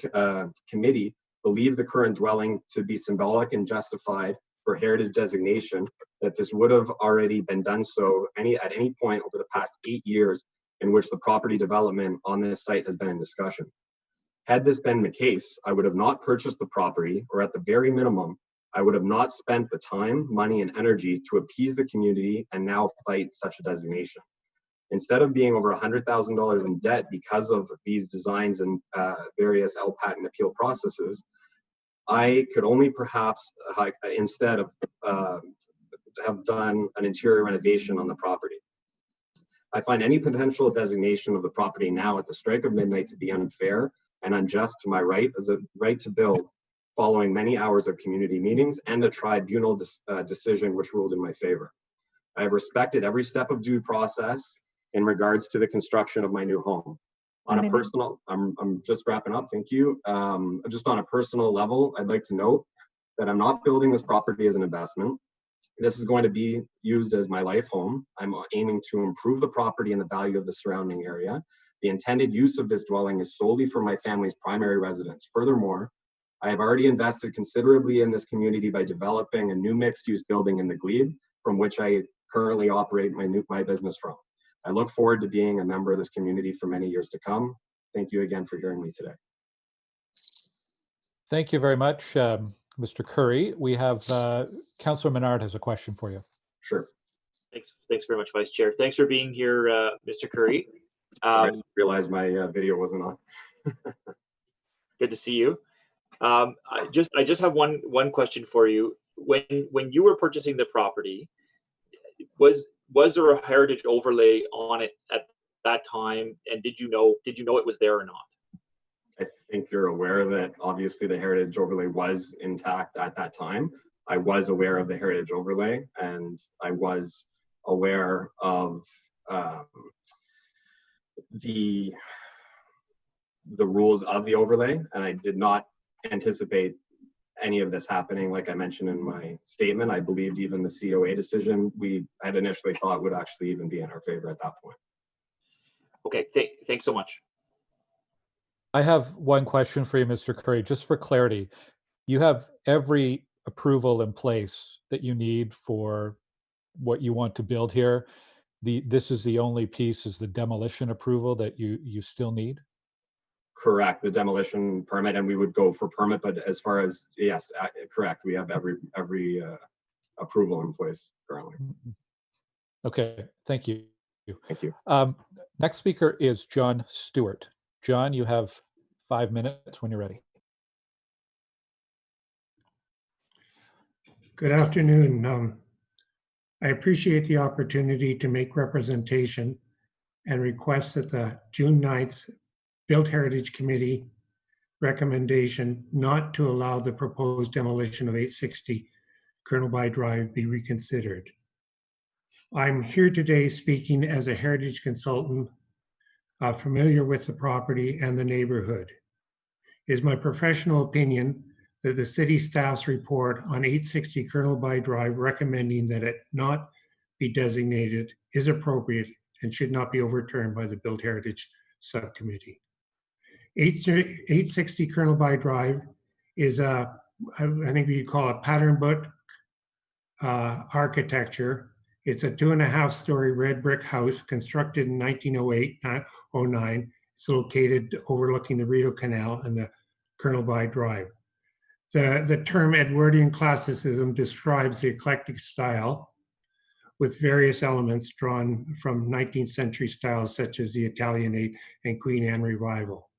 committee believe the current dwelling to be symbolic and justified for heritage designation, that this would have already been done so at any point over the past 8 years in which the property development on this site has been in discussion. Had this been the case, I would have not purchased the property, or at the very minimum, I would have not spent the time, money, and energy to appease the community and now fight such a designation. Instead of being over $100,000 in debt because of these designs and various LPAT and appeal processes, I could only perhaps, instead of have done an interior renovation on the property. I find any potential designation of the property now at the strike of midnight to be unfair and unjust to my right as a right to build, following many hours of community meetings and a tribunal decision which ruled in my favor. I have respected every step of due process in regards to the construction of my new home. On a personal, I'm just wrapping up, thank you. Just on a personal level, I'd like to note that I'm not building this property as an investment. This is going to be used as my life home. I'm aiming to improve the property and the value of the surrounding area. The intended use of this dwelling is solely for my family's primary residence. Furthermore, I have already invested considerably in this community by developing a new mixed-use building in the Glebe, from which I currently operate my business from. I look forward to being a member of this community for many years to come. Thank you again for hearing me today. Thank you very much, Mr. Curry. We have Councillor Menard has a question for you. Sure. Thanks very much, Vice Chair. Thanks for being here, Mr. Curry. Sorry, I didn't realize my video wasn't on. Good to see you. I just have one question for you. When you were purchasing the property, was there a heritage overlay on it at that time, and did you know it was there or not? I think you're aware that obviously the heritage overlay was intact at that time. I was aware of the heritage overlay, and I was aware of the rules of the overlay, and I did not anticipate any of this happening. Like I mentioned in my statement, I believed even the COA decision we had initially thought would actually even be in our favor at that point. Okay, thanks so much. I have one question for you, Mr. Curry, just for clarity. You have every approval in place that you need for what you want to build here. This is the only piece, is the demolition approval that you still need? Correct, the demolition permit, and we would go for permit, but as far as, yes, correct, we have every approval in place currently. Okay, thank you. Thank you. Next speaker is John Stewart. John, you have 5 minutes when you're ready. Good afternoon. I appreciate the opportunity to make representation and request that the June 9th Built Heritage Committee recommendation not to allow the proposed demolition of 860 Colonel By Drive be reconsidered. I'm here today speaking as a heritage consultant familiar with the property and the neighborhood. It is my professional opinion that the city staff's report on 860 Colonel By Drive recommending that it not be designated is appropriate and should not be overturned by the Built Heritage Subcommittee. 860 Colonel By Drive is I think we call it pattern book architecture. It's a 2.5-story red brick house constructed in 1908-09. It's located overlooking the Rideau Canal and the Colonel By Drive. The term Edwardian classicism describes the eclectic style with various elements drawn from 19th century styles such as the Italianate and Queen Anne Revival.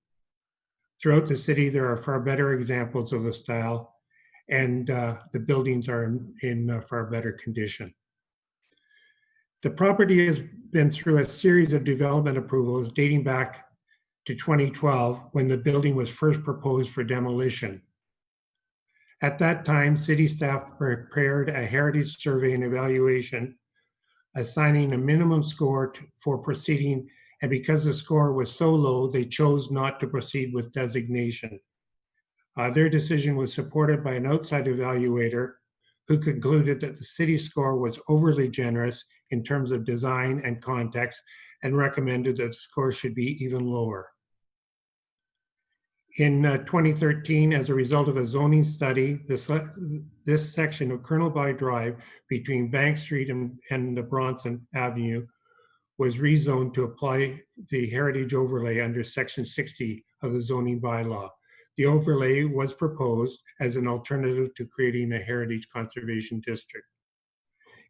Throughout the city, there are far better examples of the style, and the buildings are in far better condition. The property has been through a series of development approvals dating back to 2012 when the building was first proposed for demolition. At that time, city staff prepared a heritage survey and evaluation, assigning a minimum score for proceeding, and because the score was so low, they chose not to proceed with designation. Their decision was supported by an outside evaluator who concluded that the city score was overly generous in terms of design and context and recommended that the score should be even lower. In 2013, as a result of a zoning study, this section of Colonel By Drive between Bank Street and Bronson Avenue was rezoned to apply the heritage overlay under section 60 of the zoning bylaw. The overlay was proposed as an alternative to creating a heritage conservation district.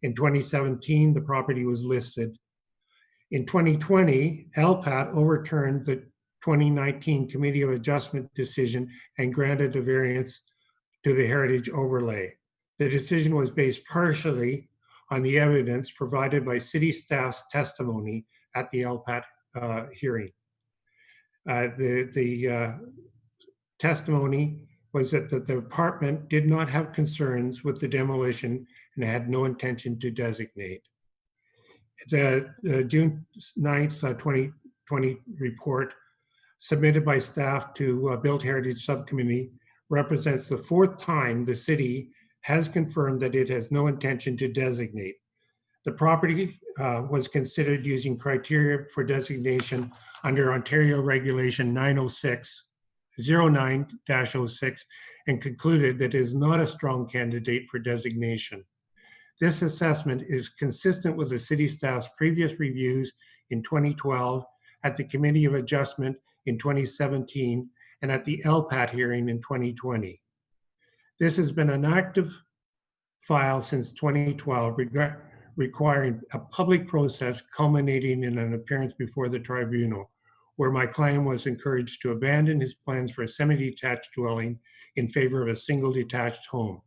In 2017, the property was listed. In 2020, LPAT overturned the 2019 Committee of Adjustment decision and granted a variance to the heritage overlay. The decision was based partially on the evidence provided by city staff's testimony at the LPAT hearing. The testimony was that the department did not have concerns with the demolition and had no intention to designate. The June 9th, 2020 report submitted by staff to Built Heritage Subcommittee represents the 4th time the city has confirmed that it has no intention to designate. The property was considered using criteria for designation under Ontario Regulation 906-09-06 and concluded that it is not a strong candidate for designation. This assessment is consistent with the city staff's previous reviews in 2012, at the Committee of Adjustment in 2017, and at the LPAT hearing in 2020. This has been an active file since 2012, requiring a public process culminating in an appearance before the tribunal, where my client was encouraged to abandon his plans for a semi-detached dwelling in favor of a single detached home.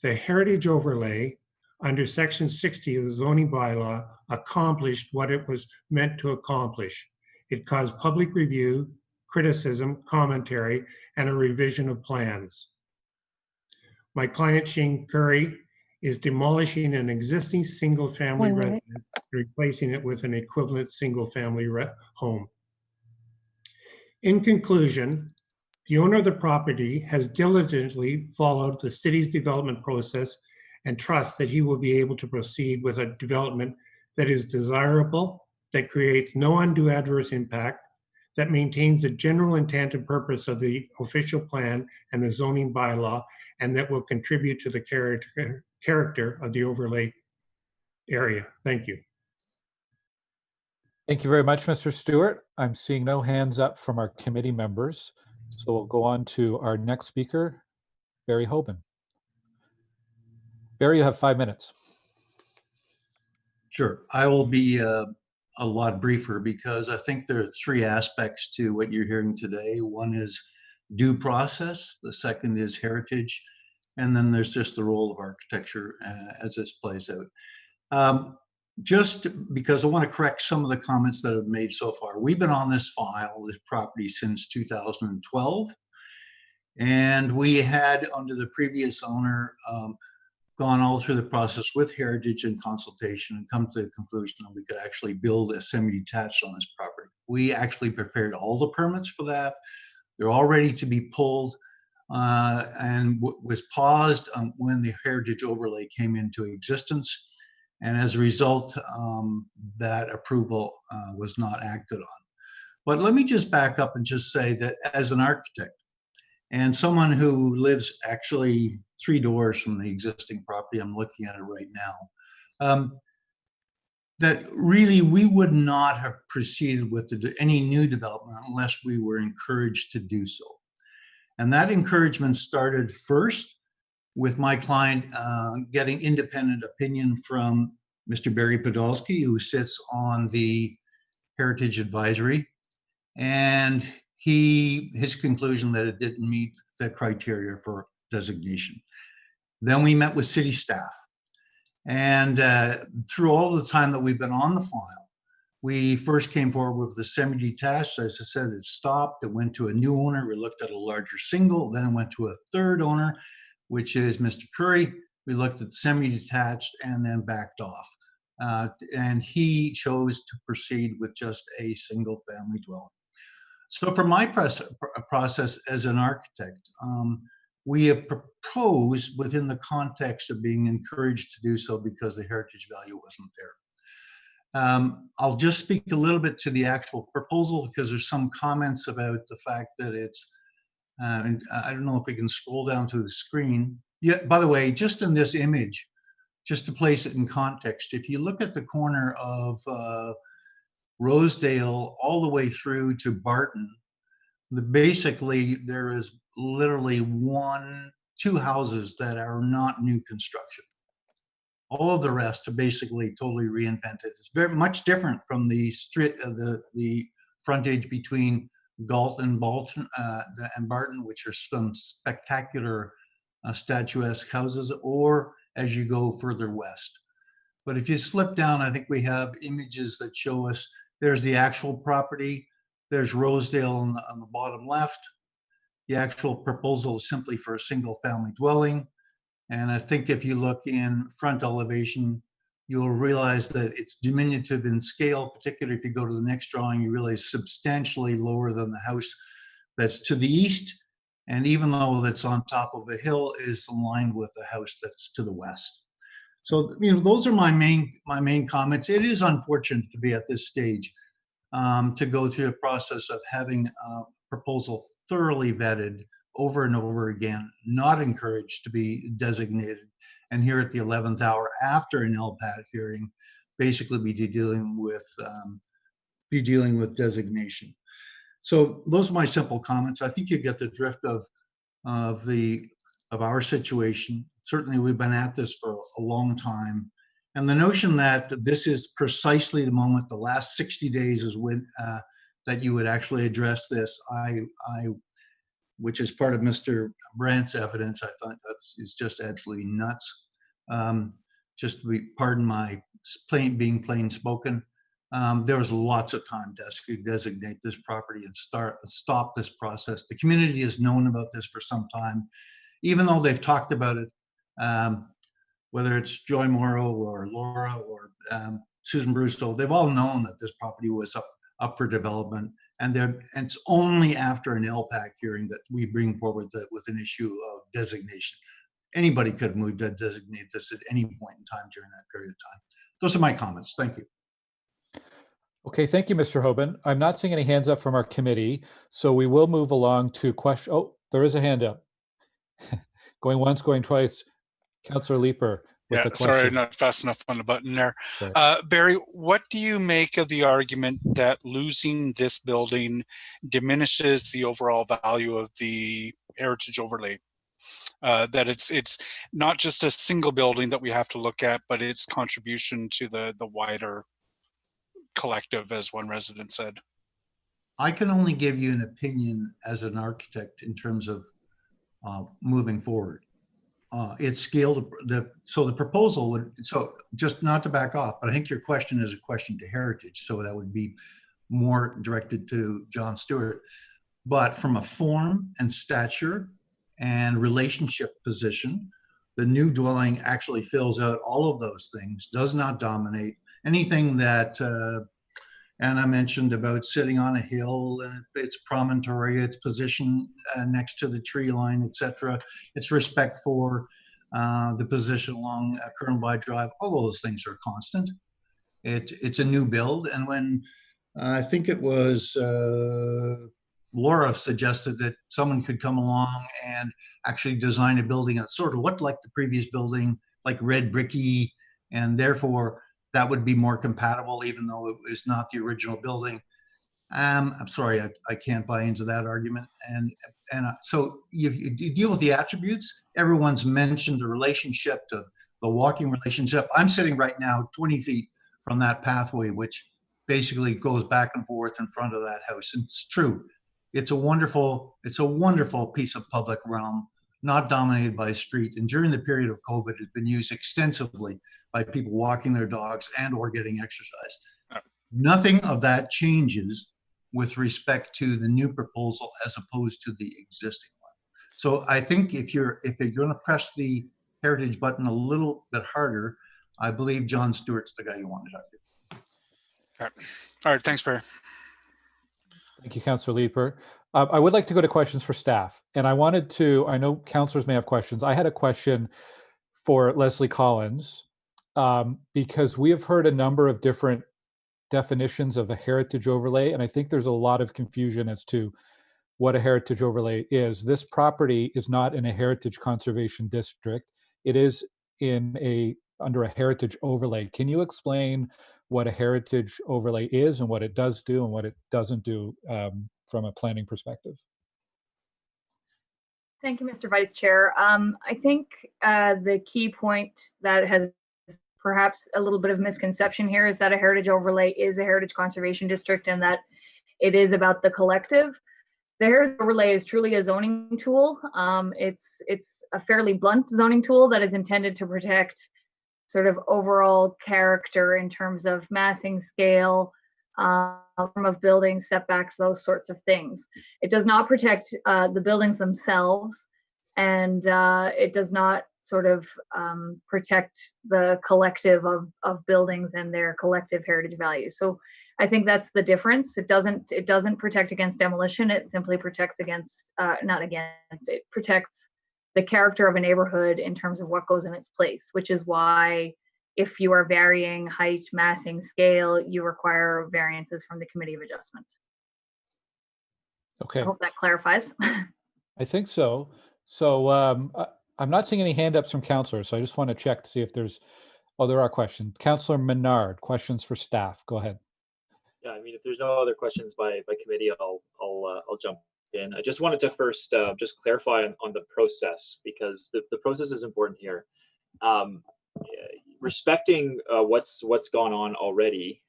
The heritage overlay under section 60 of the zoning bylaw accomplished what it was meant to accomplish. It caused public review, criticism, commentary, and a revision of plans. My client, Shane Curry, is demolishing an existing single-family residence, replacing it with an equivalent single-family home. In conclusion, the owner of the property has diligently followed the city's development process and trusts that he will be able to proceed with a development that is desirable, that creates no undue adverse impact, that maintains the general intent and purpose of the official plan and the zoning bylaw, and that will contribute to the character of the overlay area. Thank you. Thank you very much, Mr. Stewart. I'm seeing no hands up from our committee members. So we'll go on to our next speaker, Barry Hoban. Barry, you have 5 minutes. Sure. I will be a lot briefer because I think there are 3 aspects to what you're hearing today. One is due process, the second is heritage, and then there's just the role of architecture as this plays out. Just because I want to correct some of the comments that I've made so far. We've been on this file, this property, since 2012, and we had, under the previous owner, gone all through the process with Heritage and consultation and come to the conclusion that we could actually build a semi-detached on this property. We actually prepared all the permits for that. They're all ready to be pulled and was paused when the Heritage overlay came into existence. And as a result, that approval was not acted on. But let me just back up and just say that as an architect and someone who lives actually 3 doors from the existing property, I'm looking at it right now, that really we would not have proceeded with any new development unless we were encouraged to do so. And that encouragement started first with my client getting independent opinion from Mr. Barry Podolsky, who sits on the Heritage Advisory, and his conclusion that it didn't meet the criteria for designation. Then we met with city staff, and through all the time that we've been on the file, we first came forward with the semi-detached. As I said, it stopped. It went to a new owner. We looked at a larger single. Then it went to a third owner, which is Mr. Curry. We looked at semi-detached and then backed off. And he chose to proceed with just a single family dwelling. So for my process as an architect, we have proposed within the context of being encouraged to do so because the heritage value wasn't there. I'll just speak a little bit to the actual proposal because there's some comments about the fact that it's, and I don't know if we can scroll down to the screen. Yeah, by the way, just in this image, just to place it in context, if you look at the corner of Rosedale, all the way through to Barton. Basically, there is literally 2 houses that are not new construction. All of the rest are basically totally reinvented. It's very much different from the street, the frontage between Galt and Bolton and Barton, which are some spectacular statuesque houses, or as you go further west. But if you slip down, I think we have images that show us there's the actual property. There's Rosedale on the bottom left. The actual proposal is simply for a single family dwelling. And I think if you look in front elevation, you'll realize that it's diminutive in scale, particularly if you go to the next drawing, you realize substantially lower than the house that's to the east. And even though that's on top of a hill, is aligned with the house that's to the west. So, you know, those are my main comments. It is unfortunate to be at this stage, to go through the process of having a proposal thoroughly vetted over and over again, not encouraged to be designated, and here at the 11th hour after an LPAT hearing, basically be dealing with designation. So those are my simple comments. I think you get the drift of our situation. Certainly, we've been at this for a long time, and the notion that this is precisely the moment, the last 60 days, is when that you would actually address this. Which is part of Mr. Brandt's evidence. I thought is just absolutely nuts. Just to pardon my being plain spoken. There was lots of time to designate this property and stop this process. The community has known about this for some time, even though they've talked about it. Whether it's Joy Morrow or Laura or Susan Brusto, they've all known that this property was up for development. And it's only after an LPAC hearing that we bring forward with an issue of designation. Anybody could move to designate this at any point in time during that period of time. Those are my comments. Thank you. Okay, thank you, Mr. Hoban. I'm not seeing any hands up from our committee, so we will move along to question. Oh, there is a hand up. Going once, going twice. Councillor Leeper. Yeah, sorry, not fast enough on the button there. Barry, what do you make of the argument that losing this building diminishes the overall value of the heritage overlay? That it's not just a single building that we have to look at, but its contribution to the wider collective, as one resident said. I can only give you an opinion as an architect in terms of moving forward. It's scaled, so the proposal would, so just not to back off, but I think your question is a question to Heritage, so that would be more directed to John Stewart. But from a form and stature and relationship position, the new dwelling actually fills out all of those things, does not dominate. Anything that Anna mentioned about sitting on a hill, and its promontory, its position next to the tree line, etc. Its respect for the position along Colonel By Drive, all those things are constant. It's a new build, and when I think it was Laura suggested that someone could come along and actually design a building that sort of looked like the previous building, like red bricky, and therefore that would be more compatible, even though it was not the original building. I'm sorry, I can't buy into that argument. And so you deal with the attributes. Everyone's mentioned the relationship, to the walking relationship. I'm sitting right now 20 feet from that pathway, which basically goes back and forth in front of that house. And it's true. It's a wonderful piece of public realm, not dominated by a street. And during the period of COVID, it's been used extensively by people walking their dogs and or getting exercise. Nothing of that changes with respect to the new proposal as opposed to the existing one. So I think if you're going to press the Heritage button a little bit harder, I believe John Stewart's the guy you want to talk to. All right, thanks, Barry. Thank you, Councillor Leeper. I would like to go to questions for staff, and I know councillors may have questions. I had a question for Leslie Collins, because we have heard a number of different definitions of a heritage overlay, and I think there's a lot of confusion as to what a heritage overlay is. This property is not in a heritage conservation district. It is under a heritage overlay. Can you explain what a heritage overlay is and what it does do and what it doesn't do from a planning perspective. Thank you, Mr. Vice Chair. I think the key point that has perhaps a little bit of misconception here is that a heritage overlay is a heritage conservation district and that it is about the collective. The heritage overlay is truly a zoning tool. It's a fairly blunt zoning tool that is intended to protect sort of overall character in terms of massing, scale, form of buildings, setbacks, those sorts of things. It does not protect the buildings themselves, and it does not sort of protect the collective of buildings and their collective heritage value. So I think that's the difference. It doesn't protect against demolition. It simply protects against, not against, it protects the character of a neighborhood in terms of what goes in its place, which is why if you are varying height, massing, scale, you require variances from the Committee of Adjustment. Okay. I hope that clarifies. I think so. So I'm not seeing any hand ups from councilors, so I just want to check to see if there's, oh, there are questions. Councillor Menard, questions for staff. Go ahead. Yeah, I mean, if there's no other questions by committee, I'll jump in. I just wanted to first just clarify on the process, because the process is important here. Respecting what's gone on already,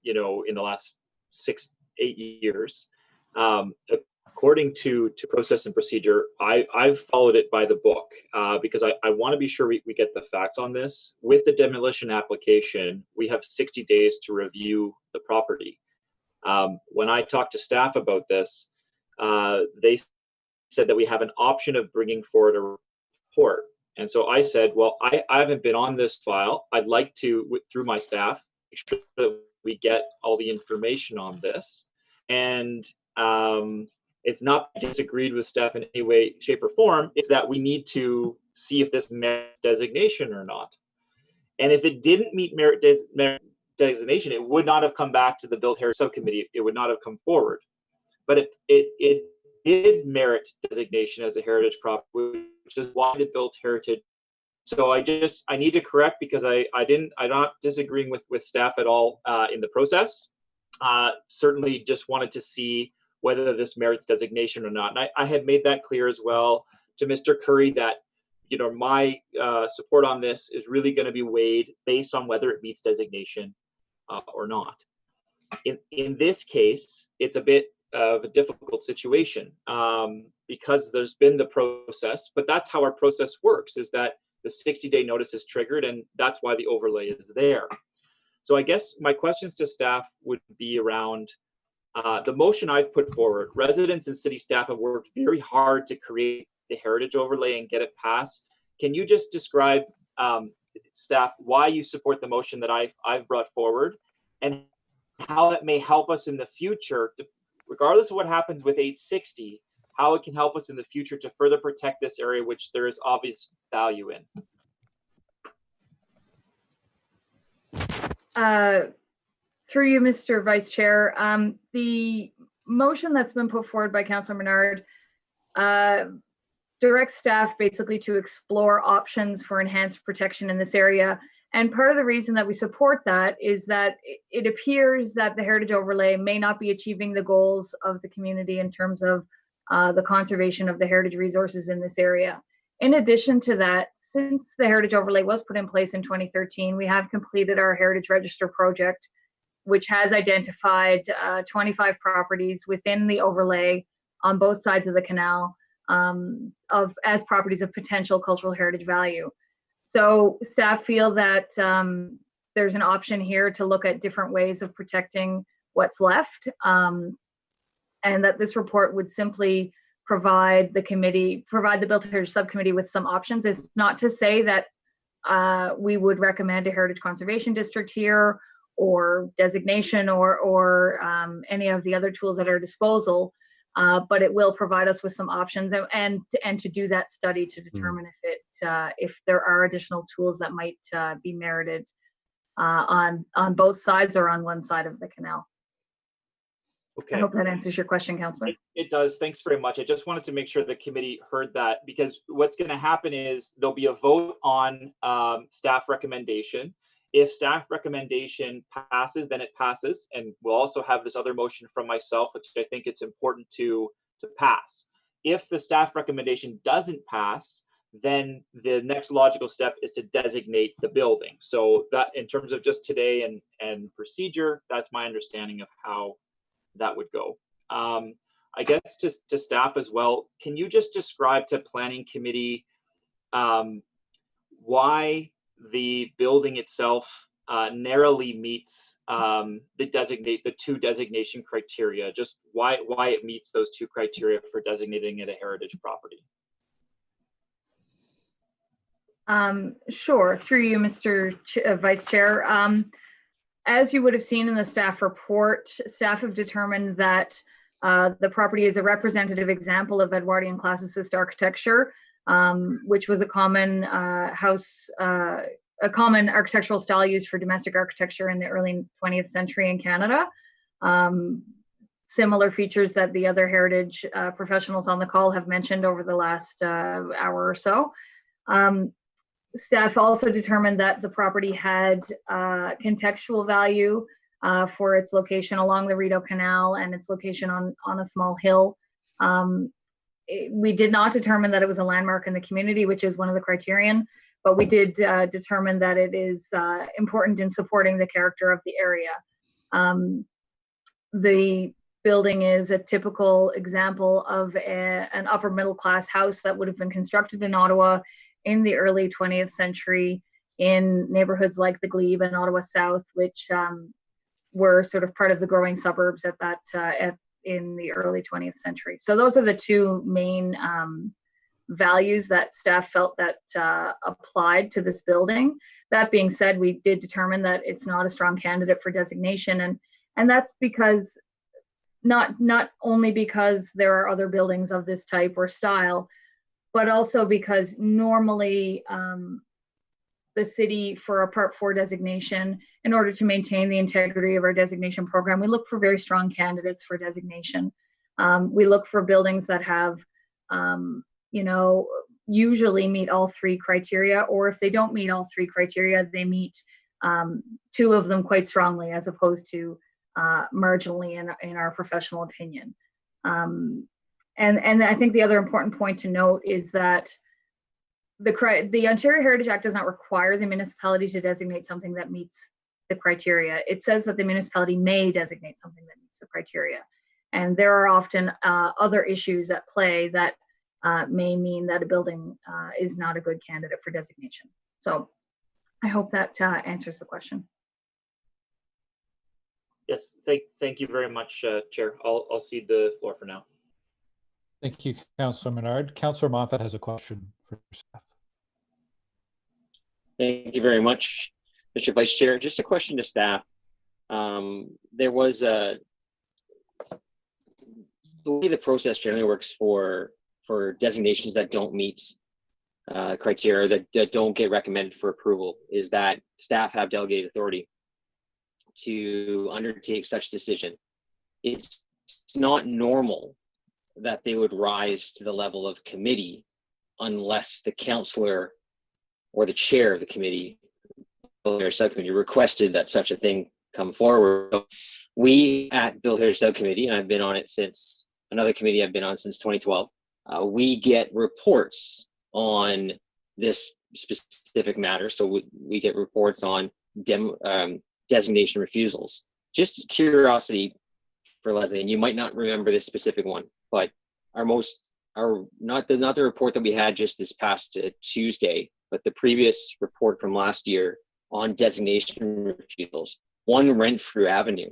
you know, in the last 6-8 years, according to process and procedure, I've followed it by the book because I want to be sure we get the facts on this. With the demolition application, we have 60 days to review the property. When I talked to staff about this, they said that we have an option of bringing forward a report. And so I said, well, I haven't been on this file. I'd like to, through my staff, make sure that we get all the information on this. And it's not disagreed with staff in any way, shape, or form. It's that we need to see if this merits designation or not. And if it didn't meet merit designation, it would not have come back to the Built Heritage Subcommittee. It would not have come forward. But it did merit designation as a heritage property, which is why the Built Heritage. So I need to correct, because I'm not disagreeing with staff at all in the process. Certainly just wanted to see whether this merits designation or not. And I had made that clear as well to Mr. Curry that, you know, my support on this is really going to be weighed based on whether it meets designation or not. In this case, it's a bit of a difficult situation because there's been the process, but that's how our process works, is that the 60-day notice is triggered, and that's why the overlay is there. So I guess my questions to staff would be around the motion I've put forward. Residents and city staff have worked very hard to create the heritage overlay and get it passed. Can you just describe, staff, why you support the motion that I've brought forward, and how that may help us in the future, regardless of what happens with 860, how it can help us in the future to further protect this area, which there is obvious value in? Through you, Mr. Vice Chair, the motion that's been put forward by Councillor Menard directs staff basically to explore options for enhanced protection in this area. And part of the reason that we support that is that it appears that the heritage overlay may not be achieving the goals of the community in terms of the conservation of the heritage resources in this area. In addition to that, since the heritage overlay was put in place in 2013, we have completed our heritage register project, which has identified 25 properties within the overlay on both sides of the canal as properties of potential cultural heritage value. So staff feel that there's an option here to look at different ways of protecting what's left, and that this report would simply provide the Built Heritage Subcommittee with some options. It's not to say that we would recommend a heritage conservation district here, or designation, or any of the other tools at our disposal, but it will provide us with some options, and to do that study to determine if there are additional tools that might be merited on both sides or on one side of the canal. Okay. I hope that answers your question, Councillor. It does. Thanks very much. I just wanted to make sure the committee heard that, because what's going to happen is there'll be a vote on staff recommendation. If staff recommendation passes, then it passes. And we'll also have this other motion from myself, which I think it's important to pass. If the staff recommendation doesn't pass, then the next logical step is to designate the building. So that, in terms of just today and procedure, that's my understanding of how that would go. I guess to staff as well, can you just describe to planning committee why the building itself narrowly meets the two designation criteria, just why it meets those two criteria for designating it a heritage property? Sure, through you, Mr. Vice Chair. As you would have seen in the staff report, staff have determined that the property is a representative example of Edwardian classicist architecture, which was a common common architectural style used for domestic architecture in the early 20th century in Canada. Similar features that the other heritage professionals on the call have mentioned over the last hour or so. Staff also determined that the property had contextual value for its location along the Rideau Canal and its location on a small hill. We did not determine that it was a landmark in the community, which is one of the criterion, but we did determine that it is important in supporting the character of the area. The building is a typical example of an upper middle class house that would have been constructed in Ottawa in the early 20th century in neighborhoods like the Glebe and Ottawa South, which were sort of part of the growing suburbs at that in the early 20th century. So those are the two main values that staff felt that applied to this building. That being said, we did determine that it's not a strong candidate for designation, and that's because not only because there are other buildings of this type or style, but also because normally the city, for a Part 4 designation, in order to maintain the integrity of our designation program, we look for very strong candidates for designation. We look for buildings that have, usually meet all three criteria, or if they don't meet all three criteria, they meet two of them quite strongly, as opposed to marginally in our professional opinion. And I think the other important point to note is that the Ontario Heritage Act does not require the municipality to designate something that meets the criteria. It says that the municipality may designate something that meets the criteria. And there are often other issues at play that may mean that a building is not a good candidate for designation. So I hope that answers the question. Yes, thank you very much, Chair. I'll cede the floor for now. Thank you, Councillor Menard. Councillor Moffat has a question for staff. Thank you very much, Mr. Vice Chair. Just a question to staff. There was the way the process generally works for designations that don't meet criteria, that don't get recommended for approval, is that staff have delegated authority to undertake such decision. It's not normal that they would rise to the level of committee unless the councillor or the chair of the committee or subcommittee requested that such a thing come forward. So we at Build Heritage Subcommittee, and I've been on it since another committee I've been on since 2012, we get reports on this specific matter. So we get reports on designation refusals. Just curiosity for Leslie, and you might not remember this specific one, but not the report that we had just this past Tuesday, but the previous report from last year on designation refusals, 1 Renfrew Avenue,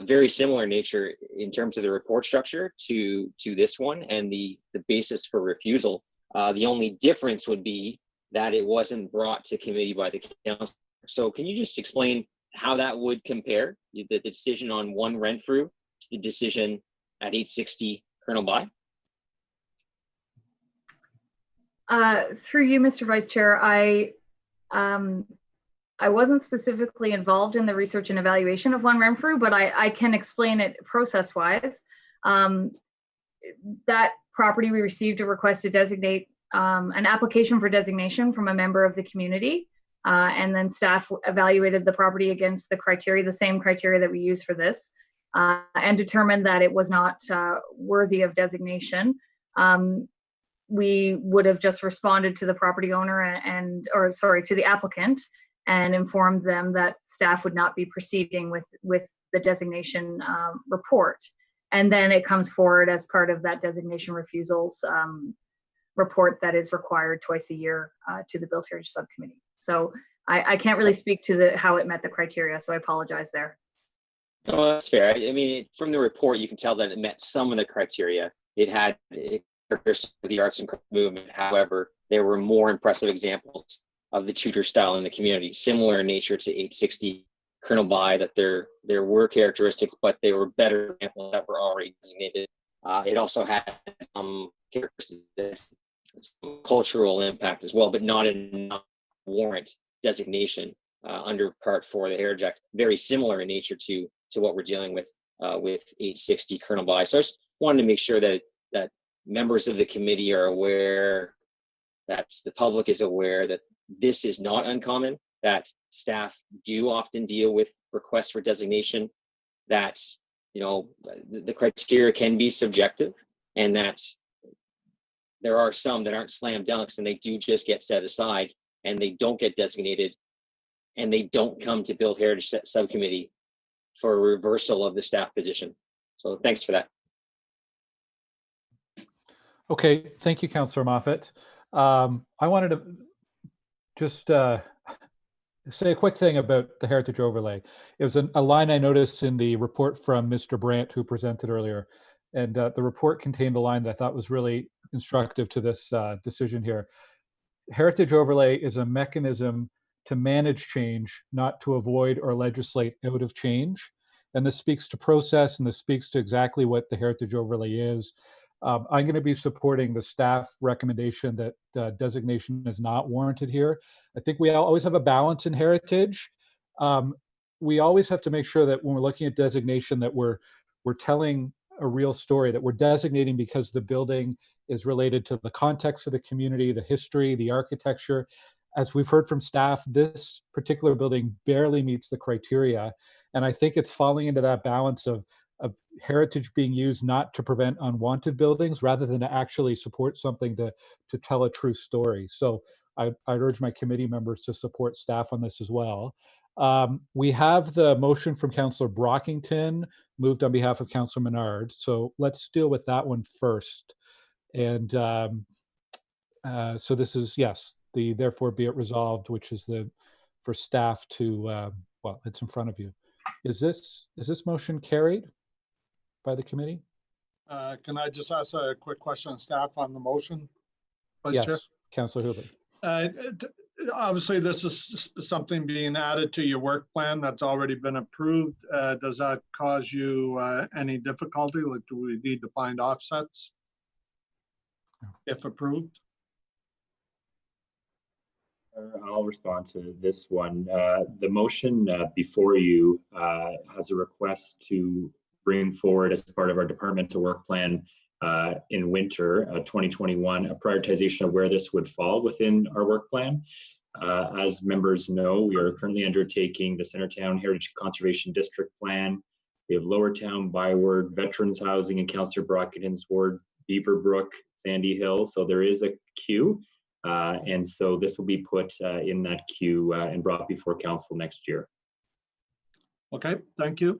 very similar nature in terms of the report structure to this one and the basis for refusal. The only difference would be that it wasn't brought to committee by the council. So can you just explain how that would compare, the decision on 1 Renfrew to the decision at 860 Colonel By? Through you, Mr. Vice Chair, I wasn't specifically involved in the research and evaluation of 1 Renfrew, but I can explain it process-wise. That property, we received a request to designate an application for designation from a member of the community. And then staff evaluated the property against the criteria, the same criteria that we use for this, and determined that it was not worthy of designation. We would have just responded to the property owner to the applicant and informed them that staff would not be proceeding with the designation report. And then it comes forward as part of that designation refusals report that is required twice a year to the Built Heritage Subcommittee. So I can't really speak to how it met the criteria, so I apologize there. No, that's fair. I mean, from the report, you can tell that it met some of the criteria. It had the arts and crafts movement. However, there were more impressive examples of the Tudor style in the community, similar in nature to 860 Colonel By, that there were characteristics, but they were better examples that were already designated. It also had characteristics, some cultural impact as well, but not enough warrant designation under Part 4 of the Heritage Act. Very similar in nature to what we're dealing with 860 Colonel By. So I just wanted to make sure that members of the committee are aware, that the public is aware that this is not uncommon, that staff do often deal with requests for designation, that the criteria can be subjective, and that there are some that aren't slam dunks and they do just get set aside and they don't get designated and they don't come to Built Heritage Subcommittee for a reversal of the staff position. So thanks for that. Okay, thank you, Councillor Moffat. I wanted to just say a quick thing about the heritage overlay. It was a line I noticed in the report from Mr. Brandt, who presented earlier. And the report contained a line that I thought was really instructive to this decision here. Heritage overlay is a mechanism to manage change, not to avoid or legislate out of change. And this speaks to process, and this speaks to exactly what the heritage overlay is. I'm going to be supporting the staff recommendation that designation is not warranted here. I think we always have a balance in heritage. We always have to make sure that when we're looking at designation that we're telling a real story, that we're designating because the building is related to the context of the community, the history, the architecture. As we've heard from staff, this particular building barely meets the criteria. And I think it's falling into that balance of heritage being used not to prevent unwanted buildings rather than to actually support something to tell a true story. So I'd urge my committee members to support staff on this as well. We have the motion from Councillor Brockington moved on behalf of Councillor Menard. So let's deal with that one first. And so this is, yes, the therefore be it resolved, which is for staff to, well, it's in front of you. Is this motion carried by the committee? Can I just ask a quick question on staff on the motion? Vice Chair? Yes, Councillor Hubley. Obviously, this is something being added to your work plan that's already been approved. Does that cause you any difficulty? Like, do we need to find offsets if approved? I'll respond to this one. The motion before you has a request to bring forward as part of our departmental work plan in winter 2021, a prioritization of where this would fall within our work plan. As members know, we are currently undertaking the Centertown Heritage Conservation District Plan. We have Lower Town, Byward, Veterans Housing, and Councillor Brockington's ward, Beaverbrook, Sandy Hill. So there is a queue. And so this will be put in that queue and brought before council next year. Okay, thank you.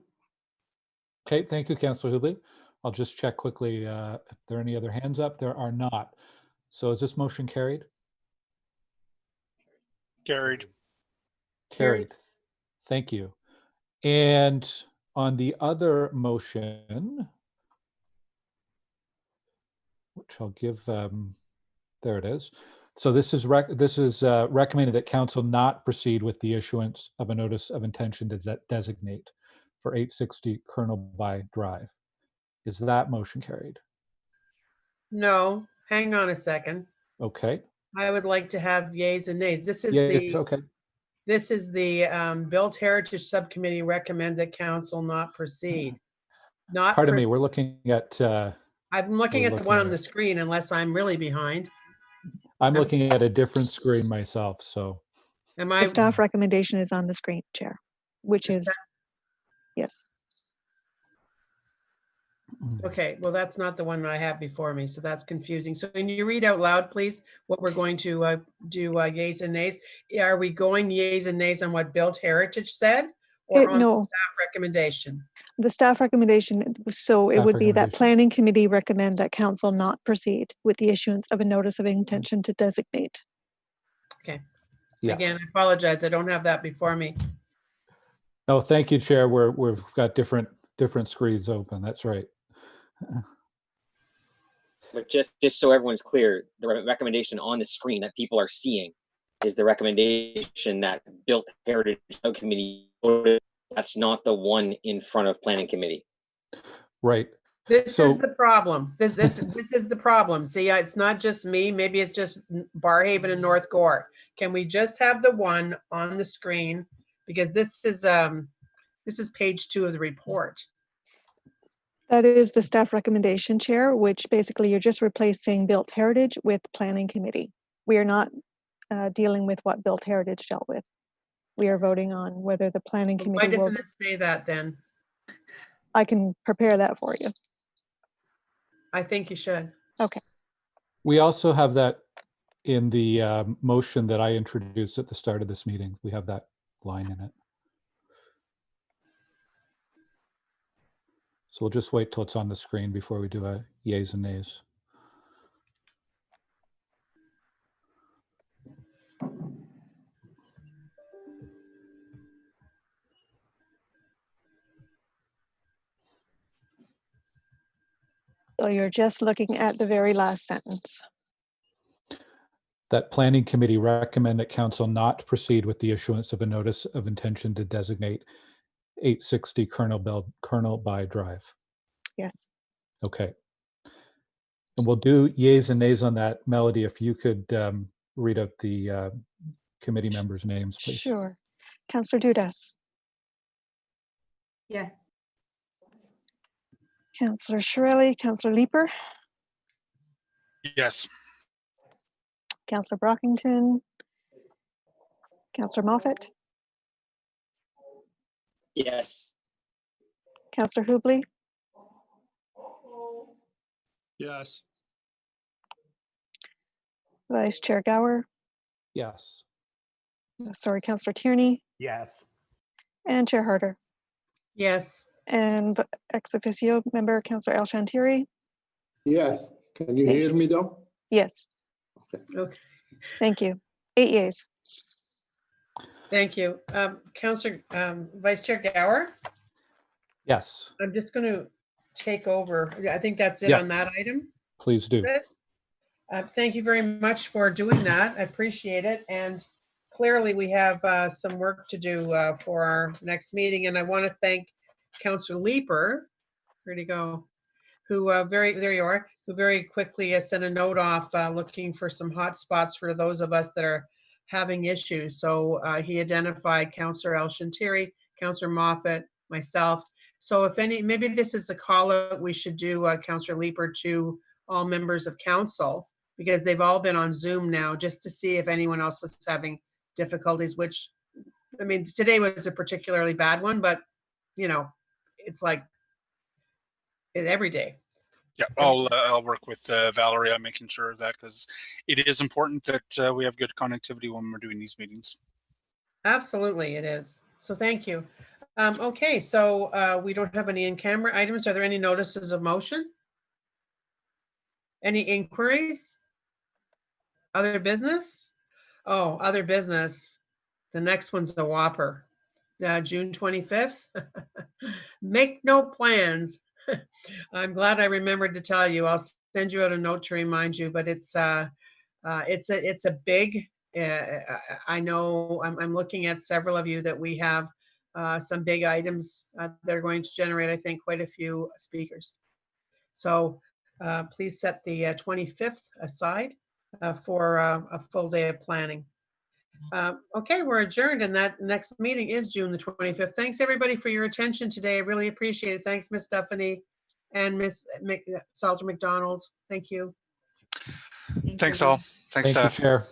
Okay, thank you, Councillor Hubley. I'll just check quickly if there are any other hands up. There are not. So is this motion carried? Carried. Carried. Thank you. And on the other motion, which I'll give, there it is. So this is recommended that council not proceed with the issuance of a notice of intention to designate for 860 Colonel By Drive. Is that motion carried? No, hang on a second. Okay. I would like to have yays and nays. This is okay. This is the Built Heritage Subcommittee recommend that council not proceed. Pardon me, we're looking at. I'm looking at the one on the screen unless I'm really behind. I'm looking at a different screen myself, so. Am The I, staff recommendation is on the screen, Chair, which Is is, yes. okay, well, that's not the one I have before me, so that's confusing. So can you read out loud, please, what we're going to do, yays and nays? Are we going yays and nays on what Built Heritage said or on the No, staff recommendation? the staff recommendation, so it Staff would be that recommendation. planning committee recommend that council not proceed with the issuance of a notice of intention to designate. Okay. Yeah. Again, I apologize. I don't have that before me. No, thank you, Chair. We've got different screens open. That's right. But just so everyone's clear, the recommendation on the screen that people are seeing is the recommendation that Built Heritage Committee voted. That's not the one in front of Planning Committee. Right. This So- is the problem. This is the problem. See, it's not just me. Maybe it's just Barhaven and North Gore. Can we just have the one on the screen? Because this is page 2 of the report. That is the staff recommendation, Chair, which basically you're just replacing Built Heritage with Planning Committee. We are not dealing with what Built Heritage dealt with. We are voting on whether the Planning Why Committee will, doesn't it say that then? I can prepare that for you. I think you should. Okay. We also have that in the motion that I introduced at the start of this meeting. We have that line in it. So we'll just wait till it's on the screen before we do a yays and nays. So you're just looking at the very last sentence. That planning committee recommend that council not proceed with the issuance of a notice of intention to designate 860 Colonel By Drive. Yes. Okay. And we'll do yays and nays on that. Melody, if you could read out the committee members' names, please. Sure. Councillor Dudas, Yes. Councillor Shirley, Councillor Leeper, Yes. Councillor Brockington, Councillor Moffat, Yes. Councillor Hubley, Yes. Vice Chair Gower, Yes. sorry, Councillor Tierney, Yes. and Chair Harder. Yes. And ex officio member Councillor El Shantiri. Yes. Can you hear me though? Yes. Okay. Thank you. 8 yeas. Thank you. Councillor, Vice Chair Gower, Yes, I'm just going to take over. I think that's it Yeah. on that item. please do. Good. Thank you very much for doing that. I appreciate it. And clearly we have some work to do for our next meeting. And I want to thank Councillor Leeper, where'd he go? Who there you are, who very quickly sent a note off looking for some hot spots for those of us that are having issues. So he identified Councillor El Shantiri, Councillor Moffat, myself. So if maybe this is a call out we should do, Councillor Leeper, to all members of council, because they've all been on Zoom now, just to see if anyone else is having difficulties, which, I mean, today was a particularly bad one, but, you know, it's like every day. Yeah, I'll work with Valerie on making sure of that, because it is important that we have good connectivity when we're doing these meetings. Absolutely, it is. So thank you. Okay, so we don't have any in-camera items. Are there any notices of motion? Any inquiries? Other business? Oh, other business. The next one's a whopper. June 25th. Make no plans. I'm glad I remembered to tell you. I'll send you out a note to remind you, but it's a big, I know I'm looking at several of you that we have some big items that are going to generate, I think, quite a few speakers. So please set the 25th aside for a full day of planning. Okay, we're adjourned, and that next meeting is June the 25th. Thanks everybody for your attention today. I really appreciate it. Thanks, Miss Duffany and Miss Salter McDonald. Thank you. Thanks all. Thanks, Thank you, staff. Chair.